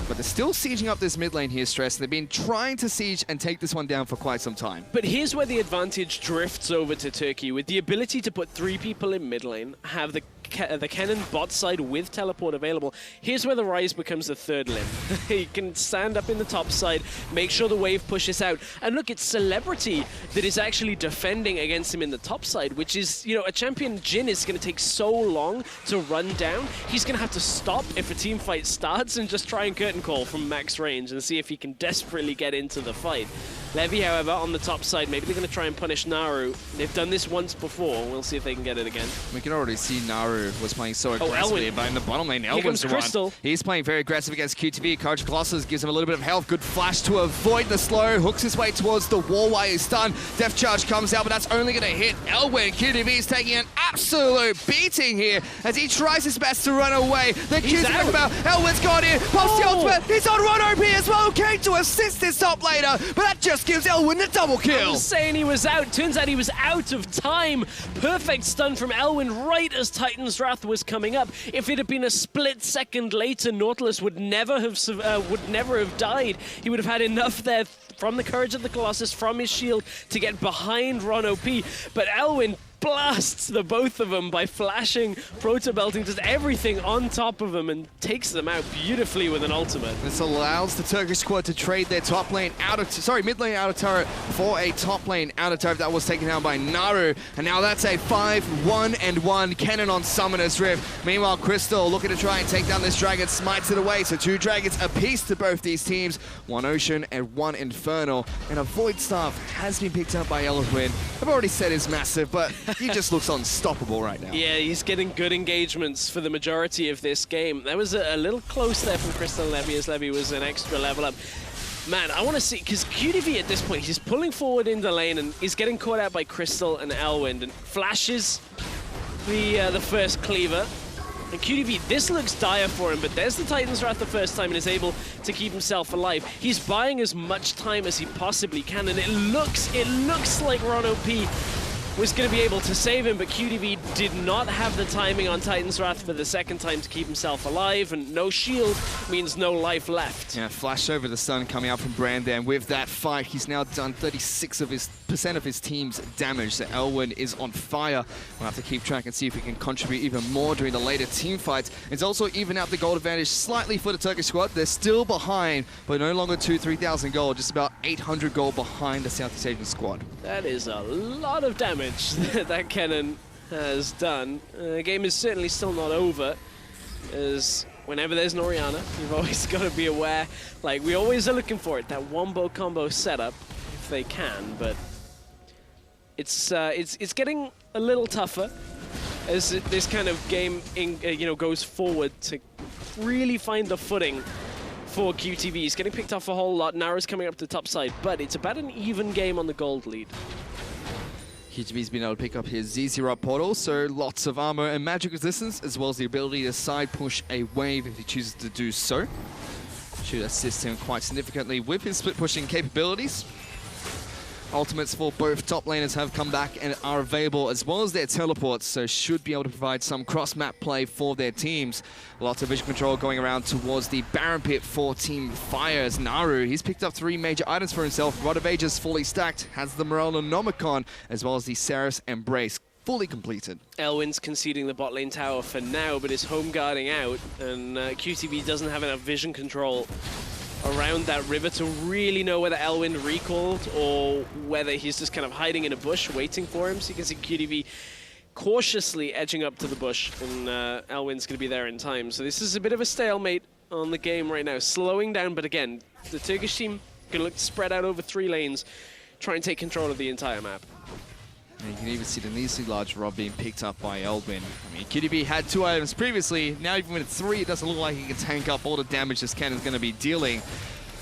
But they're still sieging up this mid lane here, Stress. They've been trying to siege and take this one down for quite some time. But here's where the advantage drifts over to Turkey. With the ability to put 3 people in mid lane, have the cannon bot side with teleport available, here's where the Ryze becomes the third limb. He can stand up in the top side, make sure the wave pushes out. And look, it's Celebrity that is actually defending against him in the top side, which is, a champion Jhin is going to take so long to run down. He's going to have to stop if a team fight starts and just try and curtain call from max range and see if he can desperately get into the fight. Levy, however, on the top side, maybe they're going to try and punish Naru. They've done this once before. We'll see if they can get it again. We can already see Naru was playing so aggressively, but in the bottom lane, Elwin's the one. He's playing very aggressive against QTV. Courage Colossus gives him a little bit of health. Good flash to avoid the slow. Hooks his way towards the wall while he's stunned. Death Charge comes out, but that's only going to hit Elwin. QTV is taking an absolute beating here as he tries his best to run away. The Q's back about. Elwin's got in. Pops the ultimate. He's on Run OP as well. Came to assist this top laner, but that just gives Elwin the double kill. I was saying he was out. Turns out he was out of time. Perfect stun from Elwin right as Titan's Wrath was coming up. If it had been a split second later, Nautilus would never have died. He would have had enough there from the Courage of the Colossus, from his shield, to get behind Ron OP. But Elwin blasts the both of them by flashing, proto-belting, does everything on top of them and takes them out beautifully with an ultimate. This allows the Turkish squad to trade their top lane out of, mid lane out of turret for a top lane out of turret that was taken down by Naru. And now that's a 5-1-1 Kennen on Summoner's Rift. Meanwhile, Crystal looking to try and take down this dragon, smites it away. So 2 dragons apiece to both these teams, 1 Ocean and 1 Infernal. And a Void Staff has been picked up by Elwin. I've already said is massive, but he just looks unstoppable right now. Yeah, he's getting good engagements for the majority of this game. That was a little close there from Crystal Levy, as Levy was an extra level up. Man, I want to see, because QDV at this point, he's pulling forward in the lane and he's getting caught out by Crystal and Elwind and flashes the first cleaver. And QDV, this looks dire for him, but there's the Titan's Wrath the first time and is able to keep himself alive. He's buying as much time as he possibly can, and it looks like Ron P was going to be able to save him, but QDV did not have the timing on Titan's Wrath for the second time to keep himself alive, and no shield means no life left. Yeah, flash over the stun coming out from Brand there, and with that fight, he's now done 36% of his team's damage, so Elwin is on fire. We'll have to keep track and see if he can contribute even more during the later team fights. It's also even out the gold advantage slightly for the Turkish squad. They're still behind, but no longer 3,000 gold, just about 800 gold behind the Southeast Asian squad. That is a lot of damage that Kennen has done. The game is certainly still not over, as whenever there's an Orianna, you've always got to be aware, like we always are looking for it, that wombo combo setup, if they can, but it's getting a little tougher as this kind of game goes forward to really find the footing for QTV. He's getting picked off a whole lot. Naru's coming up to the top side, but it's about an even game on the gold lead. QTV's been able to pick up his ZZ portal, so lots of armor and magic resistance, as well as the ability to side push a wave if he chooses to do so. Should assist him quite significantly with his split pushing capabilities. Ultimates for both top laners have come back and are available, as well as their teleports, so should be able to provide some cross-map play for their teams. Lots of vision control going around towards the Baron Pit for Team Fire's Naru. He's picked up 3 major items for himself. Rod of Ages fully stacked, has the Morellonomicon, as well as the Ceres Embrace fully completed. Elwin's conceding the bot lane tower for now, but is home guarding out, and QTV doesn't have enough vision control around that river to really know whether Elwin recalled or whether he's just kind of hiding in a bush waiting for him. So you can see QTV cautiously edging up to the bush, and Elwin's going to be there in time. So this is a bit of a stalemate on the game right now, slowing down, but again, the Turkish team going to look to spread out over 3 lanes, try and take control of the entire map. And you can even see the needlessly large Rob being picked up by Elwin. I mean, QTV had 2 items previously. Now even with 3, it doesn't look like he can tank up all the damage this Kennen's going to be dealing.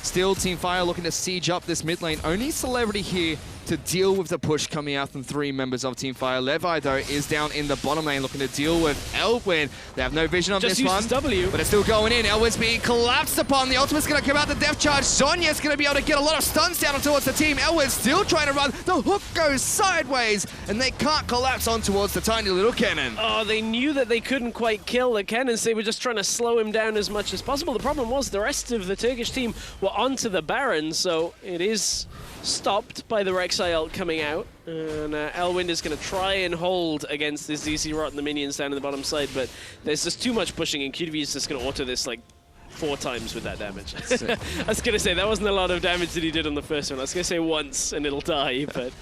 Still, Team Fire looking to siege up this mid lane. Only Celebrity here to deal with the push coming out from 3 members of Team Fire. Levi, though, is down in the bottom lane looking to deal with Elwin. They have no vision on this one, W. but it's still going in. Elwin's being collapsed upon. The ultimate's going to come out, the death charge. Sonya's going to be able to get a lot of stuns down towards the team. Elwin's still trying to run. The hook goes sideways, and they can't collapse on towards the tiny little Kennen. Oh, they knew that they couldn't quite kill the Kennens. They were just trying to slow him down as much as possible. The problem was the rest of the Turkish team were onto the Baron, so it is stopped by the Rek'Sai ult coming out. And Elwin is going to try and hold against this ZZ Rot and the minions down in the bottom side, but there's just too much pushing, and QTV is just going to auto this like 4 times with that damage. I was going to say, that wasn't a lot of damage that he did on the first one. I was going to say once and it'll die, but...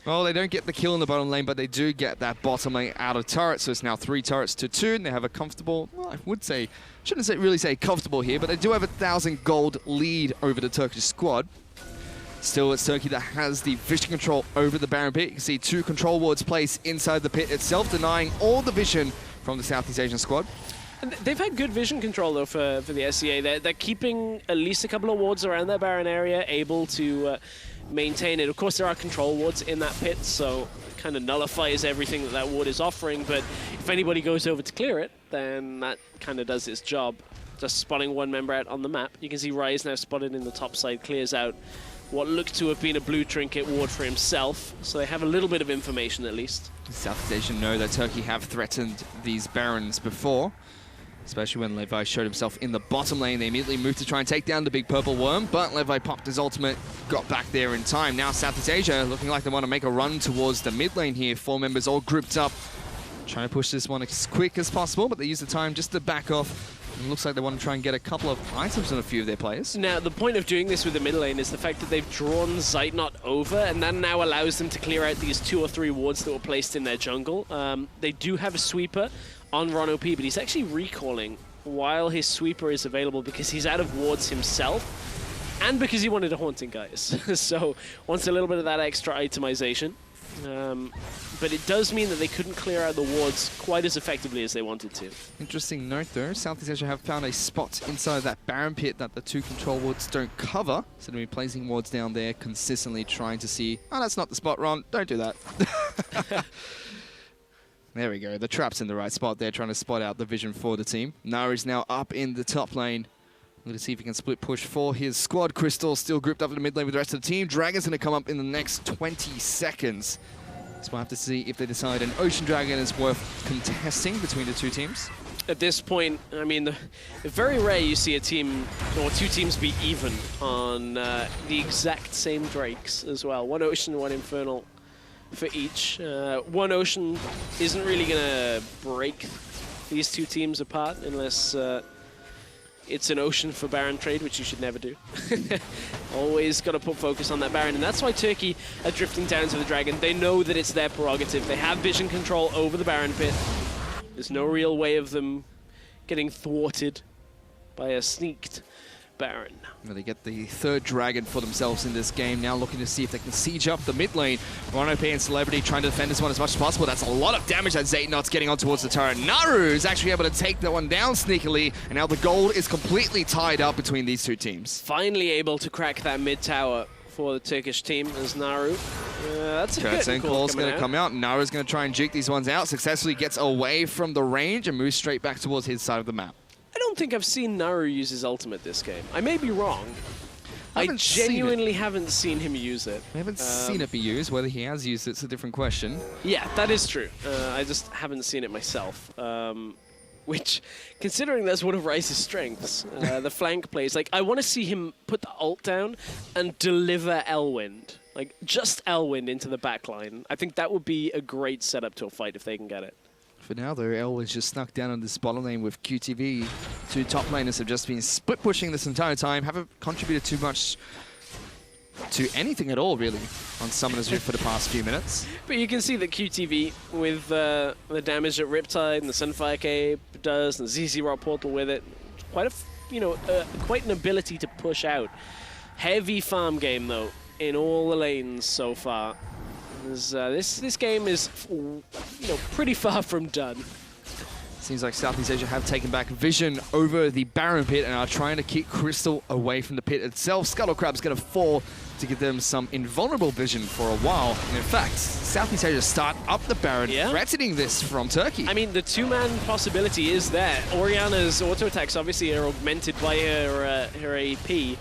Well, they don't get the kill in the bottom lane, but they do get that bottom lane out of turret, so it's now 3 turrets to 2, and they have a comfortable, well, I would say, really say comfortable here, but they do have 1,000 gold lead over the Turkish squad. Still, it's Turkey that has the vision control over the Baron Pit. You can see 2 control wards placed inside the pit itself, denying all the vision from the Southeast Asian squad. And they've had good vision control, though, for the SCA. They're keeping at least a couple of wards around that Baron area, able to maintain it. Of course, there are control wards in that pit, so it kind of nullifies everything that ward is offering, but if anybody goes over to clear it, then that kind of does its job. Just spotting 1 member out on the map. You can see Rise now spotted in the top side, clears out what looked to have been a blue trinket ward for himself, so they have a little bit of information at least. Southeast Asian know that Turkey have threatened these Barons before. especially when Levi showed himself in the bottom lane. They immediately moved to try and take down the big purple worm, but Levi popped his ultimate, got back there in time. Now Southeast Asia looking like they want to make a run towards the mid lane here. 4 members all grouped up, trying to push this one as quick as possible, but they use the time just to back off. It looks like they want to try and get a couple of items on a few of their players. Now, the point of doing this with the mid lane is the fact that they've drawn Zeitnot over, and that now allows them to clear out these 2 or 3 wards that were placed in their jungle. They do have a sweeper on Ron OP, but he's actually recalling while his sweeper is available because he's out of wards himself, and because he wanted a Haunting, guys. So, wants a little bit of that extra itemization. But it does mean that they couldn't clear out the wards quite as effectively as they wanted to. Interesting note though, Southeast Asia have found a spot inside that Baron pit that the 2 control wards don't cover. So they'll be placing wards down there consistently, trying to see, oh, that's not the spot, Ron, don't do that. There we go, the trap's in the right spot there, trying to spot out the vision for the team. Naru's now up in the top lane. Let's see if he can split push for his squad. Crystal still grouped up in the mid lane with the rest of the team. Dragon's going to come up in the next 20 seconds. So we'll have to see if they decide an Ocean Dragon is worth contesting between the 2 teams. At this point, I mean, it's very rare you see a team or 2 teams be even on the exact same Drakes as well. 1 Ocean, 1 Infernal for each. 1 Ocean isn't really going to break these 2 teams apart unless it's an Ocean for Baron trade, which you should never do. Always got to put focus on that Baron, and that's why Turkey are drifting down to the Dragon. They know that it's their prerogative. They have vision control over the Baron pit. There's no real way of them getting thwarted by a sneaked Baron. Well, they get the 3rd Dragon for themselves in this game. Now looking to see if they can siege up the mid lane. Mono P and Celebrity trying to defend this one as much as possible. That's a lot of damage that Zeitnot's getting on towards the turret. Naru is actually able to take that one down sneakily, and now the gold is completely tied up between these 2 teams. Finally able to crack that mid tower for the Turkish team as Naru. That's a Curtain good call's going to come out. Naru's going to try and juke these ones out. Successfully gets away from the range and moves straight back towards his side of the map. I don't think I've seen Naru use his ultimate this game. I may be wrong. I genuinely haven't seen him use it. We haven't seen it be used. Whether he has used it's a different question. Yeah, that is true. I just haven't seen it myself. Which, considering that's one of Rice's strengths, the flank plays, like, I want to see him put the ult down and deliver Elwind. Like, just Elwind into the backline. I think that would be a great setup to a fight if they can get it. For now, though, Elwin's just snuck down on this bottom lane with QTV. 2 top laners have just been split pushing this entire time, haven't contributed too much to anything at all, really, on Summoner's Rift for the past few minutes. But you can see that QTV, with the damage that Riptide and the Sunfire Cape does, and ZZ Rock Portal with it, quite quite an ability to push out. Heavy farm game, though, in all the lanes so far. This game is, pretty far from done. Seems like Southeast Asia have taken back vision over the Baron pit and are trying to keep Crystal away from the pit itself. Scuttle Crab's going to fall to give them some invulnerable vision for a while. And in fact, Southeast Asia start up the Baron, threatening this from Turkey. I mean, the 2-man possibility is there. Oriana's auto attacks obviously are augmented by her AP,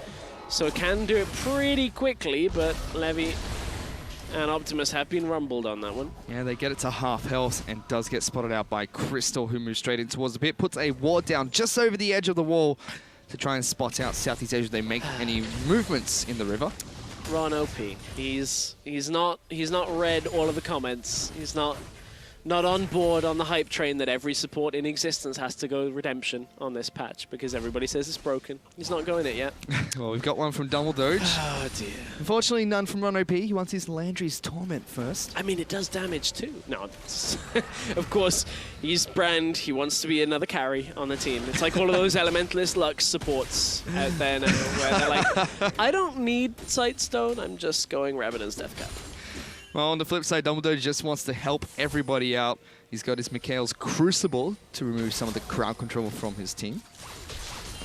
so it can do it pretty quickly, but Levy and Optimus have been rumbled on that one. Yeah, they get it to half health and does get spotted out by Crystal, who moves straight in towards the pit, puts a ward down just over the edge of the wall to try and spot out Southeast Asia. They make any movements in the river. Ron OP. He's not read all of the comments. He's not on board on the hype train that every support in existence has to go redemption on this patch because everybody says it's broken. He's not going it yet. Well, we've got one from Dumbledore. Oh dear. Unfortunately, none from Ron OP. He wants his Landry's Torment first. I mean, it does damage too. No, of course, he's Brand. He wants to be another carry on the team. It's like all of those Elementalist Lux supports out there now, where they're like, I don't need Sightstone. I'm just going Ravenous Deathcap. Well, on the flip side, Dumbledore just wants to help everybody out. He's got his Mikhail's Crucible to remove some of the crowd control from his team.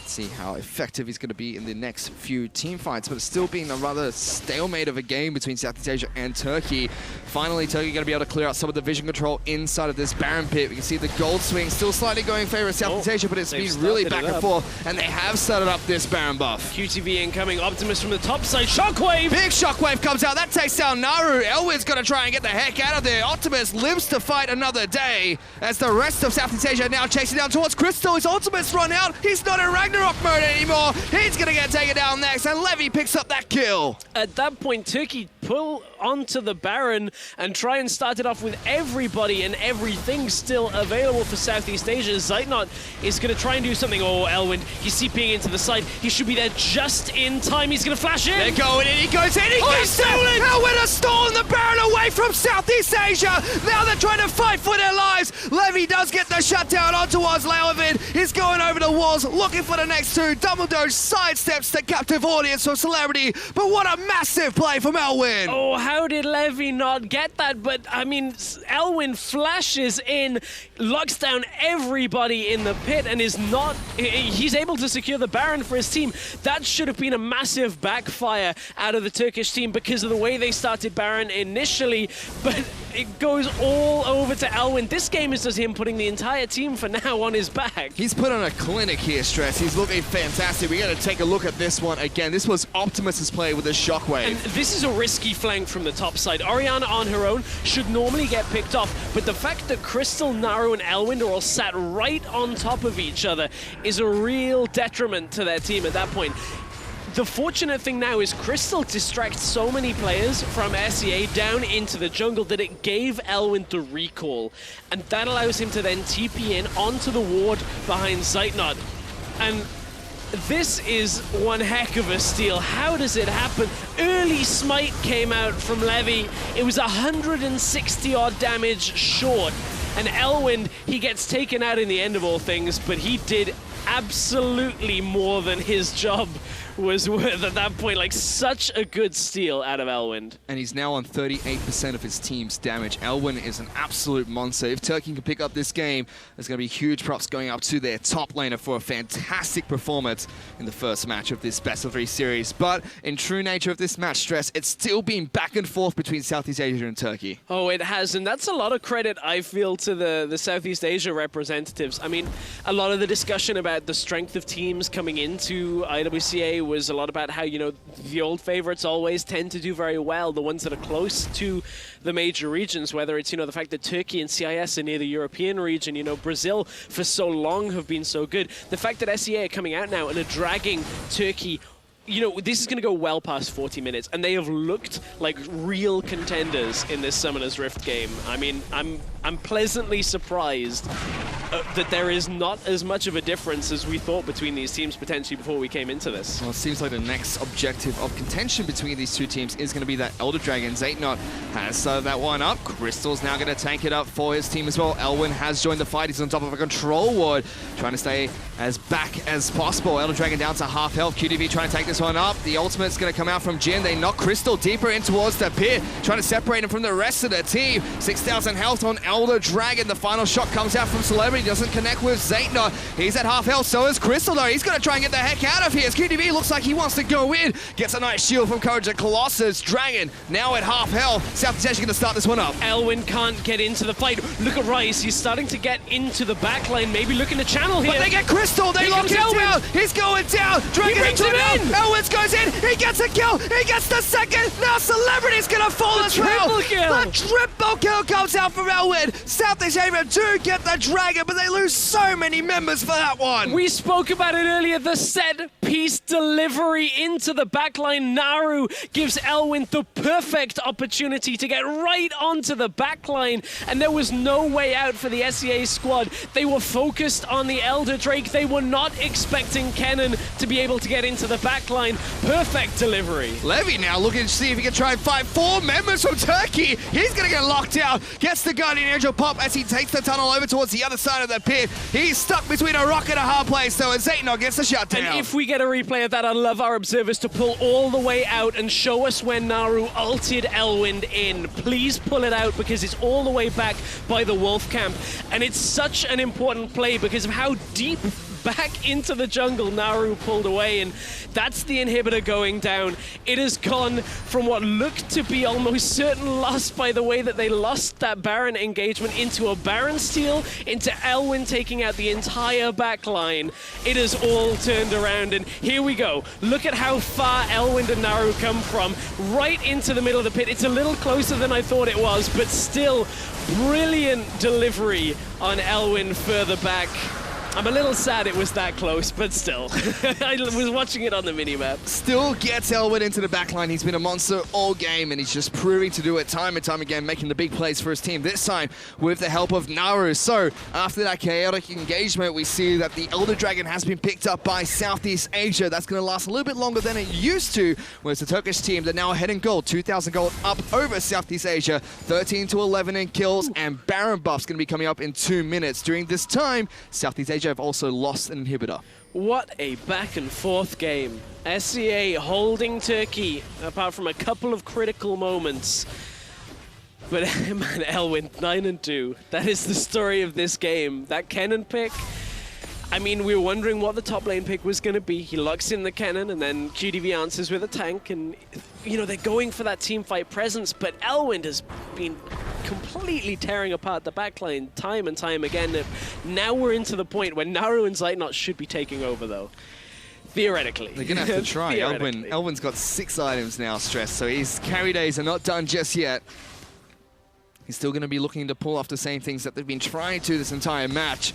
Let's see how effective he's going to be in the next few team fights, but it's still been a rather stalemate of a game between Southeast Asia and Turkey. Finally, Turkey going to be able to clear out some of the vision control inside of this Baron pit. We can see the gold swing still slightly going in favor of Southeast Asia, but it's been really back and forth, and they have started up this Baron buff. QTV incoming, Optimus from the top side, Shockwave! Big Shockwave comes out, that takes down Naru. Elwin's going to try and get the heck out of there. Optimus lives to fight another day, as the rest of Southeast Asia now chasing down towards Crystal. His ultimate's run out, he's not in Ragnarok mode anymore. He's going to get taken down next, and Levy picks up that kill. At that point, Turkey pull onto the Baron and try and start it off with everybody and everything still available for Southeast Asia. Zeitnot is going to try and do something. Oh, Elwind, he's CPing into the side. He should be there just in time. He's going to flash in. They're going in, he goes in, he gets stolen! Elwind has stolen the Baron away from Southeast Asia. Now they're trying to fight for their lives. Levy does get the shutdown on towards Leovid. He's going over the walls, looking for the next two. Dumbledore sidesteps the captive audience from Celebrity, but what a massive play from Elwin. Oh, how did Levy not get that? But, I mean, Elwin flashes in, locks down everybody in the pit, and he's able to secure the Baron for his team. That should have been a massive backfire out of the Turkish team because of the way they started Baron initially, but it goes all over to Elwin. This game is just him putting the entire team for now on his back. He's put on a clinic here, Stress. He's looking fantastic. We got to take a look at this one again. This was Optimus's play with a Shockwave. And this is a risky flank from the top side. Orianna on her own should normally get picked off, but the fact that Crystal, Naru, and Elwind are all sat right on top of each other is a real detriment to their team at that point. The fortunate thing now is Crystal distracts so many players from SEA down into the jungle that it gave Elwind the recall, and that allows him to then TP in onto the ward behind Zeitnot. And this is one heck of a steal. How does it happen? Early smite came out from Levy. It was 160 odd damage short. And Elwind, he gets taken out in the end of all things, but he did absolutely more than his job was worth at that point. Like, such a good steal out of Elwind. And he's now on 38% of his team's damage. Elwind is an absolute monster. If Turkey can pick up this game, there's going to be huge props going up to their top laner for a fantastic performance in the first match of this best-of-3 series. But in true nature of this match, Stress, it's still been back and forth between Southeast Asia and Turkey. Oh, it has, and that's a lot of credit, I feel, to the Southeast Asia representatives. I mean, a lot of the discussion about the strength of teams coming into IWCA was a lot about how, you know, the old favorites always tend to do very well, the ones that are close to the major regions, whether it's, you know, the fact that Turkey and CIS are near the European region, you know, Brazil for so long have been so good. The fact that SEA are coming out now and are dragging Turkey, you know, this is going to go well past 40 minutes, and they have looked like real contenders in this Summoner's Rift game. I mean, I'm pleasantly surprised that there is not as much of a difference as we thought between these teams potentially before we came into this. Well, it seems like the next objective of contention between these two teams is going to be that Elder Dragon. Zeitnot has started that one up. Crystal's now going to tank it up for his team as well. Elwin has joined the fight. He's on top of a control ward, trying to stay as back as possible. Elder Dragon down to half health. QDV trying to take this one up. The ultimate's going to come out from Jin. They knock Crystal deeper in towards the pit, trying to separate him from the rest of the team. 6,000 health on Elder Dragon. The final shot comes out from Celebrity. Doesn't connect with Zeitnot. He's at half health. So is Crystal, though. He's going to try and get the heck out of here. As QDV looks like he wants to go in. Gets a nice shield from Courage of Colossus. Dragon now at half health. Southeast Asia going to start this one up. Elwin can't get into the fight. Look at Rice. He's starting to get into the backline. Maybe looking to channel here. But they get Crystal. They lock him down. He's going down. Dragon brings him in. Elwin goes in. He gets a kill. He gets the second. Now Celebrity's going to fall as well. The triple kill comes out from Elwin. Southeast Asia do get the Dragon, but they lose so many members for that one. We spoke about it earlier. The set piece delivery into the backline. Naru gives Elwin the perfect opportunity to get right onto the backline, and there was no way out for the SEA squad. They were focused on the Elder Drake. They were not expecting Kennen to be able to get into the backline. Perfect delivery. Levy now looking to see if he can try and fight 4 members from Turkey. He's going to get locked out. Gets the Guardian Angel pop as he takes the tunnel over towards the other side of the pit. He's stuck between a rock and a hard place, so Zeitnot gets the shutdown. And if we get a replay of that, I'd love our observers to pull all the way out and show us when Naru ulted Elwind in. Please pull it out, because it's all the way back by the Wolf Camp. And it's such an important play because of how deep back into the jungle. Naru pulled away, and that's the inhibitor going down. It has gone from what looked to be almost certain loss by the way that they lost that Baron engagement into a Baron steal, into Elwin taking out the entire backline. It has all turned around, and here we go. Look at how far Elwin and Naru come from, right into the middle of the pit. It's a little closer than I thought it was, but still, brilliant delivery on Elwin further back. I'm a little sad it was that close, but still. I was watching it on the minimap. Still gets Elwin into the backline. He's been a monster all game, and he's just proving to do it time and time again, making the big plays for his team, this time with the help of Naru. So, after that chaotic engagement, we see that the Elder Dragon has been picked up by Southeast Asia. That's going to last a little bit longer than it used to, whereas the Turkish team, they're now ahead in gold, 2,000 gold up over Southeast Asia, 13-11 in kills, and Baron buff's going to be coming up in 2 minutes. During this time, Southeast Asia have also lost an inhibitor. What a back and forth game. SCA holding Turkey, apart from a couple of critical moments. But man, Elwin, 9-2. That is the story of this game. That Kennen pick, I mean, we were wondering what the top lane pick was going to be. He locks in the Kennen, and then QDV answers with a tank, and, you know, they're going for that team fight presence, but Elwin has been completely tearing apart the backline time and time again. Now we're into the point where Naru and Zeitnot should be taking over, though. Theoretically. They're going to have to try. Elwin's got 6 items now, Stress, so his carry days are not done just yet. He's still going to be looking to pull off the same things that they've been trying to this entire match.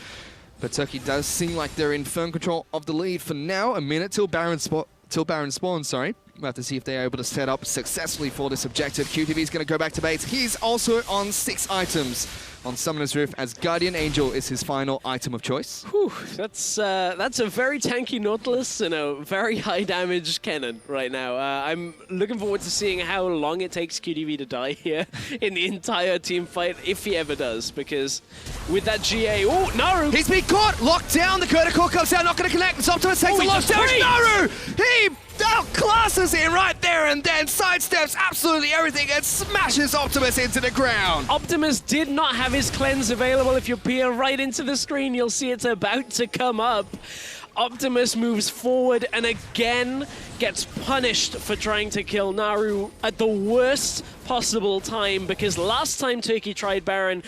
But Turkey does seem like they're in firm control of the lead for now. A minute till Baron spawns, sorry. We'll have to see if they're able to set up successfully for this objective. QTV is going to go back to base. He's also on 6 items on Summoner's Rift, as Guardian Angel is his final item of choice. Whew, that's a very tanky Nautilus and a very high damage Kennen right now. I'm looking forward to seeing how long it takes QTV to die here in the entire team fight, if he ever does, because with that GA, oh, Naru! He's been caught, locked down, the Curta Core comes out, not going to connect, the Optimus takes a lot of damage. Naru! He outclasses him right there and then sidesteps absolutely everything and smashes Optimus into the ground. Optimus did not have his cleanse available. If you peer right into the screen, you'll see it's about to come up. Optimus moves forward and again gets punished for trying to kill Naru at the worst possible time, because last time Turkey tried Baron,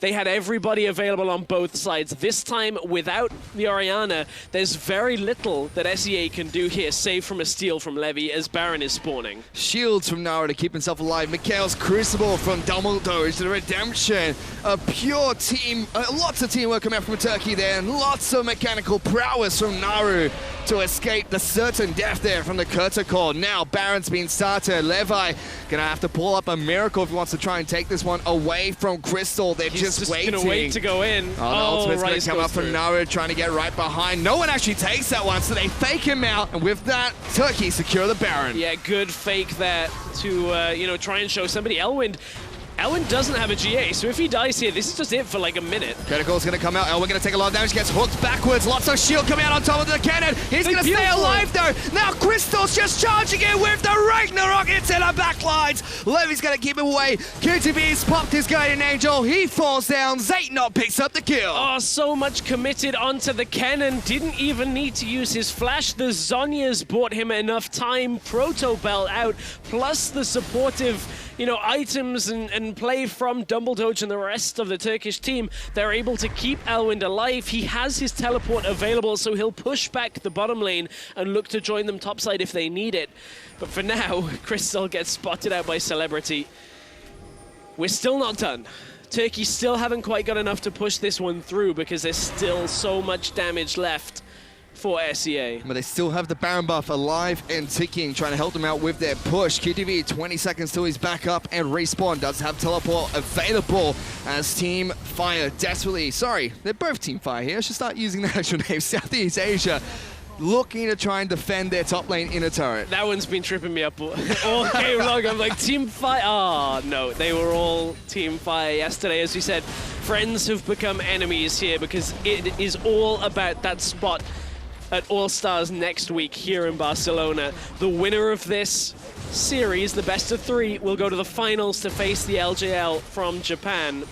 they had everybody available on both sides. This time, without the Orianna, there's very little that SEA can do here, save from a steal from Levy as Baron is spawning. Shields from Naru to keep himself alive. Mikhail's Crucible from Dumbledore to the redemption. A pure team, lots of teamwork coming out from Turkey there, and lots of mechanical prowess from Naru to escape the certain death there from the Curta Core. Now Baron's been started. Levi gonna have to pull up a miracle if he wants to try and take this one away from Crystal. They're just waiting. Gonna wait to go in. Oh, the ultimate's gonna come up from Naru, trying to get right behind. No one actually takes that one, so they fake him out, and with that, Turkey secure the Baron. Yeah, good fake there to, you know, try and show somebody. Elwin doesn't have a GA, so if he dies here, this is just it for like a minute. Critical's going to come out. Elwin going to take a lot of damage. Gets hooked backwards. Lots of shield coming out on top of the cannon. He's going to stay alive, though. Now Crystal's just charging in with the Ragnarok into the backlines. Levy's going to keep him away. QTV's popped his Guardian Angel. He falls down. Zeitnot picks up the kill. Oh, so much committed onto the cannon. Didn't even need to use his flash. The Zhonya's bought him enough time. Proto Bell out, plus the supportive, you know, items and play from Dumbledore and the rest of the Turkish team. They're able to keep Elwin alive. He has his teleport available, so he'll push back the bottom lane and look to join them topside if they need it. But for now, Crystal gets spotted out by Celebrity. We're still not done. Turkey still haven't quite got enough to push this one through because there's still so much damage left for SEA. But they still have the Baron buff alive and ticking, trying to help them out with their push. QTV, 20 seconds till he's back up and respawn. Does have teleport available as Team Fire desperately, sorry, they're both Team Fire here. I should start using the actual name. Southeast Asia looking to try and defend their top lane in a turret. That one's been tripping me up all game long. I'm like, Team Fire. Oh, no, they were all Team Fire yesterday. As we said, friends have become enemies here because it is all about that spot at All-Stars next week here in Barcelona. The winner of this series, the best of 3, will go to the finals to face the LJL from Japan.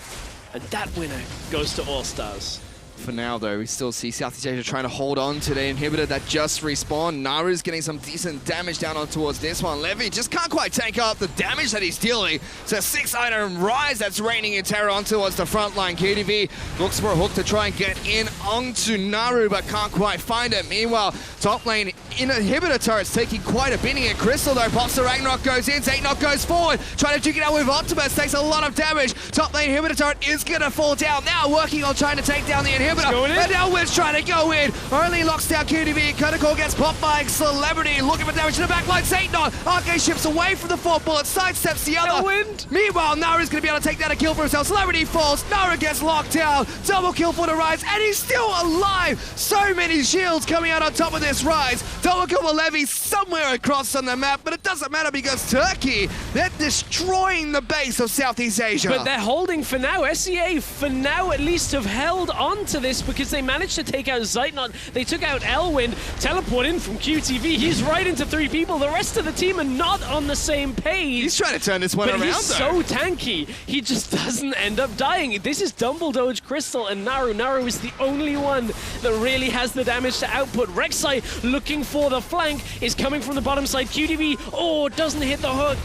And that winner goes to All-Stars. For now, though, we still see Southeast Asia trying to hold on to the inhibitor that just respawned. Naru's getting some decent damage down on towards this one. Levy just can't quite take up the damage that he's dealing. It's a 6-item rise that's raining in terror on towards the front line. QTV looks for a hook to try and get in onto Naru, but can't quite find it. Meanwhile, top lane in inhibitor turrets taking quite a beating at Crystal, though. Pops the Ragnarok goes in, Zaynok goes forward, trying to duke it out with Optimus, takes a lot of damage. Top lane inhibitor turret is going to fall down. Now working on trying to take down the inhibitor. And Elwin's trying to go in. Only locks down QTV. Kotoko gets popped by Celebrity. Looking for damage in the backline. Zaynok. Arcade ships away from the 4th bullet. Sidesteps the other. Elwin. Meanwhile, Naru's going to be able to take down a kill for himself. Celebrity falls. Naru gets locked down. Double kill for the Rise. And he's still alive. So many shields coming out on top of this Rise. Double kill for Levy somewhere across on the map. But it doesn't matter because Turkey, they're destroying the base of Southeast Asia. But they're holding for now. SEA, for now at least, have held on to this because they managed to take out Zeitnot. They took out Elwin. Teleport in from QTV. He's right into 3 people. The rest of the team are not on the same page. He's trying to turn this one around, But he's so tanky. He just doesn't end up dying. This is Dumbledore, Crystal, and Naru. Naru is the only one that really has the damage to output. Rek'Sai looking for the flank is coming from the bottom side. QTV, doesn't hit the hook.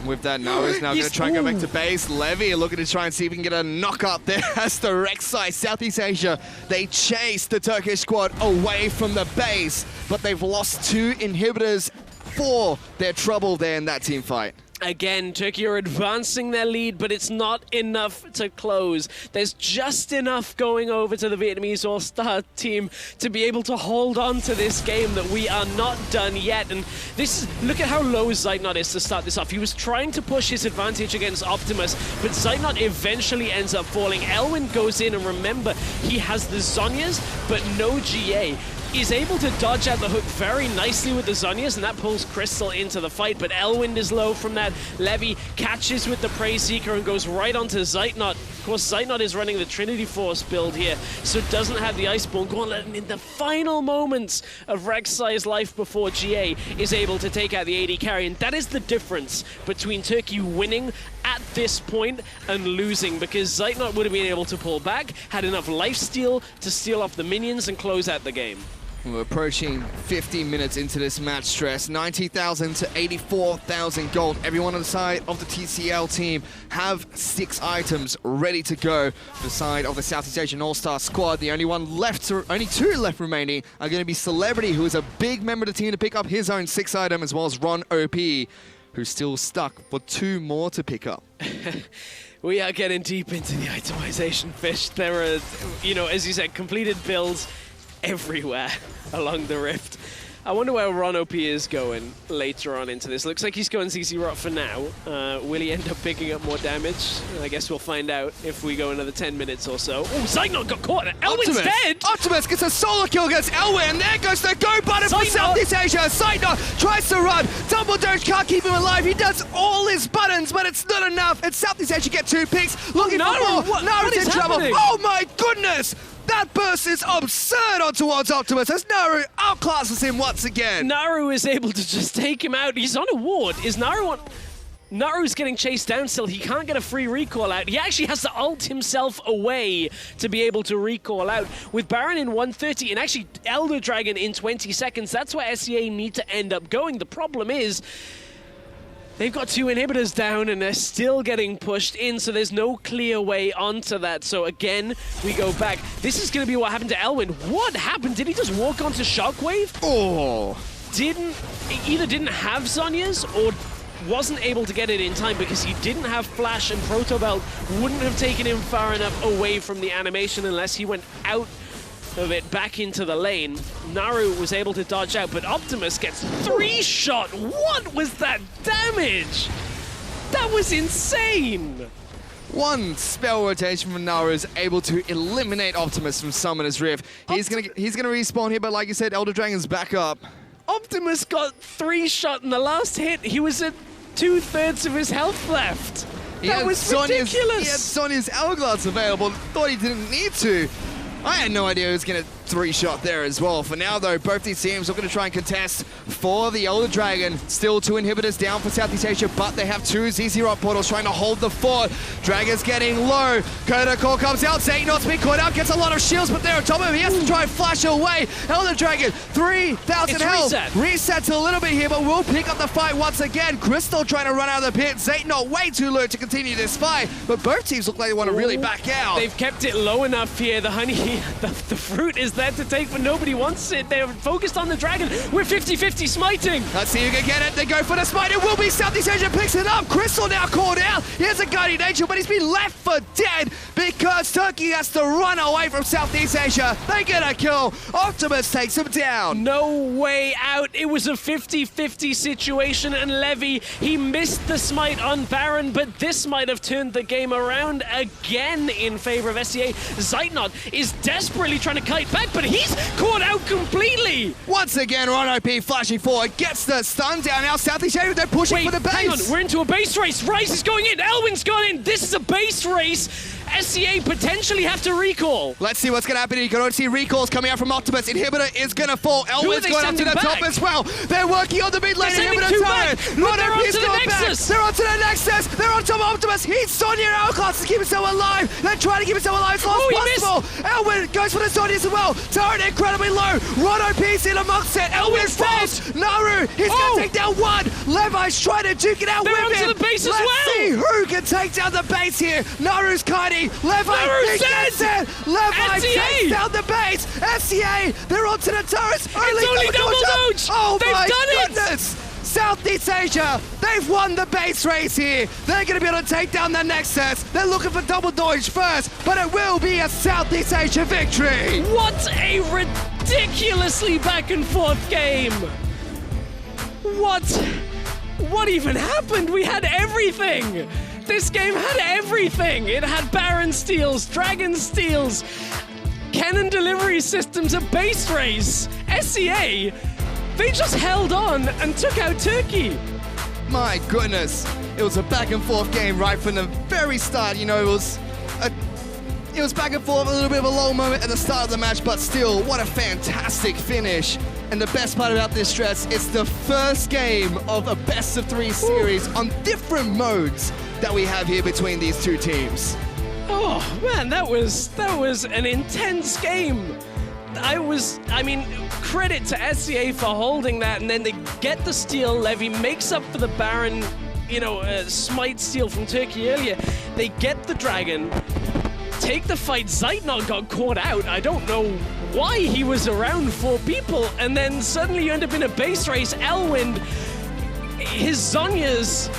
With that, Naru's now going to try and go back to base. Levy looking to try and see if he can get a knock up there as the Rek'Sai. Southeast Asia, they chase the Turkish squad away from the base, but they've lost 2 inhibitors for their trouble there in that team fight. Again, Turkey are advancing their lead, but it's not enough to close. There's just enough going over to the Vietnamese All-Star team to be able to hold on to this game that we are not done yet. And this is, look at how low Zeitnot is to start this off. He was trying to push his advantage against Optimus, but Zeitnot eventually ends up falling. Elwin goes in, and remember, he has the Zhonyas, but no GA. Is able to dodge out the hook very nicely with the Zhonyas, and that pulls Crystal into the fight, but Elwind is low from that. Levy catches with the Prey Seeker and goes right onto Zeitnot. Of course, Zeitnot is running the Trinity Force build here, so doesn't have the Iceborne Gauntlet, and in the final moments of Rek'Sai's life before GA is able to take out the AD carry, and that is the difference between Turkey winning at this point and losing, because Zeitnot would have been able to pull back, had enough lifesteal to steal off the minions and close out the game. We're approaching 50 minutes into this match stress. 90,000 to 84,000 gold. Everyone on the side of the TCL team have 6 items ready to go. The side of the Southeast Asian All-Star squad, the only 2 left remaining are going to be Celebrity, who is a big member of the team to pick up his own 6 item, as well as Ron OP, who's still stuck for 2 more to pick up. We are getting deep into the itemization, Fish. There are, as you said, completed builds everywhere along the rift. I wonder where Ron OP is going later on into this. Looks like he's going CC Rot for now. Will he end up picking up more damage? I guess we'll find out if we go another 10 minutes or so. Oh, Zeitnot got caught. Elwin's dead! Optimus gets a solo kill against Elwin. There goes the go button for Southeast Asia. Zeitnot tries to run. Dumbledore can't keep him alive. He does all his buttons, but it's not enough. And Southeast Asia get 2 picks. Looking for more. Naru's in trouble. Oh my goodness! That burst is absurd on towards Optimus as Naru outclasses him once again. Naru is able to just take him out. He's on a ward. Is Naru on... Naru's getting chased down still. He can't get a free recall out. He actually has to ult himself away to be able to recall out. With Baron in 130 and actually Elder Dragon in 20 seconds, that's where SEA need to end up going. The problem is, they've got 2 inhibitors down and they're still getting pushed in, so there's no clear way onto that. So again, we go back. This is going to be what happened to Elwin. What happened? Did he just walk onto Shockwave? Oh. Either didn't have Zhonyas or wasn't able to get it in time because he didn't have Flash, and Protobelt wouldn't have taken him far enough away from the animation unless he went out of it back into the lane. Naru was able to dodge out, but Optimus gets 3-shot. What was that damage? That was insane. 1 spell rotation from Naru is able to eliminate Optimus from Summoner's Rift. He's gonna respawn here, but like you said, Elder Dragon's back up. Optimus got 3-shot in the last hit. He was at 2/3 of his health left. That was ridiculous. He had Sonya's Hourglass available. Thought he didn't need to. I had no idea he was going to 3-shot there as well. For now, though, both these teams are going to try and contest for the Elder Dragon. Still 2 inhibitors down for Southeast Asia, but they have 2 ZZ Rock portals trying to hold the fort. Dragon's getting low. Coda Call comes out. Xatenot's been caught out, gets a lot of shields, but they're on top of him. He has to try and flash away. Elder Dragon, 3,000 health. Resets a little bit here, but will pick up the fight once again. Crystal trying to run out of the pit. Xatenot way too low to continue this fight, but both teams look like they want to really back out. They've kept it low enough here. The honey, the fruit is there to take, but nobody wants it. They're focused on the dragon. We're 50-50 smiting. Let's see who can get it. They go for the smite. It will be Southeast Asia picks it up. Crystal now called out. Here's a Guardian Angel, but he's been left for dead because Turkey has to run away from Southeast Asia. They get a kill. Optimus takes him down. No way out. It was a 50-50 situation, and Levy, he missed the smite on Baron, but this might have turned the game around again in favor of SCA. Xatenot is desperately trying to kite back, but he's caught out completely. Once again, Ron OP flashing forward, gets the stun down. Now Southeast Asia, they're pushing for the base. Hang on, we're into a base race. Rice is going in. Elwin's gone in. This is a base race. SCA potentially have to recall. Let's see what's going to happen. You can already see recalls coming out from Optimus. Inhibitor is going to fall. Elwin's going up to the top as well. They're working on the mid lane. Inhibitor turret. They're onto the Nexus. They're onto the Nexus. They're on top of Optimus. He's Sonya Outclass to keep himself alive. They're trying to keep himself alive as long as possible. Elwin goes for the Sonya as well. Turret incredibly low. Ron OP's in amongst it. Elwin falls. Naru, he's going to take down one. Levi's trying to duke it out with him. They're onto the base as well. Let's see who can take down the base here. Naru's kiting. Levi gets it. Levi takes down the base. SCA, they're onto the turrets. It's only double dodge. Oh They've my done goodness. Southeast Asia, they've won the base race here. They're going to be able to take down the Nexus. They're looking for double dodge first, but it will be a Southeast Asia victory. What a ridiculously back and forth game. What even happened? We had everything. This game had everything. It had Baron steals, Dragon steals, cannon delivery systems, a base race. SCA, they just held on and took out Turkey. My goodness. It was a back and forth game right from the very start. You know, it was back and forth, a little bit of a low moment at the start of the match, but still, what a fantastic finish. And the best part about this, Stress, it's the first game of a best-of-3 series on different modes that we have here between these two teams. Oh man, that was an intense game. I mean, credit to SCA for holding that, and then they get the steal. Levy makes up for the Baron, smite steal from Turkey earlier. They get the Dragon, take the fight. Xatenot got caught out. I don't know why he was around 4 people, and then suddenly you end up in a base race. Elwind, his Zhonya's,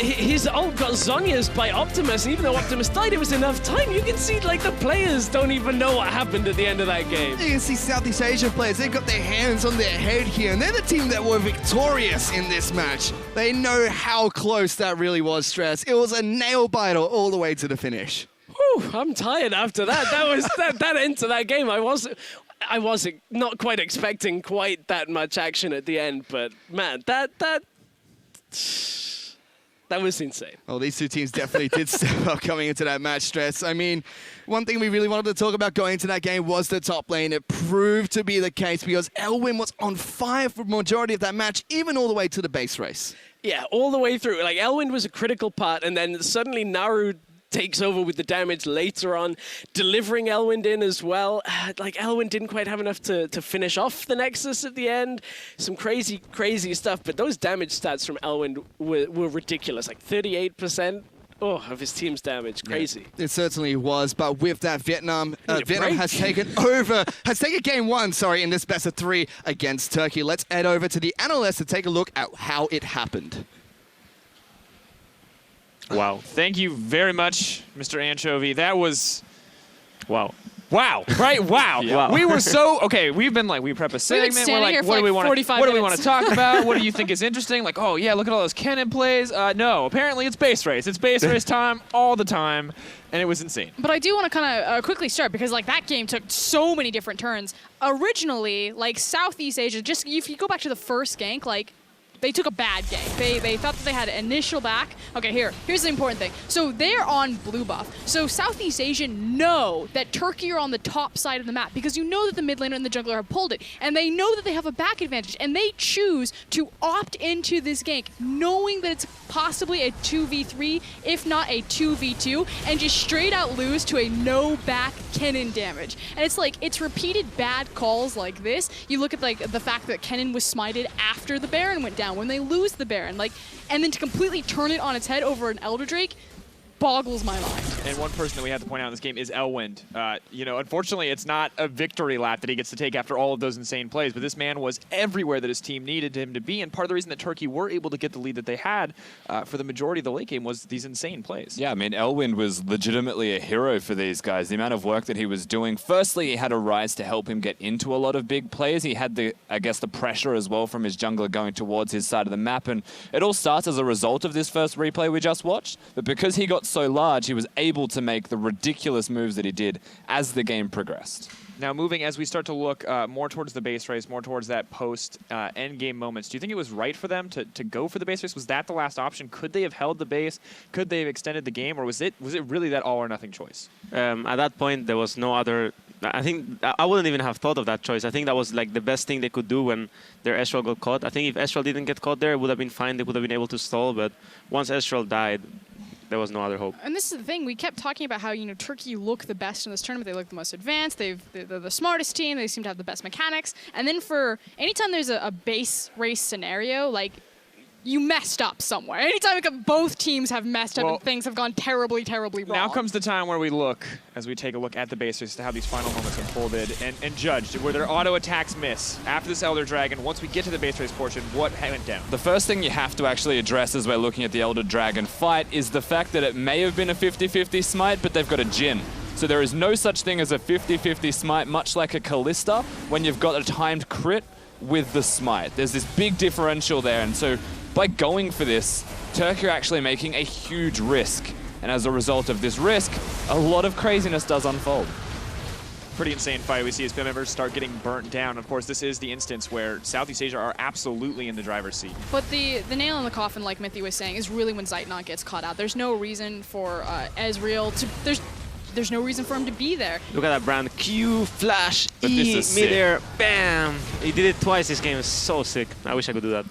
his ult got Zhonya's by Optimus, and even though Optimus died, it was enough time. You can see, like, the players don't even know what happened at the end of that game. You can see Southeast Asian players, they've got their hands on their head here, and they're the team that were victorious in this match. They know how close that really was, Stress. It was a nail-biter all the way to the finish. Whew, I'm tired after that. That was that end to that game. I was not quite expecting quite that much action at the end, but man, that was insane. Well, these two teams definitely did step up coming into that match, Stress. I mean, one thing we really wanted to talk about going into that game was the top lane. It proved to be the case because Elwin was on fire for the majority of that match, even all the way to the base race. Yeah, all the way through. Like, Elwin was a critical part, and then suddenly Naru takes over with the damage later on, delivering Elwind in as well. Like, Elwind didn't quite have enough to finish off the Nexus at the end. Some crazy, crazy stuff, but those damage stats from Elwind were ridiculous. Like 38% of his team's damage. Crazy. Yeah, it certainly was, but with that, Vietnam has taken game 1, in this best of 3 against Turkey. Let's head over to the analyst to take a look at how it happened. Wow. Thank you very much, Mr. Anchovy. That was... Wow. Wow. Right? Wow. Yeah. We were so... Okay, we prep a segment. We're like, what do we want to talk about? What do you think is interesting? Like, oh, yeah, look at all those cannon plays. No, apparently it's base race. It's base race time all the time, and it was insane. But I do want to kind of quickly start, because like that game took so many different turns. Originally, like Southeast Asia, just if you go back to the first gank, like they took a bad game. They thought that they had initial back. Okay, here's the important thing. So they're on blue buff. So Southeast Asia know that Turkey are on the top side of the map because you know that the mid laner and the jungler have pulled it, and they know that they have a back advantage, and they choose to opt into this gank, knowing that it's possibly a 2v3, if not a 2v2, and just straight out lose to a no back Kennen damage. And it's like, it's repeated bad calls like this. You look at like the fact that Kennen was smited after the Baron went down, when they lose the Baron, like, and then to completely turn it on its head over an Elder Drake boggles my mind. And one person that we have to point out in this game is Elwind. You know, unfortunately, it's not a victory lap that he gets to take after all of those insane plays, but this man was everywhere that his team needed him to be, and part of the reason that Turkey were able to get the lead that they had for the majority of the late game was these insane plays. Yeah, I mean, Elwind was legitimately a hero for these guys. The amount of work that he was doing. Firstly, he had a Rise to help him get into a lot of big plays. He had the, I guess, the pressure as well from his jungler going towards his side of the map, and it all starts as a result of this first replay we just watched, but because he got so large, he was able to make the ridiculous moves that he did as the game progressed. Now moving, as we start to look more towards the base race, more towards that post-end game moments, do you think it was right for them to go for the base race? Was that the last option? Could they have held the base? Could they have extended the game? Or was it really that all or nothing choice? At that point, there was no other... I think I wouldn't even have thought of that choice. I think that was like the best thing they could do when their Ezreal got caught. I think if Ezreal didn't get caught there, it would have been fine. They would have been able to stall, but once Ezreal died, there was no other hope. And this is the thing, we kept talking about how, you know, Turkey look the best in this tournament. They look the most advanced, they're the smartest team, they seem to have the best mechanics. And then for anytime there's a base race scenario, like, you messed up somewhere. Anytime both teams have messed up and things have gone terribly, terribly wrong. Now comes the time where we look, as we take a look at the base race, to how these final moments unfolded and judged. Were their auto attacks miss? After this Elder Dragon, once we get to the base race portion, what went down? The first thing you have to actually address as we're looking at the Elder Dragon fight is the fact that it may have been a 50-50 smite, but they've got a Jhin. So there is no such thing as a 50-50 smite, much like a Kalista, when you've got a timed crit with the smite. There's this big differential there, and so by going for this, Turkey are actually making a huge risk. And as a result of this risk, a lot of craziness does unfold. Pretty insane fight. We see his members start getting burnt down. Of course, this is the instance where Southeast Asia are absolutely in the driver's seat. But the nail in the coffin, like Mithy was saying, is really when Zeitnot gets caught out. There's no reason for Ezreal to... There's no reason for him to be there. Look at that brand. Q, flash, E, mid-air, bam! He did it twice this game. It's so sick. I wish I could do that.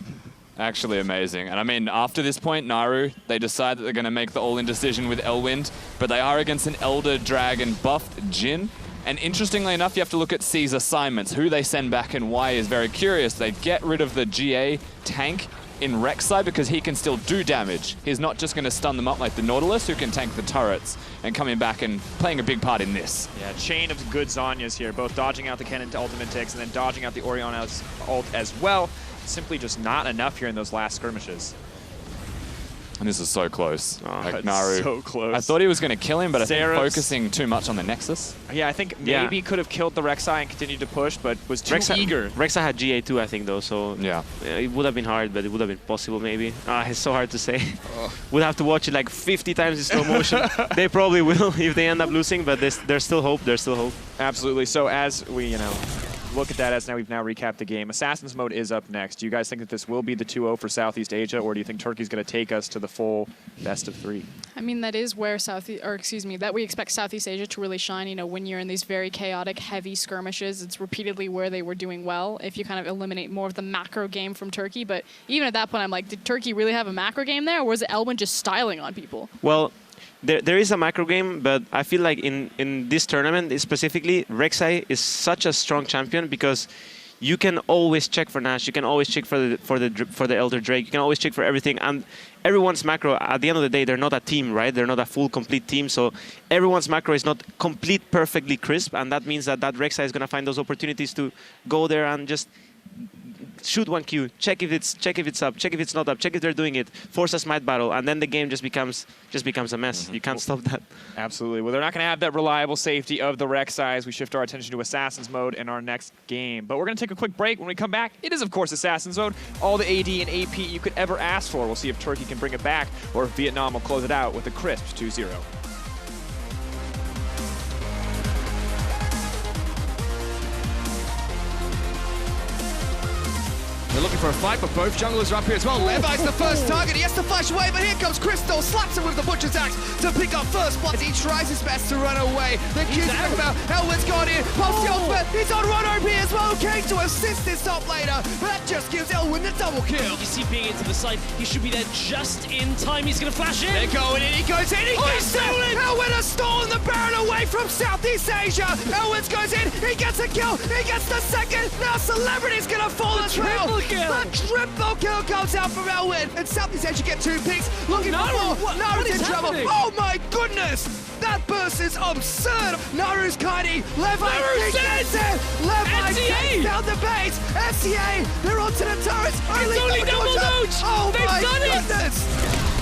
Actually amazing. And I mean, after this point, Naru, they decide that they're going to make the all-in decision with Elwind, but they are against an Elder Dragon buffed Jhin. And interestingly enough, you have to look at C's assignments. Who they send back and why is very curious. They get rid of the GA tank in Rek'Sai because he can still do damage. He's not just going to stun them up like the Nautilus, who can tank the turrets, and coming back and playing a big part in this. Yeah, chain of good Zhonya's here, both dodging out the Kennen ultimate ticks and then dodging out the Orianna's ult as well. Simply just not enough here in those last skirmishes. And this is so close. Oh, like Naru. So close. I thought he was going to kill him, but I think Seros. focusing too much on the Nexus. Yeah, I think maybe could have killed the Rek'Sai and continued to push, but was too eager. Rek'Sai had GA too, I think, though, so yeah, it would have been hard, but it would have been possible, maybe. It's so hard to say. We'll have to watch it like 50 times in slow motion. They probably will if they end up losing, but there's still hope. There's still hope. Absolutely. So as we, look at that, as we've now recapped the game, Assassin's Mode is up next. Do you guys think that this will be the 2-0 for Southeast Asia, or do you think Turkey's going to take us to the full best of 3? I mean, that is where that we expect Southeast Asia to really shine. When you're in these very chaotic, heavy skirmishes, it's repeatedly where they were doing well. If you kind of eliminate more of the macro game from Turkey, but even at that point, I'm like, did Turkey really have a macro game there, or was it Elwind just styling on people? Well, there is a macro game, but I feel like in this tournament specifically, Rek'Sai is such a strong champion because you can always check for Nash, you can always check for the Elder Drake, you can always check for everything, and everyone's macro, at the end of the day, they're not a team, right? They're not a full complete team, so everyone's macro is not complete, perfectly crisp, and that means that Rek'Sai is going to find those opportunities to go there and just shoot one Q, check if it's up, check if it's not up, check if they're doing it, force a smite battle, and then the game just becomes a mess. You can't stop that. Absolutely. Well, they're not going to have that reliable safety of the Rek'Sai as we shift our attention to Assassin's Mode in our next game. But we're going to take a quick break. When we come back, it is, of course, Assassin's Mode. All the AD and AP you could ever ask for. We'll see if Turkey can bring it back, or if Vietnam will close it out with a crisp 2-0. We're looking looking for a fight, but both junglers are up here as well. Levi's the first target. He has to flash away, but here comes Crystal. Slaps him with the Butcher's Axe to pick up first blood as he tries his best to run away. The Q's back about. Elwood's gone in. Pops the ultimate. He's on run OP as well. King to assist his top laner. But that just gives Elwood the double kill. You see being into the side. He should be there just in time. He's going to flash in. They're going in. He goes in. He gets it. Elwood has stolen the Baron away from Southeast Asia. Elwood goes in. He gets a kill. He gets the second. Now Celebrity's going to fall as well. The triple kill comes out from Elwood. And Southeast Asia get 2 picks. Looking for more. Naru's in trouble. Oh my goodness. That burst is absurd. Naru's Kaidi. Levi, he gets it. Levi takes down the base. SCA, they're onto the turrets. It's only double doge. Oh They've my done it. goodness.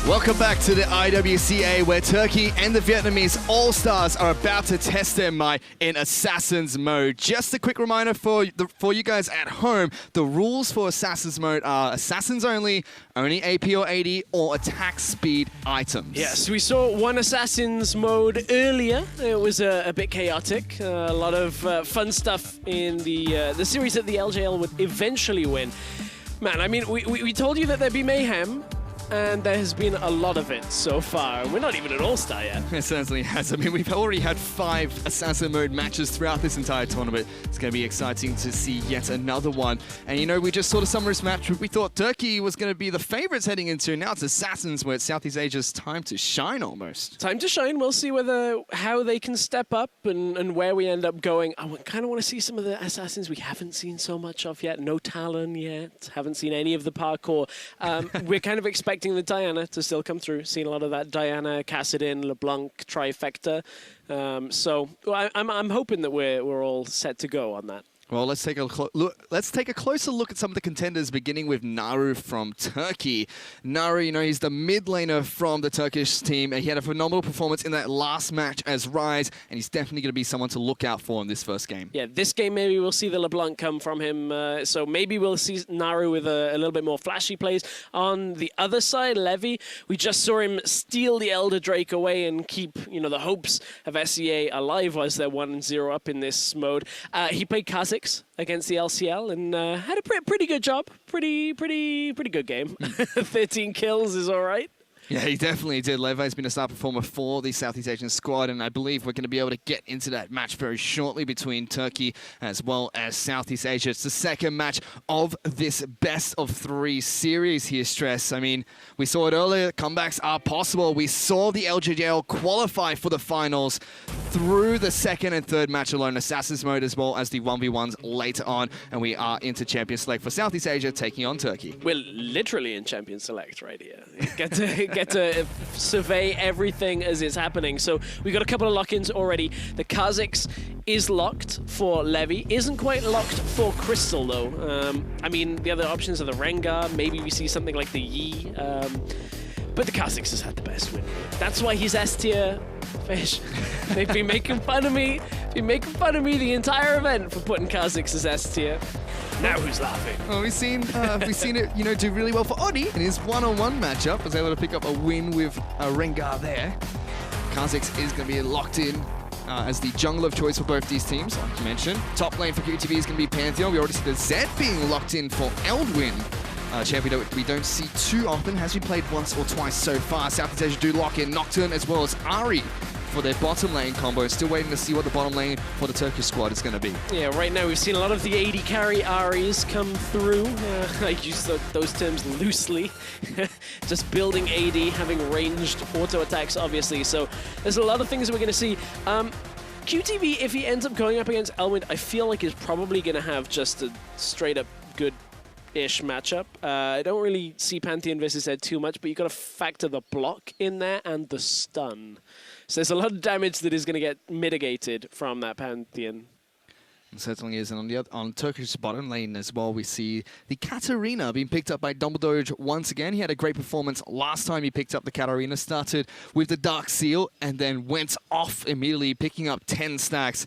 Welcome back to the IWCA, where Turkey and the Vietnamese All-Stars are about to test their might in Assassin's Mode. Just a quick reminder for you guys at home, the rules for Assassin's Mode are Assassins only AP or AD, or attack speed items. Yes, we saw one Assassin's Mode earlier. It was a bit chaotic. A lot of fun stuff in the series that the LJL would eventually win. Man, I mean, we told you that there'd be mayhem. and there has been a lot of it so far. We're not even at All-Star yet. It certainly has. I mean, we've already had 5 Assassin Mode matches throughout this entire tournament. It's going to be exciting to see yet another one. And, you know, we just saw the Summer's match. We thought Turkey was going to be the favorites heading into. Now it's Assassins, where it's Southeast Asia's time to shine almost. Time to shine. We'll see how they can step up and where we end up going. I kind of want to see some of the Assassins we haven't seen so much of yet. No Talon yet. Haven't seen any of the parkour. We're kind of expecting the Diana to still come through. Seen a lot of that Diana, Cassidin, LeBlanc trifecta. So I'm hoping that we're all set to go on that. Well, let's take a closer look at some of the contenders, beginning with Naru from Turkey. Naru, you know, he's the mid laner from the Turkish team, and he had a phenomenal performance in that last match as Rise, and he's definitely going to be someone to look out for in this first game. Yeah, this game maybe we'll see the LeBlanc come from him, so maybe we'll see Naru with a little bit more flashy plays. On the other side, Levy, we just saw him steal the Elder Drake away and keep, you know, the hopes of SEA alive as they're 1-0 up in this mode. He played Kha'Zix against the LCL and had a pretty good job. Pretty good game. 13 kills is all right. Yeah, he definitely did. Levi's been a star performer for the Southeast Asian squad, and I believe we're going to be able to get into that match very shortly between Turkey as well as Southeast Asia. It's the second match of this best-of-3 series here, Stress. I mean, we saw it earlier. Comebacks are possible. We saw the LGDL qualify for the finals through the second and third match alone, Assassin's Mode as well as the 1v1s later on, and we are into Champion Select for Southeast Asia taking on Turkey. We're literally in Champion Select right here. Get to survey everything as it's happening. So we got a couple of lock-ins already. The Kha'Zix is locked for Levy. Isn't quite locked for Crystal, though. I mean, the other options are the Rengar. Maybe we see something like the Yi. But the Kha'Zix has had the best win. That's why he's S tier. Fish. They've been making fun of me. The entire event for putting Kha'Zix as S tier. Now who's laughing? Well, we've seen it, you know, do really well for Odi in his one-on-one matchup. Was able to pick up a win with Rengar there. Kha'Zix is going to be locked in as the jungle of choice for both these teams, like you mentioned. Top lane for QTV is going to be Pantheon. We already see the Zed being locked in for Eldwin. Champion we don't see too often, has been played once or twice so far. Southeast Asia do lock in Nocturne as well as Ari for their bottom lane combo. Still waiting to see what the bottom lane for the Turkish squad is going to be. Yeah, right now we've seen a lot of the AD carry Aries come through. I use those terms loosely. Just building AD, having ranged auto attacks, obviously. So there's a lot of things that we're going to see. QTV, if he ends up going up against Elwind, I feel like is probably going to have just a straight up good-ish matchup. I don't really see Pantheon versus Zed too much, but you've got to factor the block in there and the stun. So there's a lot of damage that is going to get mitigated from that Pantheon. It certainly is. And on Turkish bottom lane as well, we see the Katarina being picked up by Dumbledore once again. He had a great performance last time he picked up the Katarina. Started with the Dark Seal and then went off immediately, picking up 10 stacks,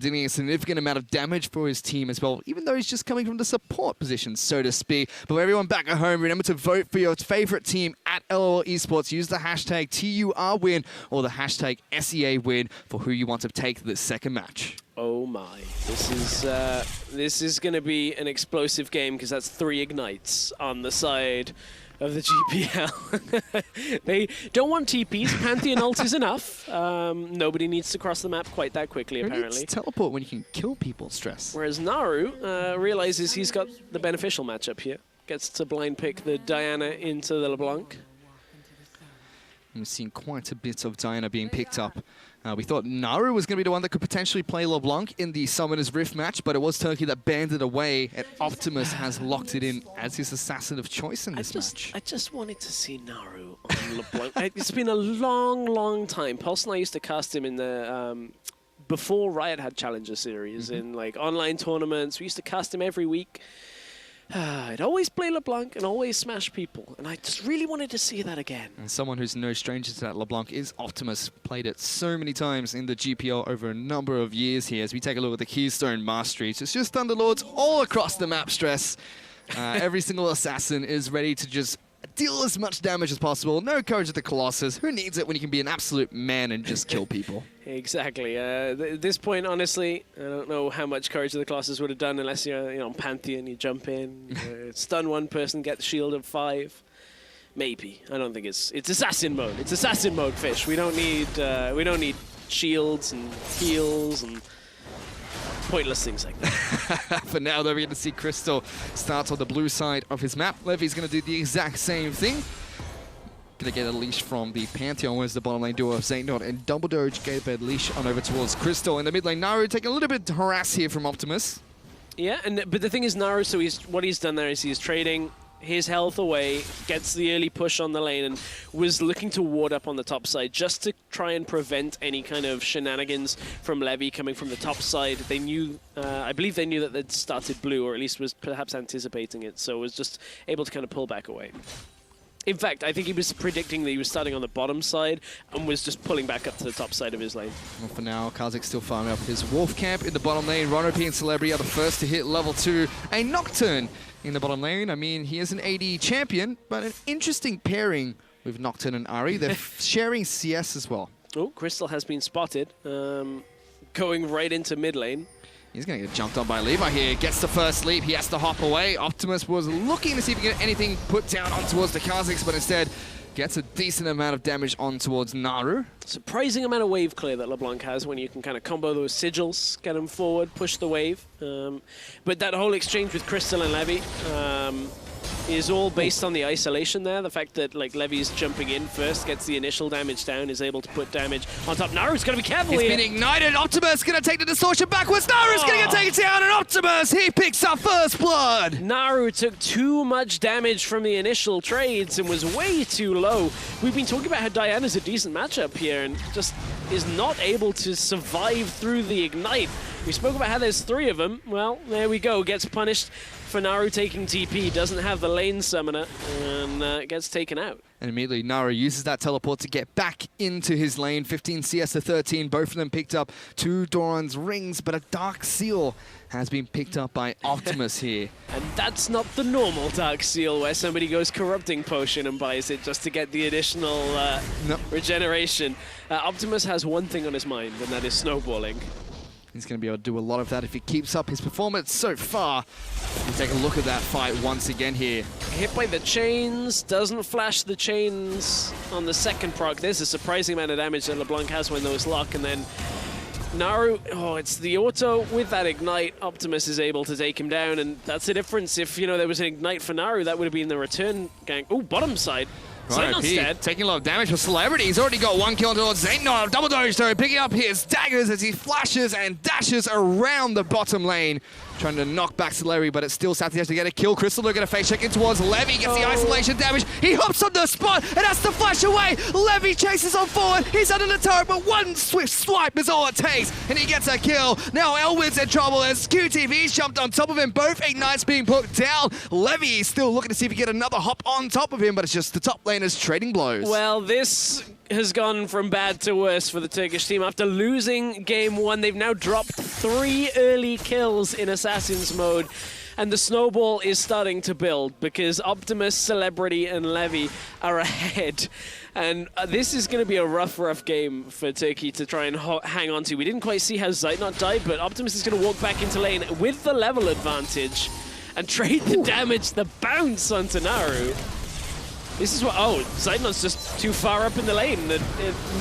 dealing a significant amount of damage for his team as well, even though he's just coming from the support position, so to speak. But everyone back at home, remember to vote for your favorite team at LOL Esports. Use the hashtag TURWin or the hashtag SEAWin for who you want to take this second match. Oh my, this is going to be an explosive game because that's 3 ignites on the side of the GPL. They don't want TPs. Pantheon ult is enough. Nobody needs to cross the map quite that quickly, apparently. It's teleport when you can kill people, Stress. Whereas Naru realizes he's got the beneficial matchup here. Gets to blind pick the Diana into the LeBlanc. We've seen quite a bit of Diana being picked up. We thought Naru was going to be the one that could potentially play LeBlanc in the Summoner's Rift match, but it was Turkey that banned it away, and Optimus has locked it in as his assassin of choice in this match. I just wanted to see Naru on LeBlanc. It's been a long time. Pulse and I used to cast him in the... before Riot had Challenger Series, in like online tournaments. We used to cast him every week. I'd always play LeBlanc and always smash people, and I just really wanted to see that again. And someone who's no stranger to that LeBlanc is Optimus. Played it so many times in the GPL over a number of years here. As we take a look at the Keystone Masteries, it's just Thunderlords all across the map, Stress. Every single assassin is ready to just deal as much damage as possible. No Courage of the Colossus. Who needs it when you can be an absolute man and just kill people? Exactly. At this point, honestly, I don't know how much Courage of the Colossus would have done unless you're on Pantheon, you jump in, stun one person, get the shield of 5. Maybe. I don't think it's assassin mode. It's assassin mode, Fish. We don't need shields and heals and pointless things like that. For now, though, we're going to see Crystal start on the blue side of his map. Levy's going to do the exact same thing. Going to get a leash from the Pantheon, where's the bottom lane duo of Zaynot and Double Doge get a leash on over towards Crystal. In the mid lane, Naru taking a little bit of harass here from Optimus. Yeah, but the thing is, Naru, so what he's done there is he's trading his health away, gets the early push on the lane, and was looking to ward up on the top side just to try and prevent any kind of shenanigans from Levy coming from the top side. They knew, I believe they knew that they'd started blue, or at least was perhaps anticipating it, so was just able to kind of pull back away. In fact, I think he was predicting that he was starting on the bottom side and was just pulling back up to the top side of his lane. Well, for now, Karzik still farming up his Wolf Camp in the bottom lane. Ronopy and Celebrity are the first to hit level 2. A Nocturne in the bottom lane. I mean, he is an AD champion, but an interesting pairing with Nocturne and Ari. They're sharing CS as well. Oh, Crystal has been spotted, going right into mid lane. He's going to get jumped on by Levi here. Gets the first leap. He has to hop away. Optimus was looking to see if he can get anything put down on towards the Karziks, but instead gets a decent amount of damage on towards Naru. Surprising amount of wave clear that LeBlanc has when you can kind of combo those sigils, get him forward, push the wave. But that whole exchange with Crystal and Levy is all based on the isolation there. The fact that like Levy's jumping in first, gets the initial damage down, is able to put damage on top. Naru's got to be careful here. He's been ignited. Optimus going to take the distortion backwards. Naru's going to get taken down, and Optimus, he picks up first blood. Naru took too much damage from the initial trades and was way too low. We've been talking about how Diana's a decent matchup here and just is not able to survive through the ignite. We spoke about how there's 3 of them. Well, there we go. Gets punished for Naru taking TP. Doesn't have the lane summoner and gets taken out. And immediately Naru uses that teleport to get back into his lane. 15 CS to 13. Both of them picked up 2 Doran's rings, but a Dark Seal has been picked up by Optimus here. And that's not the normal Dark Seal where somebody goes Corrupting Potion and buys it just to get the additional regeneration. Optimus has one thing on his mind, and that is snowballing. He's going to be able to do a lot of that if he keeps up his performance so far. We'll take a look at that fight once again here. Hit by the chains, doesn't flash the chains on the second proc. There's a surprising amount of damage that LeBlanc has when those lock, and then Naru, oh, it's the auto with that ignite. Optimus is able to take him down, and that's the difference. If, you know, there was an ignite for Naru, that would have been the return gang. Oh, bottom side. Right, taking a lot of damage for Celebrity. He's already got 1 kill towards Zaynot. Double Doge though, picking up his daggers as he flashes and dashes around the bottom lane. Trying to knock back Celebrity, but it's still Sathi has to get a kill. Crystal looking to face check in towards Levy. Gets the isolation damage. He hops on the spot and has to flash away. Levy chases on forward. He's under the turret, but one swift swipe is all it takes. And he gets a kill. Now Elwin's in trouble as QTV's jumped on top of him. Both ignites being put down. Levy is still looking to see if he can get another hop on top of him, but it's just the top laners trading blows. Well, this has gone from bad to worse for the Turkish team. After losing game 1, they've now dropped 3 early kills in Assassin's mode. And the snowball is starting to build because Optimus, Celebrity, and Levy are ahead. And this is going to be a rough game for Turkey to try and hang on to. We didn't quite see how Zaynot died, but Optimus is going to walk back into lane with the level advantage and trade the damage, the bounce onto Naru. This is what, Zaynot's just too far up in the lane. A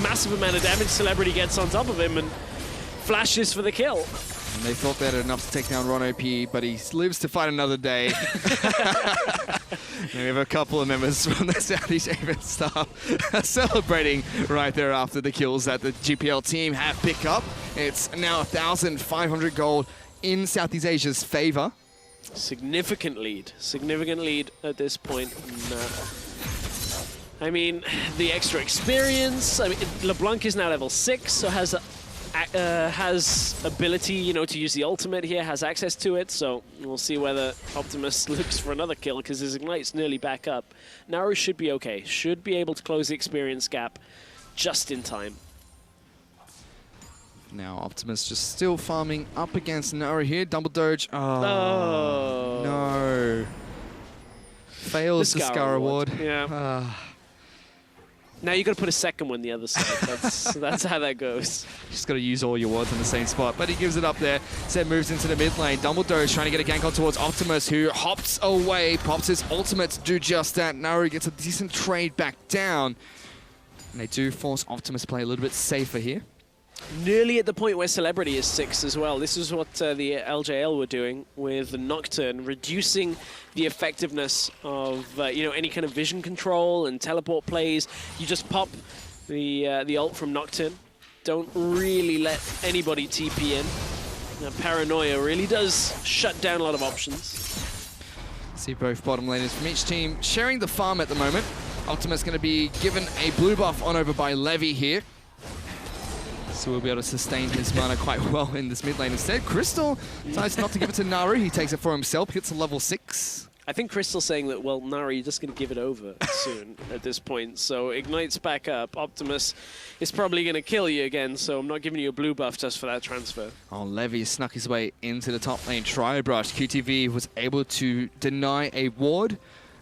massive amount of damage Celebrity gets on top of him and flashes for the kill. And they thought they had enough to take down Ron OP, but he lives to fight another day. And we have a couple of members from the Southeast Asian staff celebrating right there after the kills that the GPL team have picked up. It's now 1,500 gold in Southeast Asia's favor. Significant lead at this point. I mean, the extra experience. I mean, LeBlanc is now level 6, so has ability, you know, to use the ultimate here, has access to it. So we'll see whether Optimus looks for another kill because his ignite's nearly back up. Naru should be okay. Should be able to close the experience gap just in time. Now Optimus just still farming up against Naru here. Double Doge. Oh, no. Fails the Scar Award. Yeah. Now you got to put a second one the other side. That's how that goes. Just got to use all your words in the same spot, but he gives it up there. Zed moves into the mid lane. Dumbledore is trying to get a gank on towards Optimus, who hops away, pops his ultimate to do just that. Naru gets a decent trade back down, and they do force Optimus to play a little bit safer here. Nearly at the point where Celebrity is 6 as well. This is what the LJL were doing with the Nocturne, reducing the effectiveness of you know, any kind of vision control and teleport plays. You just pop the ult from Nocturne. Don't really let anybody TP in. Paranoia really does shut down a lot of options. See both bottom laners from each team sharing the farm at the moment. Optimus going to be given a blue buff on over by Levy here. So we'll be able to sustain his mana quite well in this mid lane. Instead, Crystal decides not to give it to Naru. He takes it for himself, hits a level 6. I think Crystal's saying that, well, Naru, you're just going to give it over soon at this point. So Ignite's back up. Optimus is probably going to kill you again, so I'm not giving you a blue buff just for that transfer. Oh, Levy snuck his way into the top lane. Tri-brush. QTV was able to deny a ward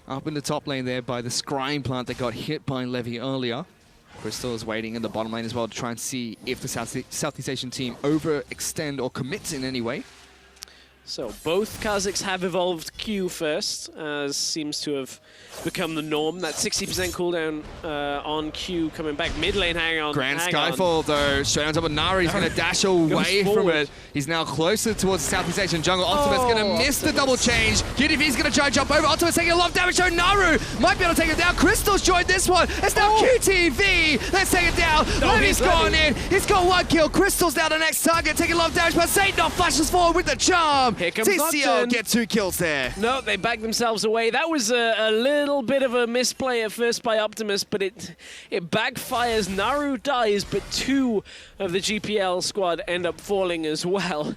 up in the top lane there by the scrying plant that got hit by Levy earlier. Crystal is waiting in the bottom lane as well to try and see if the Southeast Asian team overextend or commit in any way. So both Kazakhs have evolved Q first, as seems to have become the norm. That 60% cooldown on Q coming back mid lane. Hang on. Grand Skyfall though, straight on top of Naru. He's going to dash away from it. He's now closer towards the Southeast Asian jungle. Optimus going to miss the double change. QTV's going to try and jump over. Optimus taking a lot of damage. So Naru might be able to take it down. Crystal's joined this one. It's now QTV. Let's take it down. Levy's gone in. He's got 1 kill. Crystal's now the next target, taking a lot of damage, but Satanov flashes forward with the charm. Here comes TCL Nocturne. get 2 kills there. No, they backed themselves away. That was a little bit of a misplay at first by Optimus, but it backfires. Naru dies, but 2 of the GPL squad end up falling as well.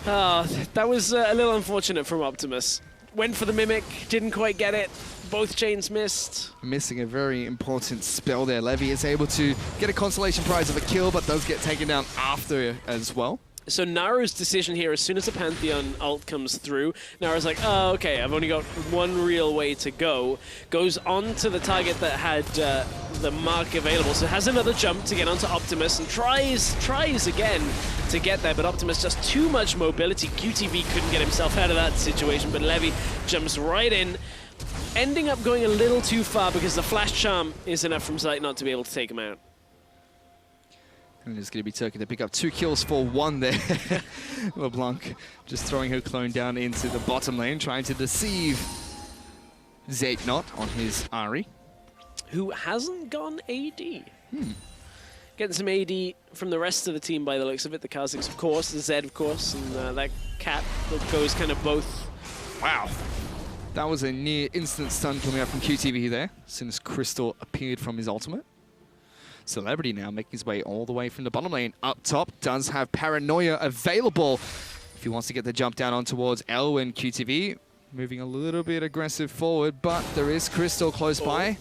That was a little unfortunate from Optimus. Went for the Mimic, didn't quite get it. Both chains missed. Missing a very important spell there. Levy is able to get a consolation prize of a kill, but does get taken down after as well. So Naru's decision here, as soon as the Pantheon ult comes through, Naru's like, oh, okay, I've only got 1 real way to go. Goes on to the target that had the mark available, so has another jump to get onto Optimus and tries again to get there, but Optimus just too much mobility. QTV couldn't get himself out of that situation, but Levy jumps right in, ending up going a little too far because the flash charm is enough from Zeit not to be able to take him out. And it's going to be Turkey to pick up 2 kills for 1 there. LeBlanc just throwing her clone down into the bottom lane, trying to deceive Zaytnot on his Ahri. Who hasn't gone AD. Getting some AD from the rest of the team by the looks of it. The Kazakhs, of course, the Zed, of course, and that cat that goes kind of both. Wow. That was a near instant stun coming out from QTV there, as soon as Crystal appeared from his ultimate. Celebrity now making his way all the way from the bottom lane up top. Does have Paranoia available if he wants to get the jump down on towards Elwin. QTV moving a little bit aggressive forward, but there is Crystal close by.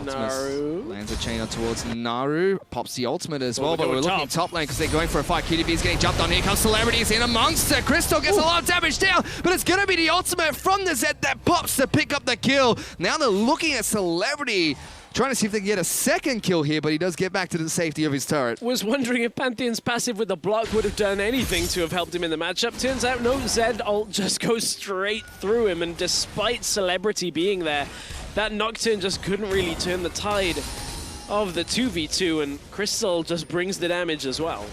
Naru lands a chain on towards Naru. Pops the ultimate as well, but we're top. looking top lane because they're going for a fight. QTV is getting jumped on. Here comes Celebrities in amongst it. Crystal gets a lot of damage down, but it's going to be the ultimate from the Zed that pops to pick up the kill. Now they're looking at Celebrity, trying to see if they can get a second kill here, but he does get back to the safety of his turret. Was wondering if Pantheon's passive with the block would have done anything to have helped him in the matchup. Turns out no, Zed ult just goes straight through him, and despite Celebrity being there, that Nocturne just couldn't really turn the tide of the 2v2, and Crystal just brings the damage as well.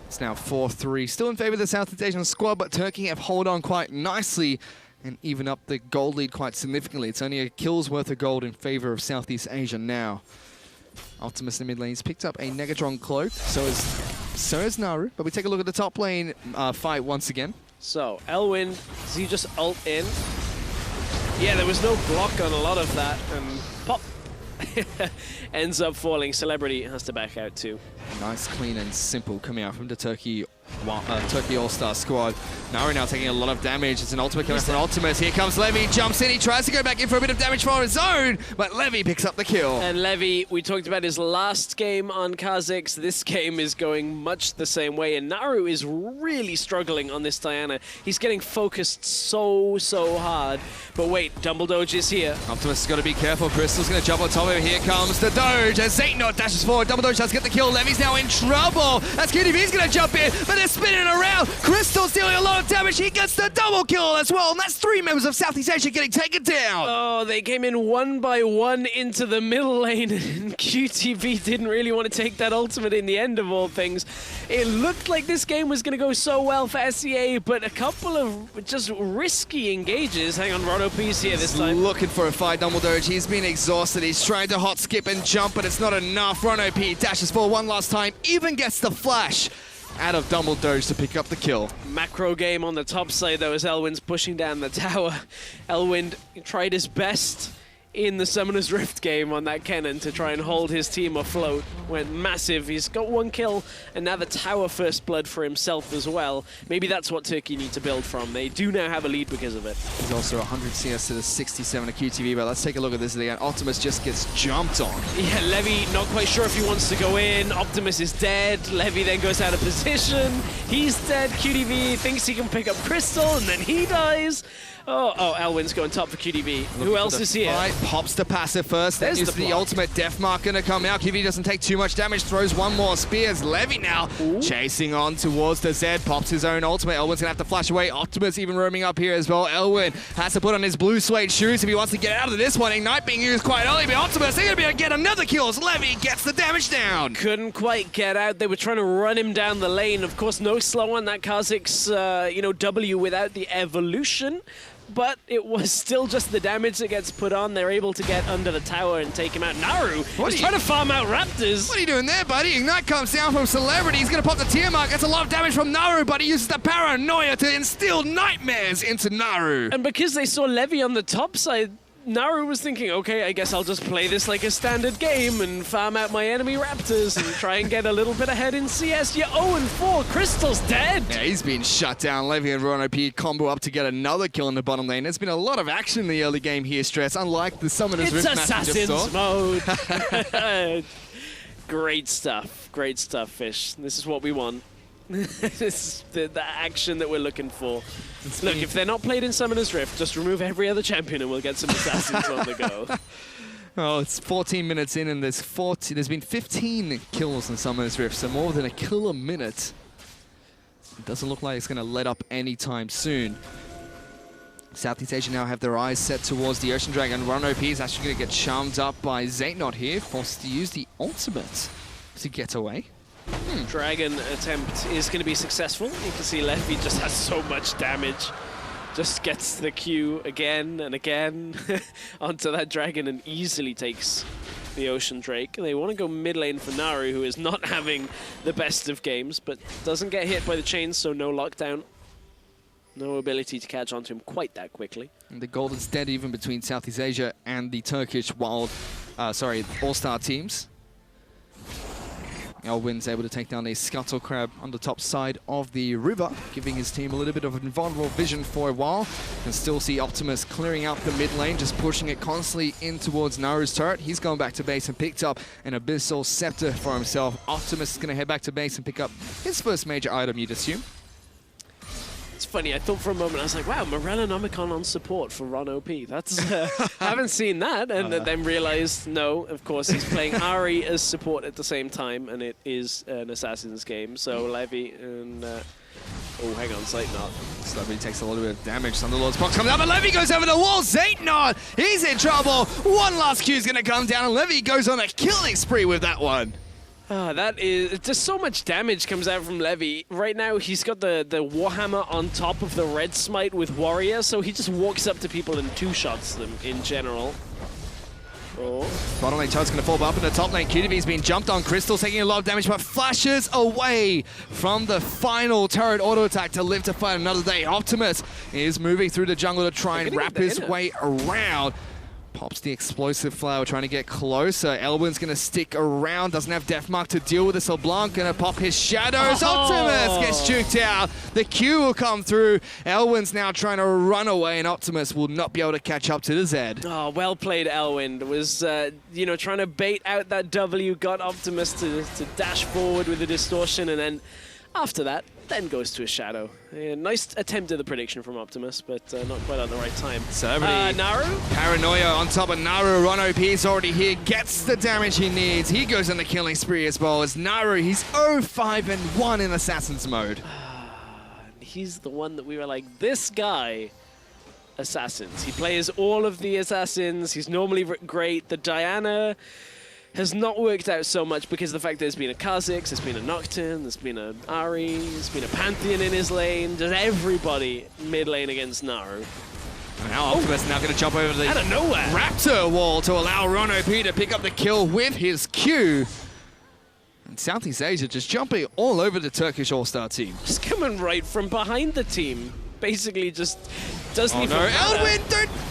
It's now 4-3. Still in favor of the Southeast Asian squad, but Turkey have held on quite nicely and even up the gold lead quite significantly. It's only a kill's worth of gold in favor of Southeast Asia now. Optimus in the mid lane has picked up a Negatron cloak, so is Naru. But we take a look at the top lane fight once again. So, Elwin, does he just ult in? Yeah, there was no block on a lot of that, and pop! Ends up falling. Celebrity has to back out too. Nice, clean and simple coming out from the Turkey Turkey All-Star squad. Naru now taking a lot of damage. It's an ultimate coming from Optimus. Here comes Levy, jumps in. He tries to go back in for a bit of damage for his own, but Levy picks up the kill. And Levy, we talked about his last game on Kha'Zix. This game is going much the same way, and Naru is really struggling on this Diana. He's getting focused so hard. But wait, Dumble Doge is here. Optimus has got to be careful. Crystal's going to jump on top of it. Here comes the Doge as Zaynot dashes forward. Dumble Doge does get the kill. Levy's now in trouble as QTV's going to jump in, but they're spinning around. Crystal's dealing a lot of damage. He gets the double kill as well, and that's 3 members of Southeast Asia getting taken down. Oh, they came in one by one into the middle lane, and QTV didn't really want to take that ultimate in the end of all things. It looked like this game was going to go so well for SEA, but a couple of just risky engages. Hang on, Ron OP's here this time. Looking for a fight, Dumble Doge. He's been exhausted. He's trying to hot skip and jump, but it's not enough. Ron OP dashes for one last time, even gets the flash out of Dumble Doge to pick up the kill. Macro game on the top side, though, as Elwind's pushing down the tower. Elwind tried his best in the Summoner's Rift game on that Kennen to try and hold his team afloat. Went massive. He's got 1 kill, and now the tower first blood for himself as well. Maybe that's what Turkey need to build from. They do now have a lead because of it. He's also 100 CS to the 67 of QTV, but let's take a look at this again. Optimus just gets jumped on. Yeah, Levy not quite sure if he wants to go in. Optimus is dead. Levy then goes out of position. He's dead. QTV thinks he can pick up Crystal, and then he dies. Oh, Elwin's going top for QTV. Who else is here? Pops the passive first. Then There's the ultimate death mark going to come out. QTV doesn't take too much damage. Throws one more spears. Levy now chasing on towards the Z. Pops his own ultimate. Elwin's going to have to flash away. Optimus even roaming up here as well. Elwin has to put on his blue suede shoes if he wants to get out of this one. Ignite being used quite early, but Optimus, they're going to be able to get another kill as Levy gets the damage down. Couldn't quite get out. They were trying to run him down the lane. Of course, no slow on that Kha'Zix, W without the evolution. But it was still just the damage that gets put on. They're able to get under the tower and take him out. Naru is trying to farm out Raptors. What are you doing there, buddy? Ignite comes down from Celebrity. He's going to pop the tier mark. That's a lot of damage from Naru, but he uses the paranoia to instill nightmares into Naru. And because they saw Levy on the top side, Naru was thinking, okay, I guess I'll just play this like a standard game and farm out my enemy Raptors and try and get a little bit ahead in CS. You're 0-4. Crystal's dead. Yeah, he's been shut down. Levy and Ron OP combo up to get another kill in the bottom lane. There's been a lot of action in the early game here, Stress, unlike the Summoner's Rift match we just saw. Assassin's mode. Great stuff, Fish. This is what we want. This is the action that we're looking for. Look, if they're not played in Summoner's Rift, just remove every other champion and we'll get some assassins on the go. Oh, it's 14 minutes in and there's been 15 kills in Summoner's Rift, so more than a kill a minute. It doesn't look like it's going to let up anytime soon. Southeast Asia now have their eyes set towards the Ocean Dragon. Ron OP is actually going to get charmed up by Zaynot here, forced to use the ultimate to get away. Dragon attempt is going to be successful. You can see Levy just has so much damage. Just gets the Q again and again onto that dragon and easily takes the Ocean Drake. They want to go mid lane for Naru, who is not having the best of games, but doesn't get hit by the chains, so no lockdown. No ability to catch onto him quite that quickly. And the golden's dead even between Southeast Asia and the Turkish All-Star teams. Elwin's able to take down a Scuttle Crab on the top side of the river, giving his team a little bit of invulnerable vision for a while. You can still see Optimus clearing out the mid lane, just pushing it constantly in towards Naru's turret. He's gone back to base and picked up an Abyssal Scepter for himself. Optimus is going to head back to base and pick up his first major item, you'd assume. It's funny, I thought for a moment, I was like, wow, Morellonomicon on support for Ron OP. That's, I haven't seen that, and then realized, no, of course, he's playing Ari as support at the same time, and it is an Assassin's game, so Levy and, oh, hang on, Zaynot. Levy takes a little bit of damage. Thunderlord's box coming up, and Levy goes over the wall. Zaynot, he's in trouble. One last Q is going to come down, and Levy goes on a killing spree with that one. That is just so much damage comes out from Levy. Right now, he's got the Warhammer on top of the Red Smite with Warrior, so he just walks up to people and two-shots them in general. Oh. Bottom lane charge's going to fall up in the top lane. QTV's been jumped on. Crystal's taking a lot of damage, but flashes away from the final turret auto attack to live to fight another day. Optimus is moving through the jungle to try and wrap his way around. Pops the explosive flower, trying to get closer. Elwin's going to stick around, doesn't have Deathmark to deal with this. LeBlanc going to pop his shadows. Optimus gets juked out. The Q will come through. Elwin's now trying to run away, and Optimus will not be able to catch up to the Z. Oh, well played, Elwin. Was, you know, trying to bait out that W, got Optimus to dash forward with the distortion, and then after that, then goes to a shadow. Yeah, nice attempt at the prediction from Optimus, but not quite at the right time. Naru? Paranoia on top of Naru. Ron OP is already here, gets the damage he needs. He goes on the killing spree as well as Naru. He's 0-5-1 in Assassin's mode. He's the one that we were like, this guy, Assassins. He plays all of the Assassins. He's normally great. The Diana has not worked out so much because of the fact that there's been a Kha'Zix, there's been a Nocturne, there's been a Ahri, there's been a Pantheon in his lane. Just everybody mid lane against Naru. Now Optimus now going to jump over the out of nowhere Raptor wall to allow Ron OP to pick up the kill with his Q. And Southeast Asia just jumping all over the Turkish All-Star team. Just coming right from behind the team. Basically just doesn't even matter. Elwin,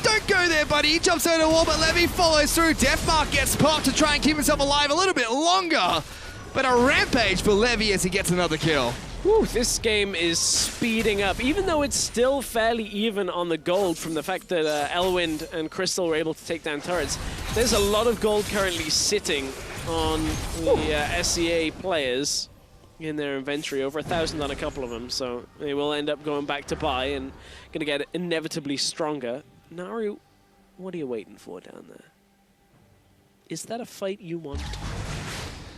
don't go there, buddy. He jumps over the wall, but Levy follows through. Deathmark gets popped to try and keep himself alive a little bit longer. But a rampage for Levy as he gets another kill. Whew, this game is speeding up, even though it's still fairly even on the gold from the fact that Elwin and Crystal were able to take down turrets. There's a lot of gold currently sitting on the SEA players in their inventory, over 1,000 on a couple of them, so they will end up going back to buy and going to get inevitably stronger. Naru, what are you waiting for down there? Is that a fight you want?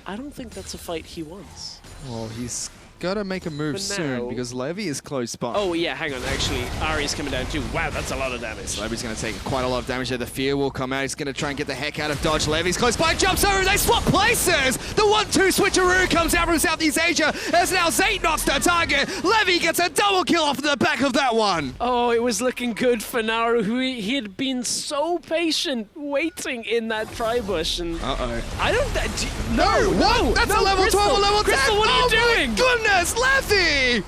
I don't think that's a fight he wants. Well, he's got to make a move soon because Levy is close by. Oh yeah, hang on, actually, Ahri's coming down too. Wow, that's a lot of damage. Levy's going to take quite a lot of damage there. The fear will come out. He's going to try and get the heck out of dodge. Levy's close by, jumps over, they swap places! The 1-2 switcheroo comes out from Southeast Asia as now Zate knocks the target. Levy gets a double kill off the back of that one. Oh, it was looking good for Naru, who he had been so patient waiting in that tri-bush. And I don't... No! That's no, a level Crystal, 12 or level 10! Crystal, what are you doing? My goodness, Levy!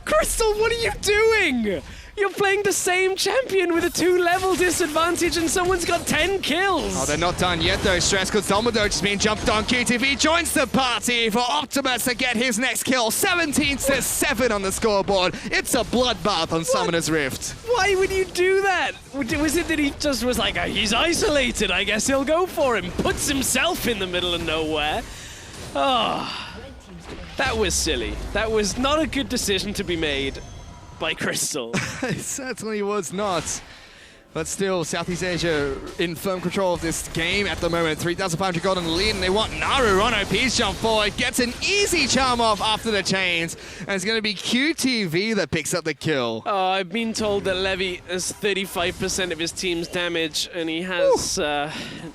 Crystal, what are you doing? You're playing the same champion with a 2-level disadvantage and someone's got 10 kills. Oh, they're not done yet though, Stress, because Dumbledore has been jumped on. QTV joins the party for Optimus to get his next kill. 17-7 on the scoreboard. It's a bloodbath on Summoner's Rift. Why would you do that? Was it that he just was like, he's isolated, I guess he'll go for him. Puts himself in the middle of nowhere. Oh, that was silly. That was not a good decision to be made by Crystal. It certainly was not. But still, Southeast Asia in firm control of this game at the moment. 3,500 gold in the lead, and they want Naru. Ron OP's jump forward, gets an easy charm off after the chains, and it's going to be QTV that picks up the kill. Oh, I've been told that Levy has 35% of his team's damage, and he has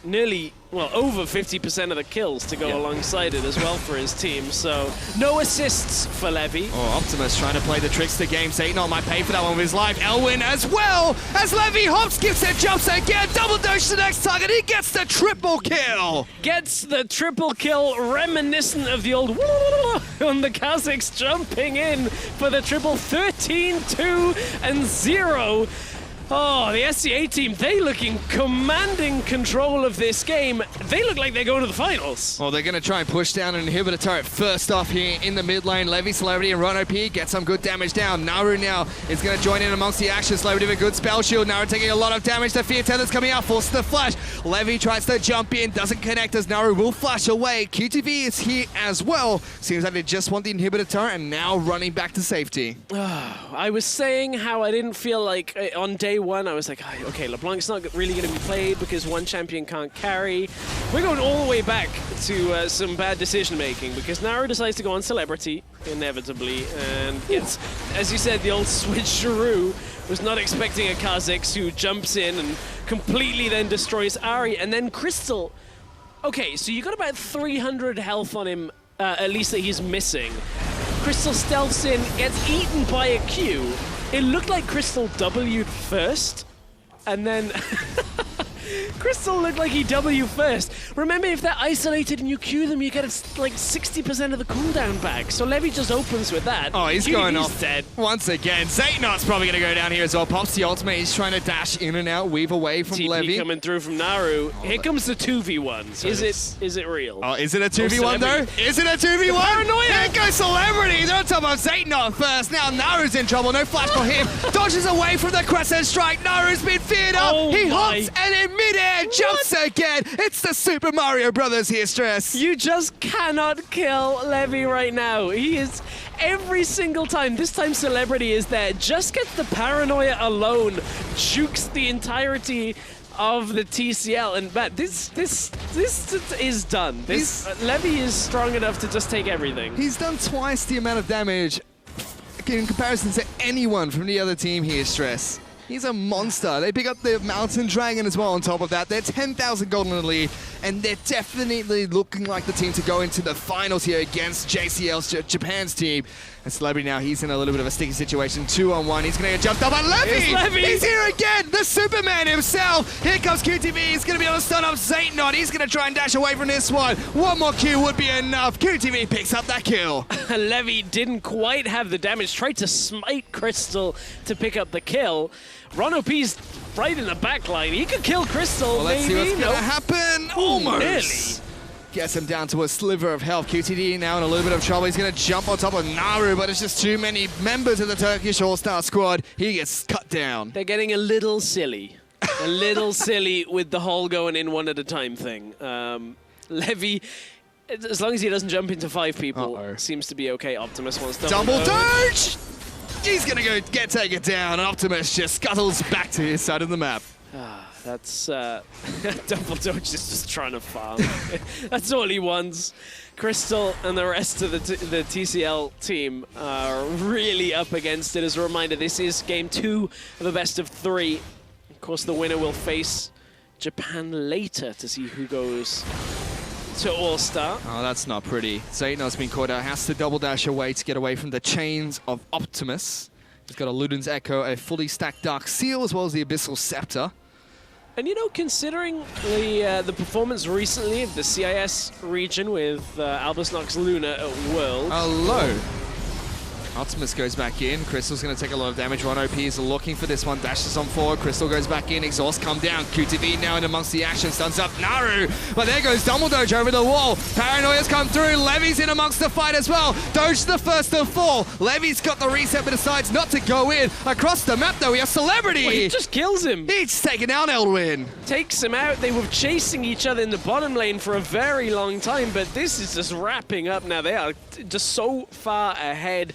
nearly, well, over 50% of the kills to go alongside it as well for his team. So no assists for Levy. Oh, Optimus trying to play the trickster game. Satan might pay for that one with his life. Elwin as well as Levy hops, gives it, jumps again, double doge to the next target. He gets the triple kill. Gets the triple kill, reminiscent of the old on the Kha'Zix, jumping in for the triple. 13-2-0. Oh, the SCA team, they look in commanding control of this game. They look like they're going to the finals. Well, they're going to try and push down an inhibitor turret first off here in the mid lane. Levy, Celebrity, and Ron OP get some good damage down. Naru now is going to join in amongst the action. Celebrity with a good spell shield. Naru taking a lot of damage. The Fear Tether's coming out, forces the flash. Levy tries to jump in, doesn't connect as Naru will flash away. QTV is here as well. Seems like they just want the inhibitor turret and now running back to safety. I was saying how I didn't feel like on day one, I was like, okay, LeBlanc's not really going to be played because one champion can't carry. We're going all the way back to some bad decision-making because Naru decides to go on Celebrity, inevitably, and gets, as you said, the old switcheroo. Was not expecting a Kha'Zix who jumps in and completely then destroys Ahri, and then Crystal. Okay, so you got about 300 health on him, at least that he's missing. Crystal stealths in, gets eaten by a Q. It looked like Crystal W'd first, and then Crystal looked like he W first. Remember, if they're isolated and you Q them, you get like 60% of the cooldown back. So Levy just opens with that. Oh, he's QTV's going off dead. once again. Zaytnot's probably going to go down here as well. Pops the ultimate. He's trying to dash in and out, weave away from TP Levy. coming through from Naru. Here comes the 2v1. So is it real? Oh, is it a 2v1 though? Is it a 2v1? Paranoia! Here goes Celebrity. They're on top of Zaytnot first. Now Naru's in trouble. No flash for him. Dodges away from the Crescent Strike. Naru's been feared up. Oh He my. hops and in midair jumps again. It's the Super Mario Brothers here, Stress. You just cannot kill Levy right now. He is every single time. This time Celebrity is there. Just gets the Paranoia alone. Jukes the entirety of the TCL, and Matt, this is done. Levy is strong enough to just take everything. He's done twice the amount of damage in comparison to anyone from the other team here, Stress. He's a monster. They pick up the Mountain Dragon as well on top of that. They're 10,000 gold in the lead, and they're definitely looking like the team to go into the finals here against JCL's Japan's team. And Celebrity now, he's in a little bit of a sticky situation. 2-on-1, he's going to get jumped up by Levy! He's here again, the Superman himself! Here comes QTV, he's going to be able to stun up Zaytnot. He's going to try and dash away from this one. One more Q would be enough. QTV picks up that kill. Levy didn't quite have the damage. Tried to smite Crystal to pick up the kill. Ron OP's right in the back line. He could kill Crystal, Well, let's see what's going to happen. Almost. Nearly. Gets him down to a sliver of health. QTD now in a little bit of trouble. He's going to jump on top of Naru, but it's just too many members of the Turkish All-Star squad. He gets cut down. They're getting a little silly. A little silly with the whole going in one at a time thing. Levy, as long as he doesn't jump into 5 people, seems to be okay. Optimus wants double doge! He's going to go get taken down, and Optimus just scuttles back to his side of the map. That's Double Doge is just trying to farm. That's all he wants. Crystal and the rest of the TCL team are really up against it. As a reminder, this is game 2 of a best of 3. Of course, the winner will face Japan later to see who goes to All-Star. Oh, that's not pretty. Zaytnot's been caught out. Has to double dash away to get away from the chains of Optimus. He's got a Luden's Echo, a fully stacked Dark Seal, as well as the Abyssal Scepter. And you know, considering the performance recently of the CIS region with Albus Nox Luna at World. Hello. Optimus goes back in. Crystal's going to take a lot of damage. Ron OP is looking for this one. Dashes on forward. Crystal goes back in. Exhaust come down. QTV now in amongst the action. Stuns up Naru. But there goes Double Doge over the wall. Paranoia's come through. Levy's in amongst the fight as well. Doge the first to fall. Levy's got the reset but decides not to go in. Across the map though, we have Celebrity. Well, he just kills him. He's taken down Eldwin. Takes him out. They were chasing each other in the bottom lane for a very long time, but this is just wrapping up now. They are just so far ahead.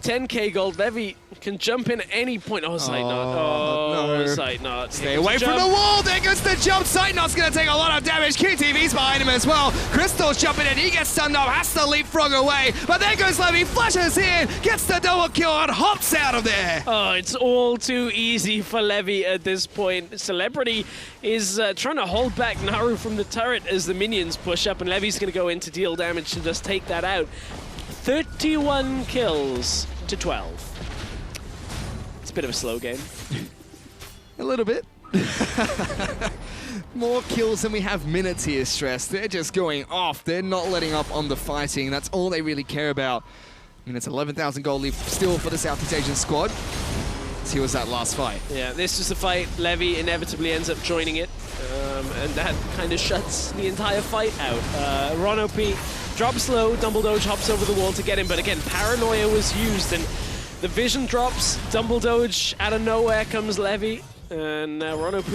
10k gold. Levy can jump in at any point. Oh, Zaytnot. Oh, no. Zaytnot. Stay away from the wall. There goes the jump. Zaytnot's going to take a lot of damage. QTV's behind him as well. Crystal's jumping in. He gets stunned up. Has to leapfrog away. But there goes Levy. Flashes in. Gets the double kill and hops out of there. Oh, it's all too easy for Levy at this point. Celebrity is trying to hold back Naru from the turret as the minions push up, and Levy's going to go in to deal damage to just take that out. 31 kills to 12. It's a bit of a slow game. A little bit. More kills than we have minutes here, Stress. They're just going off. They're not letting up on the fighting. That's all they really care about. I mean, it's 11,000 gold lead still for the Southeast Asian squad. Let's see what's that last fight. Yeah, this is the fight. Levy inevitably ends up joining it. And that kind of shuts the entire fight out. Ron OP drops low, Double Doge hops over the wall to get him, but again, Paranoia was used, and the vision drops, Double Doge, out of nowhere comes Levy, and Ron OP,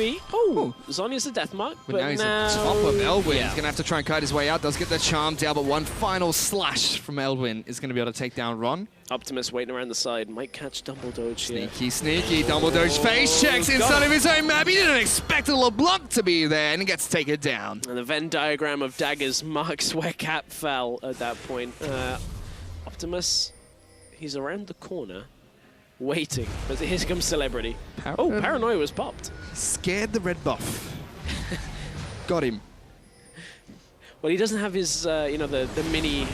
Zonya's a death mark, but now he's on top of Eldwin. He's going to have to try and kite his way out, does get the charm down, but one final slash from Eldwin is going to be able to take down Ron. Optimus waiting around the side, might catch Double Doge here. Sneaky, Double Doge face checks inside of his own map. He didn't expect LeBlanc to be there, and he gets taken down. And the Venn diagram of daggers marks where Cap fell at that point. Optimus, he's around the corner, waiting, but here comes Celebrity. Paranoia was popped. Scared the red buff. Got him. Well, he doesn't have his, the mini,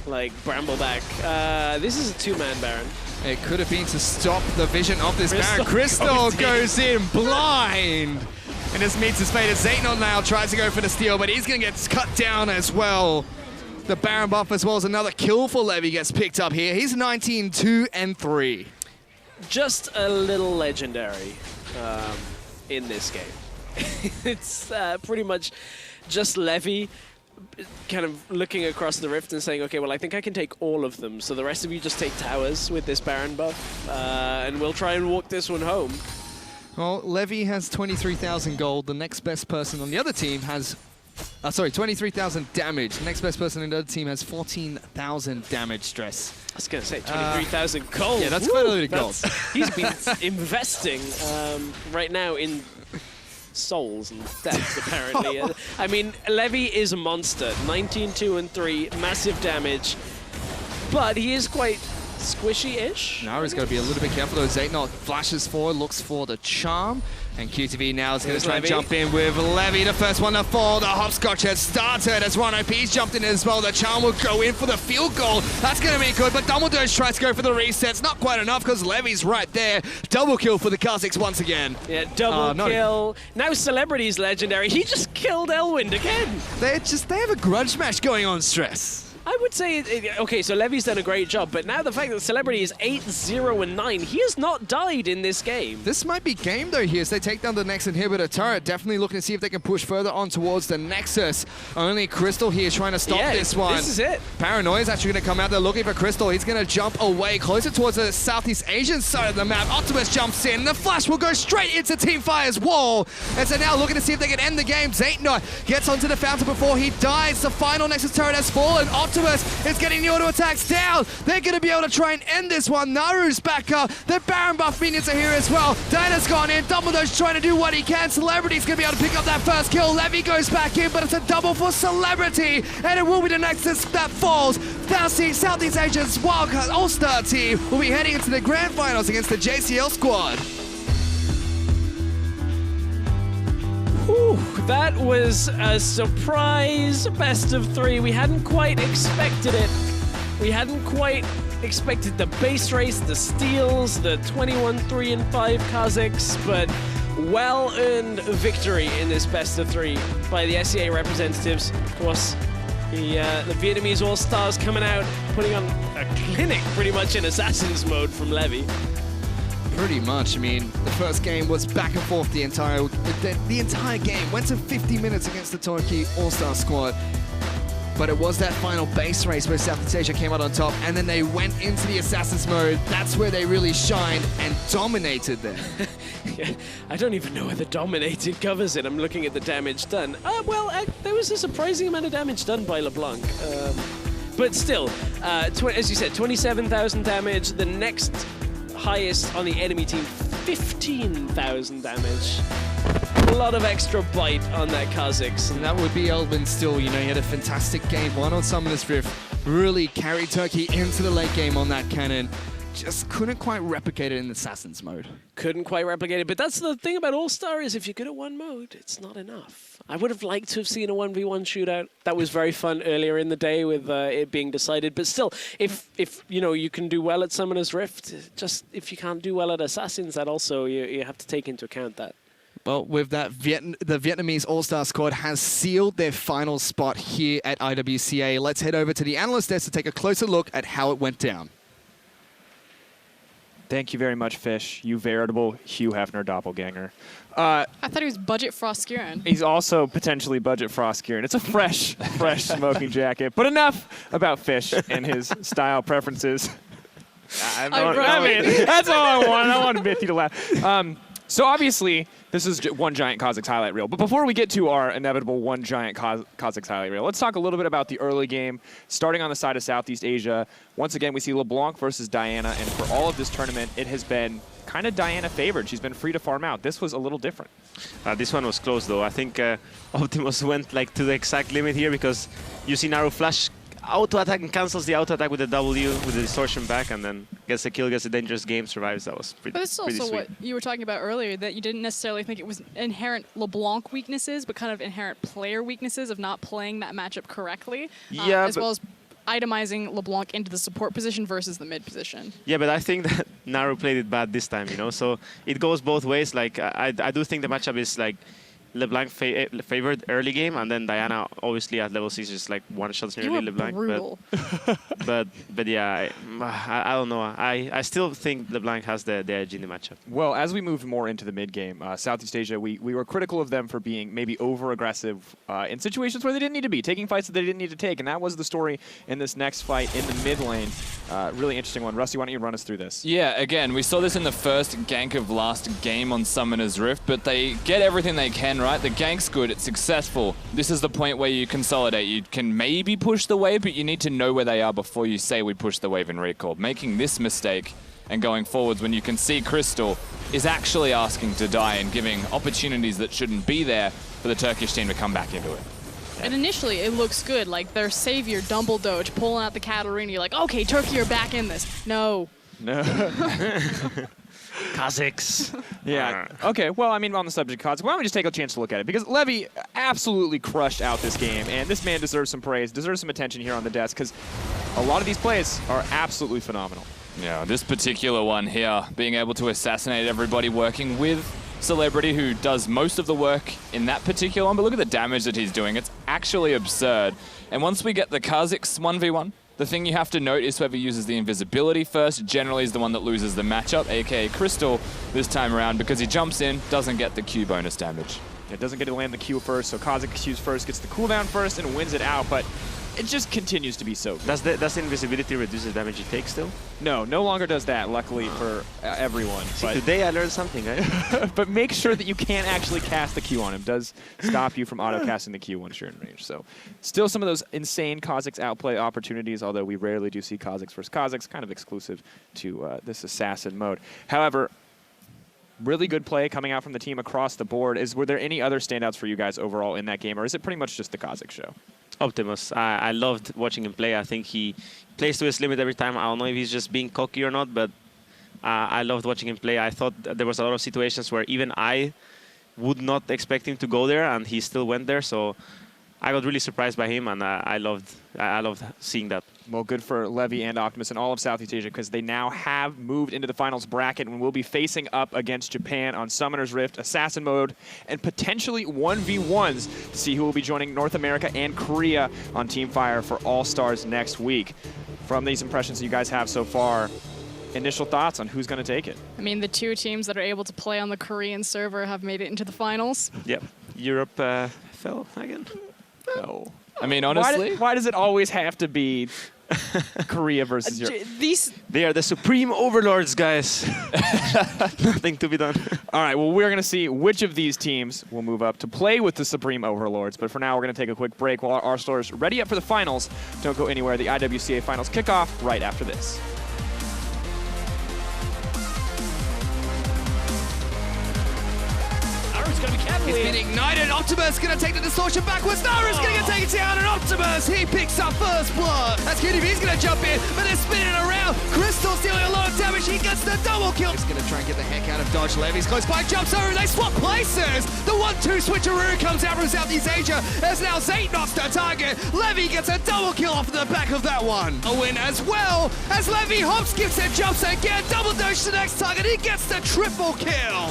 like, Brambleback. This is a 2-man Baron. It could have been to stop the vision of this Baron. Crystal goes in blind. And this meets his fate as Zaytnot now tries to go for the steal, but he's going to get cut down as well. The Baron buff as well as another kill for Levy gets picked up here. He's 19-2-3. Just a little legendary in this game. It's pretty much just Levy kind of looking across the rift and saying, okay, well, I think I can take all of them, so the rest of you just take towers with this Baron buff, and we'll try and walk this one home. Well, Levy has 23,000 gold. The next best person on the other team has... 23,000 damage. The next best person on the other team has 14,000 damage stress. I was going to say 23,000 gold. Yeah, that's quite a lot of gold. He's been investing right now in souls and deaths, apparently. I mean, Levy is a monster. 19-2-3, massive damage. But he is quite squishy-ish. Naru's got to be a little bit careful though. Zaytnot flashes forward, looks for the charm. And QTV now is going to try and jump in with Levy, the first one to fall. The hopscotch has started as Ron OP's jumped in as well. The charm will go in for the field goal. That's going to be good, but Dumbledore tries to go for the resets. Not quite enough because Levy's right there. Double kill for the Kazakhs once again. Yeah, double kill. Now Celebrity's legendary. He just killed Elwind again. They have a grudge match going on, Stress. I would say, okay, so Levy's done a great job, but now the fact that Celebrity is 8-0-9, he has not died in this game. This might be game though here as they take down the next inhibitor turret. Definitely looking to see if they can push further on towards the Nexus. Only Crystal here trying to stop this one. This is it. Paranoia is actually going to come out there looking for Crystal. He's going to jump away closer towards the Southeast Asian side of the map. Optimus jumps in. The flash will go straight into Team Fire's wall. And so now looking to see if they can end the game. Zaytnot gets onto the fountain before he dies. The final Nexus turret has fallen. Optimus is getting the auto attacks down. They're going to be able to try and end this one. Naru's back up. The Baron buff minions are here as well. Diana's gone in. Dumbledore's trying to do what he can. Celebrity's going to be able to pick up that first kill. Levy goes back in, but it's a double for Celebrity. And it will be the Nexus that falls. Southeast Asia's Wildcard All-Star team will be heading into the grand finals against the JCL squad. Whew, that was a surprise best of 3. We hadn't quite expected it. We hadn't quite expected the base race, the steals, the 21-3-5 Kazakhs, but well-earned victory in this best of 3 by the SEA representatives. Of course, the Vietnamese All-Stars coming out, putting on a clinic pretty much in Assassin's mode from Levy. Pretty much. I mean, the first game was back and forth the entire game. Went to 50 minutes against the Turkey All-Star squad. But it was that final base race where Southeast Asia came out on top, and then they went into the Assassin's mode. That's where they really shined and dominated them. Yeah, I don't even know whether dominated covers it. I'm looking at the damage done. There was a surprising amount of damage done by LeBlanc. But still, as you said, 27,000 damage. The next highest on the enemy team, 15,000 damage. A lot of extra bite on that Kazakhs. And that would be Elvin still. You know, he had a fantastic game one on Summoner's Rift. Really carried Turkey into the late game on that cannon. Just couldn't quite replicate it in Assassin's mode. Couldn't quite replicate it. But that's the thing about All-Star is if you're good at one mode, it's not enough. I would have liked to have seen a 1v1 shootout. That was very fun earlier in the day with it being decided. But still, if you know you can do well at Summoner's Rift, just if you can't do well at Assassins, that also you have to take into account that. Well, with that, the Vietnamese All-Star squad has sealed their final spot here at IWCA. Let's head over to the analyst desk to take a closer look at how it went down. Thank you very much, Fish, you veritable Hugh Hefner doppelganger. I thought he was budget Frostgearin. He's also potentially budget Frostgearin. It's a fresh smoking jacket. But enough about Fish and his style preferences. That's all I want. I want Mithy to laugh. So obviously, this is one giant Kazakhs highlight reel. But before we get to our inevitable one giant Kazakhs highlight reel, let's talk a little bit about the early game. Starting on the side of Southeast Asia, once again, we see LeBlanc versus Diana. And for all of this tournament, it has been kind of Diana favored. She's been free to farm out. This was a little different. This one was close, though. I think Optimus went like to the exact limit here because you see Naru flash auto attack and cancels the auto attack with the W with the distortion back, and then gets a kill, gets a dangerous game, survives. That was pretty. But this is also sweet. what you were talking about earlier, that you didn't necessarily think it was inherent LeBlanc weaknesses, but kind of inherent player weaknesses of not playing that matchup correctly, as well as itemizing LeBlanc into the support position versus the mid position. Yeah, but I think that Naru played it bad this time, you know. So it goes both ways. Like I do think the matchup is like LeBlanc favored early game, and then Diana obviously at level 6 is like one shot nearly LeBlanc. Brutal. But yeah, I don't know. I still think LeBlanc has the edge in the matchup. Well, as we moved more into the mid game, Southeast Asia, we were critical of them for being maybe over aggressive in situations where they didn't need to be, taking fights that they didn't need to take, and that was the story in this next fight in the mid lane. Really interesting one. Rusty, why don't you run us through this? Yeah, again, we saw this in the first gank of last game on Summoner's Rift, but they get everything they can, right? The gank's good, it's successful. This is the point where you consolidate. You can maybe push the wave, but you need to know where they are before you say we push the wave in recall. Making this mistake and going forwards when you can see Crystal is actually asking to die and giving opportunities that shouldn't be there for the Turkish team to come back into it. And initially, it looks good. Like, their savior, Dumble Doge, pulling out the Katarina. You're like, okay, Turkey are back in this. No. No. Kazakhs. Yeah. Okay, well, I mean, on the subject of Kazakhs, why don't we just take a chance to look at it? Because Levy absolutely crushed out this game, and this man deserves some praise, deserves some attention here on the desk, because a lot of these plays are absolutely phenomenal. Yeah, this particular one here, being able to assassinate everybody, working with Celebrity, who does most of the work in that particular one, but look at the damage that he's doing. It's actually absurd. And once we get the Kazakhs 1v1, the thing you have to note is whoever uses the invisibility first generally is the one that loses the matchup, aka Crystal this time around, because he jumps in, doesn't get the Q bonus damage. It doesn't get to land the Q first, so Kazakh Q's first, gets the cooldown first, and wins it out, but it just continues to be so good. Does the invisibility reduce the damage it takes still? No longer does that, luckily for everyone. But today I learned something, right? But make sure that you can't actually cast the Q on him. Does stop you from auto-casting the Q once you're in range. So still some of those insane Kazakhs outplay opportunities, although we rarely do see Kazakhs versus Kazakhs, kind of exclusive to this assassin mode. However, really good play coming out from the team across the board. Were there any other standouts for you guys overall in that game, or is it pretty much just the Kazakh show? Optimus. I loved watching him play. I think he plays to his limit every time. I don't know if he's just being cocky or not, but I loved watching him play. I thought that there was a lot of situations where even I would not expect him to go there, and he still went there. So I got really surprised by him, and I loved seeing that. Well, good for Levy and Optimus and all of Southeast Asia, because they now have moved into the finals bracket and will be facing up against Japan on Summoner's Rift, Assassin mode, and potentially 1v1s to see who will be joining North America and Korea on Team Fire for All-Stars next week. From these impressions you guys have so far, initial thoughts on who's going to take it? I mean, the two teams that are able to play on the Korean server have made it into the finals. Yep. Europe fell again. No. I mean, honestly, why does it always have to be Korea versus Europe? They are the supreme overlords, guys. Nothing to be done. All right, well, we're going to see which of these teams will move up to play with the supreme overlords. But for now, we're going to take a quick break while our stars ready up for the finals. Don't go anywhere. The IWCA finals kick off right after this. He's been ignited. Optimus going to take the distortion backwards. Nara's going to take it down, and Optimus, he picks up first blood. That's good if he's going to jump in, but they're spinning around. Crystal's dealing a lot of damage. He gets the double kill. He's going to try and get the heck out of dodge. Levy's close by, jumps over, they swap places. The 1-2 switcheroo comes out from Southeast Asia. There's now Zaytnos the target. Levy gets a double kill off the back of that one. A win as well, as Levy hops, skips, and jumps again. Double dodge to the next target. He gets the triple kill.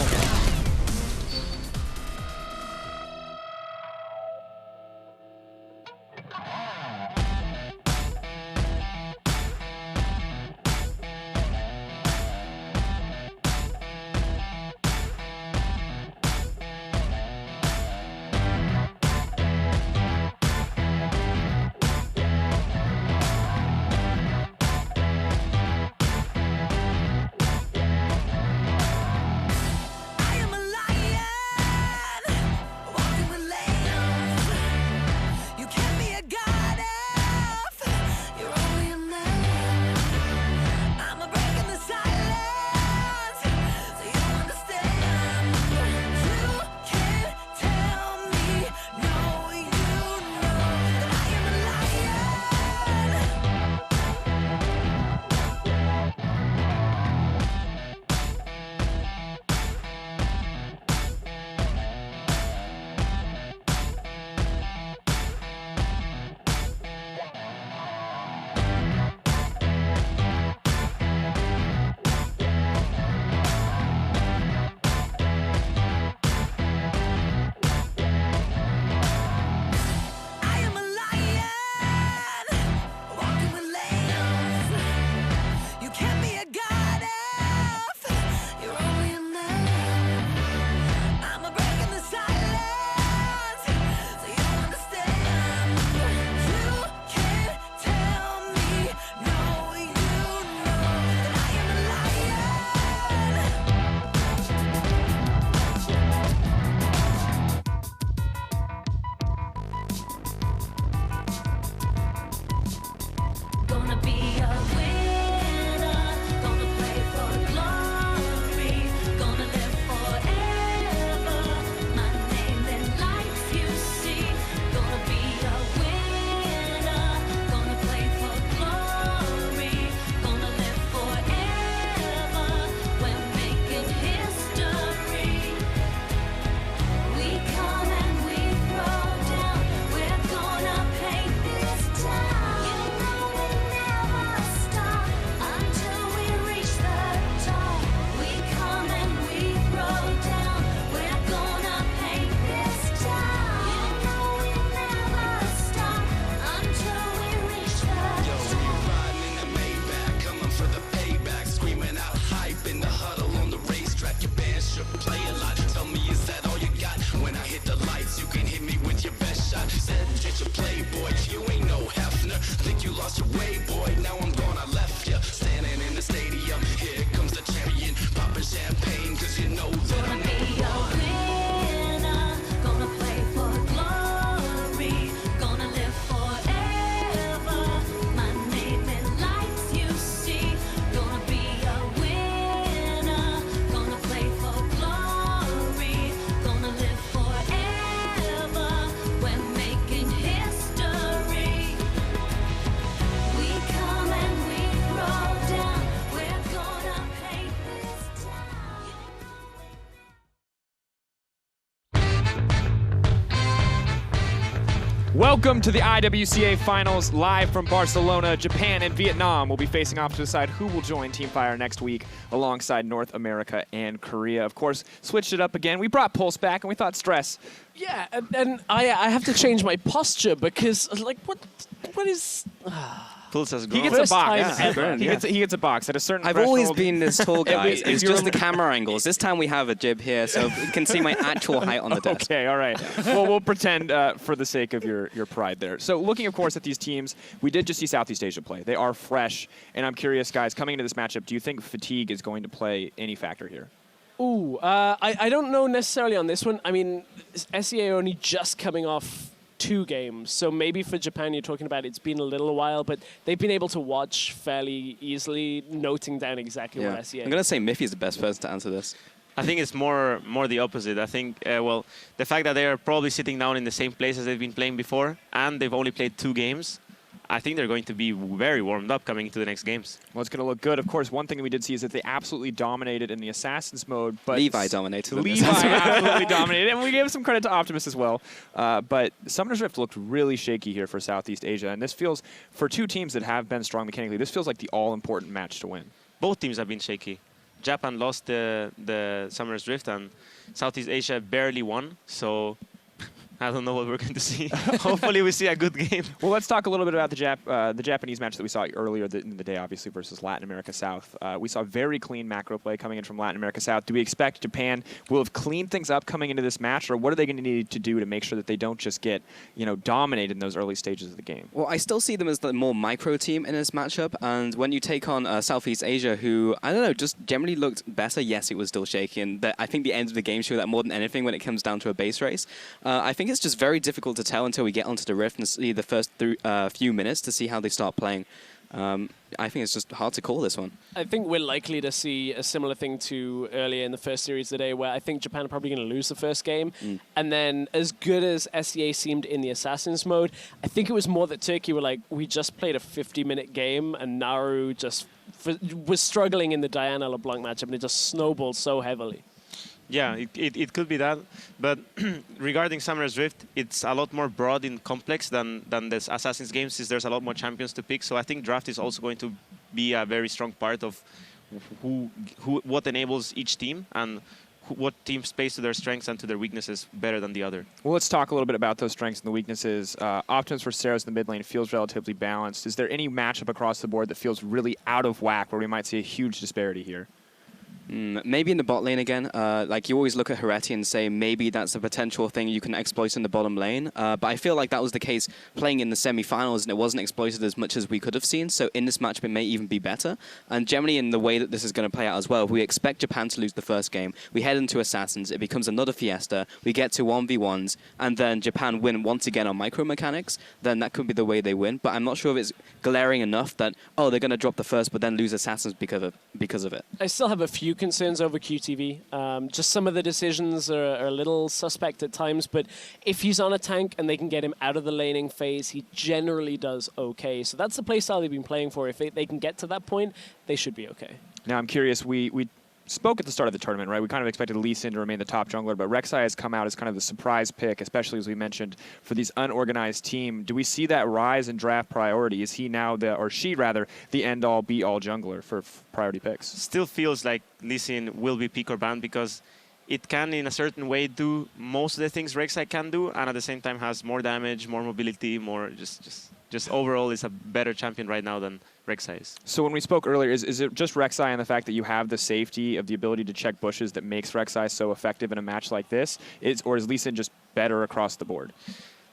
Welcome to the IWCA Finals, live from Barcelona. Japan and Vietnam will be facing off to decide who will join Team Fire next week alongside North America and Korea. Of course, switched it up again. We brought Pulse back, and we thought stress. Yeah, and I have to change my posture because, like, what is... Pulse has He grown. gets a box. First time ever. He gets a box at a certain I've always threshold. been this tall guy. If It's you're just the camera angles. This time we have a jib here, so you can see my actual height on the desk. Okay, all right. Well, we'll pretend for the sake of your pride there. So looking, of course, at these teams, we did just see Southeast Asia play. They are fresh, and I'm curious, guys, coming into this matchup, do you think fatigue is going to play any factor here? Ooh, I don't know necessarily on this one. I mean, SEA are only just coming off 2 games, so maybe for Japan you're talking about it's been a little while, but they've been able to watch fairly easily, noting down exactly what SEA. I'm going to say Miffy is the best person to answer this. I think it's more the opposite. I think, well, the fact that they are probably sitting down in the same place as they've been playing before, and they've only played 2 games, I think they're going to be very warmed up coming into the next games. Well, it's going to look good. Of course, one thing we did see is that they absolutely dominated in the Assassins mode. But Levi dominated. Levi absolutely dominated. And we gave some credit to Optimus as well. But Summoner's Rift looked really shaky here for Southeast Asia. And this feels, for 2 teams that have been strong mechanically, this feels like the all-important match to win. Both teams have been shaky. Japan lost the Summoner's Rift, and Southeast Asia barely won. So I don't know what we're going to see. Hopefully we see a good game. Well, let's talk a little bit about the Japanese match that we saw earlier in the day, obviously, versus Latin America South. We saw very clean macro play coming in from Latin America South. Do we expect Japan will have cleaned things up coming into this match, or what are they going to need to do to make sure that they don't just get, dominated in those early stages of the game? Well, I still see them as the more micro team in this matchup, and when you take on Southeast Asia, who, I don't know, just generally looked better. Yes, it was still shaky, and I think the end of the game showed that more than anything when it comes down to a base race. I think it's just very difficult to tell until we get onto the Rift and see the first few minutes to see how they start playing. I think it's just hard to call this one. I think we're likely to see a similar thing to earlier in the first series today, where I think Japan are probably going to lose the first game. And then as good as SEA seemed in the Assassins mode, I think it was more that Turkey were like, we just played a 50-minute game, and Naru just was struggling in the Diana LeBlanc matchup, and it just snowballed so heavily. Yeah, it could be that. But regarding Summoner's Rift, it's a lot more broad and complex than this Assassin's game, since there's a lot more champions to pick. So I think draft is also going to be a very strong part of what enables each team and what teams plays to their strengths and to their weaknesses better than the other. Well, let's talk a little bit about those strengths and the weaknesses. Optimus for Saros in the mid lane feels relatively balanced. Is there any matchup across the board that feels really out of whack where we might see a huge disparity here? Maybe in the bot lane again. Like, you always look at Hereti and say maybe that's a potential thing you can exploit in the bottom lane. But I feel like that was the case playing in the semi-finals, and it wasn't exploited as much as we could have seen. So in this matchup, it may even be better. And generally, in the way that this is going to play out as well, if we expect Japan to lose the first game, we head into Assassins, it becomes another fiesta, we get to 1v1s, and then Japan win once again on micro mechanics, then that could be the way they win. But I'm not sure if it's glaring enough that, oh, they're going to drop the first, but then lose Assassins because of it. I still have a few concerns over QTV. Just some of the decisions are a little suspect at times, but if he's on a tank and they can get him out of the laning phase, he generally does okay. So that's the playstyle they've been playing for. If they can get to that point, they should be okay. Now, I'm curious, we spoke at the start of the tournament, right? We kind of expected Lee Sin to remain the top jungler, but Rek'Sai has come out as kind of the surprise pick, especially as we mentioned, for these unorganized team. Do we see that rise in draft priority? Is he now or she rather, the end-all, be-all jungler for priority picks? Still feels like Lee Sin will be pick or ban because it can, in a certain way, do most of the things Rek'Sai can do, and at the same time has more damage, more mobility, more just overall is a better champion right now than Rek'Sai is. So when we spoke earlier, is it just Rek'Sai and the fact that you have the safety of the ability to check bushes that makes Rek'Sai so effective in a match like this? Or is Lee Sin just better across the board?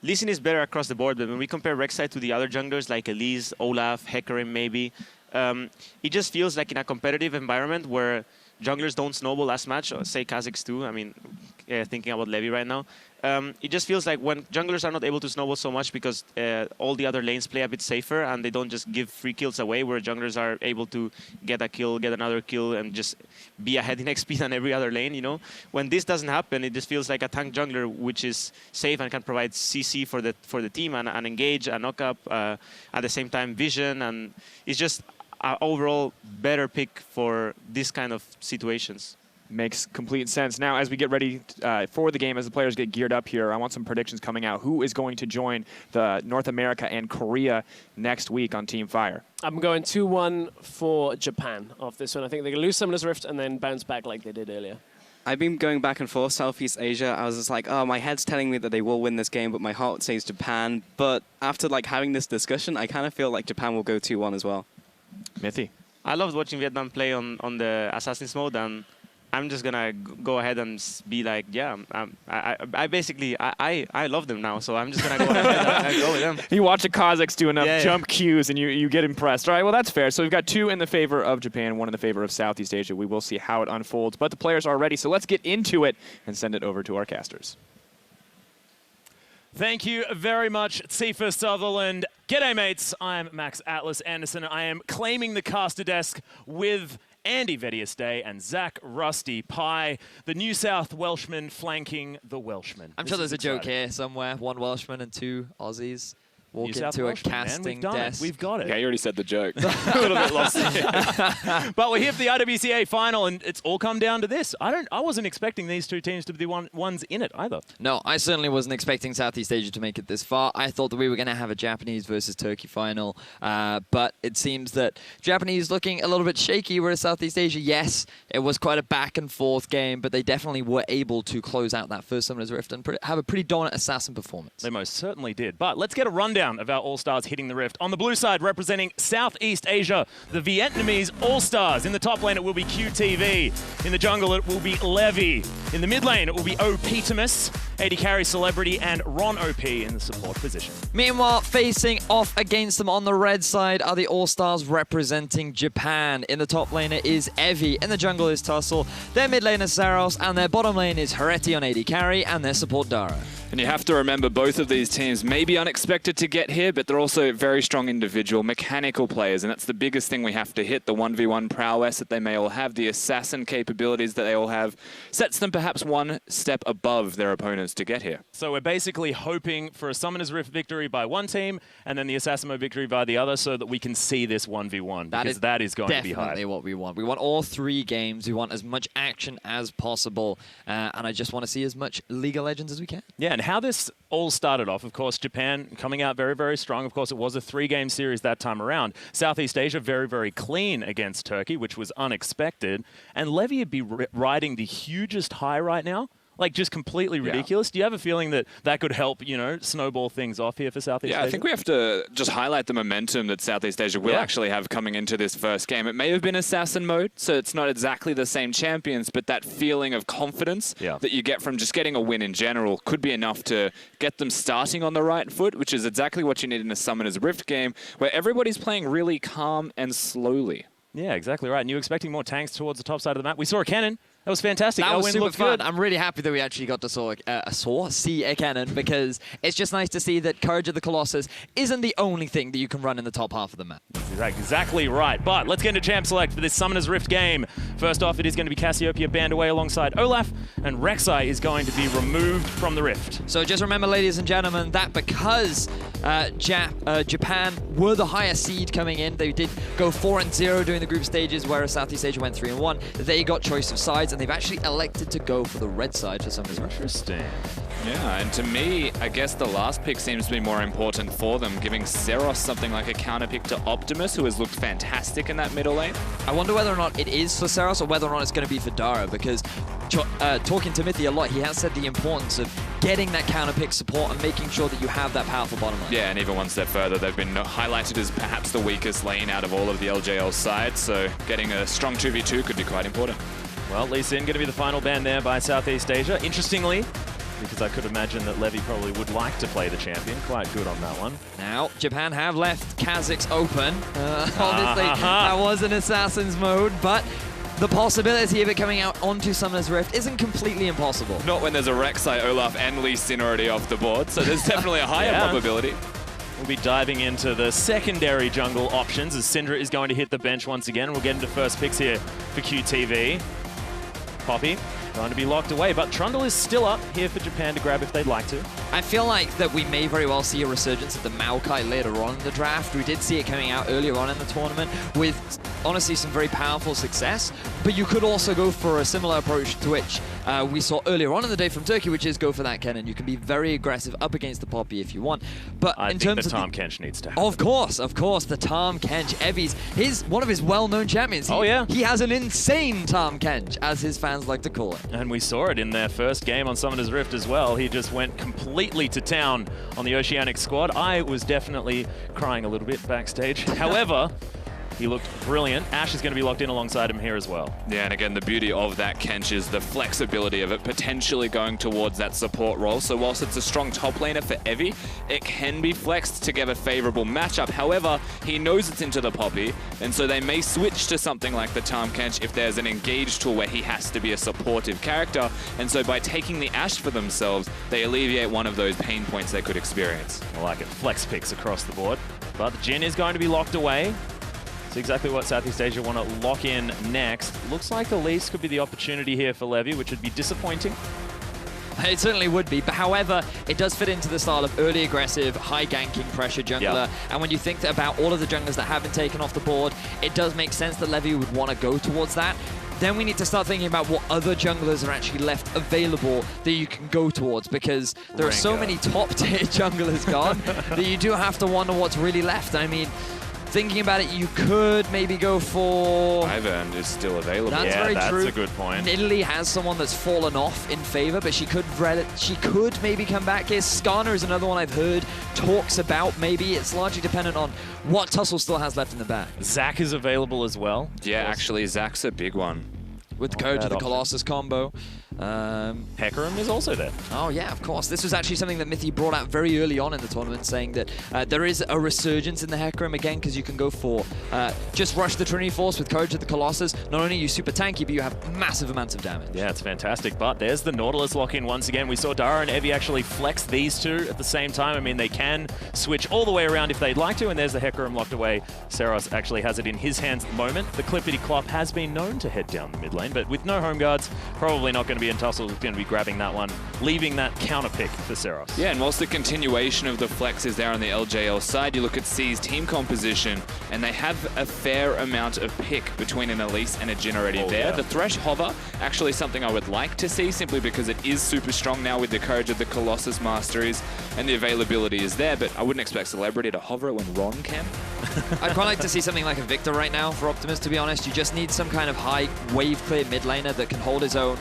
Lee Sin is better across the board, but when we compare Rek'Sai to the other junglers like Elise, Olaf, Hecarim maybe, it just feels like in a competitive environment where junglers don't snowball as much, or say Kha'Zix too, I mean, thinking about Levi right now. It just feels like when junglers are not able to snowball so much because all the other lanes play a bit safer and they don't just give free kills away, where junglers are able to get a kill, get another kill, and just be ahead in XP than every other lane, you know? When this doesn't happen, it just feels like a tank jungler which is safe and can provide CC for the team and engage, a knock-up, at the same time vision, and it's just an overall better pick for this kind of situations. Makes complete sense. Now, as we get ready for the game, as the players get geared up here, I want some predictions coming out. Who is going to join the North America and Korea next week on Team Fire? I'm going 2-1 for Japan off this one. I think they're going to lose Summoner's Rift and then bounce back like they did earlier. I've been going back and forth, Southeast Asia. I was just like, oh, my head's telling me that they will win this game, but my heart says Japan. But after like having this discussion, I kind of feel like Japan will go 2-1 as well. Mithy? I loved watching Vietnam play on the Assassin's mode, and I'm just gonna go ahead and be like, yeah, I basically love them now, so I'm just gonna go ahead and go with them. You watch the Kazakhs do enough jump cues and you get impressed. All right, well, that's fair. So we've got 2 in the favor of Japan, 1 in the favor of Southeast Asia. We will see how it unfolds, but the players are ready, so let's get into it and send it over to our casters. Thank you very much, Tifa Sutherland. G'day, mates. I'm Max Atlas Anderson. I am claiming the caster desk with Andy Vedius Day and Zach Rusty Pie, the New South Welshman flanking the Welshman. I'm sure there's a joke here somewhere. 1 Welshman and 2 Aussies walk into a casting desk. We've got it. Yeah, you already said the joke. A little bit lost. But we're here for the IWCA final, and it's all come down to this. I wasn't expecting these 2 teams to be the ones in it either. No, I certainly wasn't expecting Southeast Asia to make it this far. I thought that we were going to have a Japanese versus Turkey final, but it seems that Japanese looking a little bit shaky, whereas Southeast Asia, yes, it was quite a back and forth game, but they definitely were able to close out that first Summoner's Rift and have a pretty dominant assassin performance. They most certainly did. But let's get a rundown of our All-Stars hitting the Rift. On the blue side, representing Southeast Asia, the Vietnamese All-Stars. In the top lane, it will be QTV. In the jungle, it will be Levy. In the mid lane, it will be Optimus, AD Carry Celebrity, and Ron OP in the support position. Meanwhile, facing off against them on the red side are the All-Stars representing Japan. In the top lane, it is Evie. In the jungle is Tussle. Their mid lane is Saros, and their bottom lane is Hereti on AD Carry, and their support Dara. And you have to remember both of these teams may be unexpected to get here, but they're also very strong individual mechanical players, and that's the biggest thing we have to hit. The 1v1 prowess that they may all have, the assassin capabilities that they all have, sets them perhaps one step above their opponents to get here. So we're basically hoping for a Summoner's Rift victory by one team, and then the Assassin Mode victory by the other, so that we can see this 1v1, because that is going to be hard. Definitely what we want. We want all 3 games. We want as much action as possible, and I just want to see as much League of Legends as we can. Yeah, and how this all started off, of course, Japan coming out very, very strong. Of course, it was a 3-game series that time around. Southeast Asia very, very clean against Turkey, which was unexpected. And Levy would be riding the hugest high right now. Like, just completely ridiculous. Do you have a feeling that that could help, you know, snowball things off here for Southeast Asia? Yeah, I think we have to just highlight the momentum that Southeast Asia will actually have coming into this first game. It may have been assassin mode, so it's not exactly the same champions, but that feeling of confidence that you get from just getting a win in general could be enough to get them starting on the right foot, which is exactly what you need in a Summoner's Rift game, where everybody's playing really calm and slowly. Yeah, exactly right. And you expecting more tanks towards the top side of the map. We saw a cannon. That was fantastic. That was super fun. Good. I'm really happy that we actually got to see a cannon, because it's just nice to see that Courage of the Colossus isn't the only thing that you can run in the top half of the map. Exactly right. But let's get into Champ Select for this Summoner's Rift game. First off, it is going to be Cassiopeia banned away alongside Olaf, and Rek'Sai is going to be removed from the Rift. So just remember, ladies and gentlemen, that because Japan were the higher seed coming in, they did go 4-0 during the group stages, whereas Southeast Asia went 3-1. They got choice of sides, and they've actually elected to go for the red side for some reason. Interesting. Yeah, and to me, I guess the last pick seems to be more important for them, giving Seros something like a counter pick to Optimus, who has looked fantastic in that middle lane. I wonder whether or not it is for Seros or whether or not it's going to be for Dara, because talking to Mithy a lot, he has said the importance of getting that counter pick support and making sure that you have that powerful bottom lane. Yeah, and even one step further, they've been highlighted as perhaps the weakest lane out of all of the LJL sides, so getting a strong 2v2 could be quite important. Well, Lee Sin going to be the final ban there by Southeast Asia. Interestingly, because I could imagine that Levy probably would like to play the champion. Quite good on that one. Now, Japan have left Kazakhs open. Obviously, that was an Assassin's mode, but the possibility of it coming out onto Summoner's Rift isn't completely impossible. Not when there's a Rek'Sai, Olaf, and Lee Sin already off the board, so there's definitely a higher probability. We'll be diving into the secondary jungle options as Syndra is going to hit the bench once again. We'll get into first picks here for QTV. Poppy going to be locked away, but Trundle is still up here for Japan to grab if they'd like to. I feel like that we may very well see a resurgence of the Maokai later on in the draft. We did see it coming out earlier on in the tournament with honestly some very powerful success, but you could also go for a similar approach to which we saw earlier on in the day from Turkey, which is go for that cannon. You can be very aggressive up against the Poppy if you want. But I in think terms the of Tahm Kench needs to happen. Of course, the Tahm Kench. Evie's one of his well-known champions. He has an insane Tahm Kench, as his fans like to call it. And we saw it in their first game on Summoner's Rift as well. He just went completely to town on the Oceanic squad. I was definitely crying a little bit backstage. However, he looked brilliant. Ash is going to be locked in alongside him here as well. Yeah, and again, the beauty of that Kench is the flexibility of it, potentially going towards that support role. So whilst it's a strong top laner for Evie, it can be flexed to get a favorable matchup. However, he knows it's into the Poppy, and so they may switch to something like the Tahm Kench if there's an engage tool where he has to be a supportive character. And so by taking the Ashe for themselves, they alleviate one of those pain points they could experience. I like it. Flex picks across the board. But the Jhin is going to be locked away. It's exactly what Southeast Asia want to lock in next. Looks like Elise could be the opportunity here for Levy, which would be disappointing. It certainly would be, but however, it does fit into the style of early aggressive, high ganking pressure jungler. And when you think about all of the junglers that have been taken off the board, it does make sense that Levy would want to go towards that. Then we need to start thinking about what other junglers are actually left available that you can go towards, because there are so many top-tier junglers gone that you do have to wonder what's really left. I mean, thinking about it, you could maybe go for... Ivern is still available. That's very true. That's a good point. Italy has someone that's fallen off in favor, but she could maybe come back here. Skarner is another one I've heard talks about. Maybe it's largely dependent on what Tussle still has left in the bag. Zac is available as well. Yeah, actually, Zac's a big one. With the Courage of the Colossus combo. Hecarim is also there. Oh yeah, of course. This was actually something that Mithy brought out very early on in the tournament, saying that there is a resurgence in the Hecarim again, because you can go for just rush the Trinity Force with Courage of the Colossus. Not only are you super tanky, but you have massive amounts of damage. Yeah, it's fantastic. But there's the Nautilus lock-in once again. We saw Dara and Evie actually flex these two at the same time. I mean, they can switch all the way around if they'd like to, and there's the Hecarim locked away. Seros actually has it in his hands at the moment. The Clippity Clop has been known to head down the mid lane, but with no home guards, probably not going to be in Tussle. Going to be grabbing that one, leaving that counter pick for Seros. Yeah, and whilst the continuation of the flex is there on the LJL side, you look at C's team composition, and they have a fair amount of pick between an Elise and a Jhin already there. Yeah. The Thresh hover, actually something I would like to see, simply because it is super strong now with the Courage of the Colossus masteries, and the availability is there, but I wouldn't expect Celebrity to hover it when Ron can. I'd quite like to see something like a Victor right now for Optimus, to be honest. You just need some kind of high wave clear mid laner that can hold his own.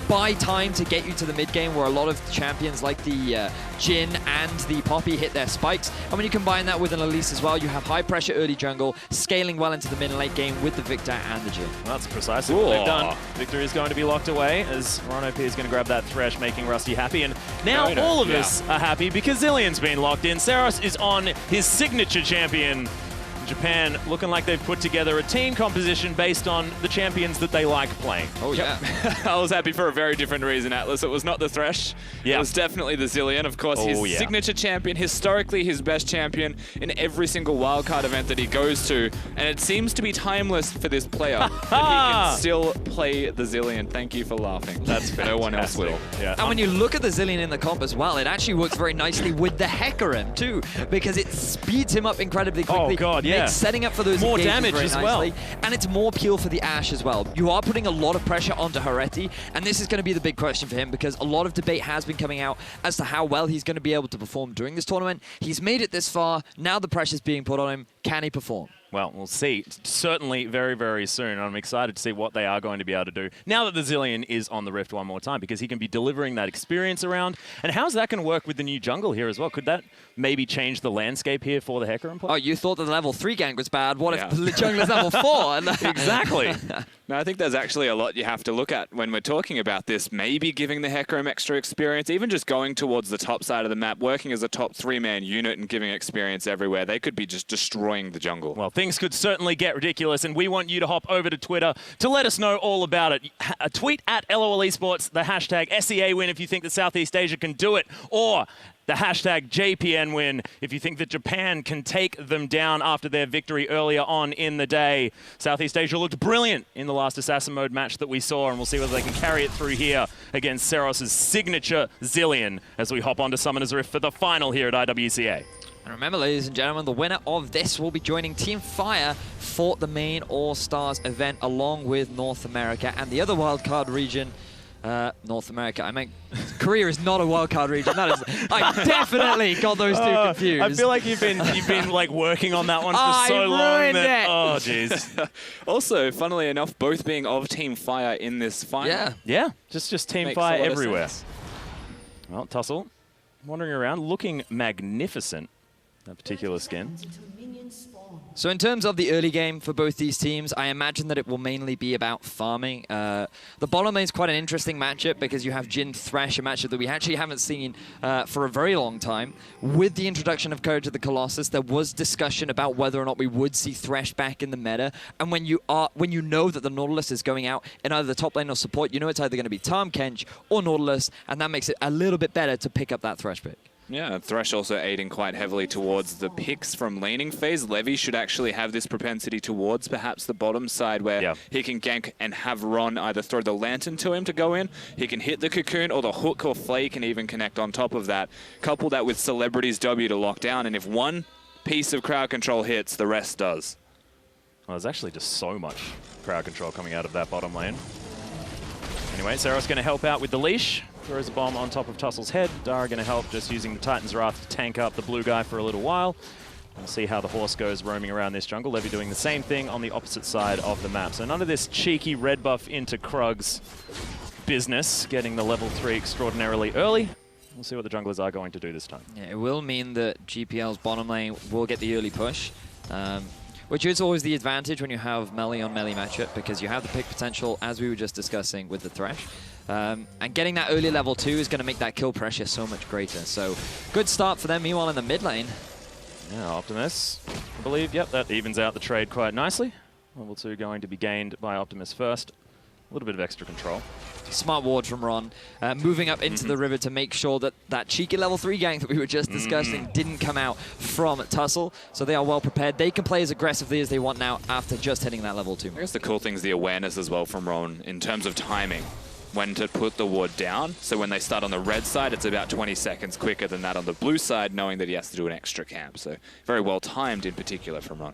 Buy time to get you to the mid game, where a lot of champions like the Jhin and the Poppy hit their spikes. And when you combine that with an Elise as well, you have high pressure early jungle, scaling well into the mid and late game with the Victor and the Jhin. Well, that's precisely what they've done. Victor is going to be locked away as Ron P is going to grab that Thresh, making Rusty happy. And now all of us are happy because Zillion's been locked in. Seros is on his signature champion. Japan looking like they've put together a team composition based on the champions that they like playing. Oh, yeah. I was happy for a very different reason, Atlas. It was not the Thresh. Yeah. It was definitely the Zillion. Of course, his signature champion, historically his best champion in every single wildcard event that he goes to. And it seems to be timeless for this player that he can still play the Zillion. Thank you for laughing. That's fantastic. No one else will. Yeah. And when you look at the Zillion in the comp as well, it actually works very nicely with the Hecarim too, because it speeds him up incredibly quickly. Oh, God, yeah. Makes setting up for those more engagements damage very as nicely. well. And it's more peel for the Ashe as well. You are putting a lot of pressure onto Hereti, and this is going to be the big question for him, because a lot of debate has been coming out as to how well he's going to be able to perform during this tournament. He's made it this far. Now the pressure's being put on him. Can he perform? Well, we'll see. Certainly very, very soon. I'm excited to see what they are going to be able to do now that the Zillion is on the Rift one more time, because he can be delivering that experience around. And how's that going to work with the new jungle here as well? Could that maybe change the landscape here for the Hecarim play? Oh, you thought that the level 3 gank was bad. What if the jungler's level 4? Exactly. No, I think there's actually a lot you have to look at when we're talking about this. Maybe giving the Hecarim extra experience, even just going towards the top side of the map, working as a top 3-man unit and giving experience everywhere. They could be just destroying the jungle. Well, things could certainly get ridiculous, and we want you to hop over to Twitter to let us know all about it. A tweet at LOL Esports, the hashtag SEA win if you think that Southeast Asia can do it, or the hashtag JPN win if you think that Japan can take them down after their victory earlier on in the day. Southeast Asia looked brilliant in the last Assassin Mode match that we saw, and we'll see whether they can carry it through here against Seros' signature Zillion as we hop onto Summoner's Rift for the final here at IWCA. And remember, ladies and gentlemen, the winner of this will be joining Team Fire for the main All-Stars event along with North America and the other wildcard region. North America. I mean, Korea is not a wildcard region. That is, I definitely got those two confused. I feel like you've been like working on that one for so long that, oh jeez. Also, funnily enough, both being of Team Fire in this final. Yeah, just Team Makes Fire a lot of everywhere. sense. Well, Tussle wandering around, looking magnificent. That particular skin. So in terms of the early game for both these teams, I imagine that it will mainly be about farming. The bottom lane is quite an interesting matchup because you have Jhin Thresh, a matchup that we actually haven't seen for a very long time. With the introduction of Courage of the Colossus, there was discussion about whether or not we would see Thresh back in the meta. And when you know that the Nautilus is going out in either the top lane or support, you know it's either going to be Tahm Kench or Nautilus, and that makes it a little bit better to pick up that Thresh pick. Yeah, Thresh also aiding quite heavily towards the picks from laning phase. Levy should actually have this propensity towards perhaps the bottom side where he can gank and have Ron either throw the lantern to him to go in, he can hit the cocoon, or the hook or flay can even connect on top of that. Couple that with Celebrity's W to lock down, and if one piece of crowd control hits, the rest does. Well, there's actually just so much crowd control coming out of that bottom lane. Anyway, Saros going to help out with the leash. Throws a bomb on top of Tussle's head. Dara going to help just using the Titan's Wrath to tank up the blue guy for a little while. We'll see how the horse goes roaming around this jungle. Levy doing the same thing on the opposite side of the map. So none of this cheeky red buff into Krug's business, getting the level 3 extraordinarily early. We'll see what the junglers are going to do this time. Yeah, it will mean that GPL's bottom lane will get the early push. Which is always the advantage when you have melee on melee matchup, because you have the pick potential, as we were just discussing, with the Thresh. And getting that early level 2 is going to make that kill pressure so much greater. So good start for them. Meanwhile, in the mid lane. Yeah, Optimus, I believe, yep, that evens out the trade quite nicely. Level 2 going to be gained by Optimus first. A little bit of extra control. Smart ward from Ron, moving up into the river to make sure that that cheeky level 3 gank that we were just discussing didn't come out from Tussle. So they are well prepared. They can play as aggressively as they want now after just hitting that level 2. I guess the cool thing is the awareness as well from Ron in terms of timing. When to put the ward down. So when they start on the red side, it's about 20 seconds quicker than that on the blue side, knowing that he has to do an extra camp. So very well timed in particular from Ron.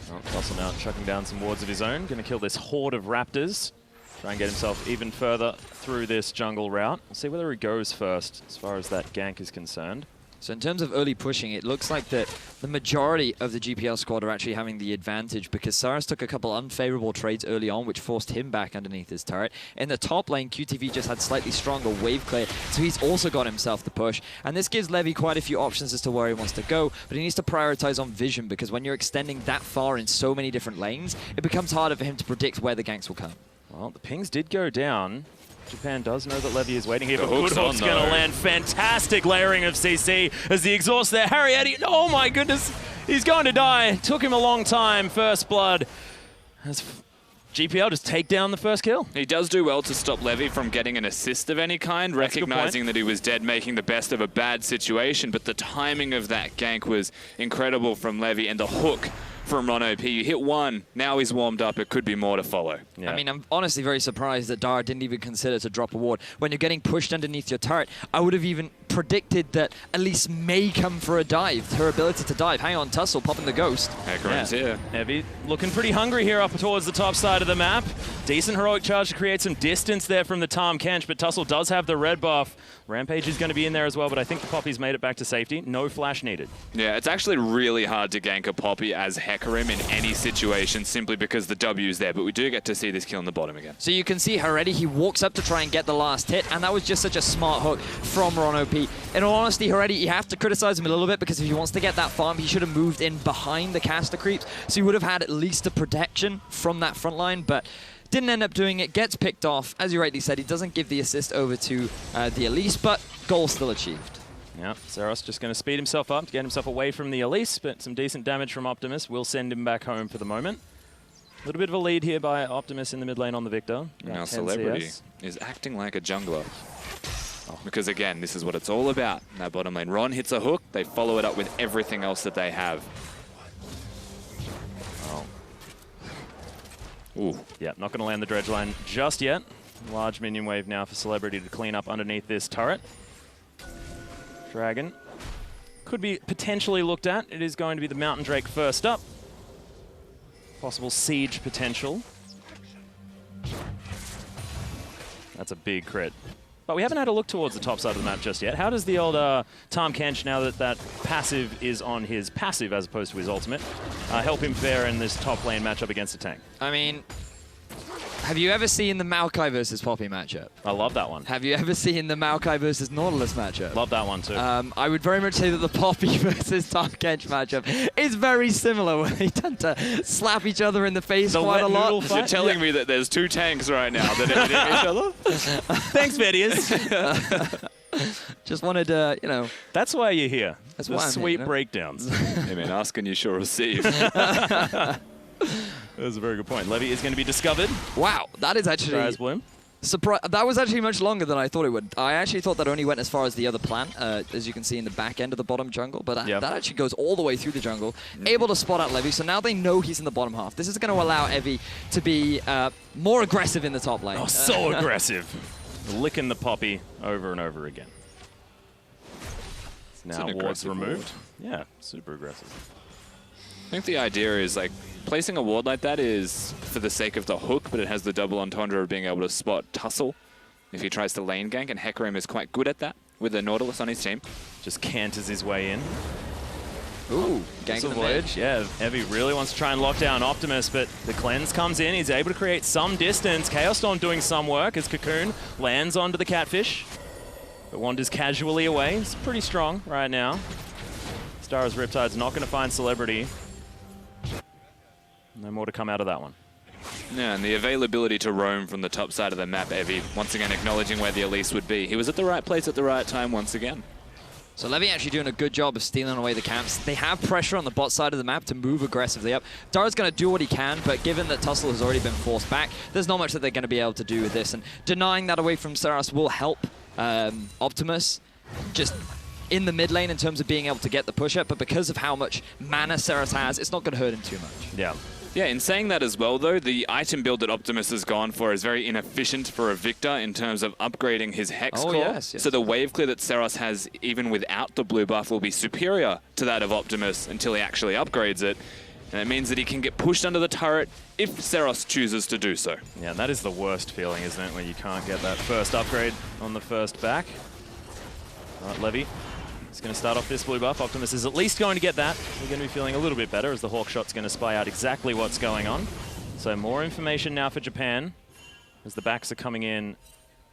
Well, Tussle now chucking down some wards of his own. Going to kill this horde of raptors. Try and get himself even further through this jungle route. We'll see whether he goes first as far as that gank is concerned. So in terms of early pushing, it looks like that the majority of the GPL squad are actually having the advantage, because Saras took a couple unfavorable trades early on, which forced him back underneath his turret. In the top lane, QTV just had slightly stronger wave clear, so he's also got himself the push. And this gives Levy quite a few options as to where he wants to go, but he needs to prioritize on vision, because when you're extending that far in so many different lanes, it becomes harder for him to predict where the ganks will come. Well, the pings did go down. Japan does know that Levy is waiting here, but hook's Good Hook's going to land. Fantastic layering of CC as the exhaust there. Harry Eddie, oh my goodness, he's going to die. Took him a long time. First blood. As GPL just take down the first kill. He does do well to stop Levy from getting an assist of any kind, recognizing that he was dead, making the best of a bad situation, but the timing of that gank was incredible from Levy, and the hook from Ron OP. You hit one, now he's warmed up, it could be more to follow. Yeah. I mean, I'm honestly very surprised that Dara didn't even consider to drop a ward. When you're getting pushed underneath your turret, I would have even predicted that Elise may come for a dive. Her ability to dive. Hang on, Tussle popping the ghost. Hecarim's here. Heavy looking pretty hungry here up towards the top side of the map. Decent heroic charge to create some distance there from the Tahm Kench, but Tussle does have the red buff. Rampage is going to be in there as well, but I think the Poppy's made it back to safety. No flash needed. Yeah, it's actually really hard to gank a Poppy as Hecarim in any situation simply because the W's there, but we do get to see this kill on the bottom again. So you can see Heredi, he walks up to try and get the last hit, and that was just such a smart hook from Ron OP. In all honesty, Heredi, you have to criticize him a little bit, because if he wants to get that farm, he should have moved in behind the caster creeps, so he would have had at least a protection from that front line, but didn't end up doing it, gets picked off. As you rightly said, he doesn't give the assist over to the Elise, but goal still achieved. Yeah, Saros just going to speed himself up to get himself away from the Elise, but some decent damage from Optimus will send him back home for the moment. A little bit of a lead here by Optimus in the mid lane on the Victor. Now Celebrity is acting like a jungler. Because again, this is what it's all about in that bottom lane. Ron hits a hook, they follow it up with everything else that they have. Ooh. Yeah, not going to land the dredge line just yet. Large minion wave now for Celebrity to clean up underneath this turret. Dragon could be potentially looked at. It is going to be the Mountain Drake first up. Possible siege potential. That's a big crit. But we haven't had a look towards the top side of the map just yet. How does the old Tom Kench, now that that passive is on his passive as opposed to his ultimate, help him fare in this top lane matchup against a tank? I mean, have you ever seen the Maokai versus Poppy matchup? I love that one. Have you ever seen the Maokai versus Nautilus matchup? Love that one too. I would very much say that the Poppy versus Tom Kench matchup is very similar, where they tend to slap each other in the face quite a lot. You're telling me that there's two tanks right now that hit each other? Thanks, Vedius. Just wanted to, you know. That's why you're here. That's the why I'm sweet here, you know? breakdowns. Hey man, ask and you shall receive. That's a very good point. Levy is going to be discovered. Wow, that is actually... Bloom. That was actually much longer than I thought it would. I actually thought that only went as far as the other plant, as you can see in the back end of the bottom jungle, but that actually goes all the way through the jungle, able to spot out Levy, so now they know he's in the bottom half. This is going to allow Evie to be more aggressive in the top lane. Oh, so aggressive. Licking the Poppy over and over again. Now wards removed. Yeah, super aggressive. I think the idea is like placing a ward like that is for the sake of the hook, but it has the double entendre of being able to spot Tussle if he tries to lane gank, and Hecarim is quite good at that with the Nautilus on his team. Just canters his way in. Ooh, gank the Voyage. Yeah, Evie really wants to try and lock down Optimus, but the cleanse comes in. He's able to create some distance. Chaos Storm doing some work as Cocoon lands onto the Catfish, but wanders casually away. It's pretty strong right now. Stara's Riptide's not going to find Celebrity. No more to come out of that one. Yeah, and the availability to roam from the top side of the map, Evie, once again acknowledging where the Elise would be. He was at the right place at the right time once again. So Levy actually doing a good job of stealing away the camps. They have pressure on the bot side of the map to move aggressively up. Dara's going to do what he can, but given that Tussle has already been forced back, there's not much that they're going to be able to do with this. And denying that away from Saras will help Optimus just in the mid lane in terms of being able to get the push up, but because of how much mana Saras has, it's not going to hurt him too much. Yeah. Yeah, in saying that as well, though, the item build that Optimus has gone for is very inefficient for a Victor in terms of upgrading his Hex Core. Yes. So the wave clear that Saros has, even without the blue buff, will be superior to that of Optimus until he actually upgrades it. And it means that he can get pushed under the turret if Saros chooses to do so. Yeah, that is the worst feeling, isn't it, when you can't get that first upgrade on the first back. All right, Levy. He's going to start off this blue buff. Optimus is at least going to get that. We're going to be feeling a little bit better as the Hawk Shot's going to spy out exactly what's going on. So more information now for Japan as the backs are coming in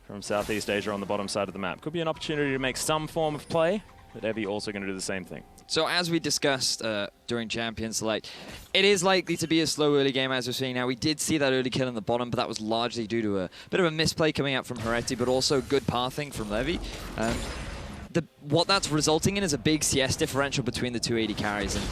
from Southeast Asia on the bottom side of the map. Could be an opportunity to make some form of play, but Evie also going to do the same thing. So as we discussed during Champions Select, it is likely to be a slow early game as we're seeing now. We did see that early kill in the bottom, but that was largely due to a bit of a misplay coming out from Heretti, but also good pathing from Levy. What that's resulting in is a big CS differential between the two AD carries. And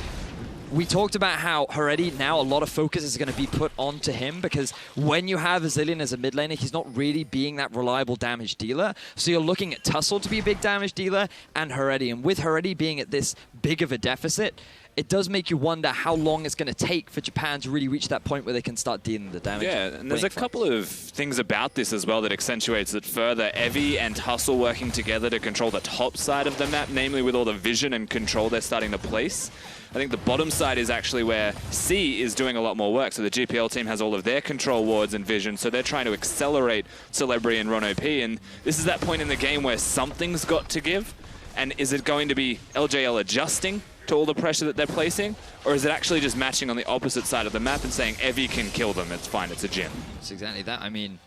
we talked about how Heretti now a lot of focus is going to be put onto him because when you have Azilian as a mid laner, he's not really being that reliable damage dealer. So you're looking at Tussle to be a big damage dealer and Heretti. And with Heretti being at this big of a deficit, it does make you wonder how long it's going to take for Japan to really reach that point where they can start dealing the damage. Yeah, and there's a couple of things about this as well that accentuates it further. Evie and Tussle working together to control the top side of the map, namely with all the vision and control they're starting to place. I think the bottom side is actually where C is doing a lot more work. So the GPL team has all of their control wards and vision, so they're trying to accelerate Celebrity and Ron OP. And this is that point in the game where something's got to give. And is it going to be LJL adjusting to all the pressure that they're placing? Or is it actually just matching on the opposite side of the map and saying, Evie can kill them, it's fine, it's a gym? It's exactly that. I mean,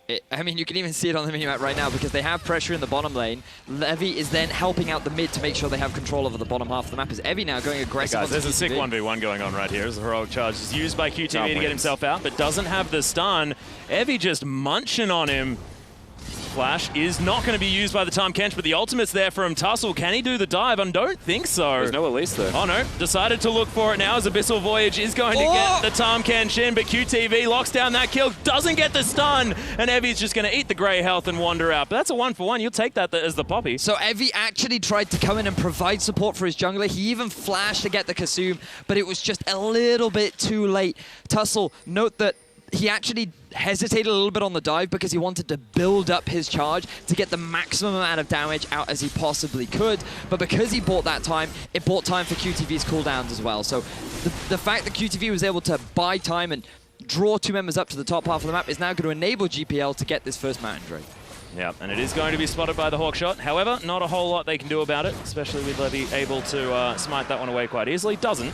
you can even see it on the minimap right now because they have pressure in the bottom lane. Levy is then helping out the mid to make sure they have control over the bottom half of the map. Is Evie now going aggressive? Hey guys, there's a sick 1v1 going on right here as the heroic charge is used by QTV to get himself out, but doesn't have the stun. Evie just munching on him. Flash is not going to be used by the Tom Kench, but the ultimate's there from Tussle. Can he do the dive? I don't think so. There's no Elise though. Oh no, decided to look for it now as Abyssal Voyage is going to get the Tom Kench in, but QTV locks down that kill, doesn't get the stun, and Evie's just going to eat the grey health and wander out. But that's a 1-for-1. You'll take that as the Poppy. So Evie actually tried to come in and provide support for his jungler. He even flashed to get the Kasum, but it was just a little bit too late. Tussle, note that he actually hesitated a little bit on the dive because he wanted to build up his charge to get the maximum amount of damage out as he possibly could. But because he bought that time, it bought time for QTV's cooldowns as well. So the fact that QTV was able to buy time and draw 2 members up to the top half of the map is now going to enable GPL to get this first Mountain Drake. Yeah, and it is going to be spotted by the Hawkshot. However, not a whole lot they can do about it, especially with Levy able to smite that one away quite easily. Doesn't.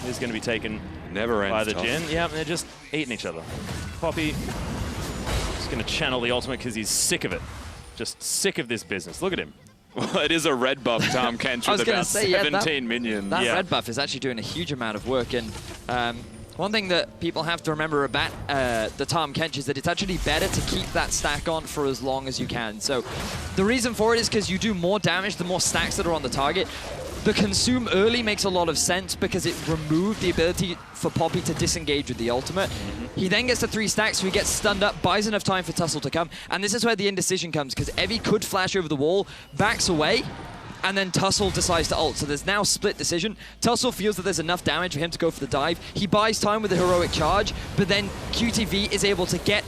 He's going to be taken by the Jhin. Yeah, and they're just eating each other. Poppy just going to channel the ultimate because he's sick of it. Just sick of this business. Look at him. Well, it is a red buff Tahm Kench with about 17 minions. That red buff is actually doing a huge amount of work. And one thing that people have to remember about the Tahm Kench is that it's actually better to keep that stack on for as long as you can. So the reason for it is because you do more damage the more stacks that are on the target. The consume early makes a lot of sense because it removed the ability for Poppy to disengage with the ultimate. He then gets the 3 stacks, so he gets stunned up, buys enough time for Tussle to come, and this is where the indecision comes, because Evie could flash over the wall, backs away, and then Tussle decides to ult. So there's now split decision. Tussle feels that there's enough damage for him to go for the dive. He buys time with the heroic charge, but then QTV is able to get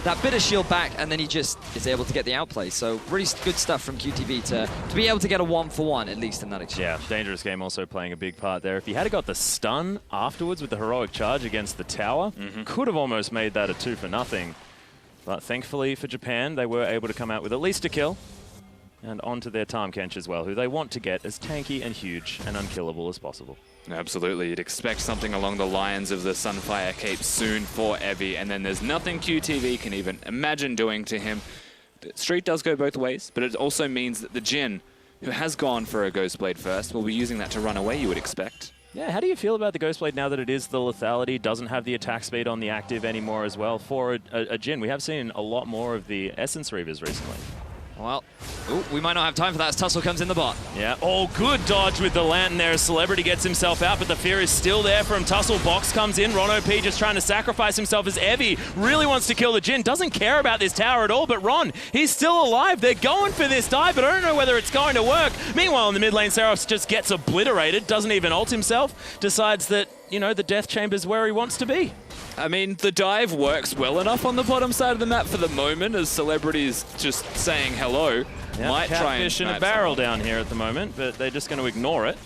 that bit of shield back, and then he just is able to get the outplay. So really good stuff from QTV to be able to get a 1-for-1, at least in that exchange. Yeah, Dangerous Game also playing a big part there. If he had got the stun afterwards with the heroic charge against the tower, could have almost made that a 2-for-0. But thankfully for Japan, they were able to come out with at least a kill. And onto their Tahm Kench as well, who they want to get as tanky and huge and unkillable as possible. Absolutely, you'd expect something along the lines of the Sunfire Cape soon for Evie, and then there's nothing QTV can even imagine doing to him. The streak does go both ways, but it also means that the Jhin, who has gone for a Ghostblade first, will be using that to run away, you would expect. Yeah, how do you feel about the Ghostblade now that it is the lethality, doesn't have the attack speed on the active anymore as well for a Jhin? We have seen a lot more of the Essence Reavers recently. Well, we might not have time for that as Tussle comes in the bot. Yeah, good dodge with the Lantern there as Celebrity gets himself out, but the fear is still there from Tussle. Box comes in, Ron OP just trying to sacrifice himself as Evie really wants to kill the Jhin. Doesn't care about this tower at all, but Ron, he's still alive. They're going for this dive, but I don't know whether it's going to work. Meanwhile, in the mid lane, Seros just gets obliterated, doesn't even ult himself, decides that, you know, the Death Chamber's where he wants to be. I mean, the dive works well enough on the bottom side of the map for the moment, as Celebrity's just saying hello. Yeah, Might try and catfish in a barrel down here at the moment, but they're just going to ignore it.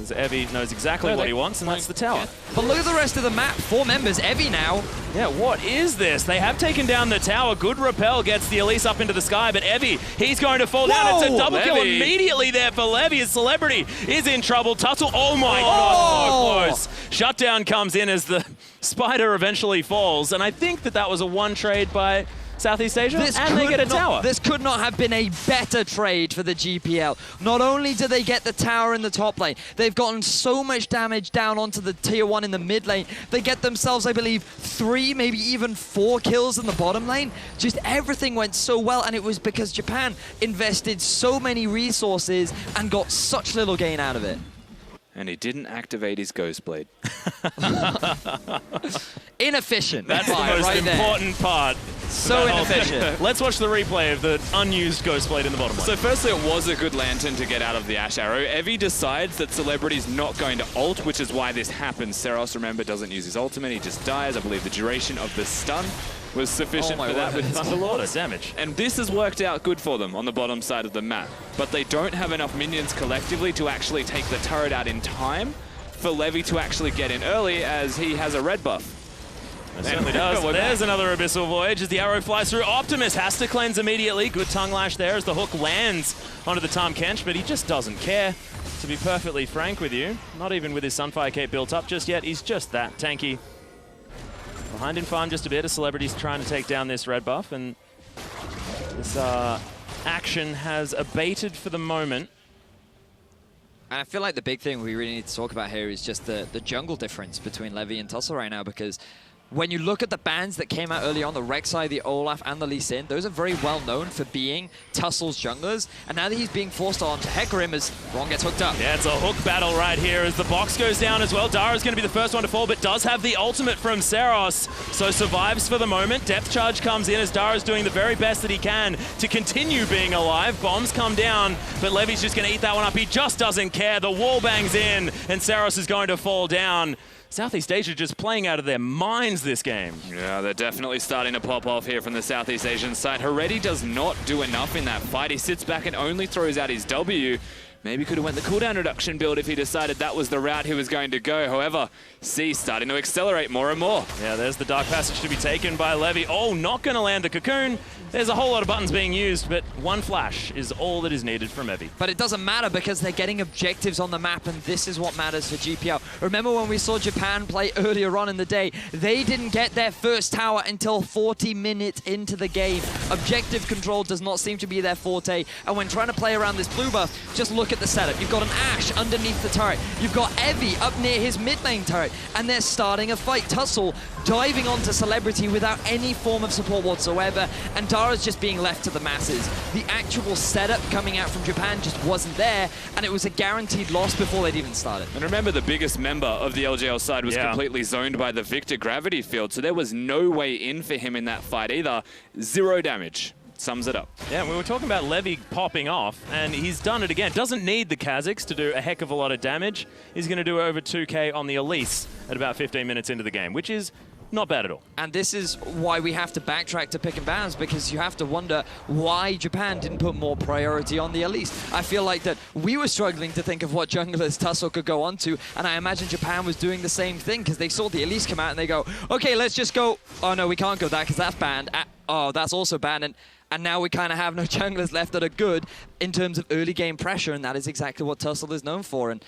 As Evie knows exactly what he wants, and that's the tower. But look at the rest of the map. 4 members, Evie now. Yeah, what is this? They have taken down the tower. Good repel gets the Elise up into the sky, but Evie, he's going to fall down. It's a double kill immediately there for Levy. His Celebrity is in trouble. Tussle, oh my God, so close. Shutdown comes in as the Spider eventually falls, and I think that was a 1 trade by Southeast Asia, and they get a tower. This could not have been a better trade for the GPL. Not only do they get the tower in the top lane, they've gotten so much damage down onto the tier 1 in the mid lane. They get themselves, I believe, 3, maybe even 4 kills in the bottom lane. Just everything went so well, and it was because Japan invested so many resources and got such little gain out of it. And he didn't activate his Ghostblade. Inefficient. That's the most important part. So inefficient. Let's watch the replay of the unused Ghostblade in the bottom lane. So firstly, it was a good Lantern to get out of the Ash Arrow. Evie decides that Celebrity's not going to ult, which is why this happens. Seros, remember, doesn't use his ultimate. He just dies. I believe the duration of the stun was sufficient for that with Thunderlord damage. And this has worked out good for them on the bottom side of the map. But they don't have enough minions collectively to actually take the turret out in time for Levy to actually get in early, as he has a red buff. It certainly does. There's another Abyssal Voyage as the arrow flies through. Optimus has to cleanse immediately. Good tongue lash there as the hook lands onto the Tahm Kench, but he just doesn't care, to be perfectly frank with you. Not even with his Sunfire Cape built up just yet. He's just that tanky. Behind in farm just a bit. A Celebrity's trying to take down this red buff, and this action has abated for the moment. And I feel like the big thing we really need to talk about here is just the jungle difference between Levy and Tussle right now, because when you look at the bans that came out early on, the Rek'Sai, the Olaf, and the Lee Sin, those are very well known for being Tussle's junglers. And now that he's being forced on to Hecker him as Ron gets hooked up. Yeah, it's a hook battle right here as the box goes down as well. Dara's going to be the first one to fall, but does have the ultimate from Seros, so survives for the moment. Depth charge comes in as Dara's doing the very best that he can to continue being alive. Bombs come down, but Levy's just going to eat that one up. He just doesn't care. The wall bangs in, and Seros is going to fall down. Southeast Asia just playing out of their minds this game. Yeah, they're definitely starting to pop off here from the Southeast Asian side. Heredi does not do enough in that fight. He sits back and only throws out his W. Maybe could have went the cooldown reduction build if he decided that was the route he was going to go. However, C starting to accelerate more and more. Yeah, there's the Dark Passage to be taken by Levy. Oh, not going to land the Cocoon. There's a whole lot of buttons being used, but one flash is all that is needed from Evie. But it doesn't matter because they're getting objectives on the map, and this is what matters for GPL. Remember when we saw Japan play earlier on in the day? They didn't get their first tower until 40 minutes into the game. Objective control does not seem to be their forte, and when trying to play around this blue buff, just look at the setup. You've got an Ashe underneath the turret. You've got Evie up near his mid lane turret, and they're starting a fight. Tussle diving onto Celebrity without any form of support whatsoever, and Dara's just being left to the masses. The actual setup coming out from Japan just wasn't there, and it was a guaranteed loss before they'd even started. And remember, the biggest member of the LGL side was completely zoned by the Victor gravity field, so there was no way in for him in that fight either. 0 damage. Sums it up. Yeah, we were talking about Levy popping off, and he's done it again. Doesn't need the Kazakhs to do a heck of a lot of damage. He's going to do over 2k on the Elise at about 15 minutes into the game, which is not bad at all. And this is why we have to backtrack to pick and bans, because you have to wonder why Japan didn't put more priority on the Elise. I feel like that we were struggling to think of what junglers Tussle could go on to, and I imagine Japan was doing the same thing because they saw the Elise come out and they go, okay, let's just go. Oh no, we can't go that because that's banned. Oh, that's also banned. And now we kind of have no junglers left that are good in terms of early game pressure, and that is exactly what Tussle is known for. And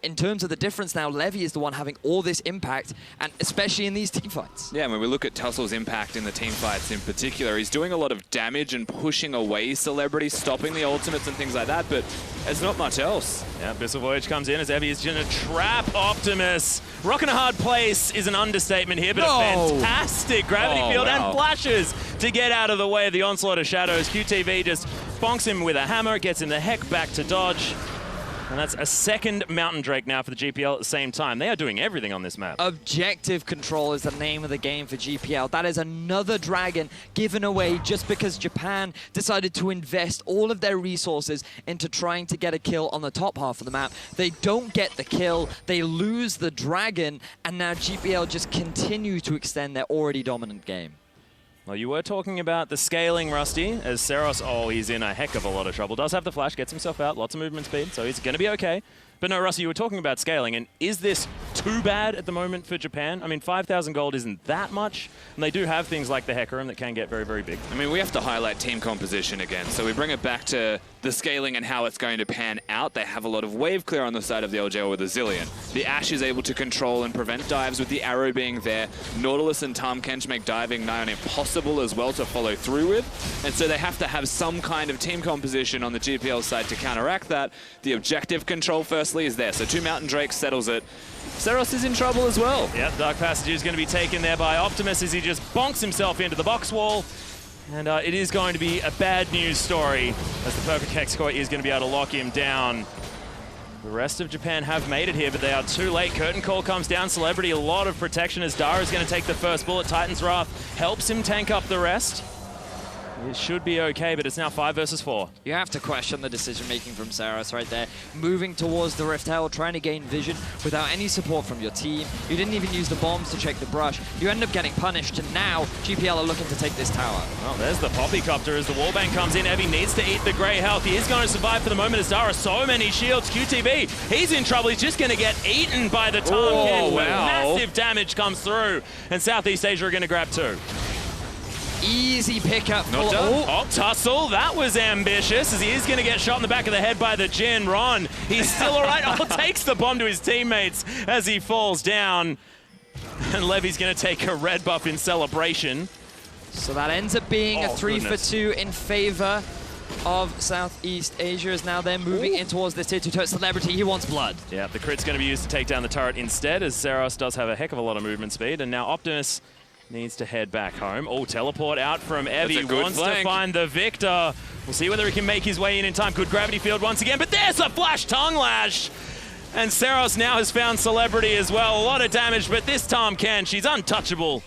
in terms of the difference now, Levy is the one having all this impact, and especially in these team fights. Yeah, when we look at Tussle's impact in the team fights in particular, he's doing a lot of damage and pushing away Celebrity, stopping the ultimates and things like that, but there's not much else. Yeah, Abyssal Voyage comes in as Evie is going to trap Optimus. Rocking a hard place is an understatement here, but a fantastic gravity field and flashes to get out of the way of the onslaught of shadows. QTV just bonks him with a hammer, gets him the heck back to dodge. And that's a second Mountain Drake now for the GPL at the same time. They are doing everything on this map. Objective control is the name of the game for GPL. That is another dragon given away just because Japan decided to invest all of their resources into trying to get a kill on the top half of the map. They don't get the kill, they lose the dragon, and now GPL just continue to extend their already dominant game. Well, you were talking about the scaling, Rusty, as Seros, he's in a heck of a lot of trouble. Does have the flash, gets himself out, lots of movement speed, so he's going to be okay. But no, Rusty, you were talking about scaling, and is this too bad at the moment for Japan? I mean, 5,000 gold isn't that much, and they do have things like the Hecarim that can get very, very big. I mean, we have to highlight team composition again, so we bring it back to the scaling and how it's going to pan out. They have a lot of wave clear on the side of the LGL with a Zillion. The Ashe is able to control and prevent dives with the arrow being there. Nautilus and Tahm Kench make diving nigh on impossible as well to follow through with, and so they have to have some kind of team composition on the GPL side to counteract that. The objective control firstly is there, so 2 Mountain Drakes settles it. Seros is in trouble as well. Yep, Dark Passage is going to be taken there by Optimus as he just bonks himself into the box wall. And it is going to be a bad news story as the Perfect Hexcourt is going to be able to lock him down. The rest of Japan have made it here, but they are too late. Curtain Call comes down. Celebrity, a lot of protection as Dara is going to take the first bullet. Titan's Wrath helps him tank up the rest. It should be okay, but it's now 5 versus 4. You have to question the decision-making from Saras right there. Moving towards the Rift Hell, trying to gain vision without any support from your team. You didn't even use the bombs to check the brush. You end up getting punished, and now GPL are looking to take this tower. Oh, there's the Poppycopter as the wallbang comes in. Evie needs to eat the grey health. He is going to survive for the moment as Dara, so many shields. QTV, he's in trouble. He's just going to get eaten by the Tahm Kench. Massive damage comes through, and Southeast Asia are going to grab 2. Easy pickup. Not done. Oh, Tussle, that was ambitious as he is going to get shot in the back of the head by the Jin. Ron, he's still all right. Takes the bomb to his teammates as he falls down. And Levy's going to take a red buff in celebration. So that ends up being a 3 for 2 in favor of Southeast Asia as now they're moving in towards this tier 2 turret. Celebrity, he wants blood. Yeah, the crit's going to be used to take down the turret instead as Saros does have a heck of a lot of movement speed. And now Optimus needs to head back home. Oh, teleport out from Evie. Wants to find the Victor. We'll see whether he can make his way in time. Good gravity field once again, but there's a flash tongue lash. And Saros now has found Celebrity as well. A lot of damage, but this Tahm Kench, she's untouchable.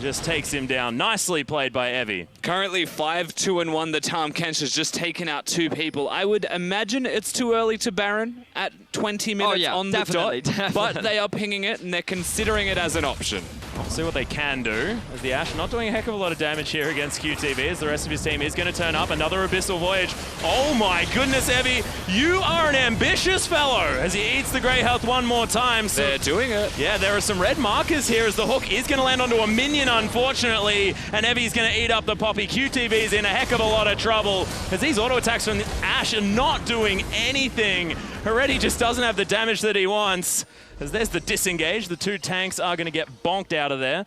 Just takes him down. Nicely played by Evie. Currently 5-2-1. The Tahm Kench has just taken out 2 people. I would imagine it's too early to Baron at 20 minutes on the dot, but they are pinging it and they're considering it as an option. We'll see what they can do. As the Ashe not doing a heck of a lot of damage here against QTV, as the rest of his team is going to turn up. Another Abyssal Voyage. Oh my goodness, Evie, you are an ambitious fellow as he eats the Grey Health one more time. So they're doing it. Yeah, there are some red markers here as the hook is going to land onto a minion, unfortunately, and Evie's going to eat up the Poppy. QTV's in a heck of a lot of trouble as these auto attacks from the Ashe are not doing anything. Heretti just doesn't have the damage that he wants. As there's the disengage, the 2 tanks are going to get bonked out of there.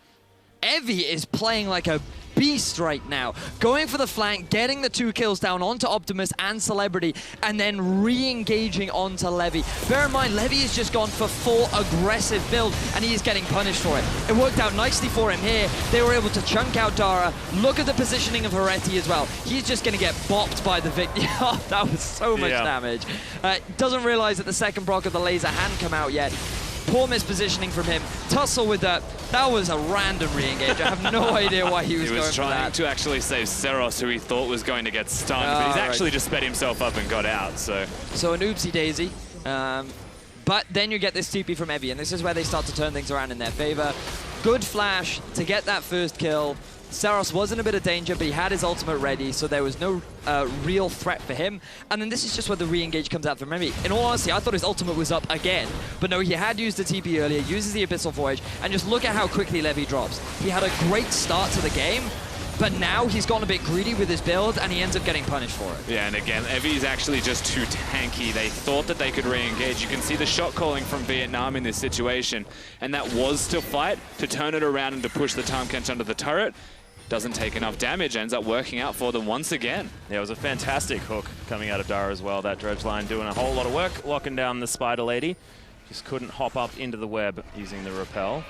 Evie is playing like a beast right now, going for the flank, getting the 2 kills down onto Optimus and Celebrity, and then re-engaging onto Levy. Bear in mind, Levy has just gone for full aggressive build, and he is getting punished for it. It worked out nicely for him here. They were able to chunk out Dara. Look at the positioning of Heretti as well. He's just going to get bopped by the Victor. Oh, that was so much damage. Doesn't realize that the second proc of the laser hadn't come out yet. Poor mispositioning from him. Tussle with that. That was a random re-engage. I have no idea why he was going for that. He was trying to actually save Seros, who he thought was going to get stunned, but he's actually just sped himself up and got out, so an oopsie daisy. But then you get this TP from Evie, and this is where they start to turn things around in their favor. Good flash to get that first kill. Seros was in a bit of danger, but he had his ultimate ready, so there was no real threat for him. And then this is just where the re-engage comes out from Evie. In all honesty, I thought his ultimate was up again, but no, he had used the TP earlier, uses the Abyssal Voyage, and just look at how quickly Levy drops. He had a great start to the game, but now he's gotten a bit greedy with his build, and he ends up getting punished for it. Yeah, and again, Evie's actually just too tanky. They thought that they could re-engage. You can see the shot calling from Vietnam in this situation, and that was to fight, to turn it around and to push the Tahm Kench under the turret. Doesn't take enough damage, ends up working out for them once again. Yeah, it was a fantastic hook coming out of Dara as well. That dredge line doing a whole lot of work, locking down the Spider Lady. Just couldn't hop up into the web using the repel.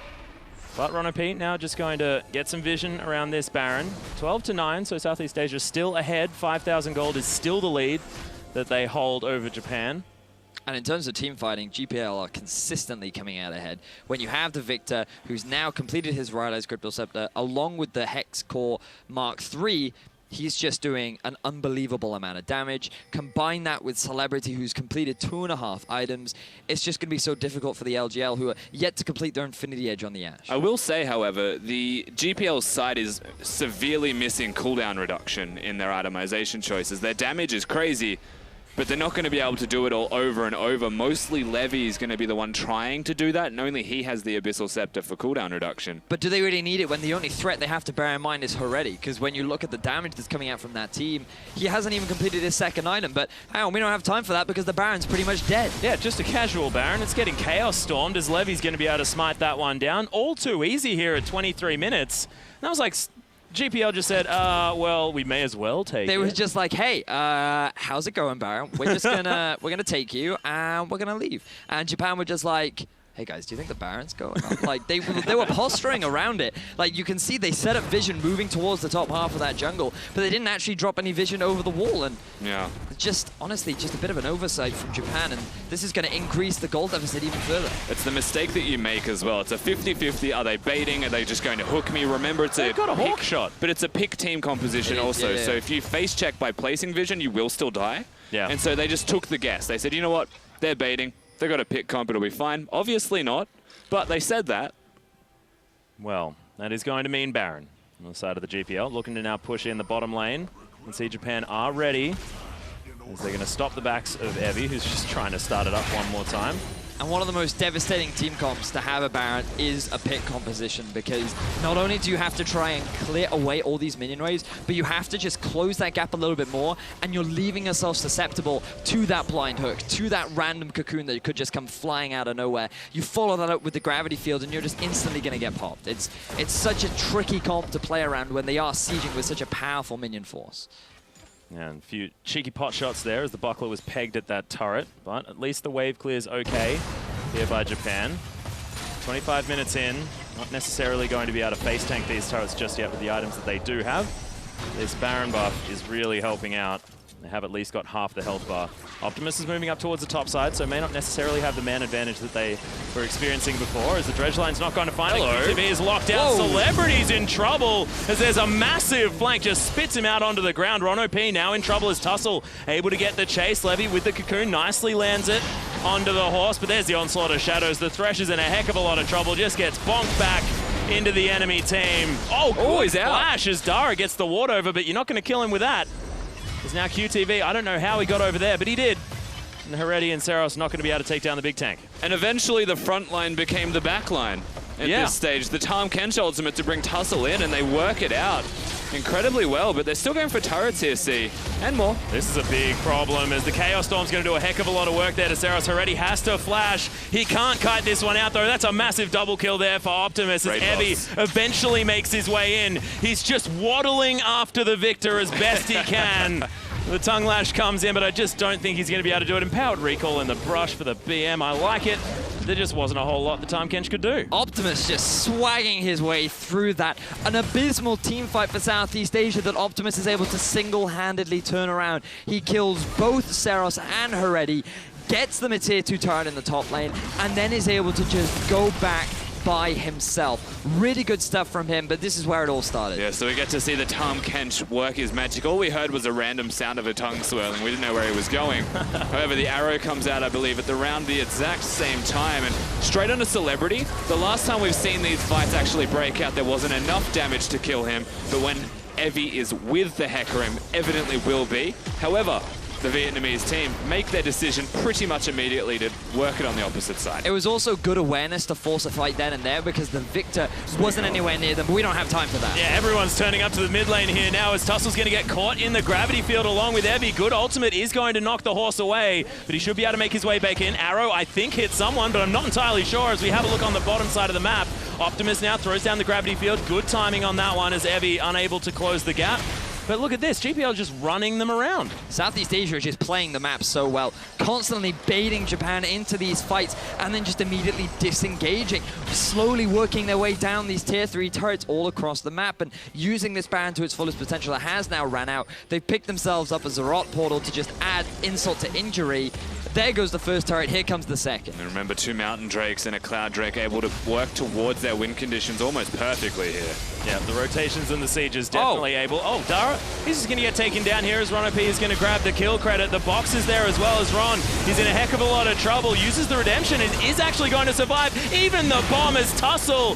But Ron Pete now just going to get some vision around this Baron. 12-9, so Southeast Asia still ahead. 5,000 gold is still the lead that they hold over Japan. And in terms of team fighting, GPL are consistently coming out ahead. When you have the Victor, who's now completed his Rylai's Crypto Scepter, along with the Hex Core Mark III, he's just doing an unbelievable amount of damage. Combine that with Celebrity, who's completed 2.5 items. It's just going to be so difficult for the LGL, who are yet to complete their Infinity Edge on the Ashe. I will say, however, the GPL side is severely missing cooldown reduction in their itemization choices. Their damage is crazy, but they're not going to be able to do it all over and over. Mostly Levy is going to be the one trying to do that, and only he has the Abyssal Scepter for cooldown reduction. But do they really need it when the only threat they have to bear in mind is Heretti? Because when you look at the damage that's coming out from that team, he hasn't even completed his second item. But hang on, we don't have time for that because the Baron's pretty much dead. Yeah, just a casual Baron. It's getting Chaos Stormed as Levy's going to be able to smite that one down. All too easy here at 23 minutes. And that was like... GPL just said, well, we may as well take it. They were just like, hey, how's it going, Baron? We're just gonna take you and we're gonna leave. And Japan were just like, hey guys, do you think the Baron's going on? Like they were posturing around it. Like you can see they set up vision moving towards the top half of that jungle, but they didn't actually drop any vision over the wall. And yeah, just honestly, just a bit of an oversight from Japan, and this is going to increase the gold deficit even further. It's the mistake that you make as well. It's a 50-50. Are they baiting? Are they just going to hook me? Remember, it's They've got a hawk shot, but it's a pick team composition also. Yeah. So if you face check by placing vision, you will still die. Yeah. And so they just took the guess. They said, you know what? They're baiting. They've got a pick comp. It'll be fine. Obviously not. But they said that. Well, that is going to mean Baron on the side of the GPL, looking to now push in the bottom lane. You can see Japan are ready, as they're going to stop the backs of Evie, who's just trying to start it up one more time. And one of the most devastating team comps to have a Baron is a pick composition, because not only do you have to try and clear away all these minion waves, but you have to just close that gap a little bit more, and you're leaving yourself susceptible to that blind hook, to that random cocoon that could just come flying out of nowhere. You follow that up with the gravity field, and you're just instantly going to get popped. It's such a tricky comp to play around when they are sieging with such a powerful minion force. Yeah, and a few cheeky pot shots there as the buckler was pegged at that turret, but at least the wave clears okay here by Japan. 25 minutes in, not necessarily going to be able to face tank these turrets just yet with the items that they do have. This Baron buff is really helping out They have at least got half the health bar. Optimus is moving up towards the top side, so may not necessarily have the man advantage that they were experiencing before, as the dredge line's not going to find it. QTV is locked out. Whoa. Celebrity's in trouble, as there's a massive flank, just spits him out onto the ground. Ron OP now in trouble as Tussle able to get the chase. Levy with the cocoon nicely lands it onto the horse, but there's the onslaught of shadows. The Thresh is in a heck of a lot of trouble, just gets bonked back into the enemy team. Oh, he's out. Flash as Dara gets the ward over, but you're not going to kill him with that. There's now QTV. I don't know how he got over there, but he did. And Heredi and Saros not going to be able to take down the big tank. And eventually the front line became the back line at this stage. The Tahm Kench ultimate to bring Tussle in, and they work it out incredibly well, but they're still going for turrets here, C, and more. This is a big problem, as the Chaos Storm's going to do a heck of a lot of work there to Saros. Heredi has to flash. He can't kite this one out, though. That's a massive double kill there for Optimus, as Evie eventually makes his way in. He's just waddling after the victor as best he can. The tongue lash comes in, but I just don't think he's going to be able to do it. Empowered recall in the brush for the BM. I like it. There just wasn't a whole lot the Tahm Kench could do. Optimus just swagging his way through that. An abysmal team fight for Southeast Asia that Optimus is able to single-handedly turn around. He kills both Saros and Heredi, gets them a tier 2 turret in the top lane, and then is able to just go back by himself. Really good stuff from him, but this is where it all started. Yeah, so we get to see the Tahm Kench work his magic. All we heard was a random sound of a tongue swirling. We didn't know where he was going. However, the arrow comes out, I believe, at around the exact same time, and straight onto Celebrity. The last time we've seen these fights actually break out, there wasn't enough damage to kill him, but when Evie is with the Hecarim, evidently will be. However, the Vietnamese team make their decision pretty much immediately to work it on the opposite side. It was also good awareness to force a fight then and there, because the victor wasn't anywhere near them, but we don't have time for that. Yeah, everyone's turning up to the mid lane here now, as Tussle's going to get caught in the gravity field along with Evie. Good ultimate is going to knock the horse away, but he should be able to make his way back in. Arrow, I think, hit someone, but I'm not entirely sure, as we have a look on the bottom side of the map. Optimus now throws down the gravity field. Good timing on that one, as Evie unable to close the gap. But look at this, GPL just running them around. Southeast Asia is just playing the map so well, constantly baiting Japan into these fights and then just immediately disengaging, slowly working their way down these tier 3 turrets all across the map and using this Baron to its fullest potential. It has now ran out. They've picked themselves up a Zarot portal to just add insult to injury. There goes the first turret, here comes the second. And remember, 2 Mountain Drakes and a Cloud Drake able to work towards their win conditions almost perfectly here. Yeah, the rotations and the sieges definitely able. Oh, Dara, he's just going to get taken down here as Ron OP is going to grab the kill credit. The box is there as well as Ron. He's in a heck of a lot of trouble, uses the redemption and is actually going to survive. Even the bomb as Tussle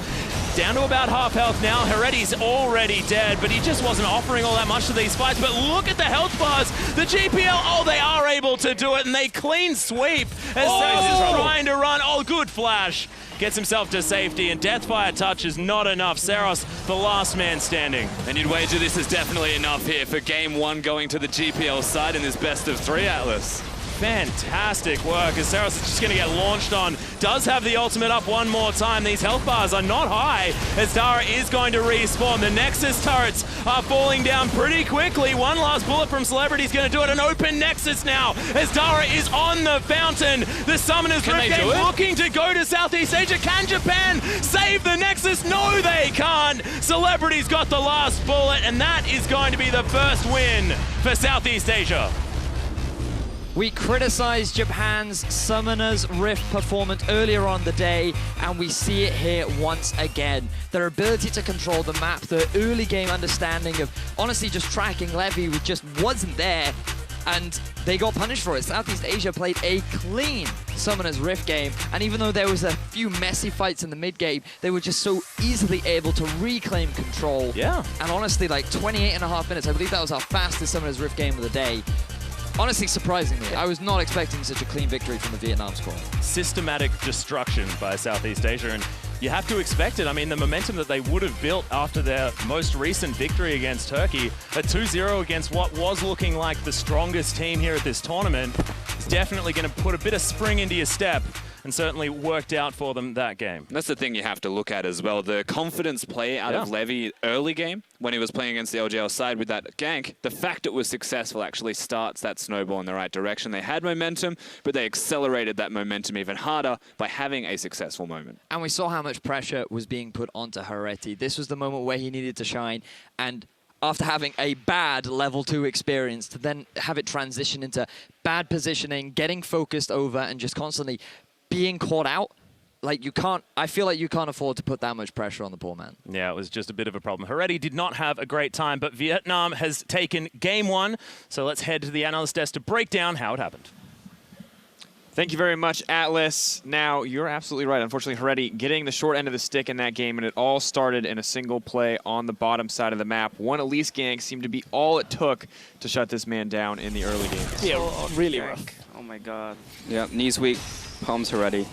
down to about half health now. Heredi's already dead, but he just wasn't offering all that much to these fights. But look at the health bars. The GPL, oh, they are able to do it, and they clean sweep as Sax is trying to run. Oh, good flash. Gets himself to safety, and Deathfire touch is not enough. Saros, the last man standing. And you'd wager this is definitely enough here for game 1 going to the GPL side in this best of 3, Atlas. Fantastic work as Saros is just going to get launched on. Does have the ultimate up one more time. These health bars are not high as Dara is going to respawn. The Nexus turrets are falling down pretty quickly. One last bullet from Celebrity is going to do it. An open Nexus now as Dara is on the fountain. The Summoners Rift Game looking to go to Southeast Asia. Can Japan save the Nexus? No, they can't. Celebrity's got the last bullet, and that is going to be the first win for Southeast Asia. We criticized Japan's Summoners Rift performance earlier on the day, and we see it here once again. Their ability to control the map, the early game understanding of honestly just tracking Levy just wasn't there, and they got punished for it. Southeast Asia played a clean Summoners Rift game, and even though there was a few messy fights in the mid game, they were just so easily able to reclaim control. Yeah. And honestly, like 28.5 minutes, I believe that was our fastest Summoners Rift game of the day. Honestly, surprisingly, I was not expecting such a clean victory from the Vietnam squad. Systematic destruction by Southeast Asia, and you have to expect it. I mean, the momentum that they would have built after their most recent victory against Turkey, a 2-0 against what was looking like the strongest team here at this tournament, is definitely going to put a bit of spring into your step, and certainly worked out for them that game. That's the thing you have to look at as well. The confidence play out of Levy early game, when he was playing against the LGL side with that gank, the fact it was successful actually starts that snowball in the right direction. They had momentum, but they accelerated that momentum even harder by having a successful moment. And we saw how much pressure was being put onto Hereti. This was the moment where he needed to shine, and after having a bad level 2 experience, to then have it transition into bad positioning, getting focused over, and just constantly being caught out. Like, you can't, I feel like you can't afford to put that much pressure on the poor man. Yeah, it was just a bit of a problem. Heredia did not have a great time, but Vietnam has taken game 1. So let's head to the analyst desk to break down how it happened. Thank you very much, Atlas. Now, you're absolutely right. Unfortunately, Heredia getting the short end of the stick in that game, and it all started in a single play on the bottom side of the map. One Elise gank seemed to be all it took to shut this man down in the early games. Yeah, really rough. Oh my god. Yeah, knees weak, palms Heredia.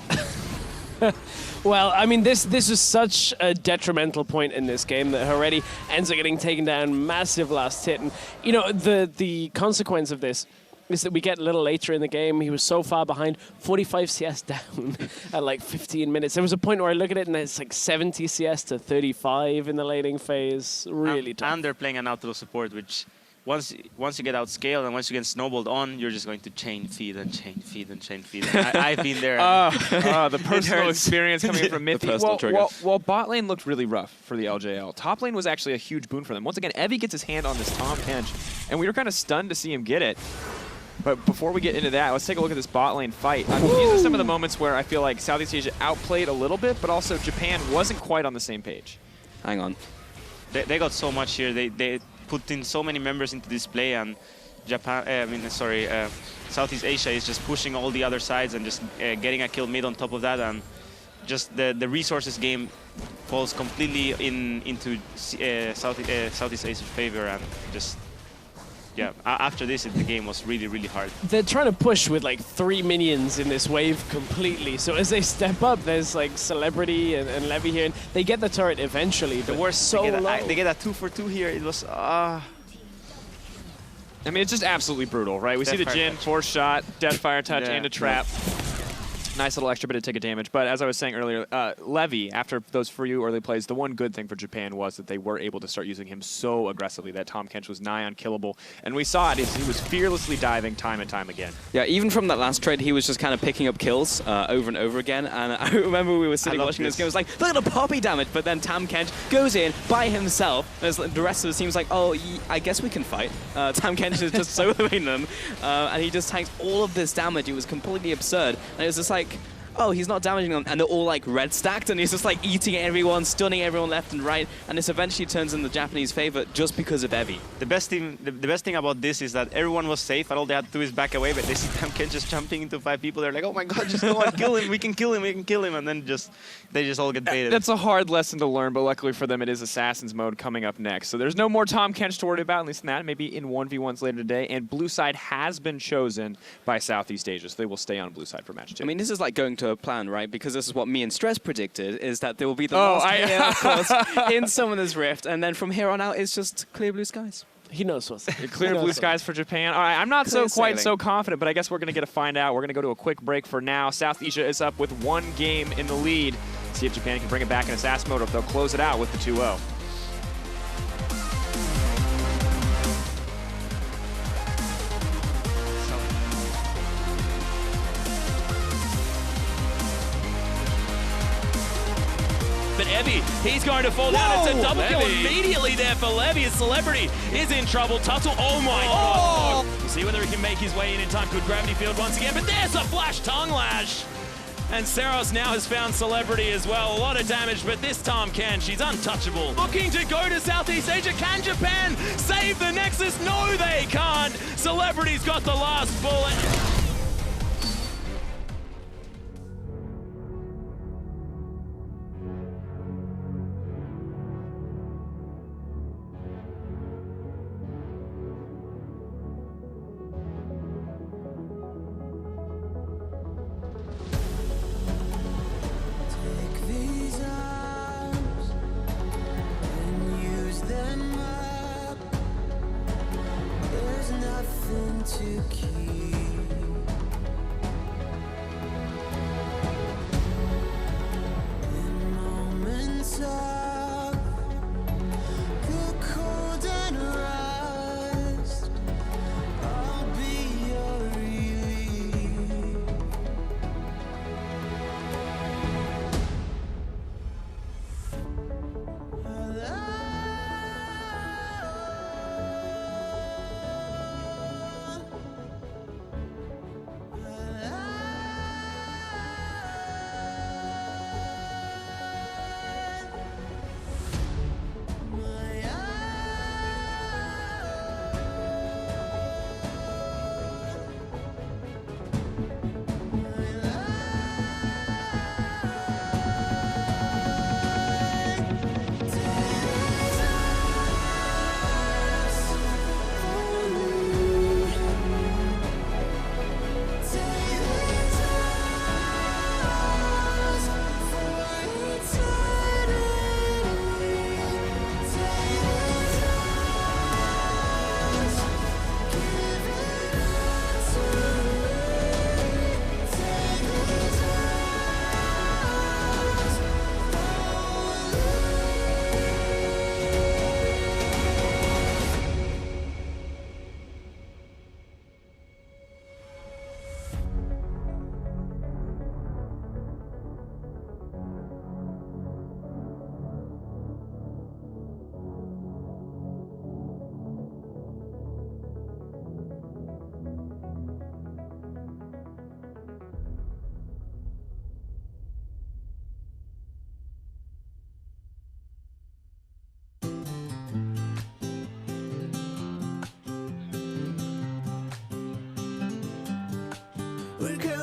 Well, I mean, this was such a detrimental point in this game that Heredia ends up getting taken down, massive last hit. And, you know, the consequence of this is that we get a little later in the game. He was so far behind, 45 CS down at like 15 minutes. There was a point where I look at it and it's like 70 CS to 35 in the laning phase. Really tough. And they're playing an outlaw support, which once you get outscaled and once you get snowballed on, you're just going to chain feed and chain feed and chain feed. And I've been there. The personal experience coming from Mythy. Well, bot lane looked really rough for the LJL. Top lane was actually a huge boon for them. Once again, Evie gets his hand on this Tahm Kench, and we were kind of stunned to see him get it. But before we get into that, let's take a look at this bot lane fight. I mean, these are some of the moments where I feel like Southeast Asia outplayed a little bit, but also Japan wasn't quite on the same page. Hang on. They got so much here. They put in so many members into this play, and Southeast Asia is just pushing all the other sides and just getting a kill mid on top of that, and just the resources game falls completely into Southeast Asia's favor, and just. Yeah, after this, the game was really, really hard. They're trying to push with like 3 minions in this wave completely. So as they step up, there's like Celebrity and Levy here, and they get the turret eventually. The worst, so low. They get a 2-for-2 here. It was, I mean, it's just absolutely brutal, right? We see the Jhin, force shot, Deathfire touch, and a trap. Nice little extra bit of ticket damage. But as I was saying earlier, Levy, after those few early plays, the one good thing for Japan was that they were able to start using him so aggressively that Tahm Kench was nigh unkillable. And we saw it. He was fearlessly diving time and time again. Yeah, even from that last trade, he was just kind of picking up kills over and over again. And I remember we were sitting watching this game. It was like, look at the poppy damage. But then Tahm Kench goes in by himself. And the rest of the team's like, oh, I guess we can fight. Tahm Kench is just soloing them. And he just tanks all of this damage. It was completely absurd. And it was just like, oh, he's not damaging them, and they're all like red stacked, and he's just like eating everyone, stunning everyone left and right, and this eventually turns in the Japanese favor just because of Evie. The best thing about this is that everyone was safe, and all they had to do is back away, but they see Tahm Kench just jumping into 5 people. They're like, oh my god, just go on, kill him, we can kill him, we can kill him, and then they just all get baited. That's a hard lesson to learn, but luckily for them, it is Assassin's mode coming up next. So there's no more Tahm Kench to worry about, at least in that, maybe in 1v1s later today, and blue side has been chosen by Southeast Asia, so they will stay on blue side for match 2. I mean, this is like going to a plan, right? Because this is what me and Stress predicted, is that there will be the last player, of course, in Summoner's Rift, and then from here on out, it's just clear blue skies. He knows what's clear blue skies for Japan. All right, I'm not quite so confident, but I guess we're going to get to find out. We're going to go to a quick break for now. South Asia is up with 1 game in the lead. See if Japan can bring it back in Assassin mode, or if they'll close it out with the 2-0. But Evie, he's going to fall down. It's a double kill immediately there for Levy. His Celebrity is in trouble. Tuttle, oh my god. We'll see whether he can make his way in time. Good gravity field once again, but there's a flash tongue lash. And Seros now has found Celebrity as well. A lot of damage, but this Tahm Kench, she's untouchable. Looking to go to Southeast Asia. Can Japan save the Nexus? No, they can't. Celebrity's got the last bullet. To keep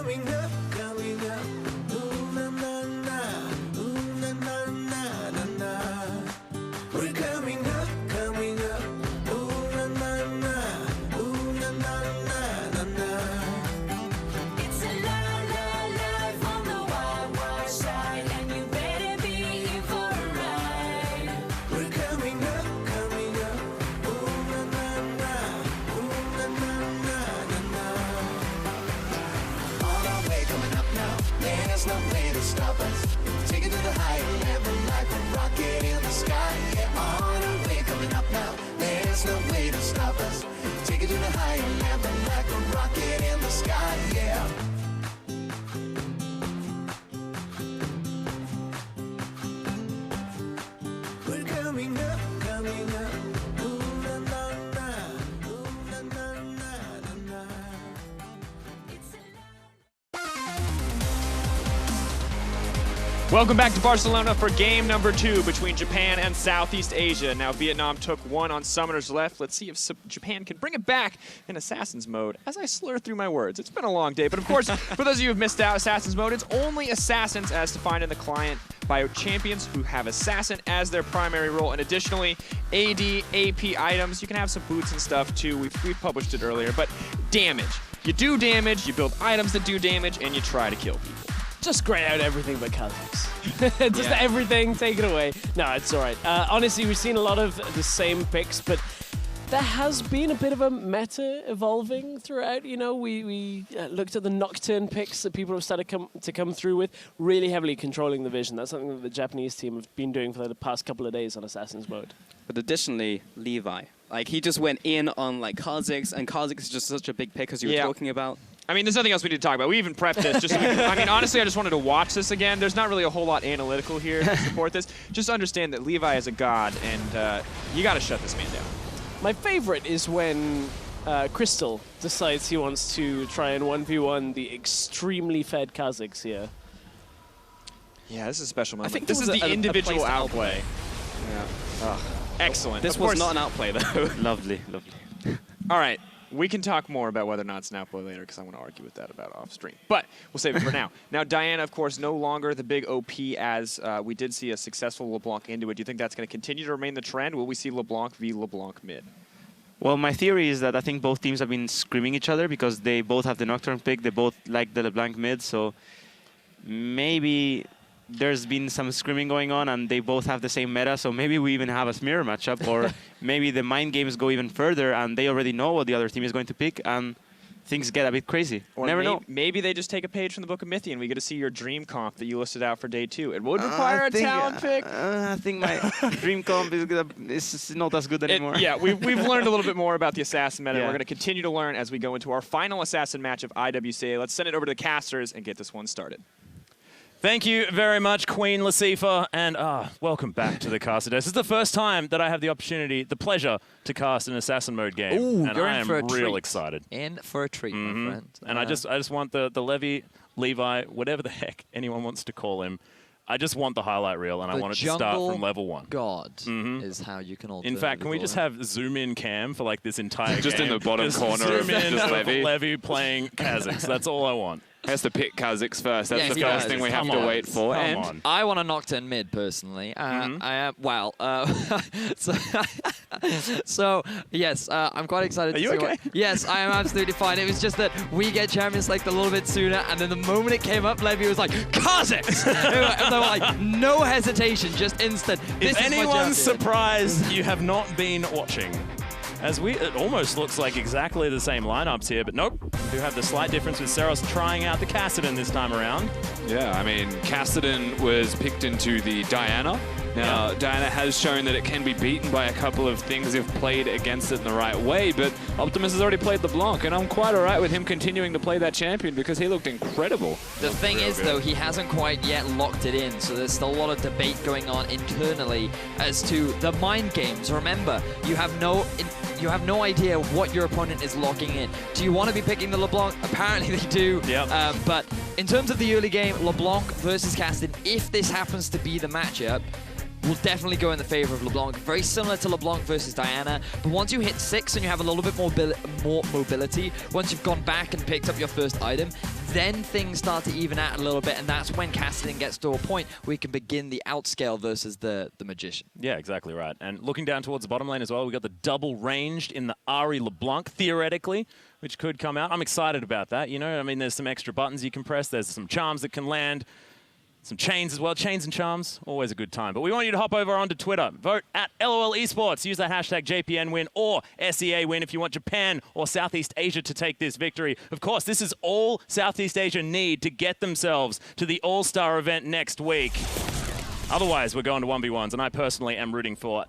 coming up, coming up. Ooh, na, na, na. Ooh, na, na, na, na, na. We're coming up, coming up. Ooh, na, na, na. Ooh, na, na, na, na, na. It's a live on the wild, wild side, and you better be in for a ride. We're coming up, coming up. Ooh, na, na, na. Ooh, na, na, na, na, na. On our way, coming up now. There's no way to stop us. Take it to the higher level like a rocket in the sky. Yeah, on our way, coming up now. There's no way to stop us. Take it to the higher level like a rocket in the sky. Yeah. We're coming up, coming up. Ooh, na, na, na. Ooh, na, na, na, na, na. Welcome back to Barcelona for game number 2 between Japan and Southeast Asia. Now Vietnam took one on Summoners left. Let's see if Japan can bring it back in Assassin's mode as I slur through my words. It's been a long day, but of course, for those of you who've missed out, Assassin's mode, it's only Assassins as defined in the client by champions who have Assassin as their primary role. And additionally, AD, AP items. You can have some boots and stuff too. We've published it earlier, but damage. You do damage, you build items that do damage, and you try to kill people. Just grey out everything but Kazakhs. Just everything, take it away. No, it's all right. Honestly, we've seen a lot of the same picks, but there has been a bit of a meta evolving throughout. You know, we looked at the Nocturne picks that people have started to come through with, really heavily controlling the vision. That's something that the Japanese team have been doing for the past couple of days on Assassin's mode. But additionally, Levi. Like, he just went in on, like, Kazakhs, and Kazakhs is just such a big pick, as you were talking about. I mean, there's nothing else we need to talk about. We even prepped this. Just so we can, I mean, honestly, I just wanted to watch this again. There's not really a whole lot analytical here to support this. Just understand that Levi is a god, and you got to shut this man down. My favorite is when Crystal decides he wants to try and 1v1 the extremely fed Kazakhs here. Yeah, this is a special moment. I think this is the individual outplay. Yeah. Excellent. This was not an outplay, though. Lovely, lovely. All right. We can talk more about whether or not it's an outplay later because I want to argue with that about off stream. But we'll save it for now. Now, Diana, of course, no longer the big OP as we did see a successful LeBlanc into it. Do you think that's going to continue to remain the trend? Will we see LeBlanc v LeBlanc mid? Well, my theory is that I think both teams have been screaming each other because they both have the Nocturne pick. They both like the LeBlanc mid. So maybe there's been some screaming going on and they both have the same meta. So maybe we even have a mirror matchup, or maybe the mind games go even further and they already know what the other team is going to pick and things get a bit crazy. Or never know. Maybe they just take a page from the Book of Mythian. We get to see your dream comp that you listed out for day 2. It would require a talent pick. I think my dream comp is not as good anymore. Yeah, we've learned a little bit more about the Assassin meta. Yeah. We're going to continue to learn as we go into our final Assassin match of IWCA. Let's send it over to the casters and get this one started. Thank you very much, Queen Lacifa, and welcome back to the caster desk. This is the first time that I have the opportunity, the pleasure, to cast an Assassin mode game. Ooh, and I am real excited. In for a treat, my friend. And I just want the Levi, whatever the heck anyone wants to call him. I just want the highlight reel, and I want it to start from level 1. God is how you can all. In fact, can we just have zoom in cam for like this entire just game? in the bottom just corner of just Levy. Levy playing Kazakhs. That's all I want. Has to pick Kazakhs first. That's the first thing we have to wait for. And I want a Nocturne mid personally. So yes, I'm quite excited. Are you okay? Yes, I am absolutely fine. It was just that we get Champions Select a little bit sooner, and then the moment it came up, Levy was like, Kazakhs! And they were like, no hesitation, just instant. If anyone's surprised you have not been watching, it almost looks like exactly the same lineups here, but nope. We do have the slight difference with Seros trying out the Kassadin this time around. Yeah, I mean, Kassadin was picked into the Diana. Now, Diana has shown that it can be beaten by a couple of things if played against it in the right way, but Optimus has already played LeBlanc, and I'm quite all right with him continuing to play that champion because he looked incredible. The thing is, though, he hasn't quite yet locked it in, so there's still a lot of debate going on internally as to the mind games. Remember, you have no idea what your opponent is locking in. Do you want to be picking the LeBlanc? Apparently they do. Yep. But in terms of the early game, LeBlanc versus Kassadin, if this happens to be the matchup, will definitely go in the favor of LeBlanc. Very similar to LeBlanc versus Diana. But once you hit 6 and you have a little bit more mobility, once you've gone back and picked up your first item, then things start to even out a little bit, and that's when Cassidy gets to a point where we can begin the outscale versus the Magician. Yeah, exactly right. And looking down towards the bottom lane as well, we got the double ranged in the Ari LeBlanc, theoretically, which could come out. I'm excited about that, you know? I mean, there's some extra buttons you can press. There's some charms that can land. Some chains as well. Chains and charms, always a good time. But we want you to hop over onto Twitter. Vote at LOL Esports. Use that hashtag JPNWin or SEA win if you want Japan or Southeast Asia to take this victory. Of course, this is all Southeast Asia need to get themselves to the All-Star event next week. Otherwise, we're going to 1v1s, and I personally am rooting for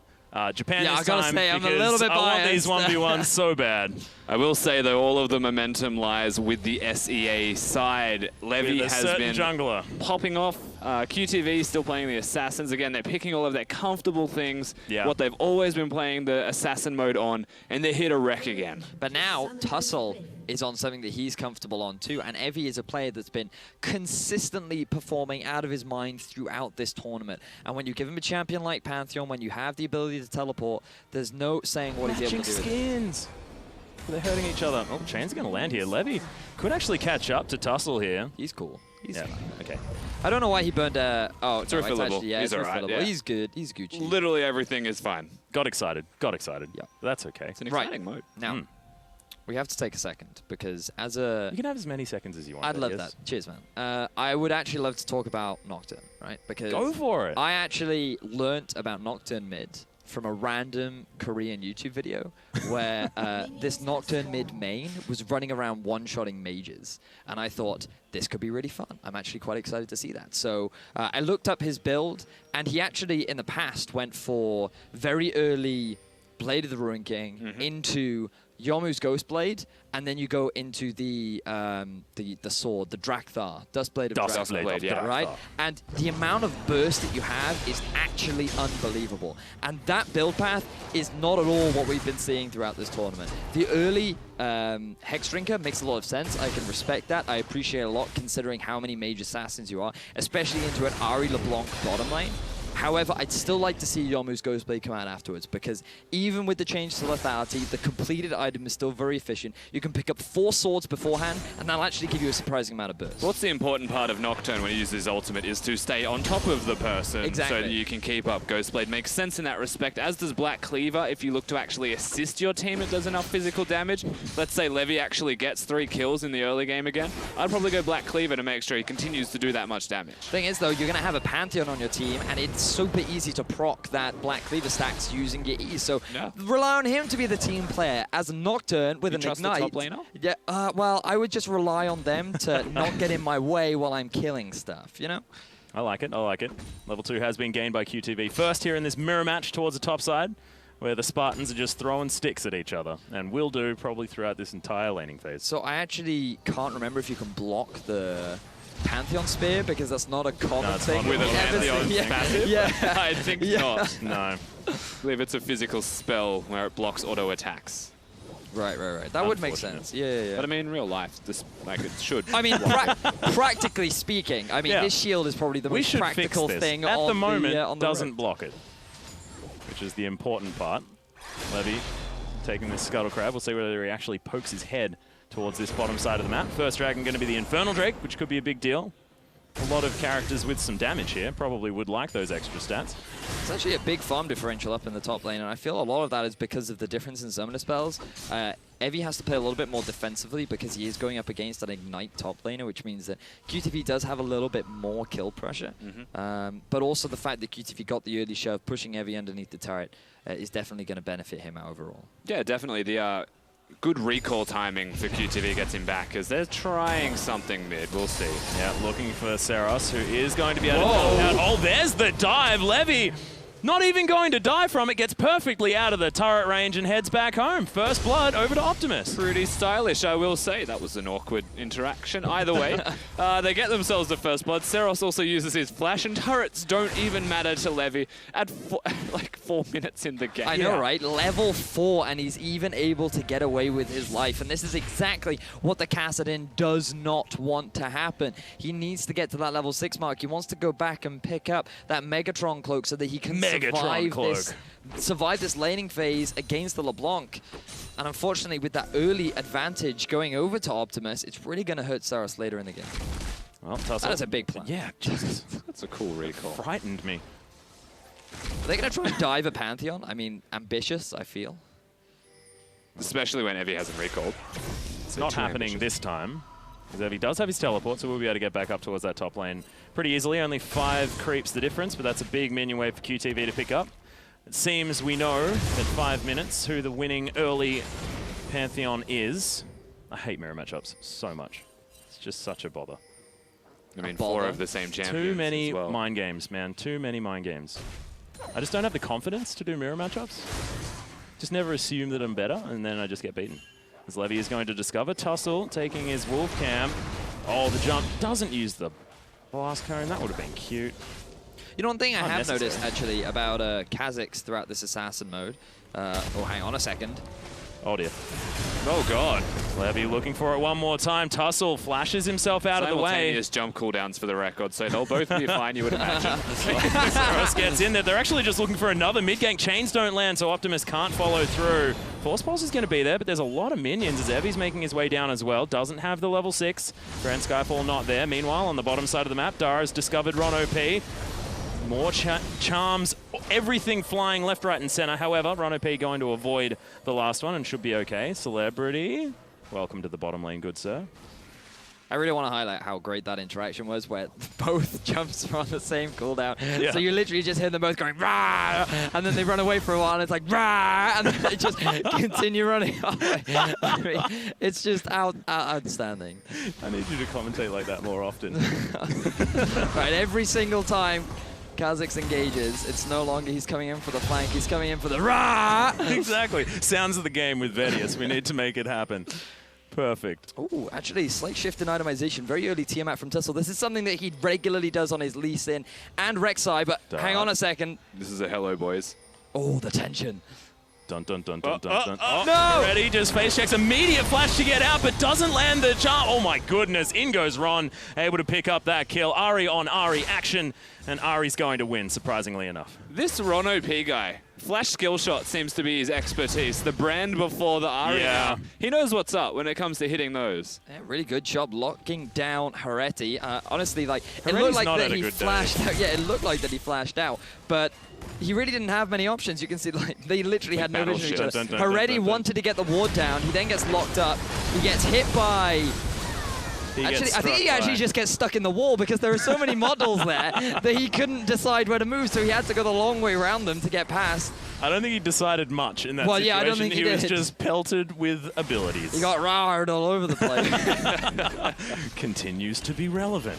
Japan yeah, this I gotta time say, I'm a because little bit I want these biased. 1v1s so bad. I will say, though, all of the momentum lies with the SEA side. Levy has been jungler popping off. QTV still playing the Assassins. Again, they're picking all of their comfortable things, what they've always been playing the Assassin mode on, and they're here to wreck again. But now, Tussle is on something that he's comfortable on too, and Evie is a player that's been consistently performing out of his mind throughout this tournament. And when you give him a champion like Pantheon, when you have the ability to teleport, there's no saying what he's able to do. Skins. They're hurting each other. Oh, Chain's going to land here. Levy could actually catch up to Tussle here. He's cool. He's fine. Okay. I don't know why he burned oh, It's no, refillable. Actually, yeah, He's it's alright. refillable. Yeah. He's good. He's Gucci. Literally everything is fine. Got excited. Got excited. Yeah. That's okay. It's an exciting mode. Now, we have to take a second because as a... You can have as many seconds as you want. I'd love that. Cheers, man. I would actually love to talk about Nocturne, right? Because Go for it. I actually learnt about Nocturne mid from a random Korean YouTube video where this Nocturne mid main was running around one-shotting mages. And I thought, this could be really fun. I'm actually quite excited to see that. So I looked up his build, and he actually, in the past, went for very early Blade of the Ruin King into Yomu's Ghostblade, and then you go into the sword, the Drakthar, Dustblade of Drakthar, yeah. right? And the amount of burst that you have is actually unbelievable. And that build path is not at all what we've been seeing throughout this tournament. The early Hex Drinker makes a lot of sense. I can respect that. I appreciate a lot considering how many mage assassins you are, especially into an Ari LeBlanc bottom lane. However, I'd still like to see Yomu's Ghostblade come out afterwards, because even with the change to lethality, the completed item is still very efficient. You can pick up 4 swords beforehand, and that'll actually give you a surprising amount of burst. What's the important part of Nocturne when he uses his ultimate is to stay on top of the person so that you can keep up. Ghostblade makes sense in that respect, as does Black Cleaver. If you look to actually assist your team, it does enough physical damage. Let's say Levy actually gets 3 kills in the early game again. I'd probably go Black Cleaver to make sure he continues to do that much damage. Thing is, though, you're going to have a Pantheon on your team, and it's super easy to proc that Black Cleaver stacks using your E. So rely on him to be the team player. As a Nocturne with an Ignite. The top laner? Yeah, well, I would just rely on them to not get in my way while I'm killing stuff, you know? I like it. I like it. Level 2 has been gained by QTV. First here in this mirror match towards the top side, where the Spartans are just throwing sticks at each other, and will do probably throughout this entire laning phase. So I actually can't remember if you can block the Pantheon Spear, because that's not a common thing. With a Pantheon passive? Yeah. I think not. No. I believe it's a physical spell where it blocks auto attacks. Right. That would make sense. Yeah. But I mean, in real life, this it should. I mean, practically speaking, I mean, this shield is probably the most practical thing At on the moment, on the doesn't road. block it, which is the important part. Levy taking this Scuttle Crab. We'll see whether he actually pokes his head towards this bottom side of the map. First dragon going to be the Infernal Drake, which could be a big deal. A lot of characters with some damage here probably would like those extra stats. It's actually a big farm differential up in the top lane, and I feel a lot of that is because of the difference in summoner spells. Evie has to play a little bit more defensively because he is going up against an Ignite top laner, which means that QTV does have a little bit more kill pressure. But also the fact that QTV got the early shove, pushing Evie underneath the turret, is definitely going to benefit him overall. Yeah, definitely. The good recall timing for QTV gets him back, because they're trying something mid. We'll see. Yeah, looking for Seros, who is going to be able to come out. Oh, there's the dive. Levy not even going to die from it, gets perfectly out of the turret range and heads back home. First blood over to Optimus. Pretty stylish, I will say. That was an awkward interaction. Either way, they get themselves the first blood. Seros also uses his flash, and turrets don't even matter to Levy at like 4 minutes in the game. I know, right? Level 4, and he's even able to get away with his life. And this is exactly what the Kassadin does not want to happen. He needs to get to that level 6 mark. He wants to go back and pick up that Megatron cloak so that he can survive this laning phase against the LeBlanc. And unfortunately, with that early advantage going over to Optimus, it's really going to hurt Saros later in the game. Well, that is a big plan. Yeah, Jesus. That's a cool recall. Frightened me. Are they going to try and dive a Pantheon? I mean, ambitious, I feel. Especially when Evie hasn't recalled. It's not happening this time. Because Evie does have his teleport, so we'll be able to get back up towards that top lane pretty easily. Only 5 creeps the difference, but that's a big minion wave for QTV to pick up. It seems we know at 5 minutes who the winning early Pantheon is. I hate mirror matchups so much. It's just such a bother. I mean, 4 of the same champions. Too many mind games, man. Too many mind games. I just don't have the confidence to do mirror matchups. Just never assume that I'm better, and then I just get beaten. As Levy is going to discover Tussle, taking his wolf cam. Oh, the jump doesn't use the blast cone. That would have been cute. You know, one thing I have noticed, actually, about Kha'Zix throughout this assassin mode. Oh, hang on a second. Oh, dear. Oh, God. Levy looking for it one more time. Tussle flashes himself out of the way. Simultaneous jump cooldowns for the record, so they'll both be fine, you would imagine. Saros gets in there. They're actually just looking for another mid-gank. Chains don't land, so Optimus can't follow through. Force Pulse is going to be there, but there's a lot of minions as Evie's making his way down as well. Doesn't have the level 6. Grand Skyfall not there. Meanwhile, on the bottom side of the map, Dara's discovered Ron OP. More charms, everything flying left, right, and center. However, Ron OP going to avoid the last one and should be okay. Celebrity, welcome to the bottom lane, good sir. I really want to highlight how great that interaction was, where both jumps are on the same cooldown. Yeah. So you literally just hear them both going, rah! And then they run away for a while, and it's like, rah! And then they just continue running away. I mean, it's just outstanding. I need you to commentate like that more often. Right, every single time Kha'Zix engages, it's no longer he's coming in for the flank, he's coming in for the rah! Exactly. Sounds of the game with Vedius. We need to make it happen. Perfect. Oh, actually, slight shift in itemization. Very early Tiamat from Tussle. This is something that he regularly does on his Lee Sin and Rek'Sai, but hang on a second. This is a hello, boys. Oh, the tension. Dun, dun, dun, dun, dun, dun. Oh, no! Ready, just face checks. Immediate flash to get out, but doesn't land the charm. Oh, my goodness. In goes Ron, able to pick up that kill. Ari on Ari action, and Ari's going to win, surprisingly enough. This Ron OP guy, flash skill shot seems to be his expertise. The brand before the Ari. Yeah. He knows what's up when it comes to hitting those. Yeah, really good job locking down Hereti. Honestly, like, it Hereti's looked like not that had a he good flashed out. Yeah, it looked like that he flashed out, but he really didn't have many options. You can see, like, they literally had no vision of each other. Hereti wanted to get the ward down. He then gets locked up. He gets hit by... I think he actually just gets stuck in the wall because there are so many models there that he couldn't decide where to move, so he had to go the long way around them to get past. I don't think he decided much in that situation. Yeah, I don't think he was did. just pelted with abilities. He got rared all over the place. Continues to be relevant.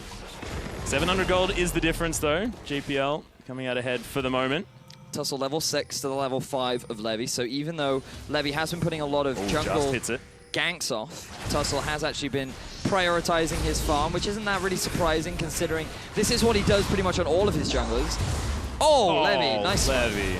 700 gold is the difference, though. GPL coming out ahead for the moment. Tussle level 6 to the level 5 of Levy, so even though Levy has been putting a lot of jungle hits it. ganks off, Tussle has actually been prioritizing his farm, which isn't that really surprising considering this is what he does pretty much on all of his junglers. Oh, Levy, nice. Levy.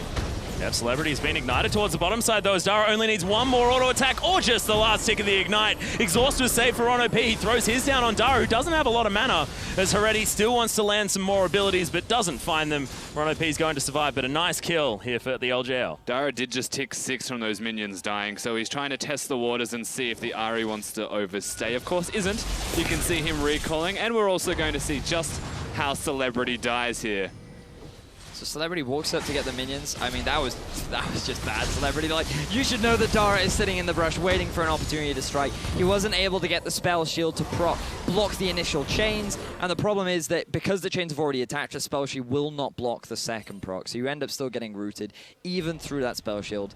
Yep, Celebrity's been ignited towards the bottom side, though, as Dara only needs one more auto attack or just the last tick of the ignite. Exhaust was saved for Ron OP. He throws his down on Dara, who doesn't have a lot of mana, as Hereti still wants to land some more abilities, but doesn't find them. Ron OP's going to survive, but a nice kill here for the LJL. Dara did just tick 6 from those minions dying, so he's trying to test the waters and see if the Ari wants to overstay. Of course, isn't. You can see him recalling, and we're also going to see just how Celebrity dies here. So Celebrity walks up to get the minions. I mean, that was just bad, Celebrity. Like, you should know that Dara is sitting in the brush waiting for an opportunity to strike. He wasn't able to get the spell shield to block the initial chains, and the problem is that because the chains have already attached, the spell shield will not block the second proc, so you end up still getting rooted even through that spell shield.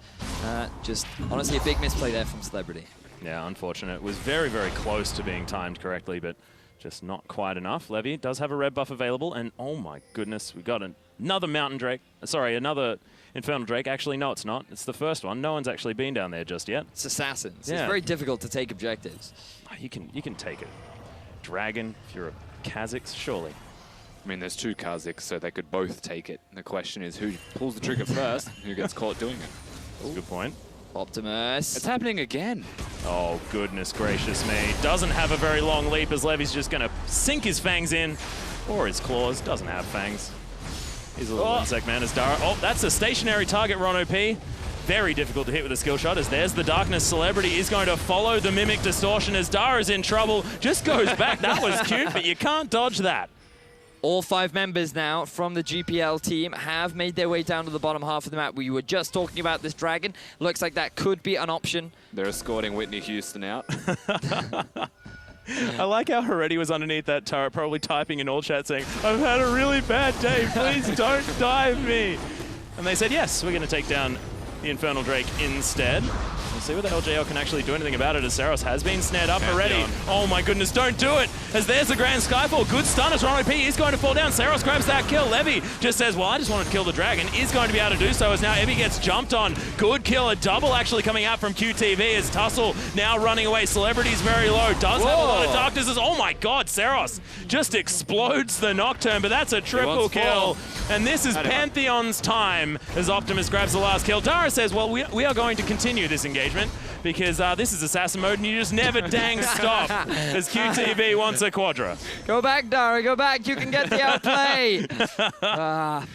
Just honestly a big misplay there from Celebrity. Yeah, unfortunate. It was very, very close to being timed correctly, but just not quite enough. Levy does have a red buff available, and oh my goodness, we got another Mountain Drake. Sorry, another Infernal Drake. Actually, no, it's not. It's the first one. No one's actually been down there just yet. It's assassins. Yeah. It's very difficult to take objectives. You can take it. Dragon, if you're a Kha'Zix, surely. I mean, there's 2 Kha'Zix, so they could both take it. The question is who pulls the trigger first, who gets caught doing it. That's a good point. Optimus. It's happening again. Oh, goodness gracious me. Doesn't have a very long leap as Levy's just going to sink his fangs in. Or his claws. Doesn't have fangs. He's a little insect man as Dara. Oh, that's a stationary target, Ron OP. Very difficult to hit with a skill shot as there's the Darkness Celebrity is going to follow the Mimic Distortion as Dara's in trouble. Just goes back. That was cute, but you can't dodge that. All 5 members now from the GPL team have made their way down to the bottom half of the map. We were just talking about this dragon. Looks like that could be an option. They're escorting Whitney Houston out. I like how Heretti was underneath that turret, probably typing in all chat saying, I've had a really bad day, please don't dive me. And they said, yes, we're going to take down the Infernal Drake instead. We'll see whether LJL can actually do anything about it as Saros has been snared up already. Oh my goodness, don't do it! As there's the Grand Skyfall. Good stun as Ron OP is going to fall down. Saros grabs that kill. Levy just says, well, I just wanted to kill the dragon. Is going to be able to do so as now Evie gets jumped on. Good kill. A double actually coming out from QTV as Tussle now running away. Celebrity's very low. Does have a lot of darknesses. Oh my god, Saros just explodes the Nocturne, but that's a triple kill. And this is Pantheon's time as Optimus grabs the last kill. Dara says, well, we are going to continue this engagement because this is assassin mode and you just never dang stop as QTV wants a quadra. Go back, Dara, go back. You can get the outplay.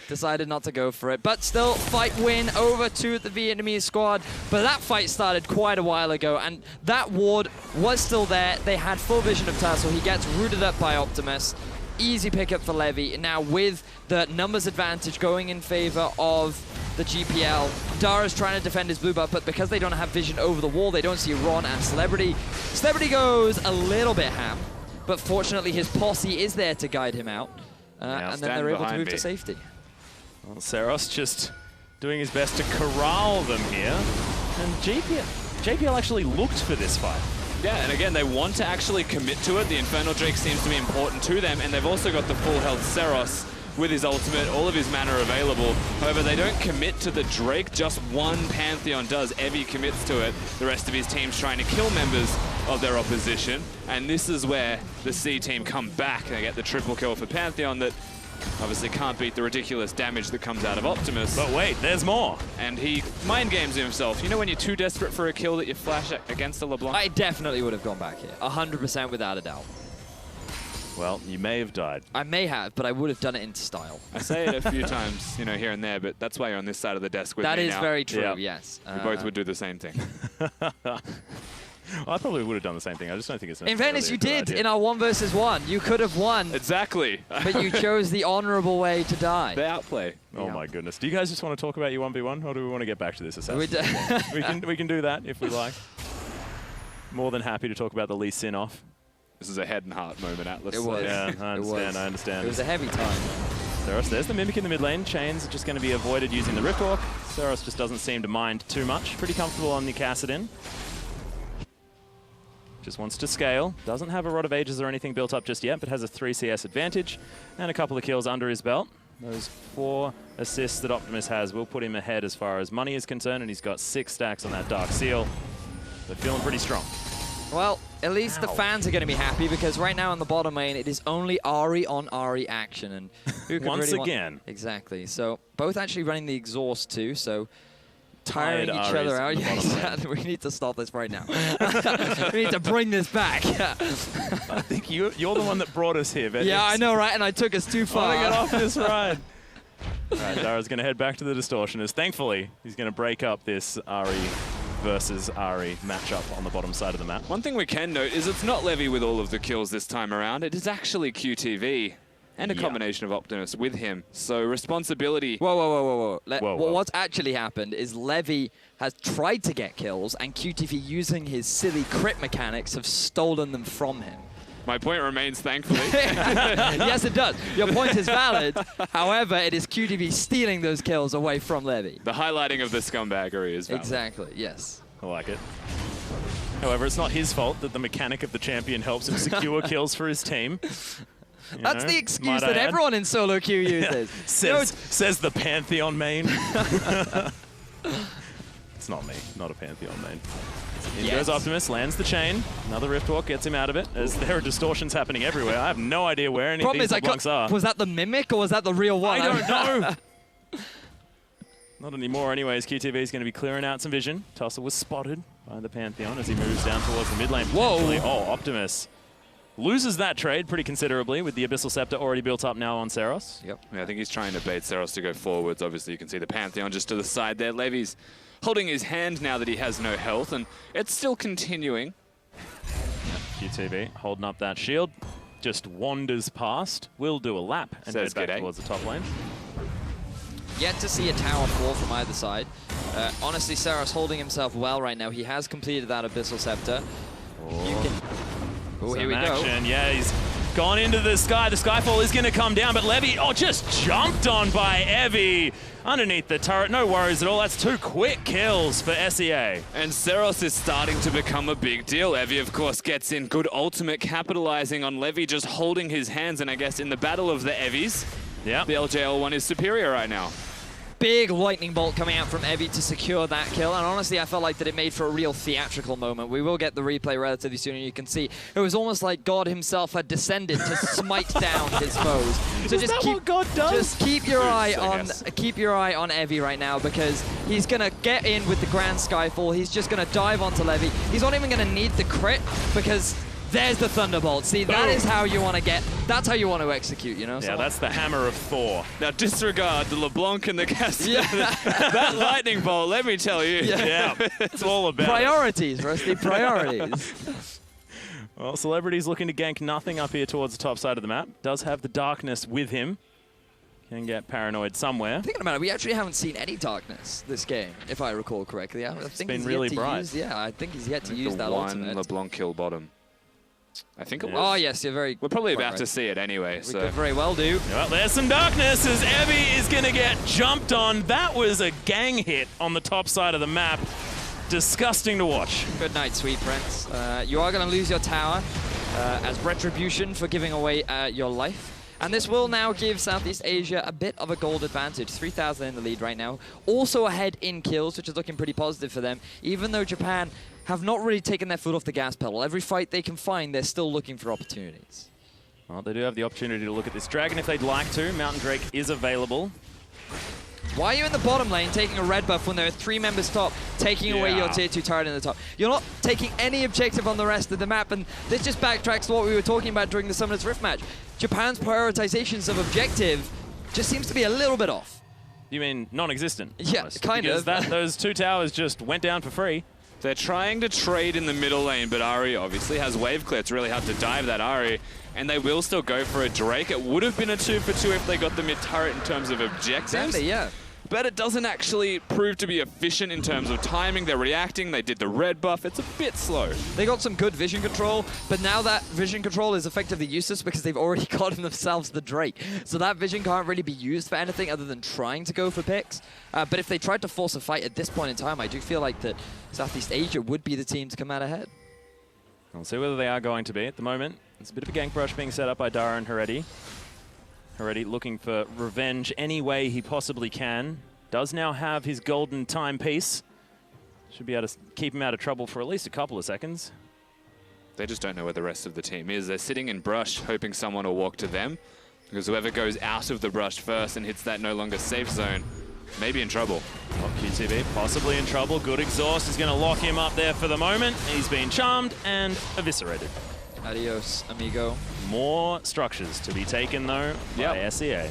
Decided not to go for it. But still, fight win over to the Vietnamese squad. But that fight started quite a while ago and that ward was still there. They had full vision of Tussle. He gets rooted up by Optimus. Easy pickup for Levy. Now with the numbers advantage going in favor of the GPL, Dara's trying to defend his blue buff, but because they don't have vision over the wall, they don't see Ron and Celebrity. Celebrity goes a little bit ham, but fortunately his posse is there to guide him out, and then they're able to move to safety. Well, Saros just doing his best to corral them here, and JPL actually looked for this fight. Yeah, and again, they want to actually commit to it. The Infernal Drake seems to be important to them, and they've also got the full health Saros with his ultimate, all of his mana available. However, they don't commit to the Drake, just one Pantheon does. Evie commits to it. The rest of his team's trying to kill members of their opposition, and this is where the C team come back. They get the triple kill for Pantheon that obviously can't beat the ridiculous damage that comes out of Optimus. But wait, there's more. And he mind games himself. You know when you're too desperate for a kill that you flash against a LeBlanc? I definitely would have gone back here, 100% without a doubt. Well, you may have died. I may have, but I would have done it in style. I say it a few times, you know, here and there, but that's why you're on this side of the desk with me now. That is very true, yes. We both would do the same thing. I probably would have done the same thing. I just don't think it's in fairness, you did in our 1 versus 1. You could have won. Exactly. But you chose the honorable way to die. The outplay. Oh my goodness. Do you guys just want to talk about your 1v1 or do we want to get back to this assassin? we can do that if we like. More than happy to talk about the Lee Sin-off. This is a head and heart moment, Atlas. It was. Yeah, I understand. It was a heavy time. Saros, there's the Mimic in the mid lane. Chains are just going to be avoided using the Rifthawk. Saros just doesn't seem to mind too much. Pretty comfortable on the Cassidin. Just wants to scale. Doesn't have a Rod of Ages or anything built up just yet, but has a 3 CS advantage and a couple of kills under his belt. Those 4 assists that Optimus has will put him ahead as far as money is concerned, and he's got 6 stacks on that Dark Seal. They're feeling pretty strong. Well, at least the fans are going to be happy because right now on the bottom lane, it is only Ahri on Ahri action. And who can Once really again. Exactly. So both actually running the exhaust too, so tiring each Ahri's other out. Yeah, we need to stop this right now. We need to bring this back. I think you're the one that brought us here, Venix. Yeah, I know, right? And I took us too far. I want to get off this ride. All right, Dara's going to head back to the Distortioners. Thankfully, he's going to break up this Ahri versus Ahri matchup on the bottom side of the map. One thing we can note is it's not Levy with all of the kills this time around. It is actually QTV and a combination of Optimus with him. So responsibility. Whoa. What's actually happened is Levy has tried to get kills and QTV using his silly crit mechanics have stolen them from him. My point remains, thankfully. Yes, it does. Your point is valid. However, it is QTV stealing those kills away from Levy. The highlighting of the scumbaggery is valid. Exactly, yes. I like it. However, it's not his fault that the mechanic of the champion helps him secure kills for his team. That's the excuse that everyone in solo queue uses. Says the Pantheon main. It's not me, not a Pantheon main. In goes Optimus, lands the chain. Another Riftwalk gets him out of it, as there are distortions happening everywhere. I have no idea where any of these LeBlancs are. Was that the Mimic or was that the real one? I don't know. Not anymore anyways. QTV is going to be clearing out some vision. Tussle was spotted by the Pantheon as he moves down towards the mid lane. Whoa. Oh, Optimus loses that trade pretty considerably with the Abyssal Scepter already built up now on Seros. Yep. Yeah, I think he's trying to bait Seros to go forwards. Obviously, you can see the Pantheon just to the side there. Levy's holding his hand now that he has no health, and it's still continuing. QTV holding up that shield. Just wanders past. Will do a lap and head back towards the top lane. Yet to see a tower fall from either side. Honestly, Seros holding himself well right now. He has completed that Abyssal Scepter. Oh, here we go. Yeah, he's gone into the sky. The Skyfall is going to come down, but Levy, just jumped on by Evie underneath the turret. No worries at all. That's 2 quick kills for SEA. And Seros is starting to become a big deal. Evie, of course, gets in good ultimate, capitalizing on Levy just holding his hands. And I guess in the battle of the Evies, the LJL one is superior right now. Big lightning bolt coming out from Evie to secure that kill, and honestly I felt like that it made for a real theatrical moment. We will get the replay relatively soon, and you can see it was almost like God himself had descended to smite down his foes. So Is that what God does? Just keep your eye on Evie right now, because he's gonna get in with the Grand Skyfall. He's just gonna dive onto Levy. He's not even gonna need the crit, because there's the Thunderbolt. See, that is how you want to that's how you want to execute, you know? Yeah, that's the hammer of Thor. Now disregard the LeBlanc and the Castle. That lightning bolt, let me tell you. Yeah, it's all about priorities, Rusty, priorities. Well, Celebrity's looking to gank nothing up here towards the top side of the map. Does have the darkness with him. Can get paranoid somewhere. Thinking about it, we actually haven't seen any darkness this game, if I recall correctly. I think been he's really yet to bright. Use, I think he's yet to use that one ultimate. LeBlanc kill bottom. I think it was. Oh, yes, you're very... We're probably about right. to see it anyway. We could very well do. Well, there's some darkness as Evie is going to get jumped on. That was a gang hit on the top side of the map. Disgusting to watch. Good night, sweet prince. You are going to lose your tower as retribution for giving away your life. And this will now give Southeast Asia a bit of a gold advantage. 3,000 in the lead right now. Also ahead in kills, which is looking pretty positive for them, even though Japan have not really taken their foot off the gas pedal. Every fight they can find, they're still looking for opportunities. Well, they do have the opportunity to look at this dragon if they'd like to. Mountain Drake is available. Why are you in the bottom lane taking a red buff when there are 3 members top, taking away your tier 2 turret in the top? You're not taking any objective on the rest of the map, and this just backtracks to what we were talking about during the Summoner's Rift match. Japan's prioritizations of objective just seems to be a little bit off. You mean non-existent? Yeah, kind of. Because those 2 towers just went down for free. They're trying to trade in the middle lane, but Ari obviously has wave clear. It's really hard to dive that Ari, and they will still go for a Drake. It would have been a 2 for 2 if they got the mid turret in terms of objectives. Exactly, yeah. But it doesn't actually prove to be efficient in terms of timing. They're reacting. They did the red buff. It's a bit slow. They got some good vision control, but now that vision control is effectively useless because they've already gotten themselves the Drake. So that vision can't really be used for anything other than trying to go for picks. But if they tried to force a fight at this point in time, I do feel like that Southeast Asia would be the team to come out ahead. We'll see whether they are going to be at the moment. It's a bit of a gank brush being set up by Dara and Heredi. Heredi looking for revenge any way he possibly can. Does now have his golden timepiece. Should be able to keep him out of trouble for at least a couple of seconds. They just don't know where the rest of the team is. They're sitting in brush, hoping someone will walk to them. Because whoever goes out of the brush first and hits that no longer safe zone may be in trouble. Well, QTV possibly in trouble. Good exhaust is going to lock him up there for the moment. He's been charmed and eviscerated. Adios, amigo. More structures to be taken, though, by SEA.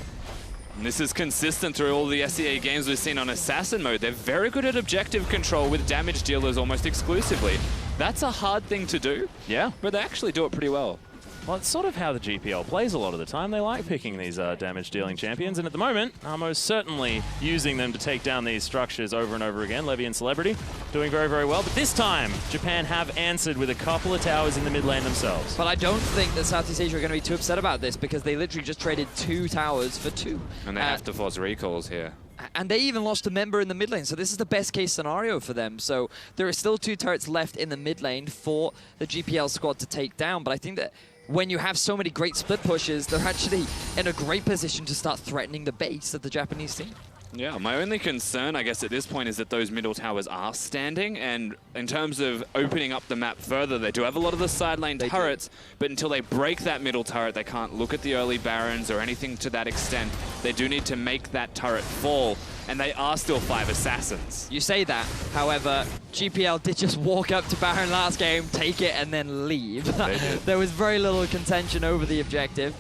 And this is consistent through all the SEA games we've seen on Assassin mode. They're very good at objective control with damage dealers almost exclusively. That's a hard thing to do. Yeah. But they actually do it pretty well. Well, it's sort of how the GPL plays a lot of the time. They like picking these damage-dealing champions, and at the moment, are most certainly using them to take down these structures over and over again. Levy and Celebrity doing very, very well. But this time, Japan have answered with a couple of towers in the mid lane themselves. But I don't think that Southeast Asia are going to be too upset about this because they literally just traded 2 towers for 2. And they have to force recalls here. And they even lost a member in the mid lane, so this is the best case scenario for them. So there are still 2 turrets left in the mid lane for the GPL squad to take down. But I think that when you have so many great split pushes, they're actually in a great position to start threatening the base of the Japanese team. Yeah, my only concern, I guess, at this point is that those middle towers are standing, and in terms of opening up the map further, they do have a lot of the side lane turrets, but until they break that middle turret, they can't look at the early barons or anything to that extent. They do need to make that turret fall, and they are still 5 assassins. You say that, however, GPL did just walk up to Baron last game, take it, and then leave. There was very little contention over the objective.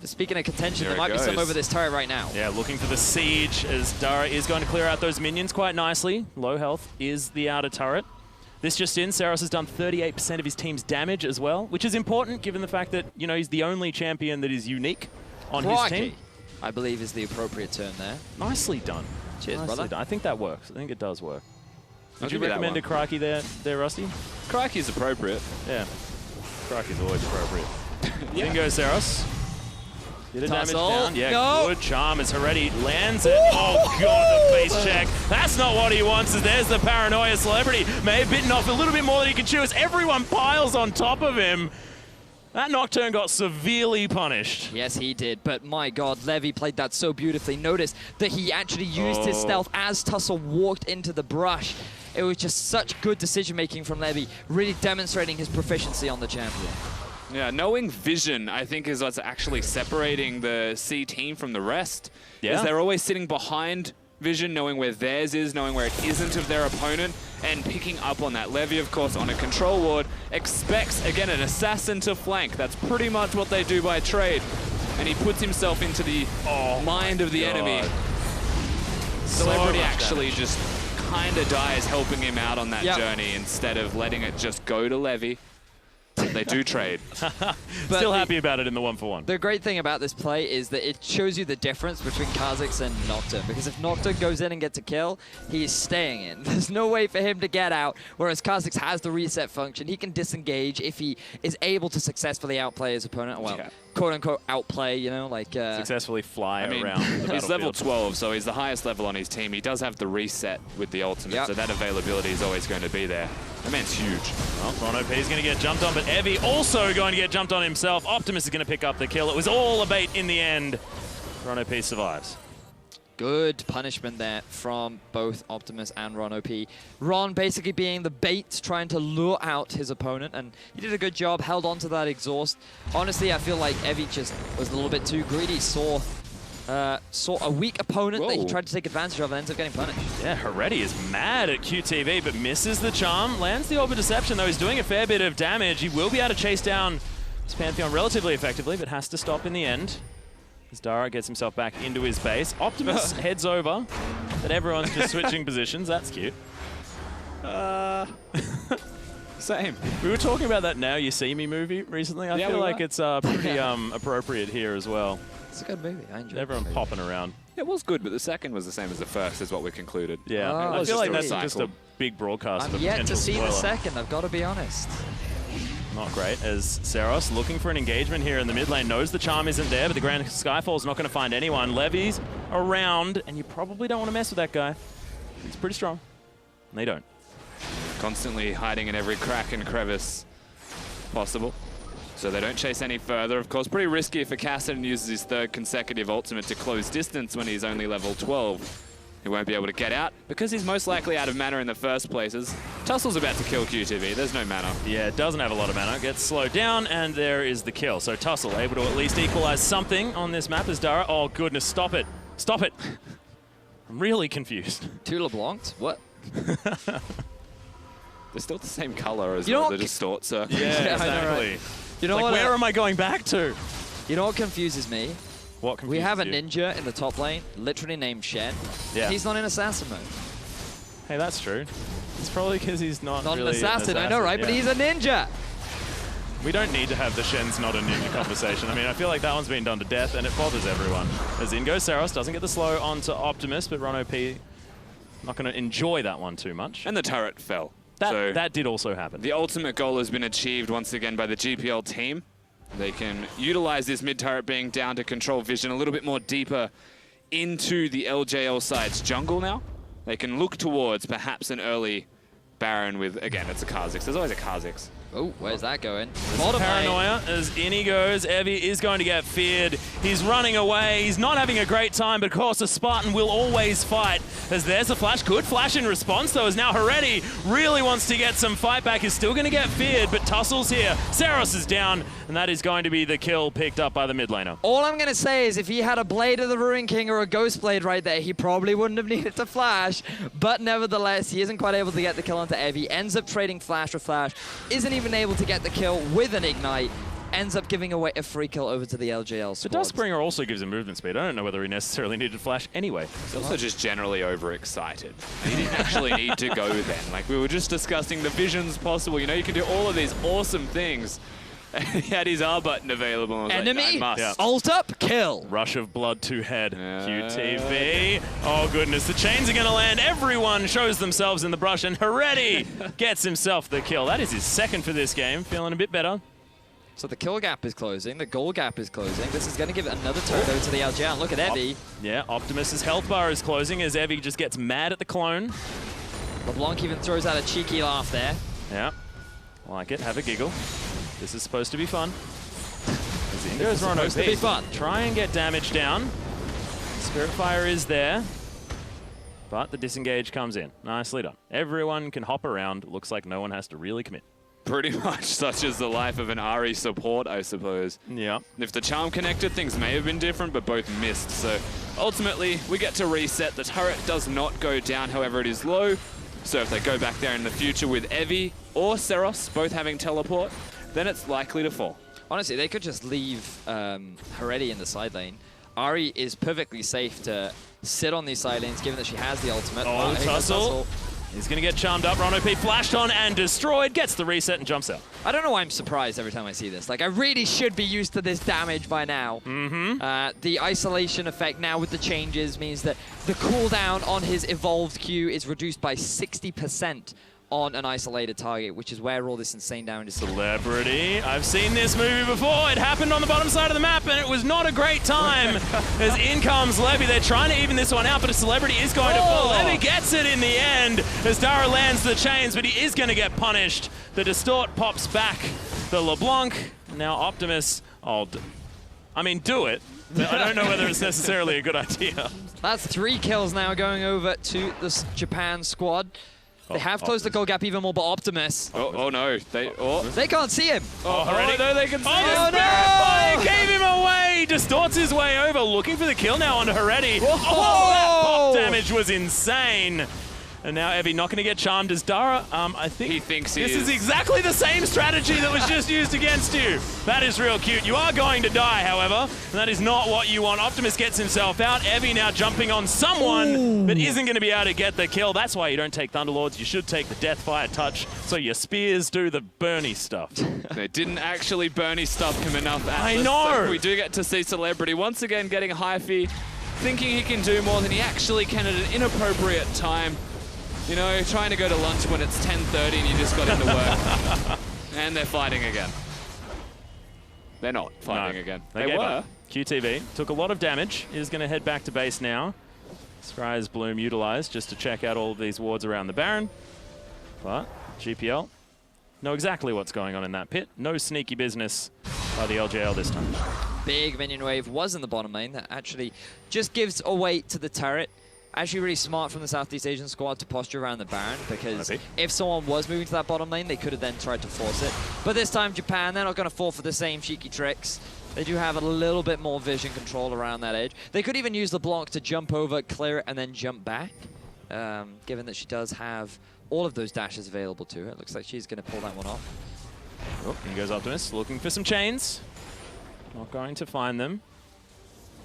Speaking of contention, there might be some over this turret right now. Yeah, looking for the siege as Dara is going to clear out those minions quite nicely. Low health is the outer turret. This just in, Saros has done 38% of his team's damage as well, which is important given the fact that, you know, he's the only champion that is unique on his team. I believe is the appropriate term there. Nicely done. Cheers, Nicely brother. done. I think that works. I think it does work. I'll Would you give you that recommend a Crikey there, Rusty? Crikey's appropriate. Yeah. Crikey's always appropriate. Bingo Saros. Get a damage down. Yeah, good charm as Heretti lands it. Oh, God, the face check. That's not what he wants. As there's the paranoia celebrity. May have bitten off a little bit more than he could chew as everyone piles on top of him. That Nocturne got severely punished. Yes, he did. But my God, Levy played that so beautifully. Notice that he actually used his stealth as Tussle walked into the brush. It was just such good decision-making from Levy, really demonstrating his proficiency on the champion. Yeah, knowing vision, I think, is what's actually separating the C team from the rest. Yeah. Is they're always sitting behind vision, knowing where theirs is, knowing where it isn't of their opponent, and picking up on that. Levy, of course, on a control ward, expects, again, an assassin to flank. That's pretty much what they do by trade. And he puts himself into the mind of the enemy. Celebrity actually just kind of dies helping him out on that journey instead of letting it just go to Levy. They do trade. Still happy about it in the 1-for-1. The great thing about this play is that it shows you the difference between Kha'Zix and Nocturne, because if Nocturne goes in and gets a kill, he's staying in. There's no way for him to get out, whereas Kha'Zix has the reset function. He can disengage if he is able to successfully outplay his opponent. Well, quote-unquote outplay, you know, like... successfully fly around the He's level 12, so he's the highest level on his team. He does have the reset with the ultimate, so that availability is always going to be there. That man's huge. Well, Ron OP is going to get jumped on, but Evie also going to get jumped on himself. Optimus is going to pick up the kill. It was all a bait in the end. Ron OP survives. Good punishment there from both Optimus and Ron OP. Ron basically being the bait, trying to lure out his opponent, and he did a good job, held on to that exhaust. Honestly, I feel like Evie just was a little bit too greedy, saw a weak opponent that he tried to take advantage of and ends up getting punished. Yeah, Heretti is mad at QTV, but misses the charm. Lands the Orb of Deception, though. He's doing a fair bit of damage. He will be able to chase down his Pantheon relatively effectively, but has to stop in the end. As Dara gets himself back into his base. Optimus heads over, but everyone's just switching positions. That's cute. Same. We were talking about that Now You See Me movie recently. I feel like it's pretty appropriate here as well. It's a good movie. I enjoyed it. Everyone popping around. It was good, but the second was the same as the first, is what we concluded. Yeah, I feel like that's just a big broadcast. I'm yet to see the second, I've got to be honest. Not great, as Saros looking for an engagement here in the mid lane, knows the charm isn't there, but the Grand Skyfall's not going to find anyone. Levy's around, and you probably don't want to mess with that guy. He's pretty strong. And they don't. Constantly hiding in every crack and crevice possible. So they don't chase any further. Of course, pretty risky if Cassidy uses his third consecutive ultimate to close distance when he's only level 12. He won't be able to get out because he's most likely out of mana in the first places. Tussle's about to kill QTV. There's no mana. Yeah, it doesn't have a lot of mana. Gets slowed down, and there is the kill. So Tussle able to at least equalize something on this map as Dara. Oh, goodness, stop it. Stop it. I'm really confused. Two LeBlancs? What? They're still the same color as the distort circle. Yeah, exactly. You know like, what? Where am I going back to? You know what confuses me? What confuses We have a you? ninja in the top lane, literally named Shen. Yeah. He's not in assassin mode. Hey, that's true. It's probably because he's not really an assassin, I know, right? Yeah. But he's a ninja. We don't need to have the Shen's not a ninja conversation. I mean, I feel like that one's been done to death, and it bothers everyone. As in goes Saros, doesn't get the slow onto Optimus, but Ron OP not going to enjoy that one too much. And the turret fell. That did also happen. The ultimate goal has been achieved once again by the GPL team. They can utilize this mid-turret being down to control vision a little bit more deeper into the LJL side's jungle now. They can look towards perhaps an early Baron with, again, it's a Kha'Zix. There's always a Kha'Zix. Oh, where's that going? Paranoia as in he goes. Evie is going to get feared. He's running away. He's not having a great time, but of course a Spartan will always fight. As there's a flash. Good flash in response though, as now Heredi really wants to get some fight back. Is still going to get feared, but Tussle's here. Saros is down, and that is going to be the kill picked up by the mid laner. All I'm going to say is if he had a Blade of the Ruin King or a Ghost Blade right there, he probably wouldn't have needed to flash. But nevertheless, he isn't quite able to get the kill onto Evie. Ends up trading flash for flash. Isn't even able to get the kill with an Ignite. Ends up giving away a free kill over to the LJL squad. But Duskbringer also gives him movement speed. I don't know whether he necessarily needed flash anyway. He's also just generally overexcited. He didn't actually need to go then. Like, we were just discussing the visions possible. You know, you can do all of these awesome things. He had his R button available. And Enemy, like, I must. ult up, kill. Rush of blood to head. QTV. Oh goodness, the chains are going to land. Everyone shows themselves in the brush, and Heredi gets himself the kill. That is his second for this game. Feeling a bit better. So the kill gap is closing, the goal gap is closing. This is going to give another turn over to the LGL. And look at Evie. Yeah, Optimus's health bar is closing as Evie just gets mad at the clone. LeBlanc even throws out a cheeky laugh there. Yeah, like it. Have a giggle. This is supposed to be fun. As in goes Ron OP. Supposed to be fun. Try and get damage down. Spirit Fire is there. But the disengage comes in. Nicely done. Everyone can hop around. Looks like no one has to really commit. Pretty much such is the life of an Ahri support, I suppose. Yeah. If the charm connected, things may have been different, but both missed. So ultimately, we get to reset. The turret does not go down, however, it is low. So if they go back there in the future with Evie or Seros both having teleport, then it's likely to fall. Honestly, they could just leave Heredi in the side lane. Ahri is perfectly safe to sit on these side lanes, given that she has the ultimate. Oh, Tussle. He's going to get charmed up. Ron OP flashed on and destroyed. Gets the reset and jumps out. I don't know why I'm surprised every time I see this. Like, I really should be used to this damage by now. The isolation effect now with the changes means that the cooldown on his evolved Q is reduced by 60% on an isolated target, which is where all this insane damage is. Celebrity. I've seen this movie before. It happened on the bottom side of the map, and it was not a great time. As in comes Levy. They're trying to even this one out, but a Celebrity is going to fall. Levy gets it in the end as Dara lands the chains, but he is going to get punished. The Distort pops back. The LeBlanc. Now Optimus. I mean, do it. I don't know whether it's necessarily a good idea. That's 3 kills now going over to the Japan squad. They have closed the goal gap even more, but Optimus. Oh no. They can't see him. No, they can see him. Oh, no! Fire gave him away! Distorts his way over, looking for the kill now on Heredi. Oh, that pop damage was insane. And now Evie not going to get charmed as Dara. I think he thinks this is exactly the same strategy that was just used against you. That is real cute. You are going to die, however, and that is not what you want. Optimus gets himself out. Evie now jumping on someone, but isn't going to be able to get the kill. That's why you don't take Thunderlords. You should take the Deathfire Touch, so your spears do the Bernie stuff. They didn't actually Bernie stuff him enough. I know. So we do get to see Celebrity once again getting hyphy, thinking he can do more than he actually can at an inappropriate time. You know, trying to go to lunch when it's 10:30 and you just got into work. And they're fighting again. They're not fighting again. They were. QTV took a lot of damage. Is going to head back to base now. Scry's Bloom utilized just to check out all of these wards around the Baron. But GPL know exactly what's going on in that pit. No sneaky business by the LJL this time. Big minion wave was in the bottom lane. That actually just gives away to the turret. Actually really smart from the Southeast Asian squad to posture around the Baron, because if someone was moving to that bottom lane, they could have then tried to force it. But this time Japan, they're not going to fall for the same cheeky tricks. They do have a little bit more vision control around that edge. They could even use LeBlanc to jump over, clear it, and then jump back, given that she does have all of those dashes available to her. It looks like she's going to pull that one off. Oh, here goes Optimus, looking for some chains. Not going to find them.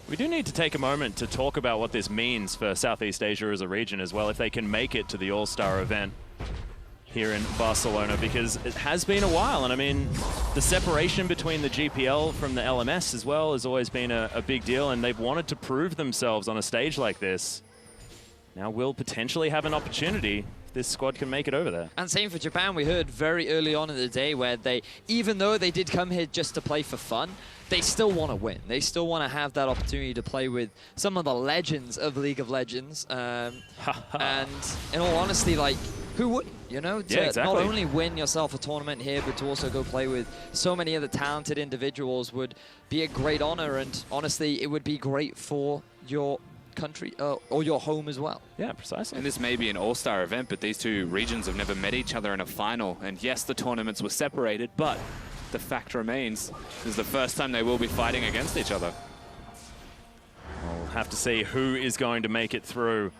We do need to take a moment to talk about what this means for Southeast Asia as a region as well, if they can make it to the All-Star event here in Barcelona, because it has been a while. And I mean, the separation between the GPL from the LMS as well has always been a big deal, and they've wanted to prove themselves on a stage like this. Now will potentially have an opportunity if this squad can make it over there. And same for Japan. We heard very early on in the day where they, even though they did come here just to play for fun, they still want to win. They still want to have that opportunity to play with some of the legends of League of Legends. And in all honesty, like, who wouldn't, you know? To not only win yourself a tournament here, but to also go play with so many other talented individuals would be a great honor, and honestly, it would be great for your country or your home as well. Yeah, precisely. And this may be an all-star event, but these two regions have never met each other in a final. And yes, the tournaments were separated, but the fact remains, this is the first time they will be fighting against each other. We'll have to see who is going to make it through.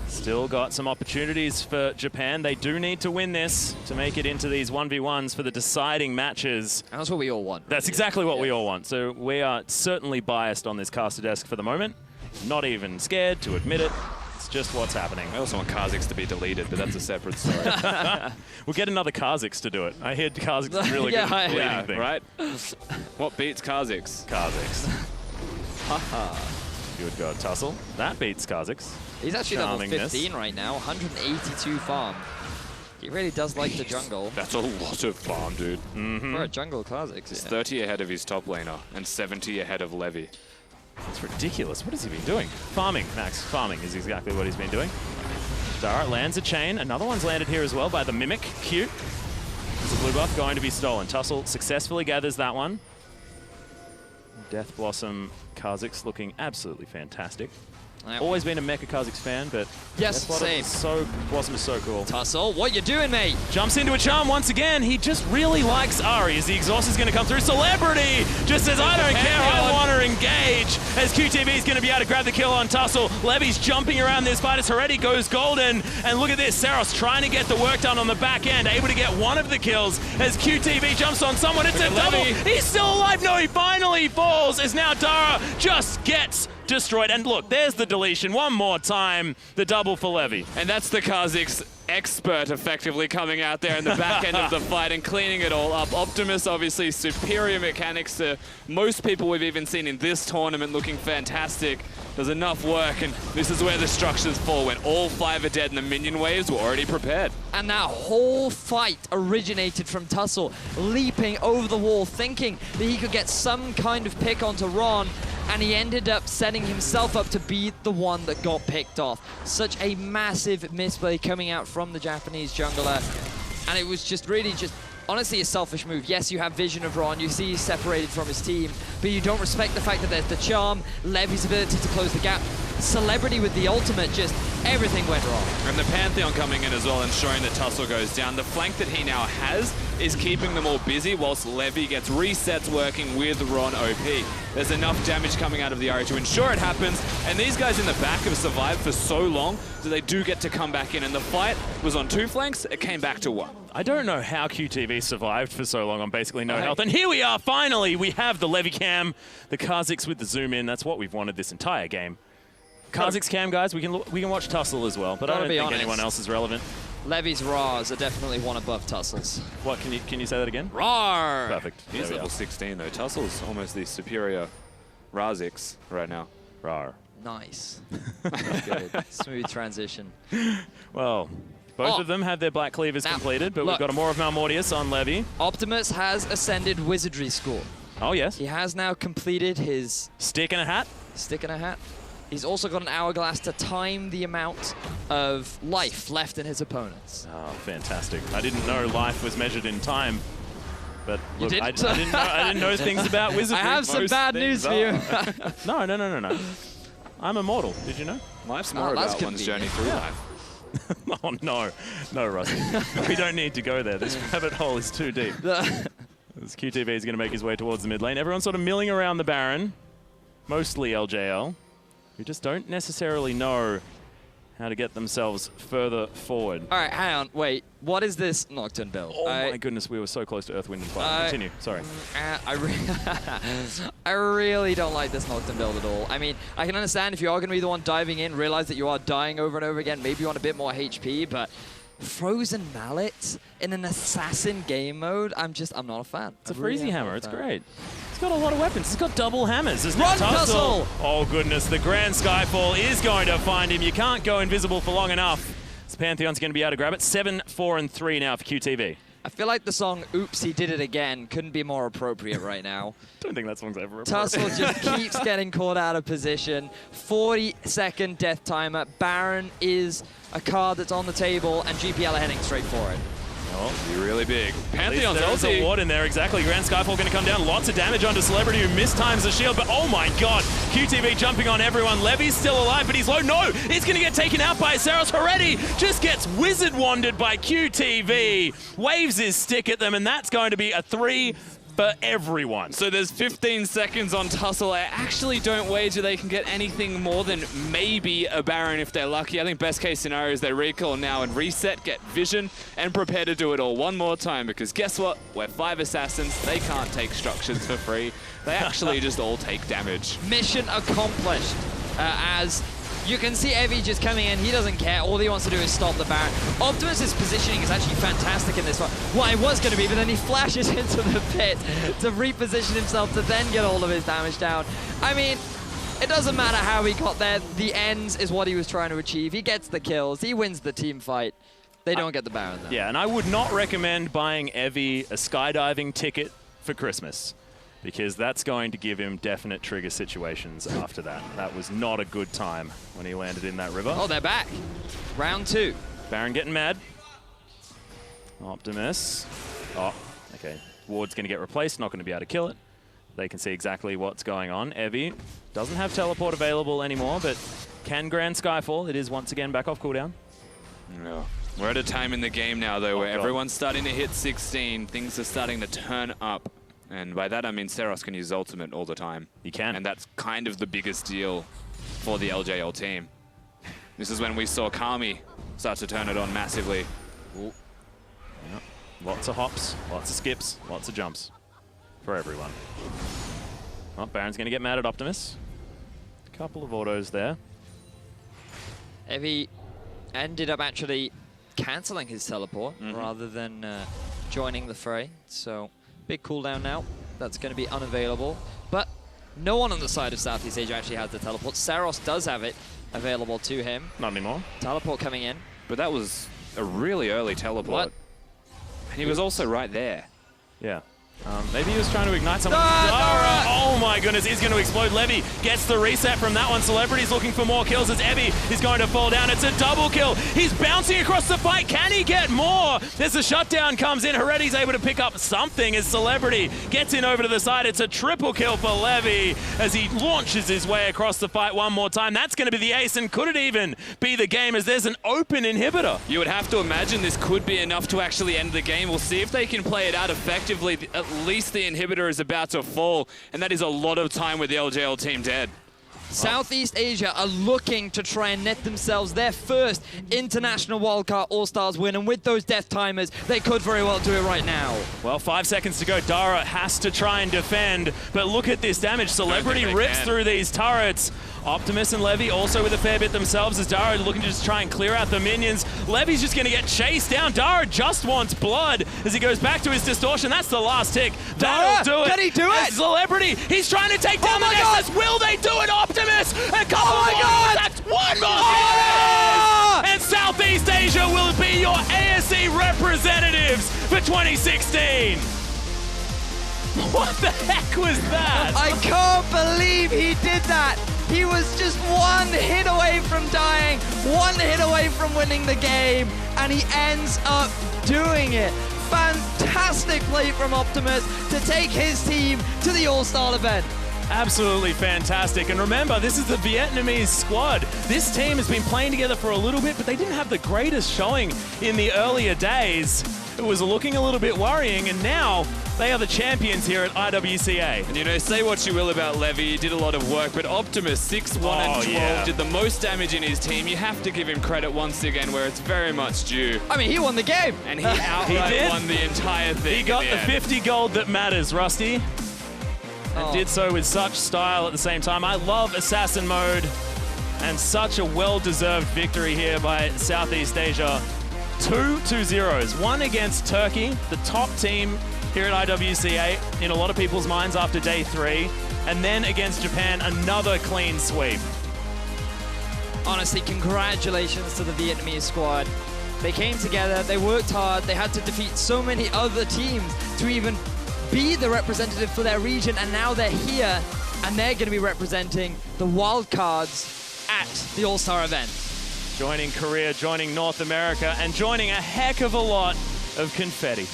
Still got some opportunities for Japan. They do need to win this to make it into these 1v1s for the deciding matches. And that's what we all want. That's exactly what we all want. So we are certainly biased on this caster desk for the moment. Not even scared to admit it. It's just what's happening. I also want Kha'Zix to be deleted, but that's a separate story. We'll get another Kha'Zix to do it. I hear Kha'Zix is really good at deleting things. Right? What beats Kha'Zix? Kha'Zix. Haha. Good God, Tussle. That beats Kha'Zix. He's actually level 15 right now, 182 farm. He really does like the jungle. That's a lot of farm, dude. For a jungle Kha'Zix, He's 30 ahead of his top laner and 70 ahead of Levy. That's ridiculous. What has he been doing? Farming, Max. Farming is exactly what he's been doing. Dara lands a chain. Another one's landed here as well by the Mimic. Cute. There's a blue buff going to be stolen. Tussle successfully gathers that one. Death Blossom Kha'Zix looking absolutely fantastic. Always been a Mecha Kha'Zix fan, but yes, same. Blossom is so cool. Tussle, what you doing, mate? Jumps into a charm once again. He just really likes Ari as the exhaust is going to come through. Celebrity just says, I don't care, I want to engage. As QTV is going to be able to grab the kill on Tussle. Levy's jumping around this fight as Heretti goes golden. And look at this, Saros trying to get the work done on the back end, able to get one of the kills as QTV jumps on someone. It's a double. He's still alive. No, he finally falls as now Dara just gets destroyed. And look, there's the deletion one more time, the double for Levy. And that's the Kha'Zix expert effectively coming out there in the back end of the fight and cleaning it all up. Optimus, obviously, superior mechanics to most people we've even seen in this tournament, looking fantastic. Does enough work, and this is where the structures fall, when all 5 are dead and the minion waves were already prepared. And that whole fight originated from Tussle leaping over the wall, thinking that he could get some kind of pick onto Ron, and he ended up setting himself up to be the one that got picked off. Such a massive misplay coming out from the Japanese jungler, and it was just really honestly a selfish move. Yes, you have vision of Ron, you see he's separated from his team, but you don't respect the fact that there's the charm, Levy's ability to close the gap, Celebrity with the ultimate, just everything went wrong. And the Pantheon coming in as well, ensuring that Tussle goes down. The flank that he now has is keeping them all busy whilst Levy gets resets working with Ron OP. There's enough damage coming out of the area to ensure it happens, and these guys in the back have survived for so long that they do get to come back in, and the fight was on 2 flanks, it came back to 1. I don't know how QTV survived for so long on basically no health, and here we are, finally, we have the Levy cam, the Kha'Zix with the zoom in. That's what we've wanted this entire game. Kha'Zix cam, guys, we can watch Tussle as well, but I don't think anyone else is relevant. Levy's Rawrs are definitely one above Tussle's. What, can you say that again? Rawr! Perfect. He's level 16 though. Tussle's almost the superior Razix right now. Rawr. Nice. Good. Smooth transition. Well, both of them have their Black Cleavers completed, but we've got a more of Malmortius on Levy. Optimus has ascended Wizardry School. Oh, yes. He has now completed his... Stick and a hat? Stick and a hat. He's also got an hourglass to time the amount of life left in his opponents. Oh, fantastic. I didn't know life was measured in time. But look, I didn't? I didn't know things about wizardry. I have some bad news for you. No. I'm immortal. Did you know? Life's more about one's journey through life. Oh, no. No, Rusty. We don't need to go there. This rabbit hole is too deep. This QTV is going to make his way towards the mid lane. Everyone's sort of milling around the Baron. Mostly LJL. Who just don't necessarily know how to get themselves further forward. All right, hang on, wait. What is this Nocturne build? Oh my goodness, we were so close to Earth, Wind, and Fire. Continue, sorry. I really don't like this Nocturne build at all. I mean, I can understand if you are going to be the one diving in, realize that you are dying over and over again, maybe you want a bit more HP, but Frozen Mallet in an assassin game mode, I'm not a fan. It's a Freezy Hammer, it's great. It's got a lot of weapons. It's got double hammers. Run, Tussle! Oh, goodness. The Grand Skyfall is going to find him. You can't go invisible for long enough. This Pantheon's going to be able to grab it. 7, 4, and 3 now for QTV. I feel like the song Oops, He Did It Again couldn't be more appropriate right now. Don't think that song's ever appropriate. Tussle just keeps getting caught out of position. 40-second death timer. Baron is a card that's on the table, and GPL are heading straight for it. Oh, be really big. Pantheon's There's a ulti. ward in there, exactly. Grand Skyfall going to come down. Lots of damage onto Celebrity, who mistimes the shield, but oh my god, QTV jumping on everyone. Levy's still alive, but he's low. No, he's going to get taken out by Saros. Already just gets wizard wanded by QTV. Waves his stick at them, and that's going to be a 3 for everyone. So there's 15 seconds on Tussle. I actually don't wager they can get anything more than maybe a Baron if they're lucky. I think best case scenario is they recall now and reset, get vision, and prepare to do it all one more time, because guess what? We're 5 assassins. They can't take structures for free. They actually just all take damage. Mission accomplished. As you can see Evie just coming in. He doesn't care. All he wants to do is stop the Baron. Optimus's positioning is actually fantastic in this one. What it was going to be, but then he flashes into the pit to reposition himself to then get all of his damage down. I mean, it doesn't matter how he got there. The ends is what he was trying to achieve. He gets the kills. He wins the team fight. They don't get the Baron, though. Yeah, and I would not recommend buying Evie a skydiving ticket for Christmas, because that's going to give him definite trigger situations after that. That was not a good time when he landed in that river. Oh, they're back. Round 2. Baron getting mad. Optimus. Oh, okay. Ward's going to get replaced, not going to be able to kill it. They can see exactly what's going on. Evie doesn't have teleport available anymore, but can Grand Skyfall. It is once again back off cooldown. No. We're at a time in the game now, though, where everyone's starting to hit 16. Things are starting to turn up. And by that, I mean Saros can use ultimate all the time. He can. And that's kind of the biggest deal for the LJL team. This is when we saw Kami start to turn it on massively. Yep. Lots of hops, lots of skips, lots of jumps for everyone. Oh, Baron's going to get mad at Optimus. A couple of autos there. Evie ended up actually cancelling his teleport rather than joining the fray. So big cooldown now. That's going to be unavailable. But no one on the side of Southeast Asia actually has the teleport. Saros does have it available to him. Not anymore. Teleport coming in. But that was a really early teleport. What? And he was also right there. Yeah. Maybe he was trying to ignite someone. Oh my goodness, he's going to explode. Levy gets the reset from that one. Celebrity's looking for more kills as Evie is going to fall down. It's a double kill. He's bouncing across the fight. Can he get more? There's a shutdown comes in. Hereti's able to pick up something as Celebrity gets in over to the side. It's a triple kill for Levy as he launches his way across the fight one more time. That's going to be the ace, and could it even be the game as there's an open inhibitor? You would have to imagine this could be enough to actually end the game. We'll see if they can play it out effectively. At least the inhibitor is about to fall, and that is a lot of time with the LJL team dead. Southeast Asia are looking to try and net themselves their first international Wildcard All-Stars win, and with those death timers, they could very well do it right now. Well, 5 seconds to go. Dara has to try and defend, but look at this damage. Celebrity rips through these turrets. Optimus and Levy also with a fair bit themselves as Dara looking to just try and clear out the minions. Levy's just going to get chased down. Dara just wants blood as he goes back to his distortion. That's the last tick. That'll do it. Can he do it? Celebrity, he's trying to take down the Nexus. Will they do it? Optimus, a couple more attacks. One more. And Southeast Asia will be your ASE representatives for 2016. What the heck was that? I can't believe he did that. He was just one hit away from dying, one hit away from winning the game, and he ends up doing it. Fantastic play from Optimus to take his team to the All-Star event. Absolutely fantastic. And remember, this is the Vietnamese squad. This team has been playing together for a little bit, but they didn't have the greatest showing in the earlier days. It was looking a little bit worrying, and now they are the champions here at IWCA. And you know, say what you will about Levy, he did a lot of work, but Optimus, 6-1 and 12, did the most damage in his team. You have to give him credit once again where it's very much due. I mean, he won the game. And he outright won the entire thing. He got the 50 gold that matters, Rusty. And did so with such style at the same time. I love Assassin mode, and such a well-deserved victory here by Southeast Asia. 2-0s, one against Turkey, the top team here at IWCA in a lot of people's minds after day 3, and then against Japan, another clean sweep. Honestly, congratulations to the Vietnamese squad. They came together, they worked hard, they had to defeat so many other teams to even be the representative for their region, and now they're here, and they're going to be representing the wildcards at the All-Star event. Joining Korea, joining North America, and joining a heck of a lot of confetti.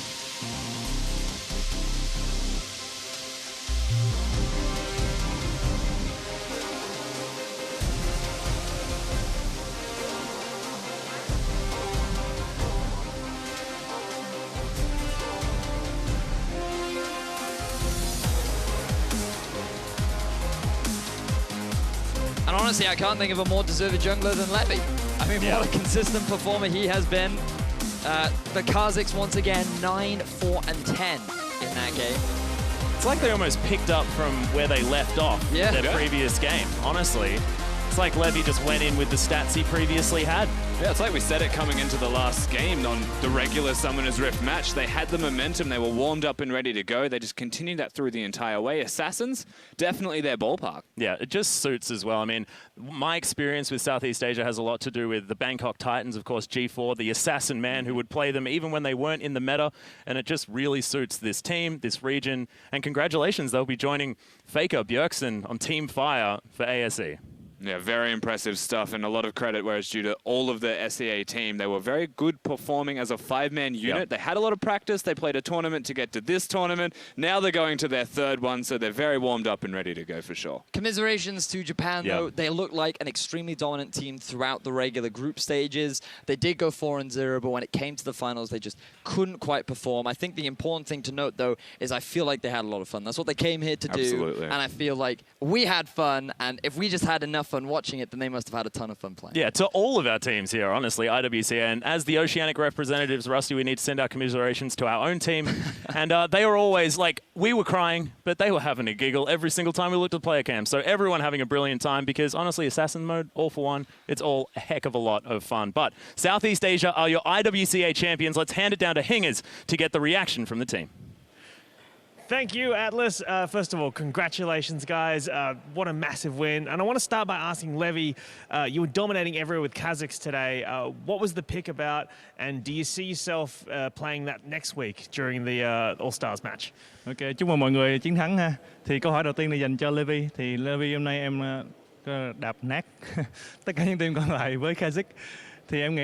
And honestly, I can't think of a more deserved jungler than Levy. I mean, what a consistent performer he has been. The Kazakhs, once again, 9, 4, and 10 in that game. It's like they almost picked up from where they left off their previous game, honestly. It's like Levy just went in with the stats he previously had. Yeah, it's like we said it coming into the last game on the regular Summoners Rift match. They had the momentum, they were warmed up and ready to go. They just continued that through the entire way. Assassins, definitely their ballpark. Yeah, it just suits as well. I mean, my experience with Southeast Asia has a lot to do with the Bangkok Titans, of course, G4, the assassin man who would play them even when they weren't in the meta, and it just really suits this team, this region, and congratulations, they'll be joining FLICKR Bjergsen on Team Fire for ASE. Yeah, very impressive stuff, and a lot of credit where it's due to all of the SEA team. They were very good performing as a 5-man unit. Yep. They had a lot of practice. They played a tournament to get to this tournament. Now they're going to their 3rd one, so they're very warmed up and ready to go for sure. Commiserations to Japan, though. They look like an extremely dominant team throughout the regular group stages. They did go 4-0, but when it came to the finals, they just couldn't quite perform. I think the important thing to note, though, is I feel like they had a lot of fun. That's what they came here to do. Absolutely. And I feel like we had fun, and if we just had enough fun watching it, then they must have had a ton of fun playing. Yeah, to all of our teams here, honestly, IWC. And as the Oceanic representatives, Rusty, we need to send our commiserations to our own team. And they were always like, we were crying, but they were having a giggle every single time we looked at player cam. So everyone having a brilliant time because, honestly, Assassin mode, all for one, it's all a heck of a lot of fun. But Southeast Asia are your IWCA champions. Let's hand it down to Hingers to get the reaction from the team. Thank you, Atlas. First of all, congratulations, guys. What a massive win. And I want to start by asking Levy, you were dominating everywhere with Kazakhs today. What was the pick about? And do you see yourself playing that next week during the All-Stars match? Ok, chúc mừng mọi người chiến thắng ha. Thì câu hỏi đầu tiên là dành cho Levy. Thì Levy hôm nay em đạp nát tất cả những team còn lại với Kazakhs. Thì em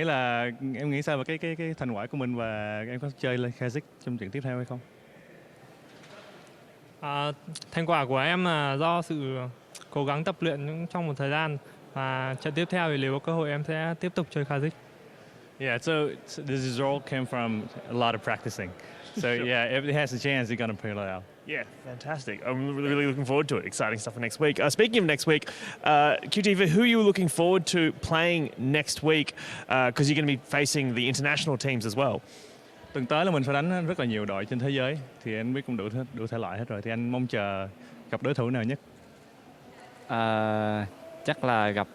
nghĩ sao về cái thành quả của mình và em có chơi lên Kazakhs trong trận tiếp theo hay không? Thành quả của em là do sự cố gắng tập luyện trong một thời gian, và trận tiếp theo thì nếu có cơ hội em sẽ tiếp tục chơi Kazakhs. Yeah, so this result came from a lot of practicing. So yeah, if it has a chance, you're going to pull it out. Yeah, fantastic. I'm really looking forward to it. Exciting stuff for next week. Speaking of next week, QT, who are you looking forward to playing next week? Because you're going to be facing the international teams as well. Tuần tới là mình phải đánh rất là nhiều đội trên thế giới, thì anh biết cũng đủ thể loại hết rồi. Thì anh mong chờ gặp đối thủ nào nhất? Chắc là gặp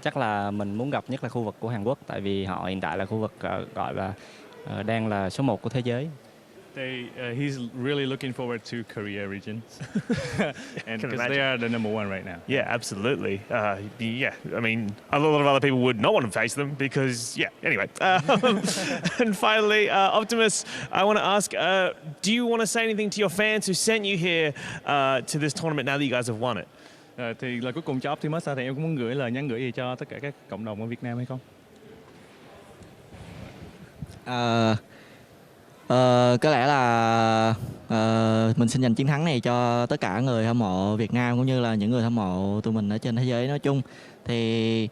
chắc là mình muốn gặp nhất là khu vực của Hàn Quốc, tại vì họ hiện tại là khu vực gọi là đang là số 1 của thế giới. He's really looking forward to Korea region, and because they are the #1 right now. Yeah, absolutely. Yeah, I mean, a lot of other people would not want to face them because, yeah. Anyway, and finally, Optimus, I want to ask: do you want to say anything to your fans who sent you here to this tournament now that you guys have won it? Thì lời cuối cùng cho Optimus thì em cũng muốn gửi lời nhắn gửi gì cho tất cả các cộng đồng ở Việt Nam hay không? Có lẽ là mình xin dành chiến thắng này cho tất cả người hâm mộ Việt Nam cũng như là những người hâm mộ tụi mình ở trên thế giới nói chung. Thì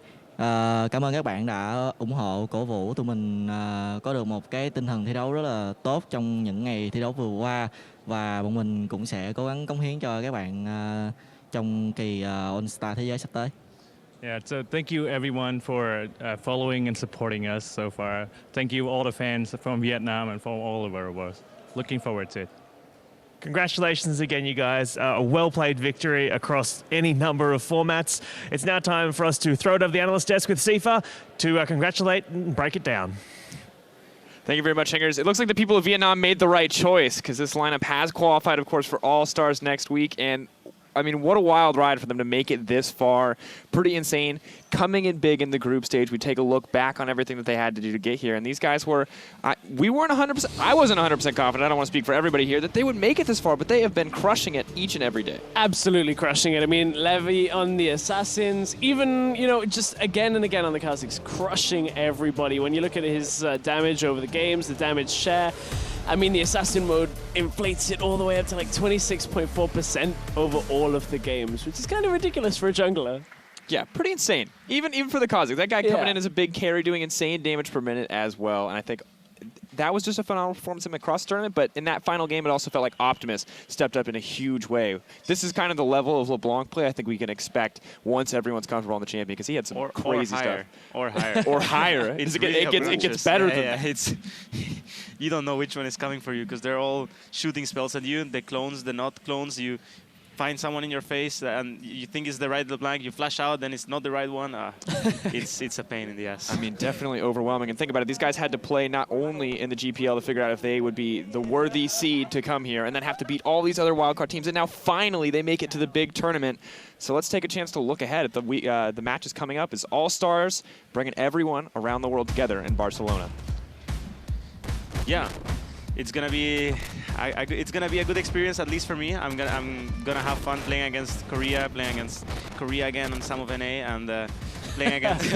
cảm ơn các bạn đã ủng hộ, cổ vũ tụi mình có được một cái tinh thần thi đấu rất là tốt trong những ngày thi đấu vừa qua, và bọn mình cũng sẽ cố gắng cống hiến cho các bạn trong kỳ All-Star thế giới sắp tới. Yeah, so thank you everyone for following and supporting us so far. Thank you all the fans from Vietnam and from all over the world. Looking forward to it. Congratulations again, you guys. A well-played victory across any number of formats. It's now time for us to throw it over the analyst desk with Sifa to congratulate and break it down. Thank you very much, Hingers. It looks like the people of Vietnam made the right choice because this lineup has qualified, of course, for All-Stars next week. And I mean, what a wild ride for them to make it this far. Pretty insane. Coming in big in the group stage, we take a look back on everything that they had to do to get here. And these guys were, we weren't 100%, I wasn't 100% confident, I don't want to speak for everybody here, that they would make it this far, but they have been crushing it each and every day. Absolutely crushing it. I mean, Levy on the Assassins, even, you know, just again and again on the Kazakhs, crushing everybody. When you look at his damage over the games, the damage share, I mean, the Assassin mode inflates it all the way up to like 26.4% over all of the games, which is kind of ridiculous for a jungler. Yeah, pretty insane. Even for the Kazakhs. That guy coming in as a big carry, doing insane damage per minute as well. And I think that was just a phenomenal performance in across the tournament, but in that final game, it also felt like Optimus stepped up in a huge way. This is kind of the level of LeBlanc play I think we can expect once everyone's comfortable on the champion, because he had some crazy stuff. Or higher. Or higher. It gets better than that. It's you don't know which one is coming for you, because they're all shooting spells at you. The clones, the not clones, you find someone in your face and you think it's the right LeBlanc, you flash out, then it's not the right one. It's a pain in the ass. I mean, definitely overwhelming. And think about it, these guys had to play not only in the GPL to figure out if they would be the worthy seed to come here, and then have to beat all these other wildcard teams, and now finally they make it to the big tournament. So let's take a chance to look ahead at the matches coming up as All-Stars, bringing everyone around the world together in Barcelona. Yeah. It's gonna be a good experience, at least for me. I'm gonna have fun playing against Korea again on some of NA, and playing against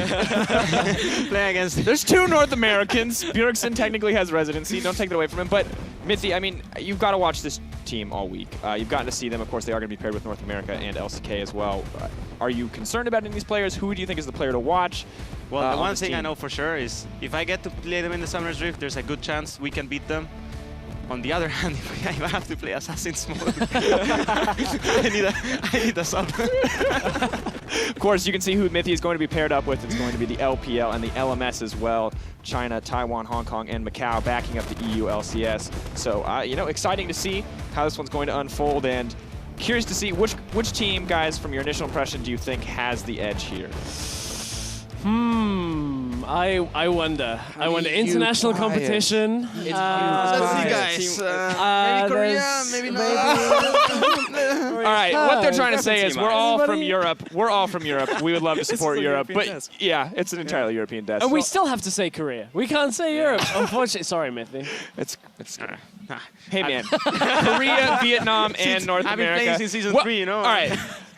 There's two North Americans. Bjergsen technically has residency. Don't take that away from him. But Mithy, I mean, you've got to watch this team all week. You've gotten to see them. Of course, they are going to be paired with North America and LCK as well. Are you concerned about any of these players? Who do you think is the player to watch? Well, the one thing I know for sure is if I get to play them in the Summoner's Rift, there's a good chance we can beat them. On the other hand, if I have to play Assassin's mode, I need a sub. Of course, you can see who Mithy is going to be paired up with. It's going to be the LPL and the LMS as well. China, Taiwan, Hong Kong, and Macau backing up the EU LCS. So, you know, exciting to see how this one's going to unfold, and curious to see which team, guys, from your initial impression, do you think has the edge here? I wonder. International competition. Let's see, guys. Maybe Korea, maybe not. All right, what they're trying to say is we're all from Europe. We're all from Europe. We would love to support Europe, but yeah, it's an entirely European desk. And we still have to say Korea. We can't say Europe, unfortunately. Sorry, Mithy. It's hey, man. Korea, Vietnam, and North America. I've been playing since season 3, you know. All right.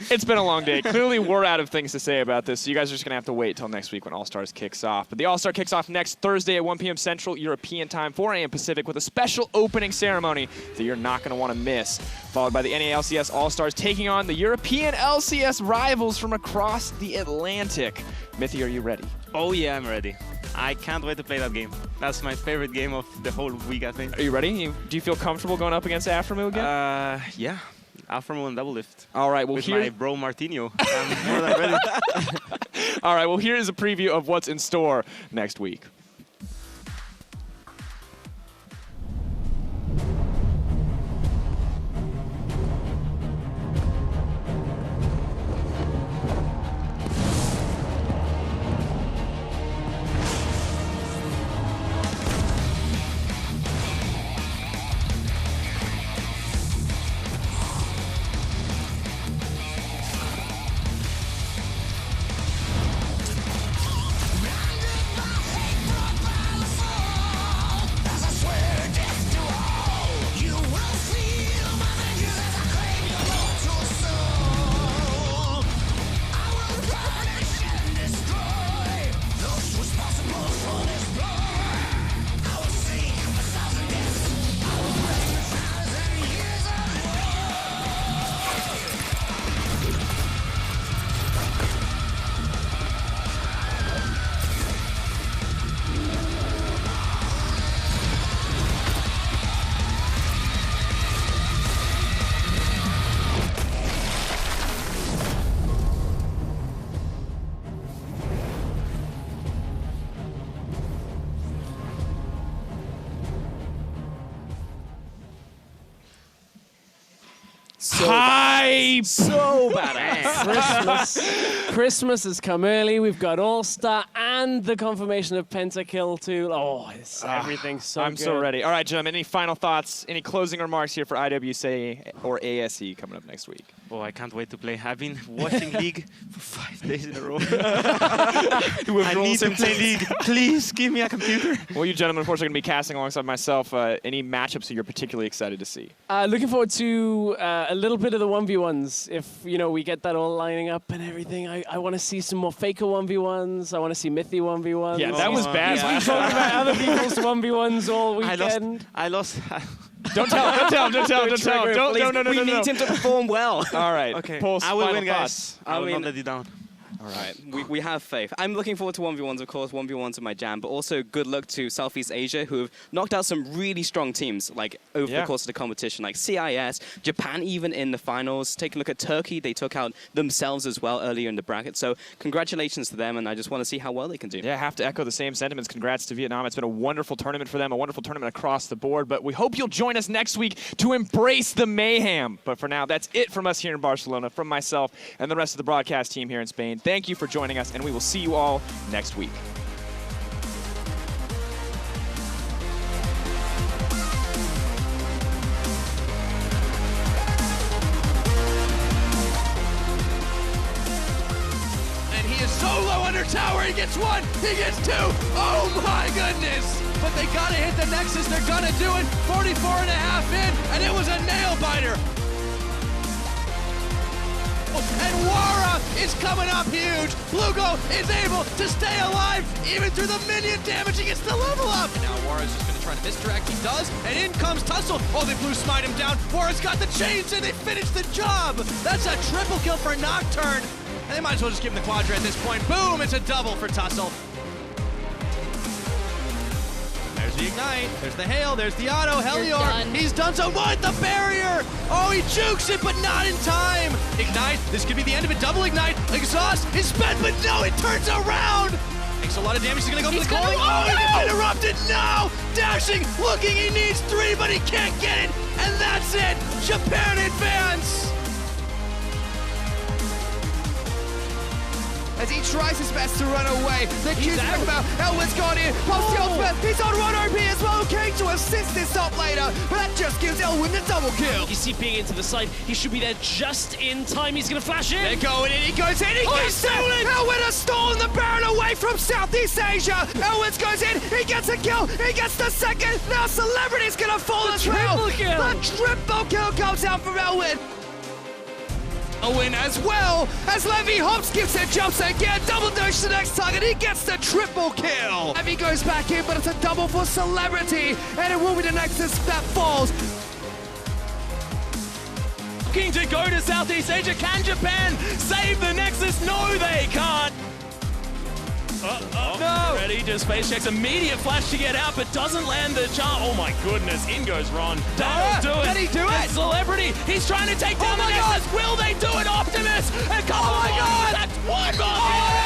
It's been a long day. Clearly, we're out of things to say about this, so you guys are just going to have to wait till next week when All-Stars kicks off. But the All-Star kicks off next Thursday at 1 p.m. Central European Time, 4 a.m. Pacific, with a special opening ceremony that you're not going to want to miss, followed by the NALCS All-Stars taking on the European LCS rivals from across the Atlantic. Mithy, are you ready? Oh, yeah, I'm ready. I can't wait to play that game. That's my favorite game of the whole week, I think. Are you ready? Do you feel comfortable going up against Aframu again? Yeah. Aframu and double lift. All right, well, with my bro Martinho. I'm more than ready. All right, well, here is a preview of what's in store next week. Hype! So badass. Christmas has come early. We've got All-Star and the confirmation of Pentakill too. Oh, everything's so I'm good. so ready. All right, gentlemen, any final thoughts, any closing remarks here for IWC or ASE coming up next week? Oh, I can't wait to play. I've been watching League for 5 days in a row. I need to play League. Please give me a computer. Well, you gentlemen, of course, are going to be casting alongside myself. Any matchups that you're particularly excited to see? Looking forward to a little bit of the 1v1s. If, we get that all lining up and everything, I want to see some more Faker 1v1s. I want to see Mithy 1v1s. Yeah, that was bad. He's been talking about other people's 1v1s all weekend. I lost. Don't tell. No. We need him to perform well. All right. Okay. Pulse, I will final win, thoughts. guys. I will not let you down. All right, we have faith. I'm looking forward to 1v1s, of course. 1v1s are my jam, but also good luck to Southeast Asia, who have knocked out some really strong teams, like over the course of the competition, like CIS, Japan even in the finals. Take a look at Turkey. They took out themselves as well earlier in the bracket. So congratulations to them, and I just want to see how well they can do. Yeah, I have to echo the same sentiments. Congrats to Vietnam. It's been a wonderful tournament for them, a wonderful tournament across the board, but we hope you'll join us next week to embrace the mayhem. But for now, that's it from us here in Barcelona, from myself and the rest of the broadcast team here in Spain. Thank you for joining us, and we will see you all next week. And he is solo under tower. He gets one. He gets two. Oh my goodness. But they gotta hit the Nexus. They're gonna do it. 44 and a half in, and it was a nail biter. And Wara is coming up huge. Blugo is able to stay alive even through the minion damage. He gets the level up. And now Wara's just gonna try to misdirect. He does, and in comes Tussle. Oh, they blue smite him down. Wara's got the chains, and they finish the job. That's a triple kill for Nocturne. And they might as well just give him the Quadra at this point. Boom, it's a double for Tussle. There's the Ignite, there's the Hail, there's the Auto, Helior, he's done so with the barrier! Oh, he jukes it, but not in time! Ignite, this could be the end of it, double Ignite, Exhaust is spent, but no, it turns around! Takes a lot of damage, he's gonna go for the calling, oh, he gets interrupted, no! Dashing, looking, he needs 3, but he can't get it, and that's it! Japan advance! As he tries his best to run away. The Q's back about. Elwin's gone in. Pops the ultimate. He's on run OP as well. King to assist this top later. But that just gives Elwin the double kill. You see being into the side, he should be there just in time. He's going to flash in. They're going in. He goes in. He gets it. Elwin has stolen the Baron away from Southeast Asia. Elwin goes in. He gets a kill. He gets the second. Now Celebrity's going to fall as well. The triple kill comes out from Elwin. A win as well as Levy hops, gives it, jumps again, double dash to the next target, he gets the triple kill. Levy goes back in, but it's a double for Celebrity, and it will be the Nexus that falls. Looking to go to Southeast Asia, can Japan save the Nexus? No, they can't. No! Ready, just face checks, immediate flash to get out, but doesn't land the charm. Oh my goodness, in goes Ron. That'll do it. Did he do it? And Celebrity, he's trying to take down the Nexus. Will they do it, Optimus? And come on, that's one more.